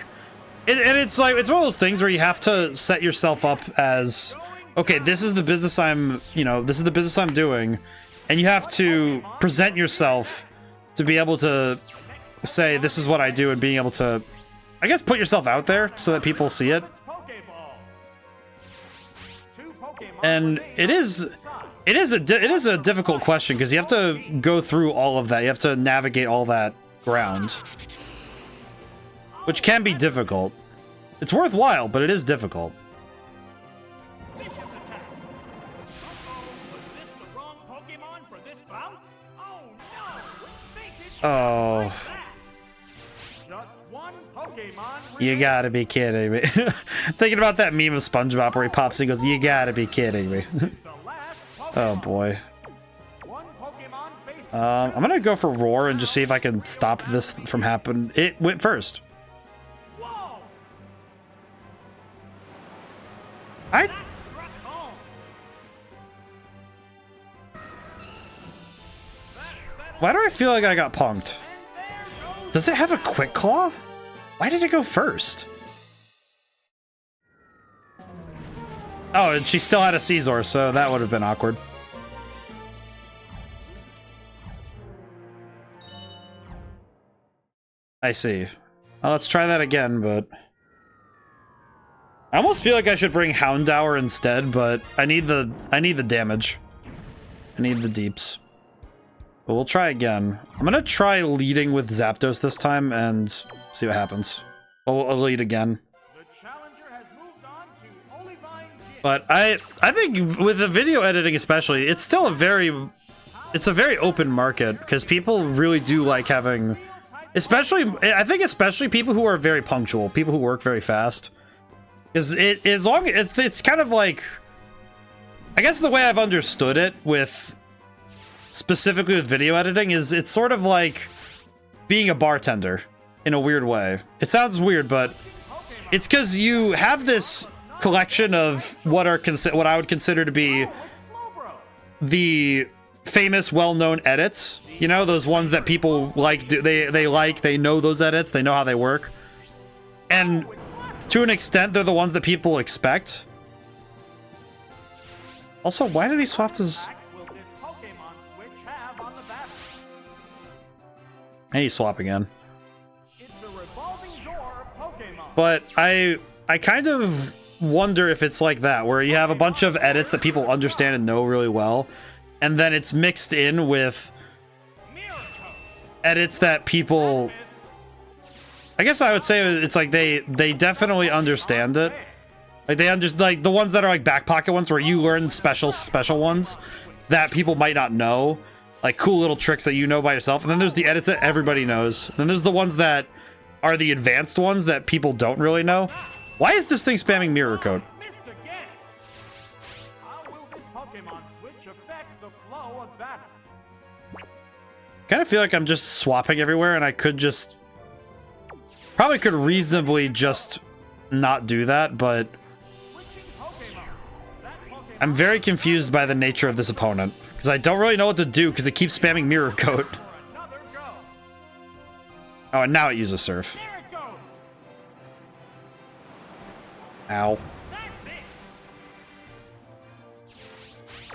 and it's like, it's one of those things where you have to set yourself up as, okay, this is the business this is the business I'm doing, and you have to present yourself to be able to say, this is what I do, and being able to, I guess, put yourself out there so that people see it. And it is a difficult question because you have to go through all of that. You have to navigate all that ground, which can be difficult. It's worthwhile, but it is difficult. Oh. You gotta be kidding me. Thinking about that meme of SpongeBob where he pops and goes, you gotta be kidding me. Oh boy. I'm gonna go for Roar and just see if I can stop this from happening. It went first. Why do I feel like I got punked? Does it have a Quick Claw? Why did it go first? Oh, and she still had a Caesar, so that would have been awkward. I see. Well, let's try that again, but... I almost feel like I should bring Houndour instead, but I need the damage. I need the deeps. But we'll try again. I'm gonna try leading with Zapdos this time and see what happens. I'll lead again. But I think with the video editing especially, it's still a very open market because people really do like having, I think especially people who are very punctual, people who work very fast. Because it's kind of like, I guess the way I've understood it with, specifically with video editing, is it's sort of like being a bartender in a weird way. It sounds weird, but it's because you have this collection of what I would consider to be the famous, well-known edits. You know, those ones that people like. They know those edits. They know how they work, and to an extent, they're the ones that people expect. Also, why did he swap his? And he swap again. But I kind of wonder if it's like that, where you have a bunch of edits that people understand and know really well, and then it's mixed in with edits that people, I guess I would say it's like they definitely understand it. Like they understand, like the ones that are like back pocket ones where you learn special ones that people might not know, like cool little tricks that you know by yourself. And then there's the edits that everybody knows. Then there's the ones that are the advanced ones that people don't really know. Why is this thing spamming Mirror Coat? Kind of feel like I'm just swapping everywhere, and I could just probably could reasonably just not do that, but I'm very confused by the nature of this opponent because I don't really know what to do because it keeps spamming Mirror Coat. Oh, and now it uses Surf. Ow.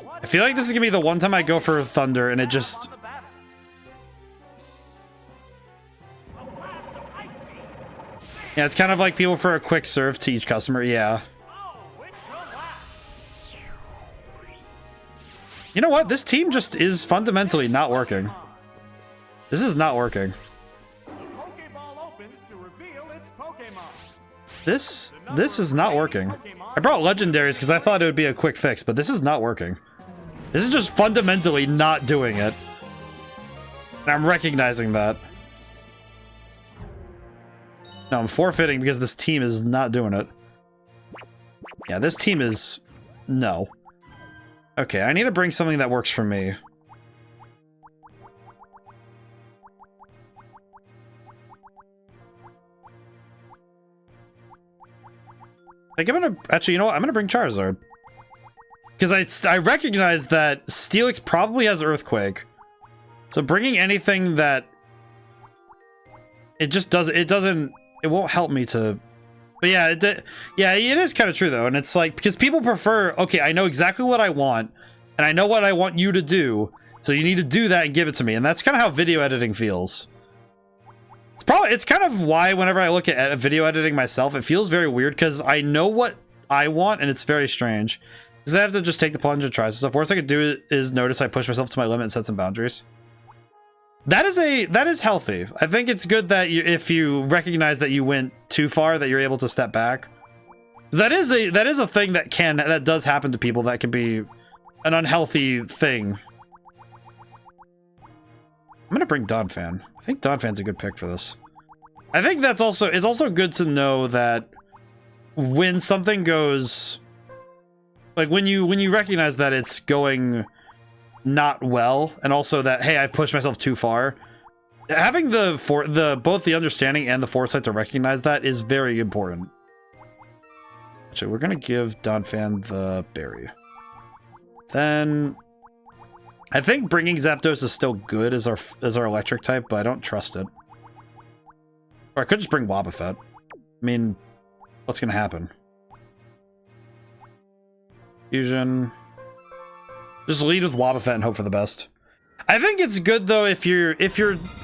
I feel like this is gonna be the one time I go for Thunder and it just... Yeah, it's kind of like people for a quick serve to each customer, yeah. You know what? This team just is fundamentally not working. This is not working. This is not working. I brought legendaries because I thought it would be a quick fix, but this is not working. This is just fundamentally not doing it. And I'm recognizing that. No, I'm forfeiting because this team is not doing it. Yeah, this team is... No. Okay, I need to bring something that works for me. Like, I'm gonna actually, you know what? I'm gonna bring Charizard because I recognize that Steelix probably has Earthquake, so bringing anything that it just doesn't, it won't help me to. But yeah, yeah, it is kind of true though, and it's like because people prefer, okay, I know exactly what I want, and I know what I want you to do, so you need to do that and give it to me, and that's kind of how video editing feels. It's kind of why whenever I look at video editing myself, it feels very weird because I know what I want and it's very strange. Because I have to just take the plunge and try some stuff. Worst I could do is notice I push myself to my limit and set some boundaries. That is healthy. I think it's good that if you recognize that you went too far, that you're able to step back. That is a thing that does happen to people. That can be an unhealthy thing. I'm gonna bring Donphan. I think Donphan's a good pick for this. I think it's also good to know that when something goes, like when you recognize that it's going not well, and also that, hey, I've pushed myself too far, having both the understanding and the foresight to recognize that is very important. Actually, we're gonna give Donphan the berry. Then I think bringing Zapdos is still good as our electric type, but I don't trust it. Or I could just bring Wobbuffet. I mean, what's gonna happen? Fusion. Just lead with Wobbuffet and hope for the best. I think it's good though if you're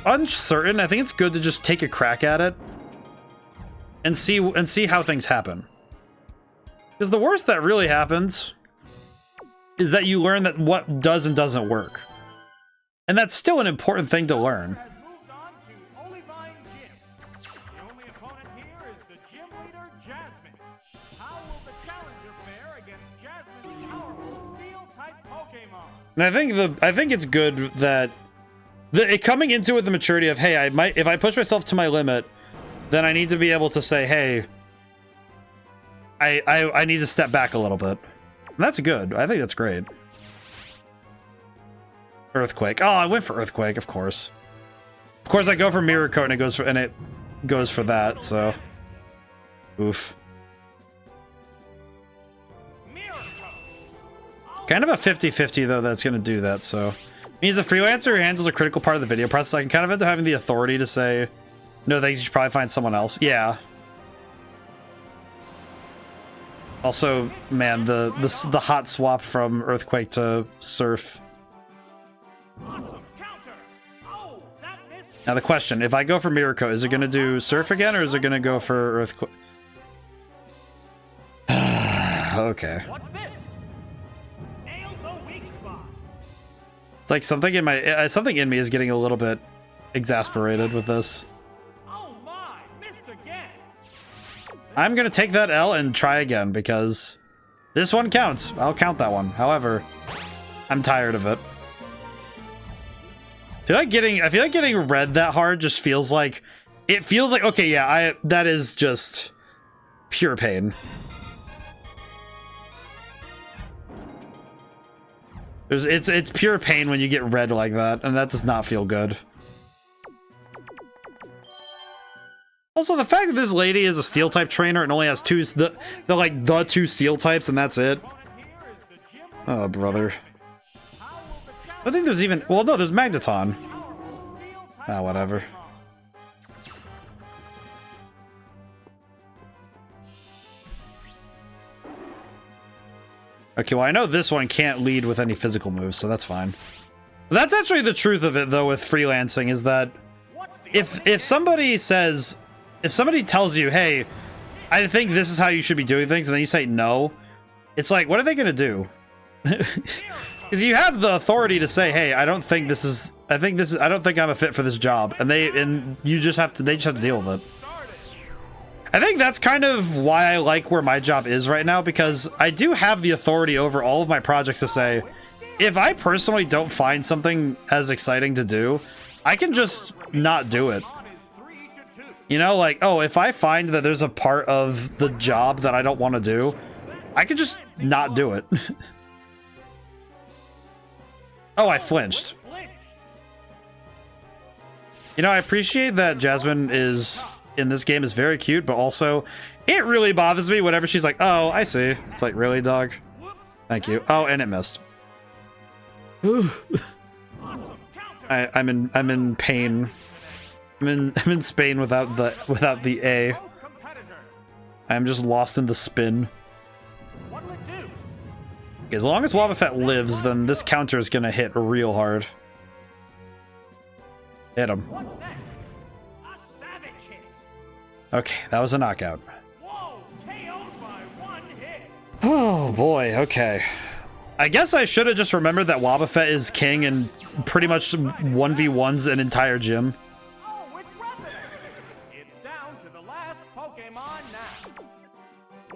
uncertain. I think it's good to just take a crack at it and see how things happen. Because the worst that really happens is that you learn that what does and doesn't work. And that's still an important thing to learn. And I think it's good that coming into it with the maturity of, hey, if I push myself to my limit, then I need to be able to say, hey, I need to step back a little bit. And that's good. I think that's great. Earthquake. Oh, I went for Earthquake, of course. Of course, I go for Mirror Coat and it goes for that. So, oof. Kind of a 50-50 though that's going to do that. So, means a freelancer who handles a critical part of the video process, I can kind of end up having the authority to say, no thanks, you should probably find someone else. Yeah. Also, man, the hot swap from Earthquake to Surf. Now the question, if I go for Mirror Coat, is it going to do Surf again, or is it going to go for Earthquake? Okay. It's like something in me is getting a little bit exasperated with this. I'm gonna take that L and try again because this one counts. I'll count that one. However, I'm tired of it. I feel like getting red that hard just feels like okay, yeah, that is just pure pain. It's pure pain when you get red like that, and that does not feel good. Also, the fact that this lady is a steel type trainer and only has the two steel types and that's it. Oh, brother. I think there's even, well, no, there's Magneton. Ah, whatever. Okay, well, I know this one can't lead with any physical moves, so that's fine. But that's actually the truth of it, though, with freelancing, is that if somebody tells you, hey, I think this is how you should be doing things, and then you say no, it's like, what are they gonna do? Because you have the authority to say, hey, I don't think I'm a fit for this job, and they just have to deal with it. I think that's kind of why I like where my job is right now, because I do have the authority over all of my projects to say, if I personally don't find something as exciting to do, I can just not do it. You know, like, oh, if I find that there's a part of the job that I don't want to do, I can just not do it. Oh, I flinched. You know, I appreciate that Jasmine in this game is very cute, but also It really bothers me whenever she's like, oh, I see. It's like, really, dog? Thank you. Oh, and it missed. I'm in pain. I'm in Spain without the A. I'm just lost in the spin. As long as Wobbuffet lives, then this counter is gonna hit real hard. Hit him. Okay, that was a knockout. Oh boy, okay. I guess I should have just remembered that Wobbuffet is king and pretty much 1v1s an entire gym.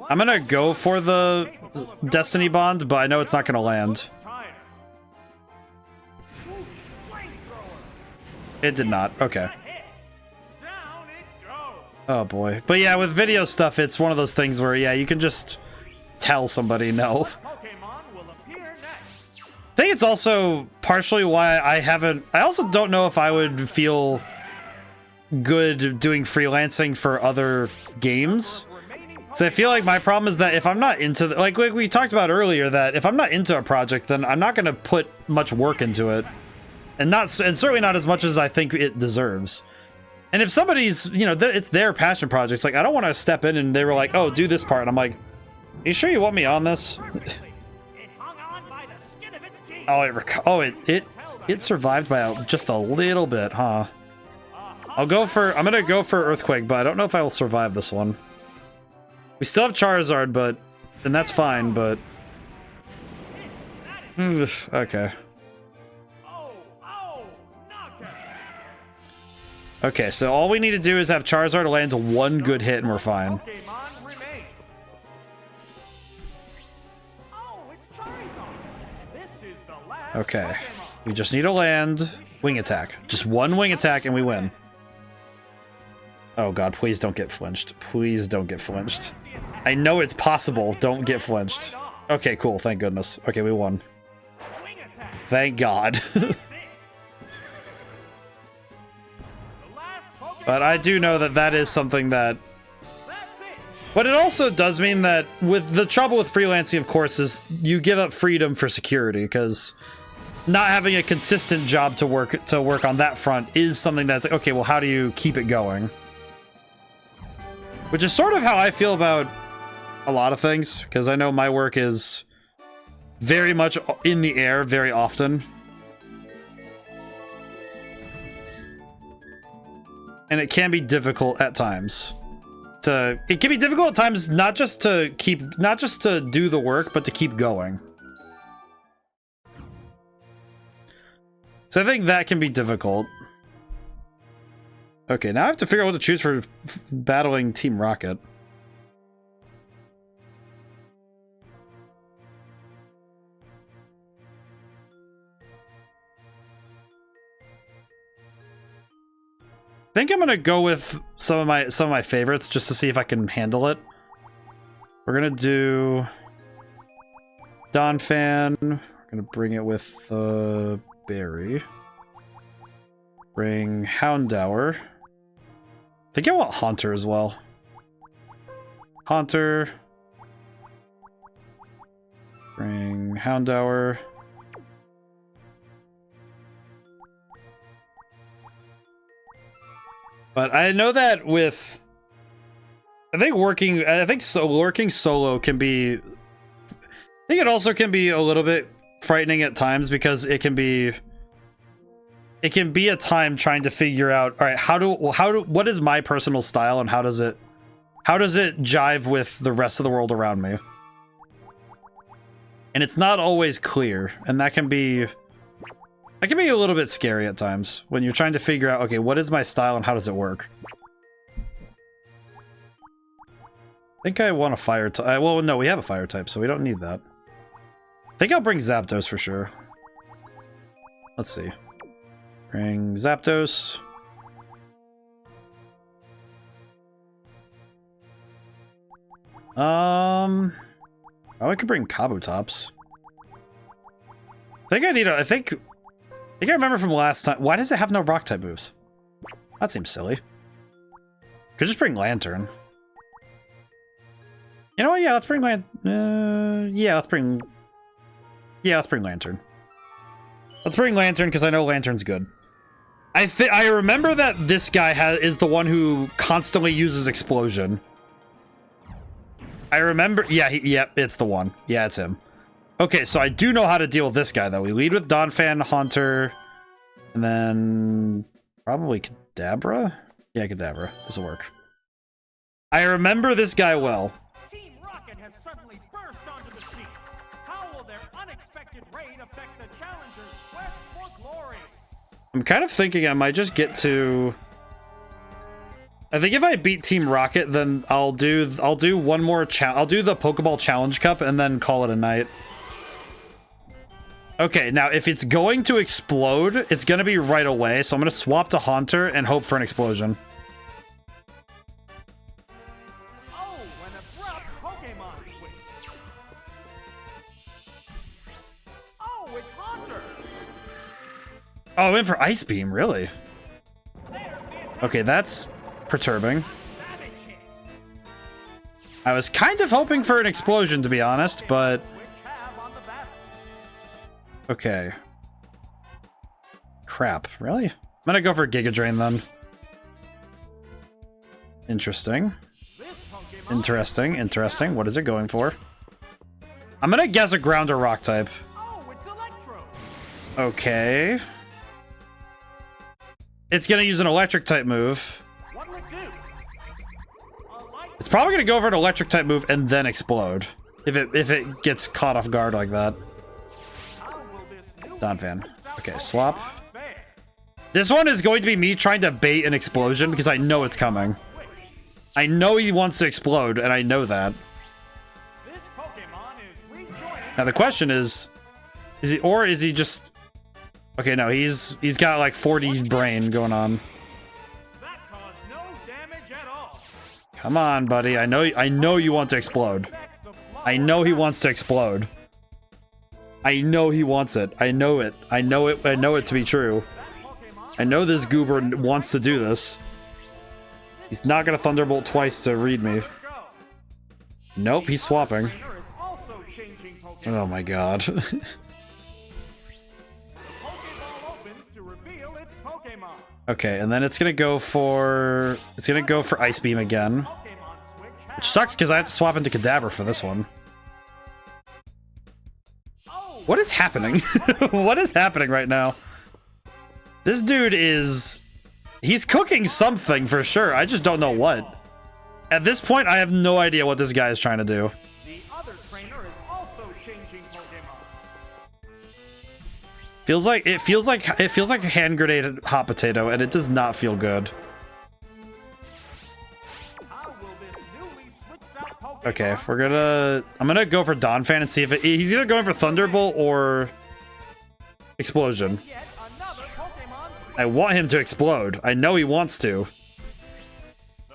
I'm gonna go for the Destiny Bond, but I know it's not gonna land. It did not. Okay. Oh boy. But yeah, with video stuff, it's one of those things where, yeah, you can just tell somebody no. I think it's also partially why I also don't know if I would feel good doing freelancing for other games. So I feel like my problem is that if I'm not into like we talked about earlier, that if I'm not into a project, then I'm not going to put much work into it, and certainly not as much as I think it deserves. And if somebody's, you know, it's their passion projects, like I don't want to step in and they were like, oh, do this part, and I'm like, are you sure you want me on this? Oh, it survived by just a little bit, huh? I'm gonna go for Earthquake, but I don't know if I will survive this one. We still have Charizard, and that's fine, but... Okay. Okay, so all we need to do is have Charizard land one good hit and we're fine. Okay. We just need to land Wing Attack. Just one Wing Attack and we win. Oh god, please don't get flinched. Please don't get flinched. I know it's possible. Don't get flinched. Okay, cool. Thank goodness. Okay, we won. Thank God. But I do know that that is something that... But it also does mean that with the trouble with freelancing, of course, is you give up freedom for security, because not having a consistent job to work on that front is something that's like, okay, well, how do you keep it going? Which is sort of how I feel about a lot of things, because I know my work is very much in the air very often. And it can be difficult at times. It can be difficult at times not just to do the work, but to keep going. So I think that can be difficult. Okay, now I have to figure out what to choose for battling Team Rocket. I think I'm gonna go with some of my favorites just to see if I can handle it. We're gonna do Donphan. We're gonna bring it with Berry. Bring Houndour. I think I want Haunter as well. Haunter. Bring Houndour. But I know that with... working solo can be... I think it also can be a little bit frightening at times, because it can be a time trying to figure out, all right, what is my personal style and how does it jive with the rest of the world around me? And it's not always clear, and that can be a little bit scary at times when you're trying to figure out, okay, what is my style and how does it work? I think I want a fire type. Well, no, we have a fire type, so we don't need that. I think I'll bring Zapdos for sure. Let's see. Bring Zapdos. Oh, I could bring Kabutops. I think I remember from last time. Why does it have no rock type moves? That seems silly. Could just bring Lantern. You know what? Yeah, let's bring yeah, let's bring Lantern. Let's bring Lantern because I know Lantern's good. I remember that this guy is the one who constantly uses explosion. I remember. Yeah, yep, it's the one. Yeah, it's him. Okay, so I do know how to deal with this guy though. We lead with Donphan, Haunter, and then probably Kadabra. Yeah, Kadabra. This will work. I remember this guy well. Team Rocket has suddenly burst onto the scene. How will their unexpected raid affect the challenger's quest for glory? I'm kind of thinking I might just get to... I think if I beat Team Rocket, then I'll do one more I'll do the Pokeball Challenge Cup and then call it a night. Okay, now if it's going to explode, it's going to be right away, so I'm going to swap to Haunter and hope for an explosion. Oh, an abrupt Pokemon switch. Oh, it's Haunter. Oh, I went for Ice Beam, really? Okay, that's perturbing. I was kind of hoping for an explosion, to be honest, but... Okay. Crap, really? I'm gonna go for Giga Drain, then. Interesting. Interesting, interesting. What is it going for? I'm gonna guess a ground or rock type. Okay. It's gonna use an electric type move. It's probably gonna go for an electric type move and then explode. If it gets caught off guard like that. Donphan. Okay, swap. This one is going to be me trying to bait an explosion because I know it's coming. I know he wants to explode, and I know that. Now the question is he just... Okay, no, he's got like 40 brain going on. Come on, buddy. I know you want to explode. I know he wants to explode. I know he wants it. I know it. I know it. I know it to be true. I know this goober wants to do this. He's not gonna Thunderbolt twice to read me. Nope, he's swapping. Oh my god. Okay, and then it's gonna go for Ice Beam again. Which sucks because I have to swap into Kadabra for this one. What is happening? What is happening right now? This dude is... He's cooking something for sure. I just don't know what. At this point, I have no idea what this guy is trying to do. The other trainer is also changing Pokemon. It feels like a hand grenade hot potato, and it does not feel good. Okay, I'm gonna go for Donphan and see if he's either going for Thunderbolt or Explosion. I want him to explode. I know he wants to.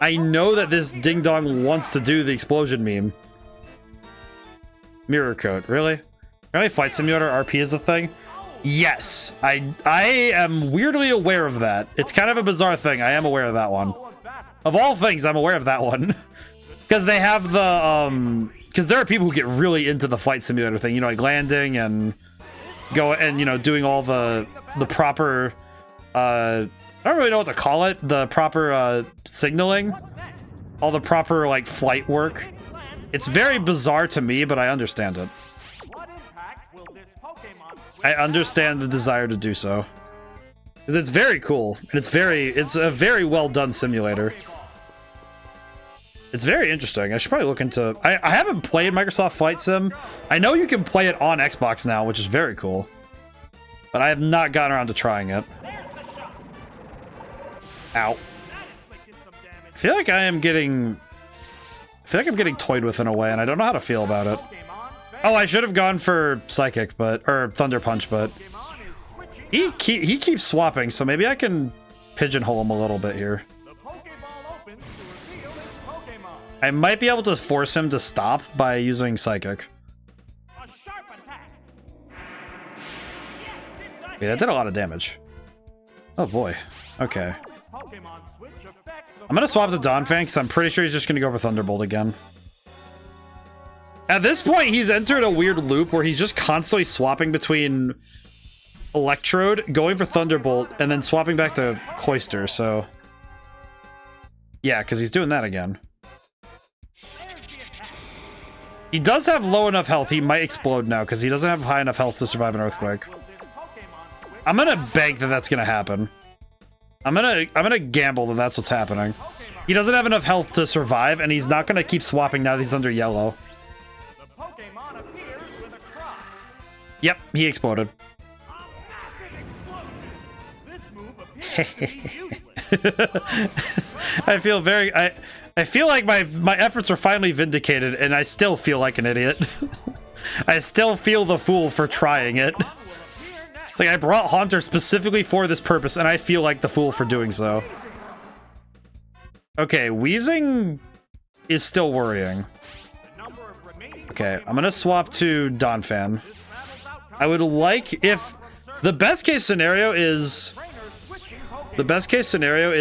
I know that this ding dong wants to do the explosion meme. Mirror Coat, really? Really, Flight Simulator RP is a thing? Yes, I am weirdly aware of that. It's kind of a bizarre thing. I am aware of that one. Of all things, I'm aware of that one. Because they have the, because there are people who get really into the Flight Simulator thing, you know, like landing and you know, doing all the proper, I don't really know what to call it, the proper, signaling, all the proper, like, flight work. It's very bizarre to me, but I understand it. I understand the desire to do so. Because it's very cool, and it's a very well done simulator. It's very interesting. I should probably look into... I haven't played Microsoft Flight Sim. I know you can play it on Xbox now, which is very cool. But I have not gotten around to trying it. Ow. I feel like I'm getting toyed with in a way, and I don't know how to feel about it. Oh, I should have gone for Psychic, or Thunder Punch, but... He keeps swapping, so maybe I can pigeonhole him a little bit here. I might be able to force him to stop by using Psychic. Yeah, that did a lot of damage. Oh boy. Okay. I'm gonna swap to Donphan because I'm pretty sure he's just gonna go for Thunderbolt again. At this point, he's entered a weird loop where he's just constantly swapping between Electrode, going for Thunderbolt, and then swapping back to Cloyster, so... Yeah, because he's doing that again. He does have low enough health, he might explode now, because he doesn't have high enough health to survive an Earthquake. I'm gonna bank that that's gonna happen. I'm gonna gamble that that's what's happening. He doesn't have enough health to survive, and he's not gonna keep swapping now that he's under yellow. Yep, he exploded. I feel very I feel like my efforts are finally vindicated, and I still feel like an idiot. I still feel the fool for trying it. It's like I brought Haunter specifically for this purpose, and I feel like the fool for doing so. Okay, Wheezing is still worrying. Okay, I'm gonna swap to Donphan. I would like if the best case scenario is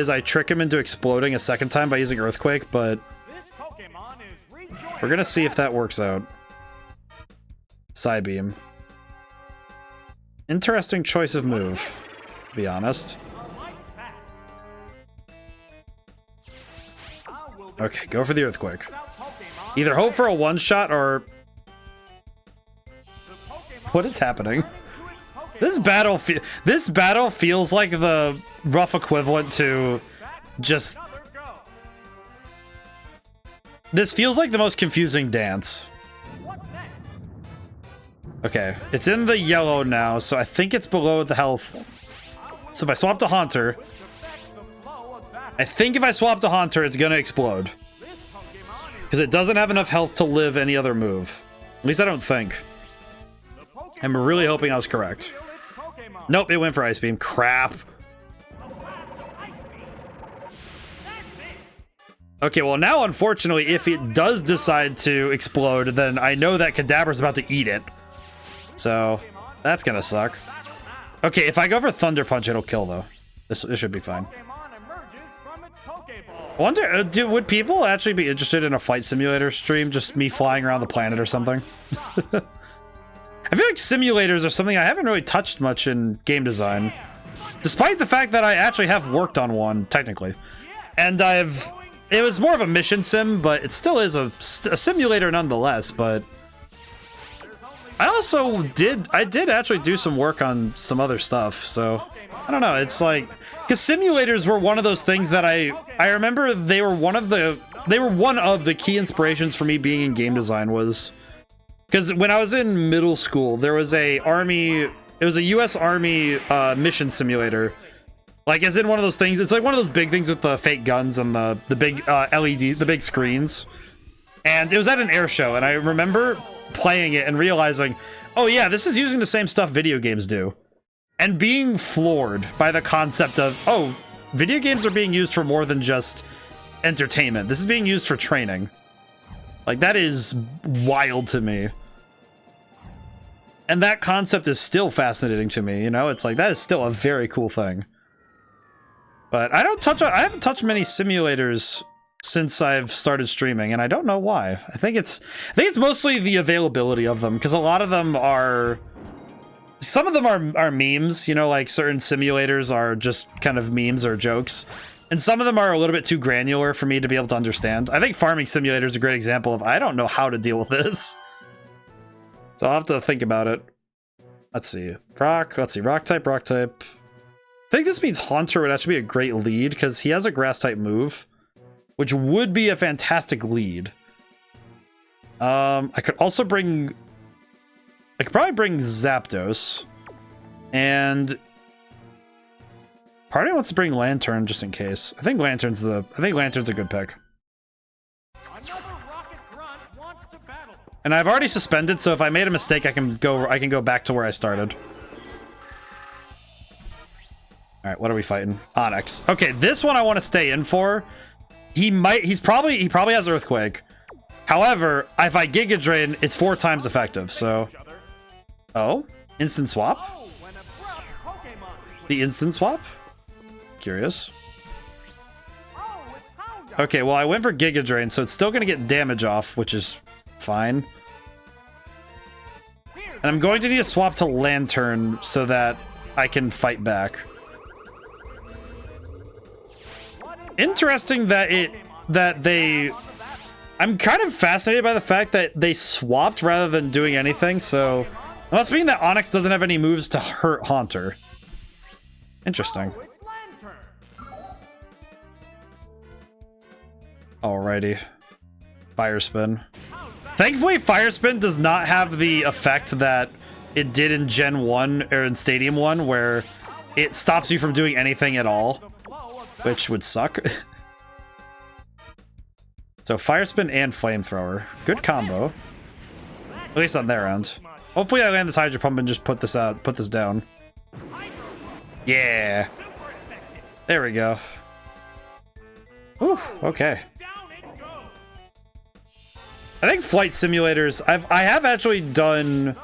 I trick him into exploding a second time by using Earthquake, but we're gonna see if that works out. Psybeam. Interesting choice of move, to be honest. Okay, go for the Earthquake. Either hope for a one-shot or... What is happening? This battle feels like the rough equivalent to just... This feels like the most confusing dance. Okay, it's in the yellow now, so I think it's below the health. So if I swap to Haunter... I think if I swap to Haunter, it's gonna explode. Because it doesn't have enough health to live any other move. At least I don't think. I'm really hoping I was correct. Nope, it went for Ice Beam. Crap. Okay, well now, unfortunately, if it does decide to explode, then I know that Kadabra's about to eat it. So, that's gonna suck. Okay, if I go for Thunder Punch, it'll kill, though. This should be fine. I wonder, would people actually be interested in a flight simulator stream? Just me flying around the planet or something? I feel like simulators are something I haven't really touched much in game design. Despite the fact that I actually have worked on one, technically. And it was more of a mission sim, but it still is a simulator nonetheless, but... I did actually do some work on some other stuff, so... I don't know, it's like... Because simulators were one of those things that I remember they were one of the key inspirations for me being in game design was... Because when I was in middle school, there was it was a US Army mission simulator. Like, as in one of those things, it's like one of those big things with the fake guns and the big LED, the big screens. And it was at an air show, and I remember playing it and realizing, oh yeah, this is using the same stuff video games do. And being floored by the concept of, oh, video games are being used for more than just entertainment. This is being used for training. Like, that is wild to me. And that concept is still fascinating to me, you know? It's like, that is still a very cool thing. But I haven't touched many simulators since I've started streaming, and I don't know why. I think it's mostly the availability of them, because a lot of them are... Some of them are memes, you know, like certain simulators are just kind of memes or jokes. And some of them are a little bit too granular for me to be able to understand. I think Farming Simulator is a great example of, I don't know how to deal with this. So I'll have to think about it. Let's see. Rock type. I think this means Haunter would actually be a great lead, because he has a grass type move, which would be a fantastic lead. I could probably bring Zapdos. And part of me wants to bring Lantern just in case. I think Lantern's a good pick. And I've already suspended, so if I made a mistake, I can go back to where I started. All right, what are we fighting? Onyx. Okay, this one I want to stay in for. He probably has Earthquake. However, if I Giga Drain, it's 4 times effective, so... Oh? Instant swap? The instant swap? Curious. Okay, well, I went for Giga Drain, so it's still gonna get damage off, which is fine. And I'm going to need to swap to Lantern so that I can fight back. Interesting that they... I'm kind of fascinated by the fact that they swapped rather than doing anything, so... It must mean that Onyx doesn't have any moves to hurt Haunter. Interesting. Alrighty. Fire Spin. Thankfully, Fire Spin does not have the effect that it did in Gen 1 or in Stadium 1, where it stops you from doing anything at all, which would suck. So Fire Spin and Flamethrower. Good combo. At least on their end. Hopefully I land this Hydro Pump and just put this down. Yeah. There we go. Whew, okay. I think flight simulators, I have actually done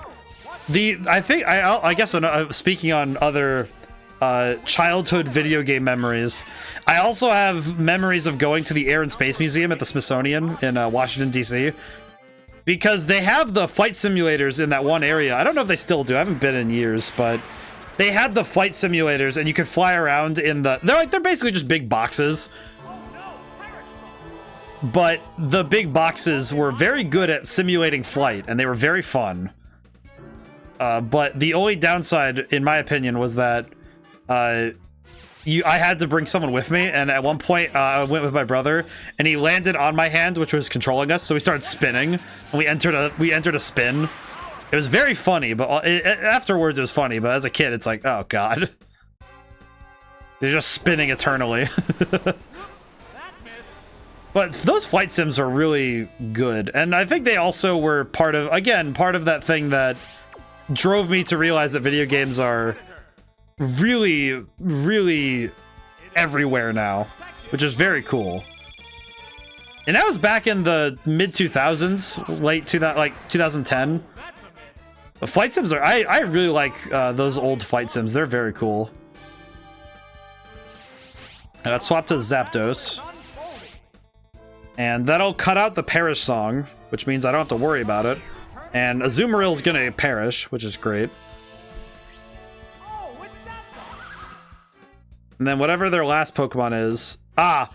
I guess speaking on other childhood video game memories, I also have memories of going to the Air and Space Museum at the Smithsonian in Washington, D.C. because they have the flight simulators in that one area. I don't know if they still do. I haven't been in years, but they had the flight simulators and you could fly around in they're basically just big boxes. But the big boxes were very good at simulating flight, and they were very fun. But the only downside, in my opinion, was that I had to bring someone with me, and at one point I went with my brother, and he landed on my hand, which was controlling us, so we started spinning, and we entered a spin. It was very funny, but afterwards it was funny, but as a kid, it's like, oh god. They're just spinning eternally. But those flight sims are really good, and I think they also were part of that thing that drove me to realize that video games are really, really everywhere now, which is very cool. And that was back in the mid-2000s, late 2010. The flight sims are... I really like those old flight sims. They're very cool. And let's swap to Zapdos. And that'll cut out the Perish song, which means I don't have to worry about it. And Azumaril's gonna perish, which is great. And then whatever their last Pokemon is... Ah!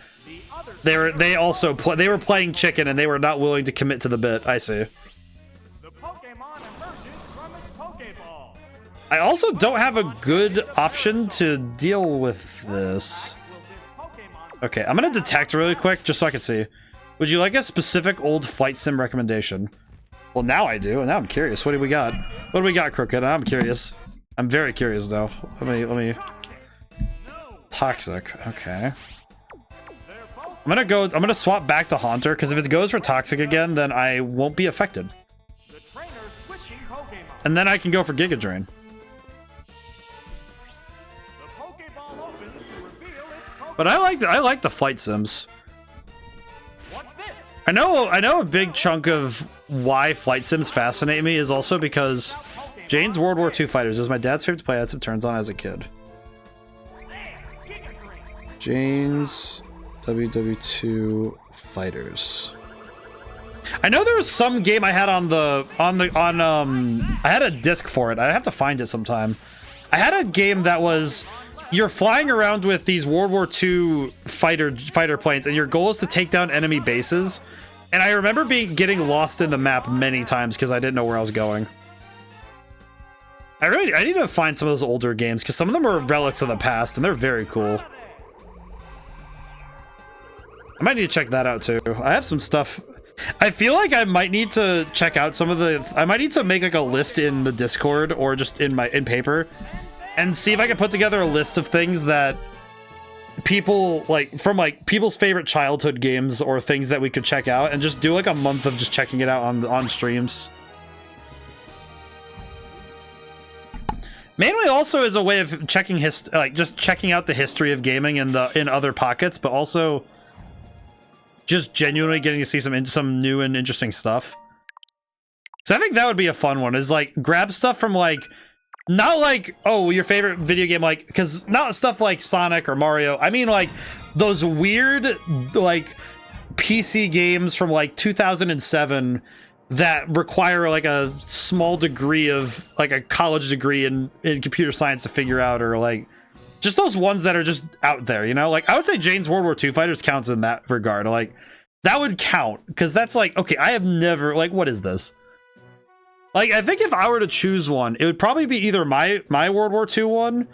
They were playing chicken and they were not willing to commit to the bit. I see. I also don't have a good option to deal with this. Okay, I'm gonna detect really quick just so I can see. Would you like a specific old flight sim recommendation? Well, now I do, and now I'm curious. What do we got? What do we got, Crooked? I'm curious. I'm very curious now. Let me... Toxic. Okay. I'm gonna swap back to Haunter, because if it goes for Toxic again, then I won't be affected. And then I can go for Giga Drain. But I like the flight sims. I know a big chunk of why flight sims fascinate me is also because Jane's World War II Fighters was my dad's favorite to play. I had some turns on as a kid. Jane's WW2 Fighters. I know there was some game I had I had a disc for it. I'd have to find it sometime. I had a game that was you're flying around with these World War II fighter planes, and your goal is to take down enemy bases. And I remember getting lost in the map many times because I didn't know where I was going. I need to find some of those older games because some of them are relics of the past and they're very cool. I might need to check that out too. I have some stuff. I feel like I might need to check out some of the... I might need to make like a list in the Discord or just in paper and see if I can put together a list of things that people from people's favorite childhood games or things that we could check out and just do like a month of just checking it out on streams. Mainly also as a way of checking just checking out the history of gaming in other pockets, but also just genuinely getting to see some new and interesting stuff. So I think that would be a fun one, is like grab stuff from not like, oh, your favorite video game, because not stuff like Sonic or Mario. I mean like those weird PC games from 2007 that require like a small degree of like a college degree in computer science to figure out, or like just those ones that are just out there, you know? Like I would say Jane's World War II Fighters counts in that regard. Like that would count, because that's like, okay, I have never, like, what is this? Like, I think if I were to choose one, it would probably be either my World War II one,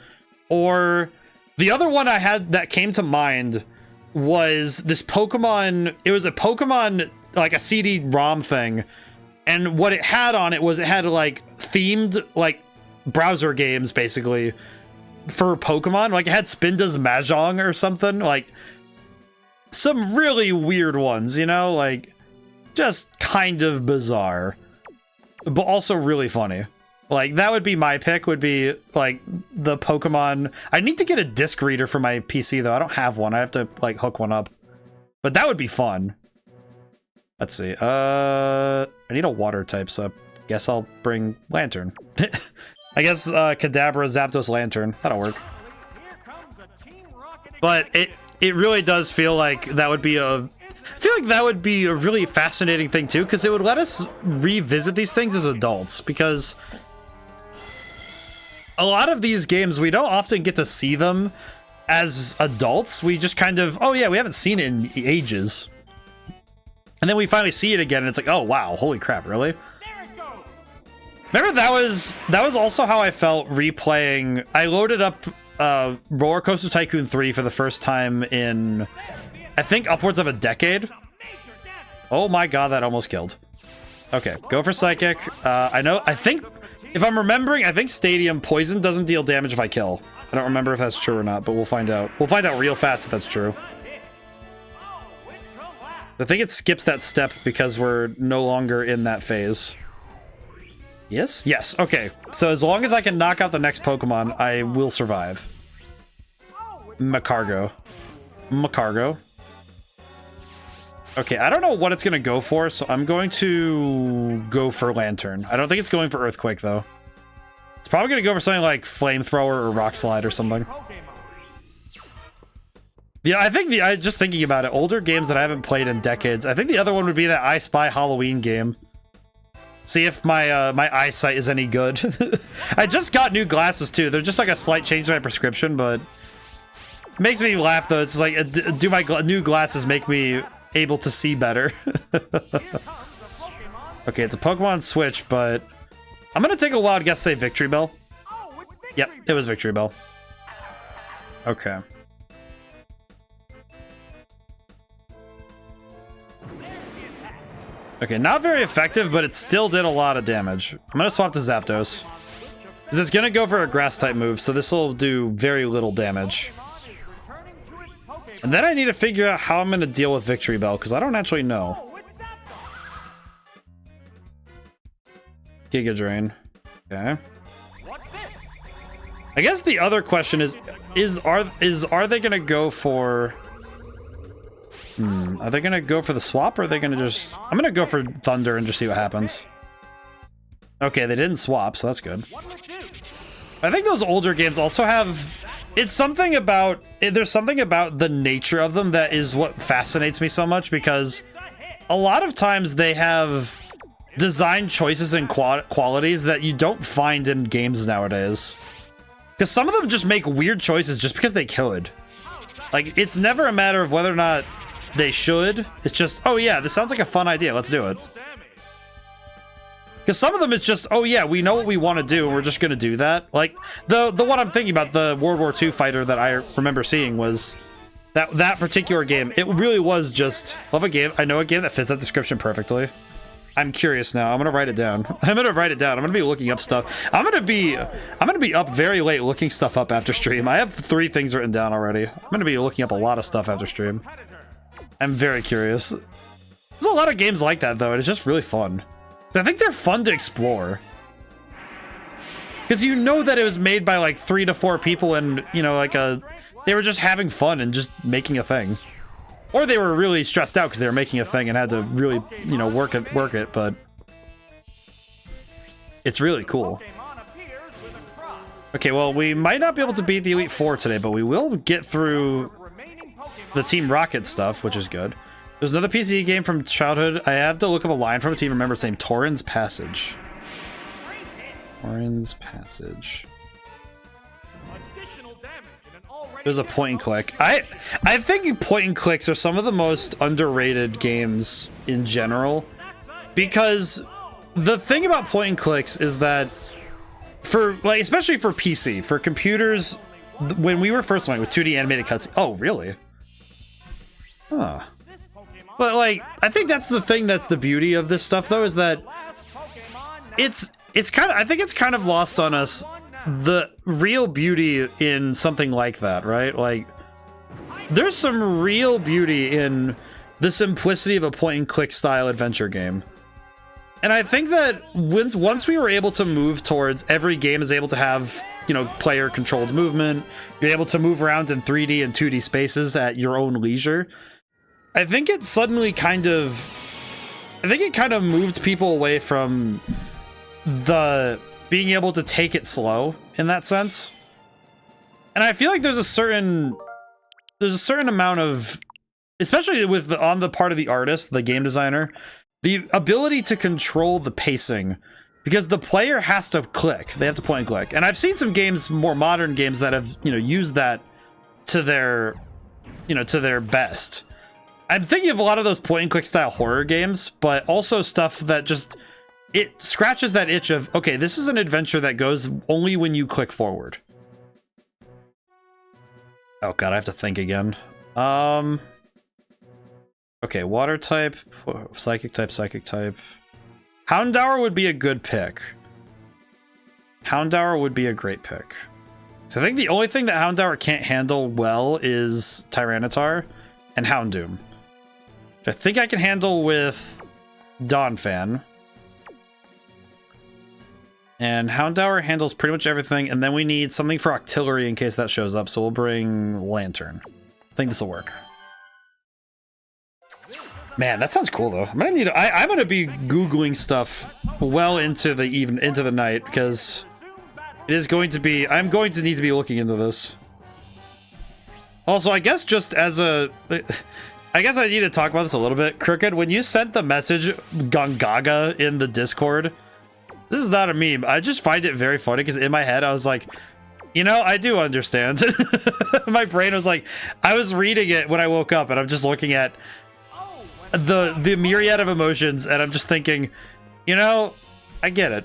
or the other one I had that came to mind was this Pokemon. It was a Pokemon, like a CD-ROM thing. And what it had on it was it had like themed like browser games basically for Pokemon. Like it had Spinda's Mahjong or something, like some really weird ones, you know, like just kind of bizarre, but also really funny. Like that would be my pick, would be like the Pokemon. I need to get a disc reader for my PC though. I don't have one. I have to like hook one up, but that would be fun. Let's see. I need a water type, so I guess I'll bring Lantern. I guess Kadabra, Zapdos, Lantern. That'll work. But it really does feel like that would be a... I feel like that would be a really fascinating thing too, because it would let us revisit these things as adults, because a lot of these games, we don't often get to see them as adults. We just kind of, oh yeah, we haven't seen it in ages. And then we finally see it again, and it's like, oh wow, holy crap, really? Remember that was also how I felt replaying. I loaded up Roller Coaster Tycoon 3 for the first time in, I think, upwards of a decade. Oh my god, that almost killed. Okay, go for Psychic. I think, if I'm remembering, I think Stadium Poison doesn't deal damage if I kill. I don't remember if that's true or not, but we'll find out. We'll find out real fast if that's true. I think it skips that step because we're no longer in that phase. Yes? Yes, okay. So as long as I can knock out the next Pokemon, I will survive. Macargo. Okay, I don't know what it's going to go for, so I'm going to go for Lantern. I don't think it's going for Earthquake, though. It's probably going to go for something like Flamethrower or Rock Slide or something. Yeah, I think just thinking about it, older games that I haven't played in decades, I think the other one would be that I Spy Halloween game. See if my my eyesight is any good. I just got new glasses too. They're just like a slight change to my prescription, but it makes me laugh though. It's like, do my new glasses make me able to see better? Okay, it's a Pokemon Switch, but I'm gonna take a wild guess, say Victory Bell. Yep, it was Victory Bell. Okay. Okay, not very effective, but it still did a lot of damage. I'm gonna swap to Zapdos, because it's gonna go for a Grass-type move, so this will do very little damage. And then I need to figure out how I'm gonna deal with Victory Bell, because I don't actually know. Giga Drain. Okay. I guess the other question is are they gonna go for... Are they gonna go for the swap, or are they gonna just... I'm gonna go for Thunder and just see what happens. Okay, they didn't swap, so that's good. I think those older games also have... It's something about... There's something about the nature of them that is what fascinates me so much, because a lot of times they have design choices and qualities that you don't find in games nowadays. Because some of them just make weird choices just because they could. Like, it's never a matter of whether or not they should. It's just, oh yeah, this sounds like a fun idea, let's do it. Because some of them it's just, oh yeah, we know what we want to do and we're just gonna do that. Like the one I'm thinking about, the World War II fighter that I remember seeing, was that particular game. It really was just, love a game. I know a game that fits that description perfectly. I'm curious now. I'm gonna write it down. I'm gonna be looking up stuff. I'm gonna be up very late looking stuff up after stream. I have 3 things written down already. I'm gonna be looking up a lot of stuff after stream. I'm very curious. There's a lot of games like that though, and it's just really fun. I think they're fun to explore. Because you know that it was made by like 3 to 4 people, and you know, like they were just having fun and just making a thing. Or they were really stressed out because they were making a thing and had to really, you know, work it, but it's really cool. Okay, well, we might not be able to beat the Elite Four today, but we will get through the Team Rocket stuff, which is good. There's another PC game from childhood. I have to look up a line from it to even remember its name. Torrens Passage. Torrens Passage. There's a point and click. I think point and clicks are some of the most underrated games in general, because the thing about point and clicks is that for like, especially for PC, for computers, when we were first learning with 2D animated cutscenes. Oh, really? Huh. But like, I think that's the thing that's the beauty of this stuff, though, is that it's kind of, I think it's kind of lost on us the real beauty in something like that, right? Like, there's some real beauty in the simplicity of a point and click style adventure game. And I think that once we were able to move towards every game is able to have, you know, player controlled movement, you're able to move around in 3D and 2D spaces at your own leisure. I think it suddenly kind of moved people away from the being able to take it slow in that sense. And I feel like there's a certain amount of, especially with on the part of the artist, the game designer, the ability to control the pacing, because the player has to click. They have to point and click. And I've seen some games, more modern games, that have, you know, used that to their, you know, to their best. I'm thinking of a lot of those point and click style horror games, but also stuff that just, it scratches that itch of, okay, this is an adventure that goes only when you click forward. Oh god, I have to think again. Okay, water type, psychic type, psychic type. Houndour would be a good pick. Houndour would be a great pick. So I think the only thing that Houndour can't handle well is Tyranitar and Houndoom. I think I can handle with Donphan. And Houndour handles pretty much everything, and then we need something for Octillery in case that shows up, so we'll bring Lantern. I think this will work. Man, that sounds cool though. I'm gonna be Googling stuff well into the night, because it is going to be, I'm going to need to be looking into this. Also, I guess just as a, I guess I need to talk about this a little bit. Crooked, when you sent the message Gongaga in the Discord, this is not a meme. I just find it very funny because in my head I was like, you know, I do understand. My brain was like, I was reading it when I woke up and I'm just looking at the myriad of emotions and I'm just thinking, you know, I get it.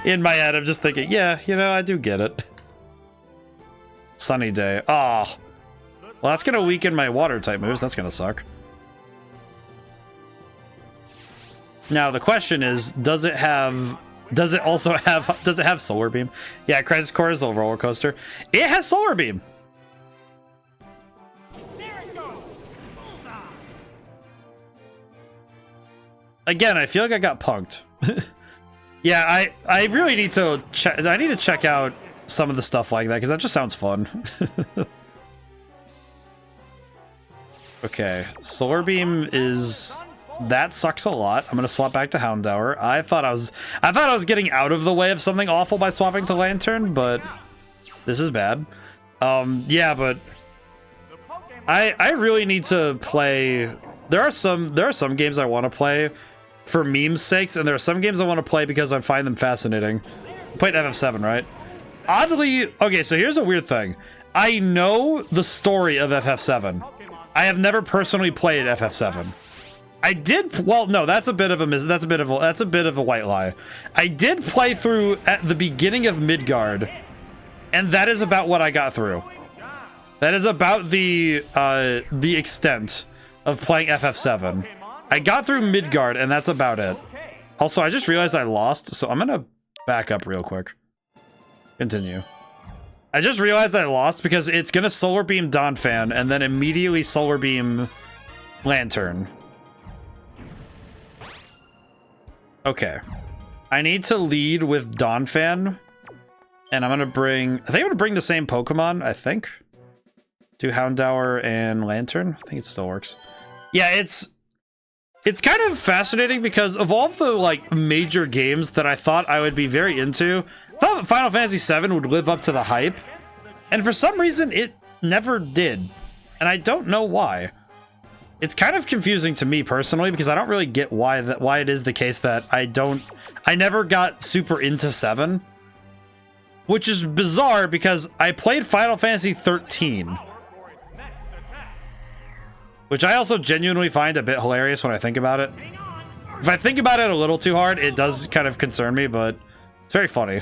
In my head I'm just thinking, yeah, you know, I do get it. Sunny day. Oh, well, that's gonna weaken my water type moves. That's gonna suck. Now the question is, does it have Solar Beam? Yeah, Crisis Core is a roller coaster. It has Solar Beam. Again, I feel like I got punked. Yeah, I really need to check. I need to check out some of the stuff like that because that just sounds fun. Okay, Solar Beam is. That sucks a lot. I'm gonna swap back to Houndour. I thought I was getting out of the way of something awful by swapping to Lantern, but this is bad. Yeah, but I really need to play. There are some games I want to play for memes' sakes, and there are some games I want to play because I find them fascinating. I played FF7, right? Oddly, okay, so here's a weird thing. I know the story of FF7. I have never personally played FF7. I did, well, no, that's a bit of a white lie. I did play through at the beginning of Midgard, and that is about what I got through. That is about the extent of playing FF7. I got through Midgard, and that's about it. Also, I just realized I lost, so I'm gonna back up real quick. Continue. I just realized I lost because it's gonna Solar Beam Donphan, and then immediately Solar Beam Lantern. Okay, I need to lead with Donphan, and I'm gonna bring, I think I'm gonna bring the same Pokemon, I think. Do Houndour and Lantern. I think it still works. Yeah, it's kind of fascinating because of all of the like major games that I thought I would be very into, I thought that Final Fantasy VII would live up to the hype, and for some reason it never did, and I don't know why. it's kind of confusing to me personally because I don't really get why it is the case that I never got super into 7, which is bizarre because I played Final Fantasy 13, which I also genuinely find a bit hilarious when I think about it. If I think about it a little too hard, it does kind of concern me, but it's very funny.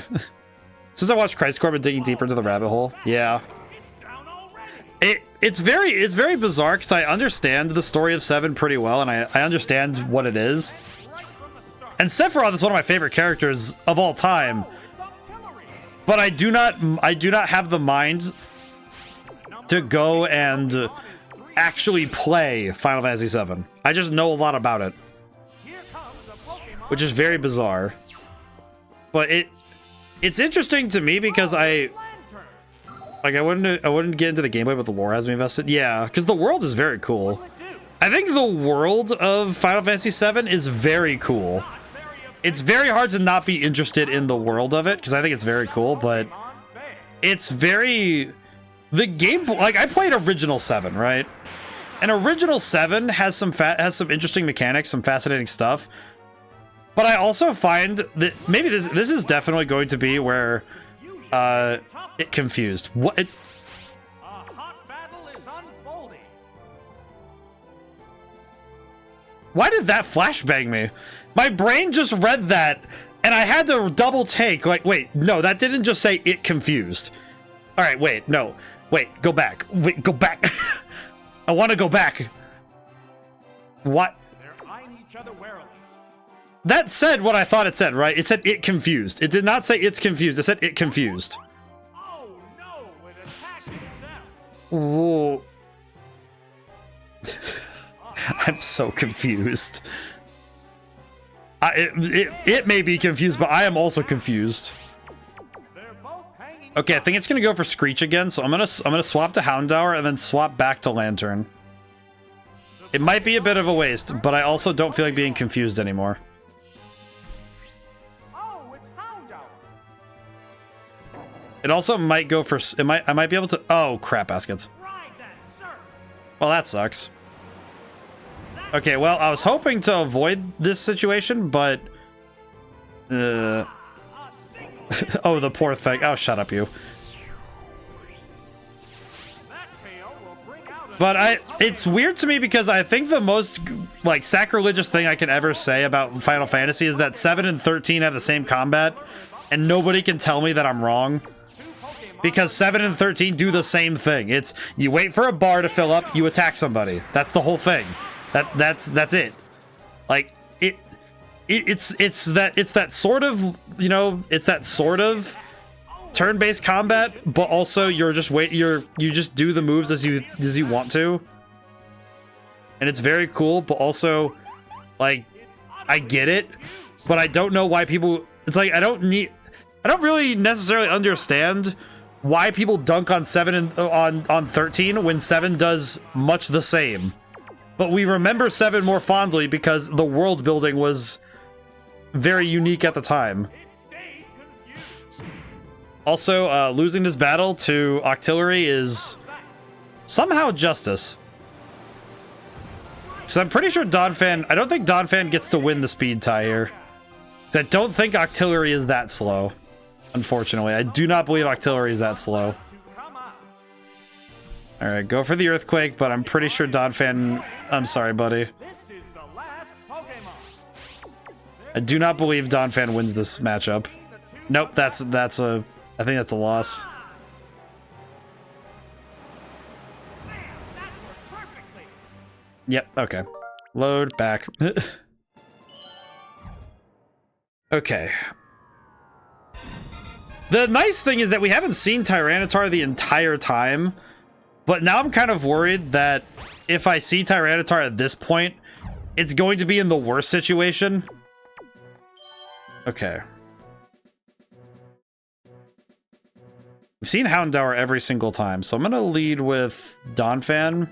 Since I watched Christ Corp and digging deeper into the rabbit hole, yeah. It's very bizarre because I understand the story of 7 pretty well, and I understand what it is. And Sephiroth is one of my favorite characters of all time, but I do not have the mind to go and actually play Final Fantasy 7. I just know a lot about it, which is very bizarre. But it's interesting to me because I wouldn't get into the gameplay, but the lore has me invested. Yeah, because the world is very cool. I think the world of Final Fantasy 7 is very cool. It's very hard to not be interested in the world of it because I think it's very cool, but it's very the game. Like I played original 7, right? And original 7 has some interesting mechanics, some fascinating stuff. But I also find that maybe this is definitely going to be where it confused. What? Why did that flashbang me? My brain just read that, and I had to double take. Like, wait, no, that didn't just say it confused. All right, wait, no, wait, go back. Wait, go back. I want to go back. What? They're eyeing each other warily. That said what I thought it said, right? It said it confused. It did not say it's confused. It said it confused. Oh no, with attacking them. Whoa. I'm so confused. It may be confused, but I am also confused. Okay, I think it's gonna go for Screech again, so I'm gonna swap to Houndour and then swap back to Lantern. It might be a bit of a waste, but I also don't feel like being confused anymore. Oh, it's Houndour. It also might go for I might be able to. Oh crap, baskets. Ride that, sir. Well, that sucks. Okay, well, I was hoping to avoid this situation, but oh, the poor thing. Oh, shut up, you. But it's weird to me because I think the most like sacrilegious thing I can ever say about Final Fantasy is that 7 and 13 have the same combat, and nobody can tell me that I'm wrong. Because 7 and 13 do the same thing. It's you wait for a bar to fill up, you attack somebody. That's the whole thing. That's it. Like it's that sort of, you know, it's that sort of turn-based combat, but also you just do the moves as you want to. And it's very cool, but also like I get it, but I don't know why people it's like I don't really necessarily understand why people dunk on 7 and on 13 when 7 does much the same. But we remember 7 more fondly because the world building was very unique at the time. Also, losing this battle to Octillery is somehow justice. Because I'm pretty sure Donphan... I don't think Donphan gets to win the speed tie here. I don't think Octillery is that slow. Unfortunately, I do not believe Octillery is that slow. Alright, go for the Earthquake, but I'm pretty sure Donphan... I'm sorry, buddy. I do not believe Donphan wins this matchup. Nope, that's a... I think that's a loss. Yep, okay. Load back. Okay. The nice thing is that we haven't seen Tyranitar the entire time, but now I'm kind of worried that if I see Tyranitar at this point, it's going to be in the worst situation. Okay. We've seen Houndour every single time, so I'm going to lead with Donphan.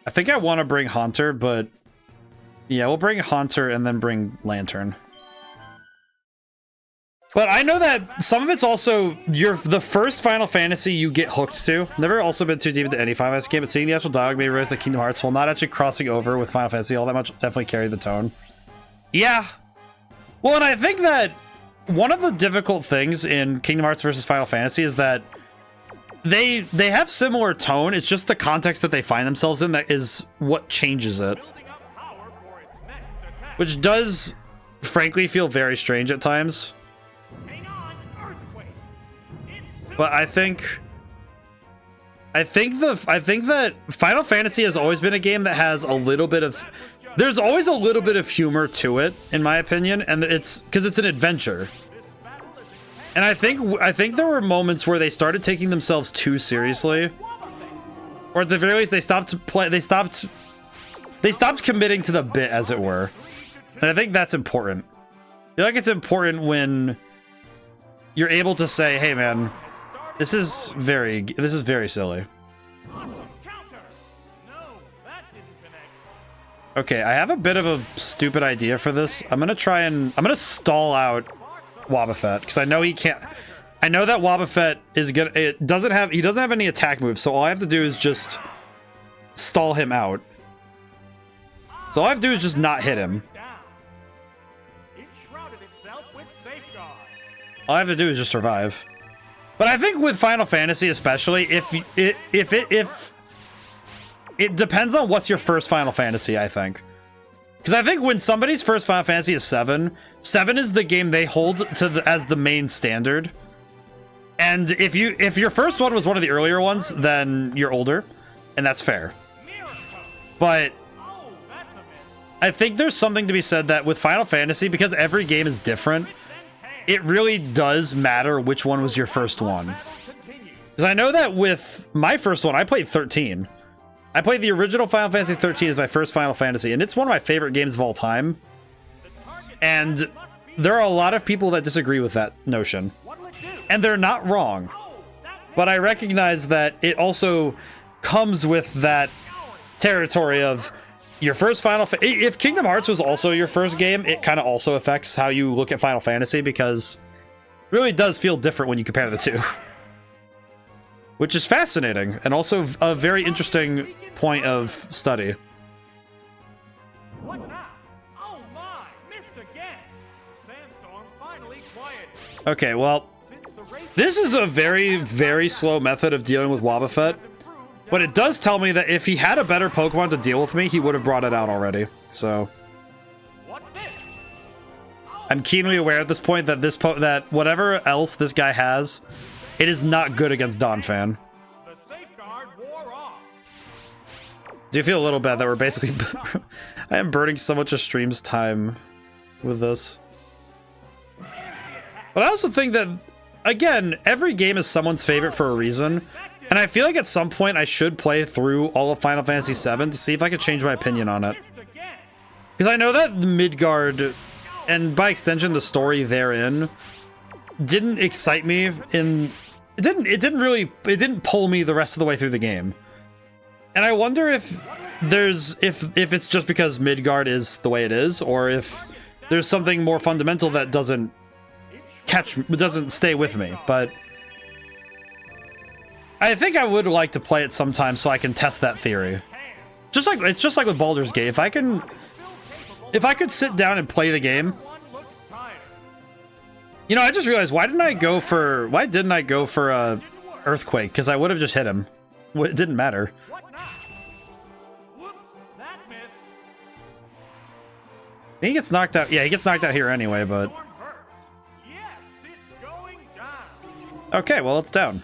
I think I want to bring Haunter, but yeah, we'll bring Haunter and then bring Lantern. But I know that some of it's also the first Final Fantasy you get hooked to. Never also been too deep into any Final Fantasy game, but seeing the actual dialogue made me realize that Kingdom Hearts, while not actually crossing over with Final Fantasy all that much, definitely carried the tone. Yeah. Well, and I think that one of the difficult things in Kingdom Hearts versus Final Fantasy is that they have similar tone. It's just the context that they find themselves in that is what changes it. Which does, frankly, feel very strange at times. But I think that Final Fantasy has always been a game that has a little bit of, there's always a little bit of humor to it, in my opinion, and it's because it's an adventure. And I think there were moments where they started taking themselves too seriously, or at the very least they stopped committing to the bit, as it were. And I think that's important. I feel like it's important when you're able to say, "Hey, man, this is very silly." Okay, I have a bit of a stupid idea for this. I'm gonna stall out Wobbuffet because I know he can't. I know that Wobbuffet he doesn't have any attack moves, so all I have to do is just stall him out. So all I have to do is just not hit him. All I have to do is just survive. But I think with Final Fantasy, especially, if it depends on what's your first Final Fantasy, I think. Because I think when somebody's first Final Fantasy is 7 is the game they hold to as the main standard. And if your first one was one of the earlier ones, then you're older, and that's fair. But I think there's something to be said that with Final Fantasy, because every game is different, it really does matter which one was your first one. Because I know that with my first one, I played 13. I played the original Final Fantasy 13 as my first Final Fantasy, and it's one of my favorite games of all time. And there are a lot of people that disagree with that notion. And they're not wrong. But I recognize that it also comes with that territory of your first Final Fantasy. If Kingdom Hearts was also your first game, it kind of also affects how you look at Final Fantasy, because it really does feel different when you compare the two. Which is fascinating, and also a very interesting point of study. What now? Oh my, missed again. Sandstorm finally quiet. Okay, well, this is a very, very slow method of dealing with Wobbuffet. But it does tell me that if he had a better Pokemon to deal with me, he would have brought it out already. So I'm keenly aware at this point that that whatever else this guy has, it is not good against Donphan. Do you feel a little bad that we're basically I am burning so much of stream's time with this. But I also think that, again, every game is someone's favorite for a reason. And I feel like at some point I should play through all of Final Fantasy VII to see if I could change my opinion on it. Because I know that Midgard, and by extension the story therein, didn't excite me in... It didn't pull me the rest of the way through the game. And I wonder if if it's just because Midgard is the way it is, or if there's something more fundamental that doesn't stay with me. But I think I would like to play it sometime so I can test that theory. It's just like with Baldur's Gate. If I could sit down and play the game. You know, I just realized why didn't I go for Earthquake? Because I would have just hit him. It didn't matter. He gets knocked out. Yeah, he gets knocked out here anyway, but okay, well, it's down.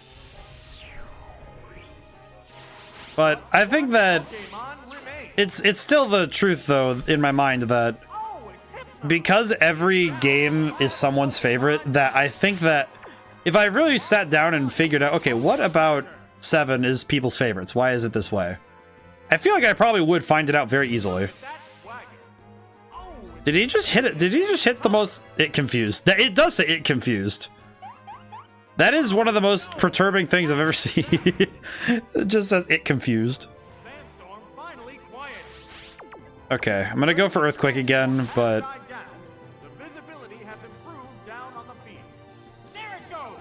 But I think that it's still the truth, though, in my mind, that because every game is someone's favorite, that I think that if I really sat down and figured out, okay, what about 7 is people's favorites? Why is it this way? I feel like I probably would find it out very easily. Did he just hit it? Did he just hit the most... It confused. It does say it confused. That is one of the most perturbing things I've ever seen. It just says it confused. Okay, I'm gonna go for Earthquake again, but down on the field. There it goes.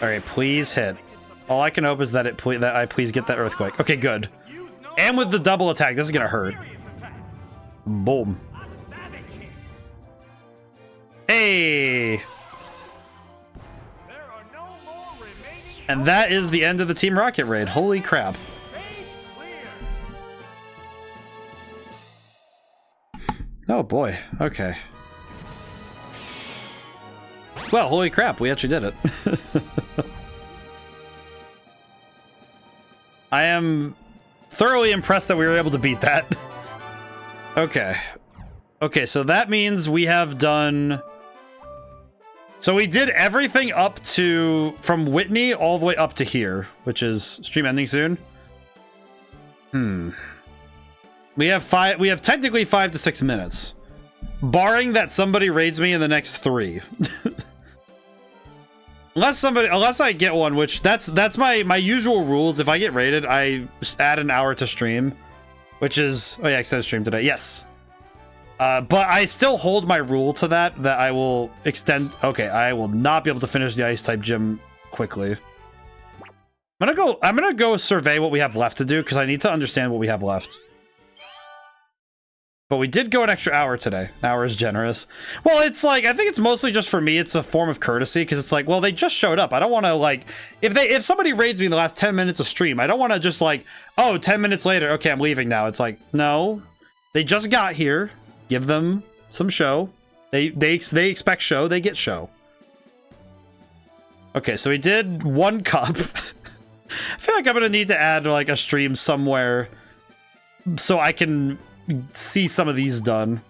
All right, please hit. All I can hope is that I please get that earthquake. Okay, good. And with the double attack, this is gonna hurt. Boom. Hey. There are no more remaining. And that is the end of the Team Rocket raid. Holy crap. Base clear. Oh boy. Okay. Well, holy crap, we actually did it. I am thoroughly impressed that we were able to beat that. Okay. Okay, so that means we have done... So we did everything up to... From Whitney all the way up to here, which is stream ending soon. We have technically 5 to 6 minutes. Barring that somebody raids me in the next 3. Unless I get one, which that's my usual rules. If I get raided, I add an hour to stream, which is, oh yeah, extended stream today. Yes. But I still hold my rule to that I will extend. Okay, I will not be able to finish the ice type gym quickly. I'm gonna go survey what we have left to do because I need to understand what we have left. But we did go an extra hour today. An hour is generous. Well, it's like, I think it's mostly just for me, it's a form of courtesy, because it's like, well, they just showed up. I don't want to, like, if somebody raids me in the last 10 minutes of stream, I don't want to just like, oh, 10 minutes later, okay, I'm leaving now. It's like, no, they just got here. Give them some show. They expect show, they get show. Okay, so we did 1 cup. I feel like I'm gonna need to add like a stream somewhere so I can see some of these done.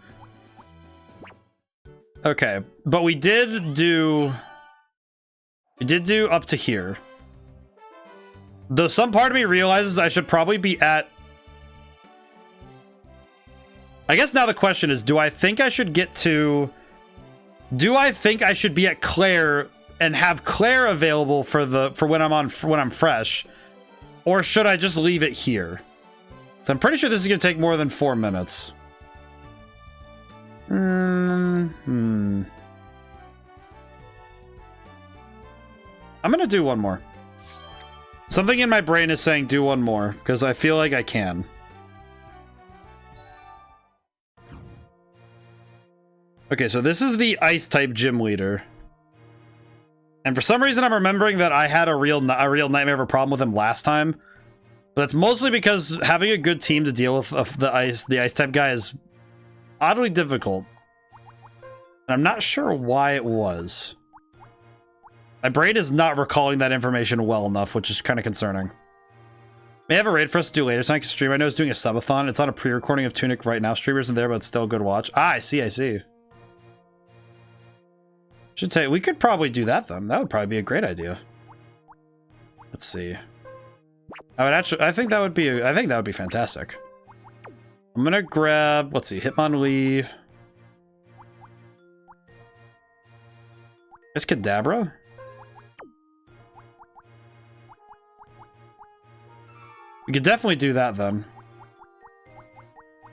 Okay, but we did do up to here. Though some part of me realizes I should probably be at... I guess now the question is, do I think I should be at Claire and have Claire available for when I'm fresh, or should I just leave it here? So I'm pretty sure this is going to take more than 4 minutes. I'm going to do one more. Something in my brain is saying do one more, because I feel like I can. Okay, so this is the Ice-type gym leader. And for some reason I'm remembering that I had a real nightmare of a problem with him last time. But that's mostly because having a good team to deal with the ice type guy is oddly difficult. And I'm not sure why it was. My brain is not recalling that information well enough, which is kind of concerning. May I have a raid for us to do later tonight? Stream I know is doing a subathon. It's on a pre-recording of Tunic right now. Streamers in there, but it's still a good watch. Ah, I see. Should tell you, we could probably do that then. That would probably be a great idea. Let's see. I think that would be fantastic. I'm gonna grab, let's see, Hitmonlee. Is Kadabra? We could definitely do that then.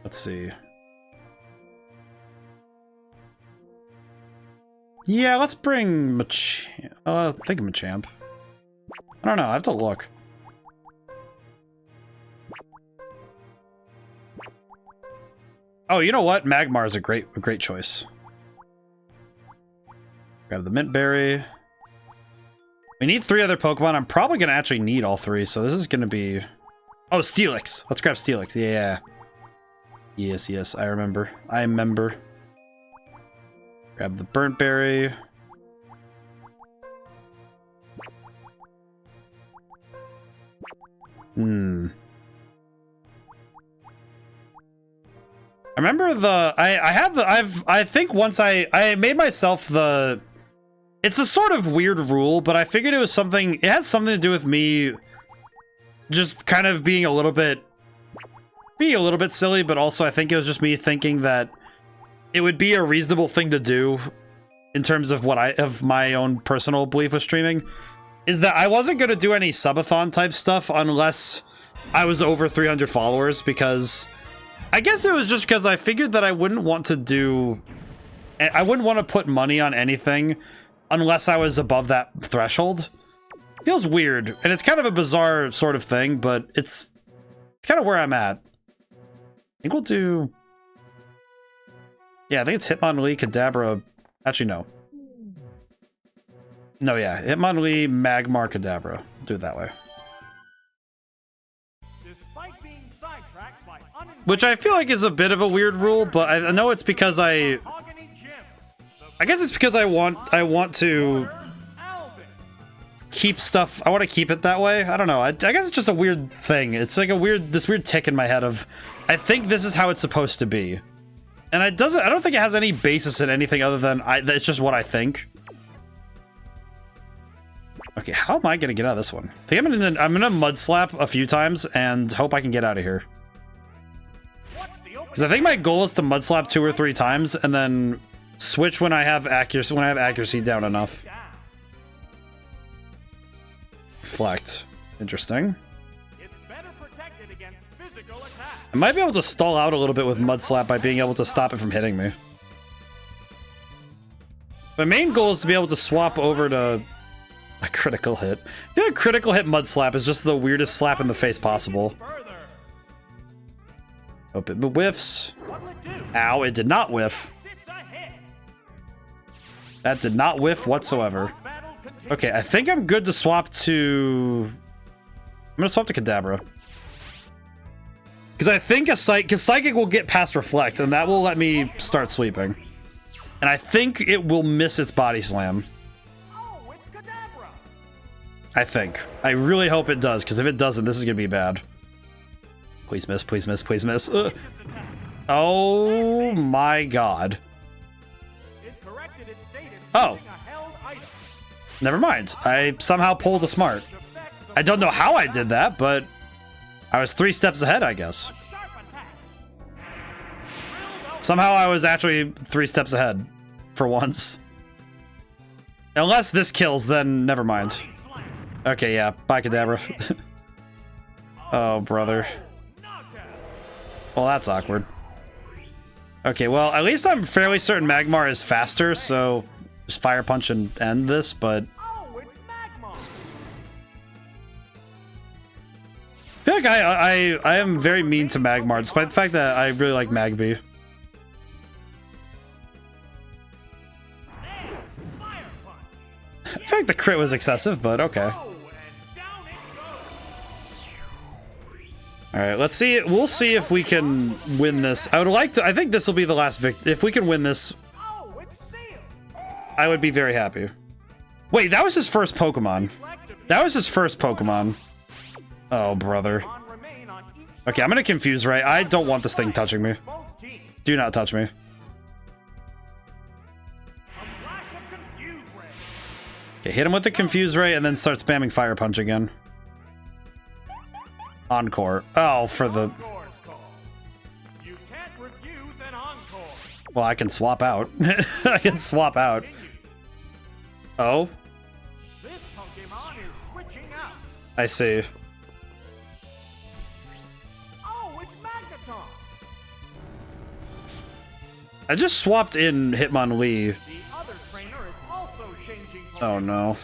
Let's see. Yeah, let's bring Machamp. Think of Machamp. I don't know, I have to look. Oh, you know what? Magmar is a great choice. Grab the Mint Berry. We need 3 other Pokemon. I'm probably going to actually need all 3, so this is going to be... Oh, Steelix. Let's grab Steelix. Yeah. Yes, I remember. Grab the Burnt Berry. I remember I think once I made myself the... It's a sort of weird rule, but I figured it was something... It has something to do with me just kind of being a little bit silly, but also I think it was just me thinking that it would be a reasonable thing to do in terms of of my own personal belief with streaming, is that I wasn't going to do any subathon type stuff unless I was over 300 followers, because I guess it was just because I figured that I wouldn't want to do And I wouldn't want to put money on anything unless I was above that threshold. Feels weird, and it's kind of a bizarre sort of thing, but it's kind of where I'm at. I think we'll do... Yeah, I think it's Hitmonlee, Kadabra... Actually, no. No, yeah. Hitmonlee, Magmar, Kadabra. Do it that way. Which I feel like is a bit of a weird rule, but I know it's because I guess it's because I want to keep stuff. I want to keep it that way. I don't know. I guess it's just a weird thing. It's like this weird tick in my head of, I think this is how it's supposed to be. And I don't think it has any basis in anything other than it's just what I think. Okay, how am I gonna get out of this one? I think I'm gonna mud slap a few times and hope I can get out of here. Because I think my goal is to mud slap 2 or 3 times and then switch when I have accuracy down enough. Reflect. Interesting. I might be able to stall out a little bit with mud slap by being able to stop it from hitting me. My main goal is to be able to swap over to a critical hit. I feel like critical hit mud slap is just the weirdest slap in the face possible. Hope it whiffs. Ow, it did not whiff. That did not whiff whatsoever. Okay, I think I'm good to swap to... I'm gonna swap to Kadabra. Because I think because Psychic will get past Reflect, and that will let me start sweeping. And I think it will miss its Body Slam. I think. I really hope it does, because if it doesn't, this is gonna be bad. Please miss, please miss, please miss. Oh my god. Oh. Never mind. I somehow pulled a smart. I don't know how I did that, but I was 3 steps ahead, I guess. Somehow I was actually 3 steps ahead. For once. Unless this kills, then never mind. Okay, yeah. Bye, Kadabra. Oh, brother. Well, that's awkward. Okay, well, at least I'm fairly certain Magmar is faster, so just Fire Punch and end this, but... I feel like I am very mean to Magmar, despite the fact that I really like Magby. I feel like the crit was excessive, but okay. Alright, let's see. We'll see if we can win this. I would like to... I think this will be the last victory. If we can win this, I would be very happy. Wait, that was his first Pokemon. That was his first Pokemon. Oh, brother. Okay, I'm gonna confuse Ray. I don't want this thing touching me. Do not touch me. Okay, hit him with the Confuse Ray and then start spamming Fire Punch again. Encore. Oh, for the... Well, I can swap out. I can swap out. Oh? I see. I just swapped in Hitmonlee. Oh no.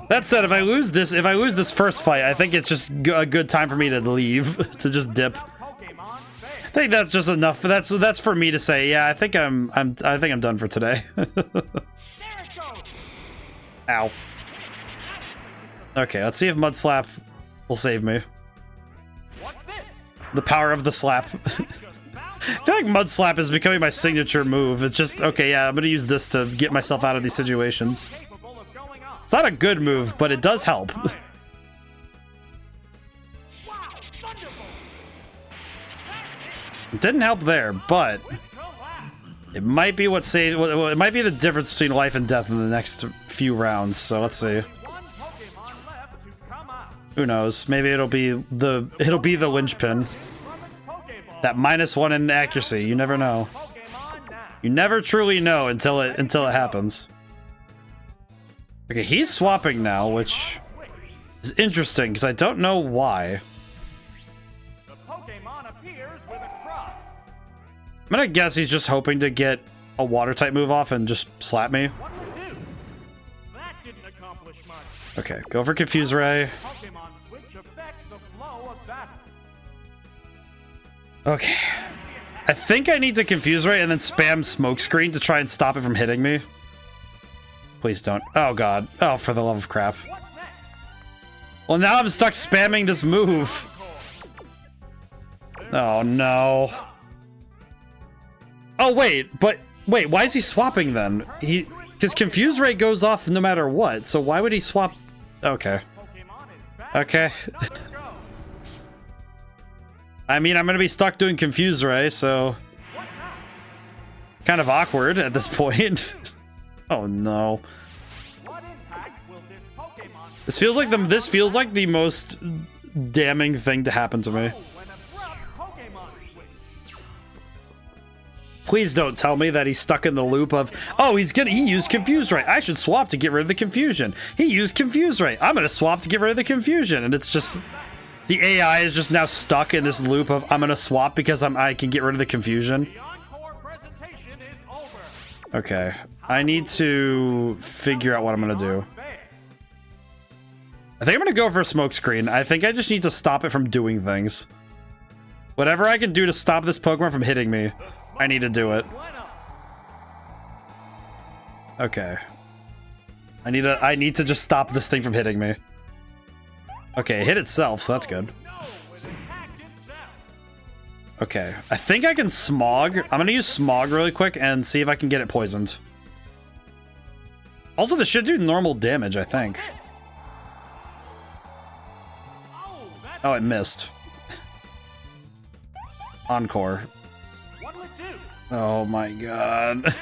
That said, if I lose this first fight, I think it's just a good time for me to leave, to just dip. I think that's just enough. That's for me to say, yeah, I think I'm done for today. Ow. Okay, let's see if Mud Slap will save me. The power of the slap. I feel like Mud Slap is becoming my signature move. It's just, okay, yeah, I'm gonna use this to get myself out of these situations. It's not a good move, but it does help. It didn't help there, but it might be what saved. Well, it might be the difference between life and death in the next few rounds. So let's see. Who knows? Maybe it'll be the linchpin. That -1 in accuracy. You never know. You never truly know until it happens. Okay, he's swapping now, which is interesting because I don't know why. I'm gonna guess he's just hoping to get a water type move off and just slap me. What'll it do? That didn't accomplish much. Okay, go for Confuse Ray. Pokemon switch affects the flow of battle. Okay. I think I need to Confuse Ray and then spam Smokescreen to try and stop it from hitting me. Please don't. Oh god. Oh, for the love of crap. What's next? Well, now I'm stuck spamming this move. Oh no. Oh wait, but wait, why is he swapping then? Because Confuse Ray goes off no matter what, so why would he swap? Okay. Pokemon is back. Okay. Let's go. I mean, I'm gonna be stuck doing Confuse Ray, so What now? kind of awkward at this point. Oh no. What impact will this Pokemon This feels like the most damning thing to happen to me. an abrupt Pokemon switch? Please don't tell me that he's stuck in the loop of, oh, he used Confuse Ray. I should swap to get rid of the confusion. He used Confuse Ray. I'm gonna swap to get rid of the confusion. And it's just, the AI is just now stuck in this loop of, I'm gonna swap because I can get rid of the confusion. The encore presentation is over. Okay, I need to figure out what I'm gonna do. Fair. I think I'm gonna go for a Smokescreen. I think I just need to stop it from doing things. Whatever I can do to stop this Pokemon from hitting me, I need to do it. Okay. I need to just stop this thing from hitting me. Okay, it hit itself, so that's good. No, it attacked itself. Okay, I think I can Smog. I'm gonna use Smog really quick and see if I can get it poisoned. Also, this should do normal damage, I think. Oh, it missed. Encore. What'll it do? Oh my god. Refuse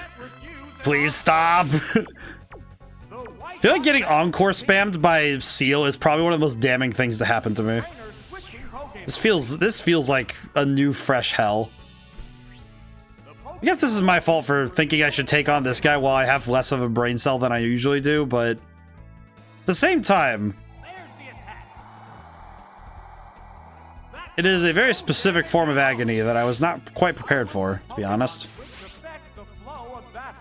Please stop! the white I feel like getting Encore spammed by Seal is probably one of the most damning things to happen to me. trainer switching Pokemon. This feels like a new fresh hell. The I guess this is my fault for thinking I should take on this guy while I have less of a brain cell than I usually do, but at the same time, There's the attack. it is a very specific form of agony that I was not quite prepared for, to be honest. Which affects the flow of battle.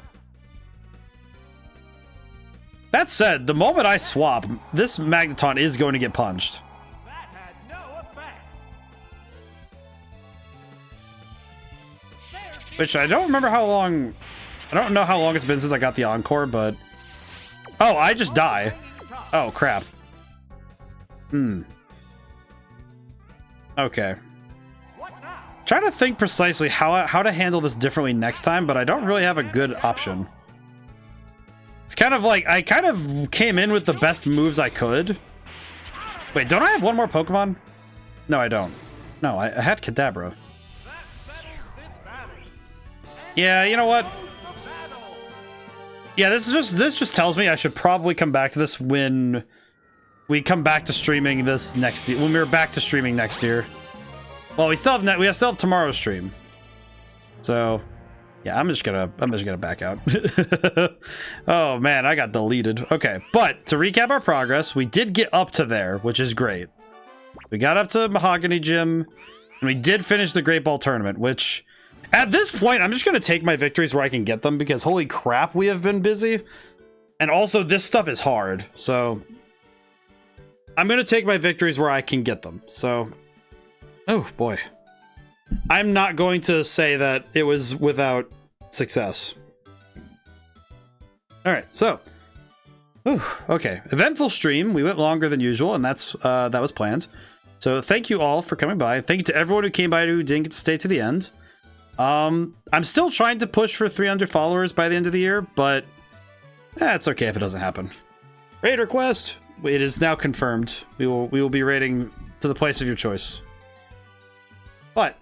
That said, the moment I swap, this Magneton is going to get punched. That had no effect. There's the Which I don't remember how long... I don't know how long it's been since I got the Encore, but... Oh, I just die. flaming top. Oh, crap. Okay. What now? Trying to think precisely how to handle this differently next time, but I don't really have a good option. It's kind of like I kind of came in with the best moves I could. Wait, don't I have one more Pokemon? No, I don't. No, I had Kadabra. That settles this battle. Yeah, you know what? The battle. Yeah, this just tells me I should probably come back to this when we come back to streaming this next year. When we're back to streaming next year. Well, we still have tomorrow's stream. So, yeah, I'm just gonna back out. Oh man, I got deleted. Okay, but to recap our progress, we did get up to there, which is great. We got up to Mahogany Gym, and we did finish the Great Ball Tournament, which at this point, I'm just gonna take my victories where I can get them because holy crap, we have been busy. And also, this stuff is hard, so I'm gonna take my victories where I can get them. So, oh boy. I'm not going to say that it was without success. All right, so, okay, eventful stream. We went longer than usual, and that was planned. So thank you all for coming by. Thank you to everyone who came by who didn't get to stay to the end. I'm still trying to push for 300 followers by the end of the year, but it's okay if it doesn't happen. Raid request. It is now confirmed. We will be raiding to the place of your choice. But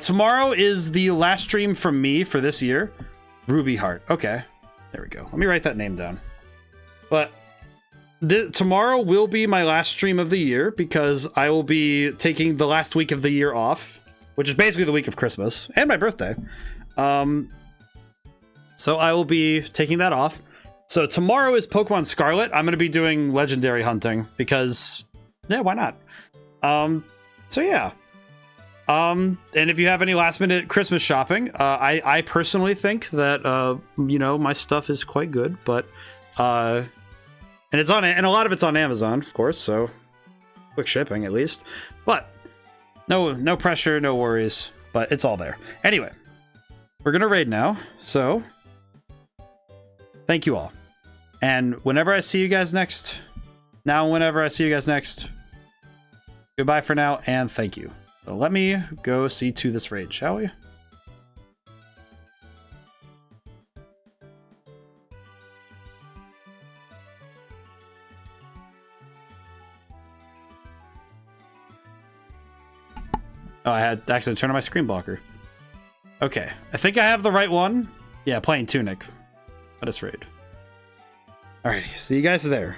tomorrow is the last stream from me for this year. Ruby Heart. Okay, there we go. Let me write that name down. But tomorrow will be my last stream of the year because I will be taking the last week of the year off, which is basically the week of Christmas and my birthday. So I will be taking that off. So tomorrow is Pokemon Scarlet. I'm going to be doing legendary hunting because, yeah, why not? So yeah. And if you have any last minute Christmas shopping, I personally think that you know, my stuff is quite good, but and it's on, and a lot of it's on Amazon, of course, so quick shipping at least. But no pressure, no worries, but it's all there. Anyway, we're gonna raid now, so thank you all. And whenever I see you guys next, goodbye for now, and thank you. So let me go see to this raid, shall we? Oh, I had accidentally turned on my screen blocker. Okay, I think I have the right one. Yeah, playing Tunic. Let us raid. Alrighty, see you guys there.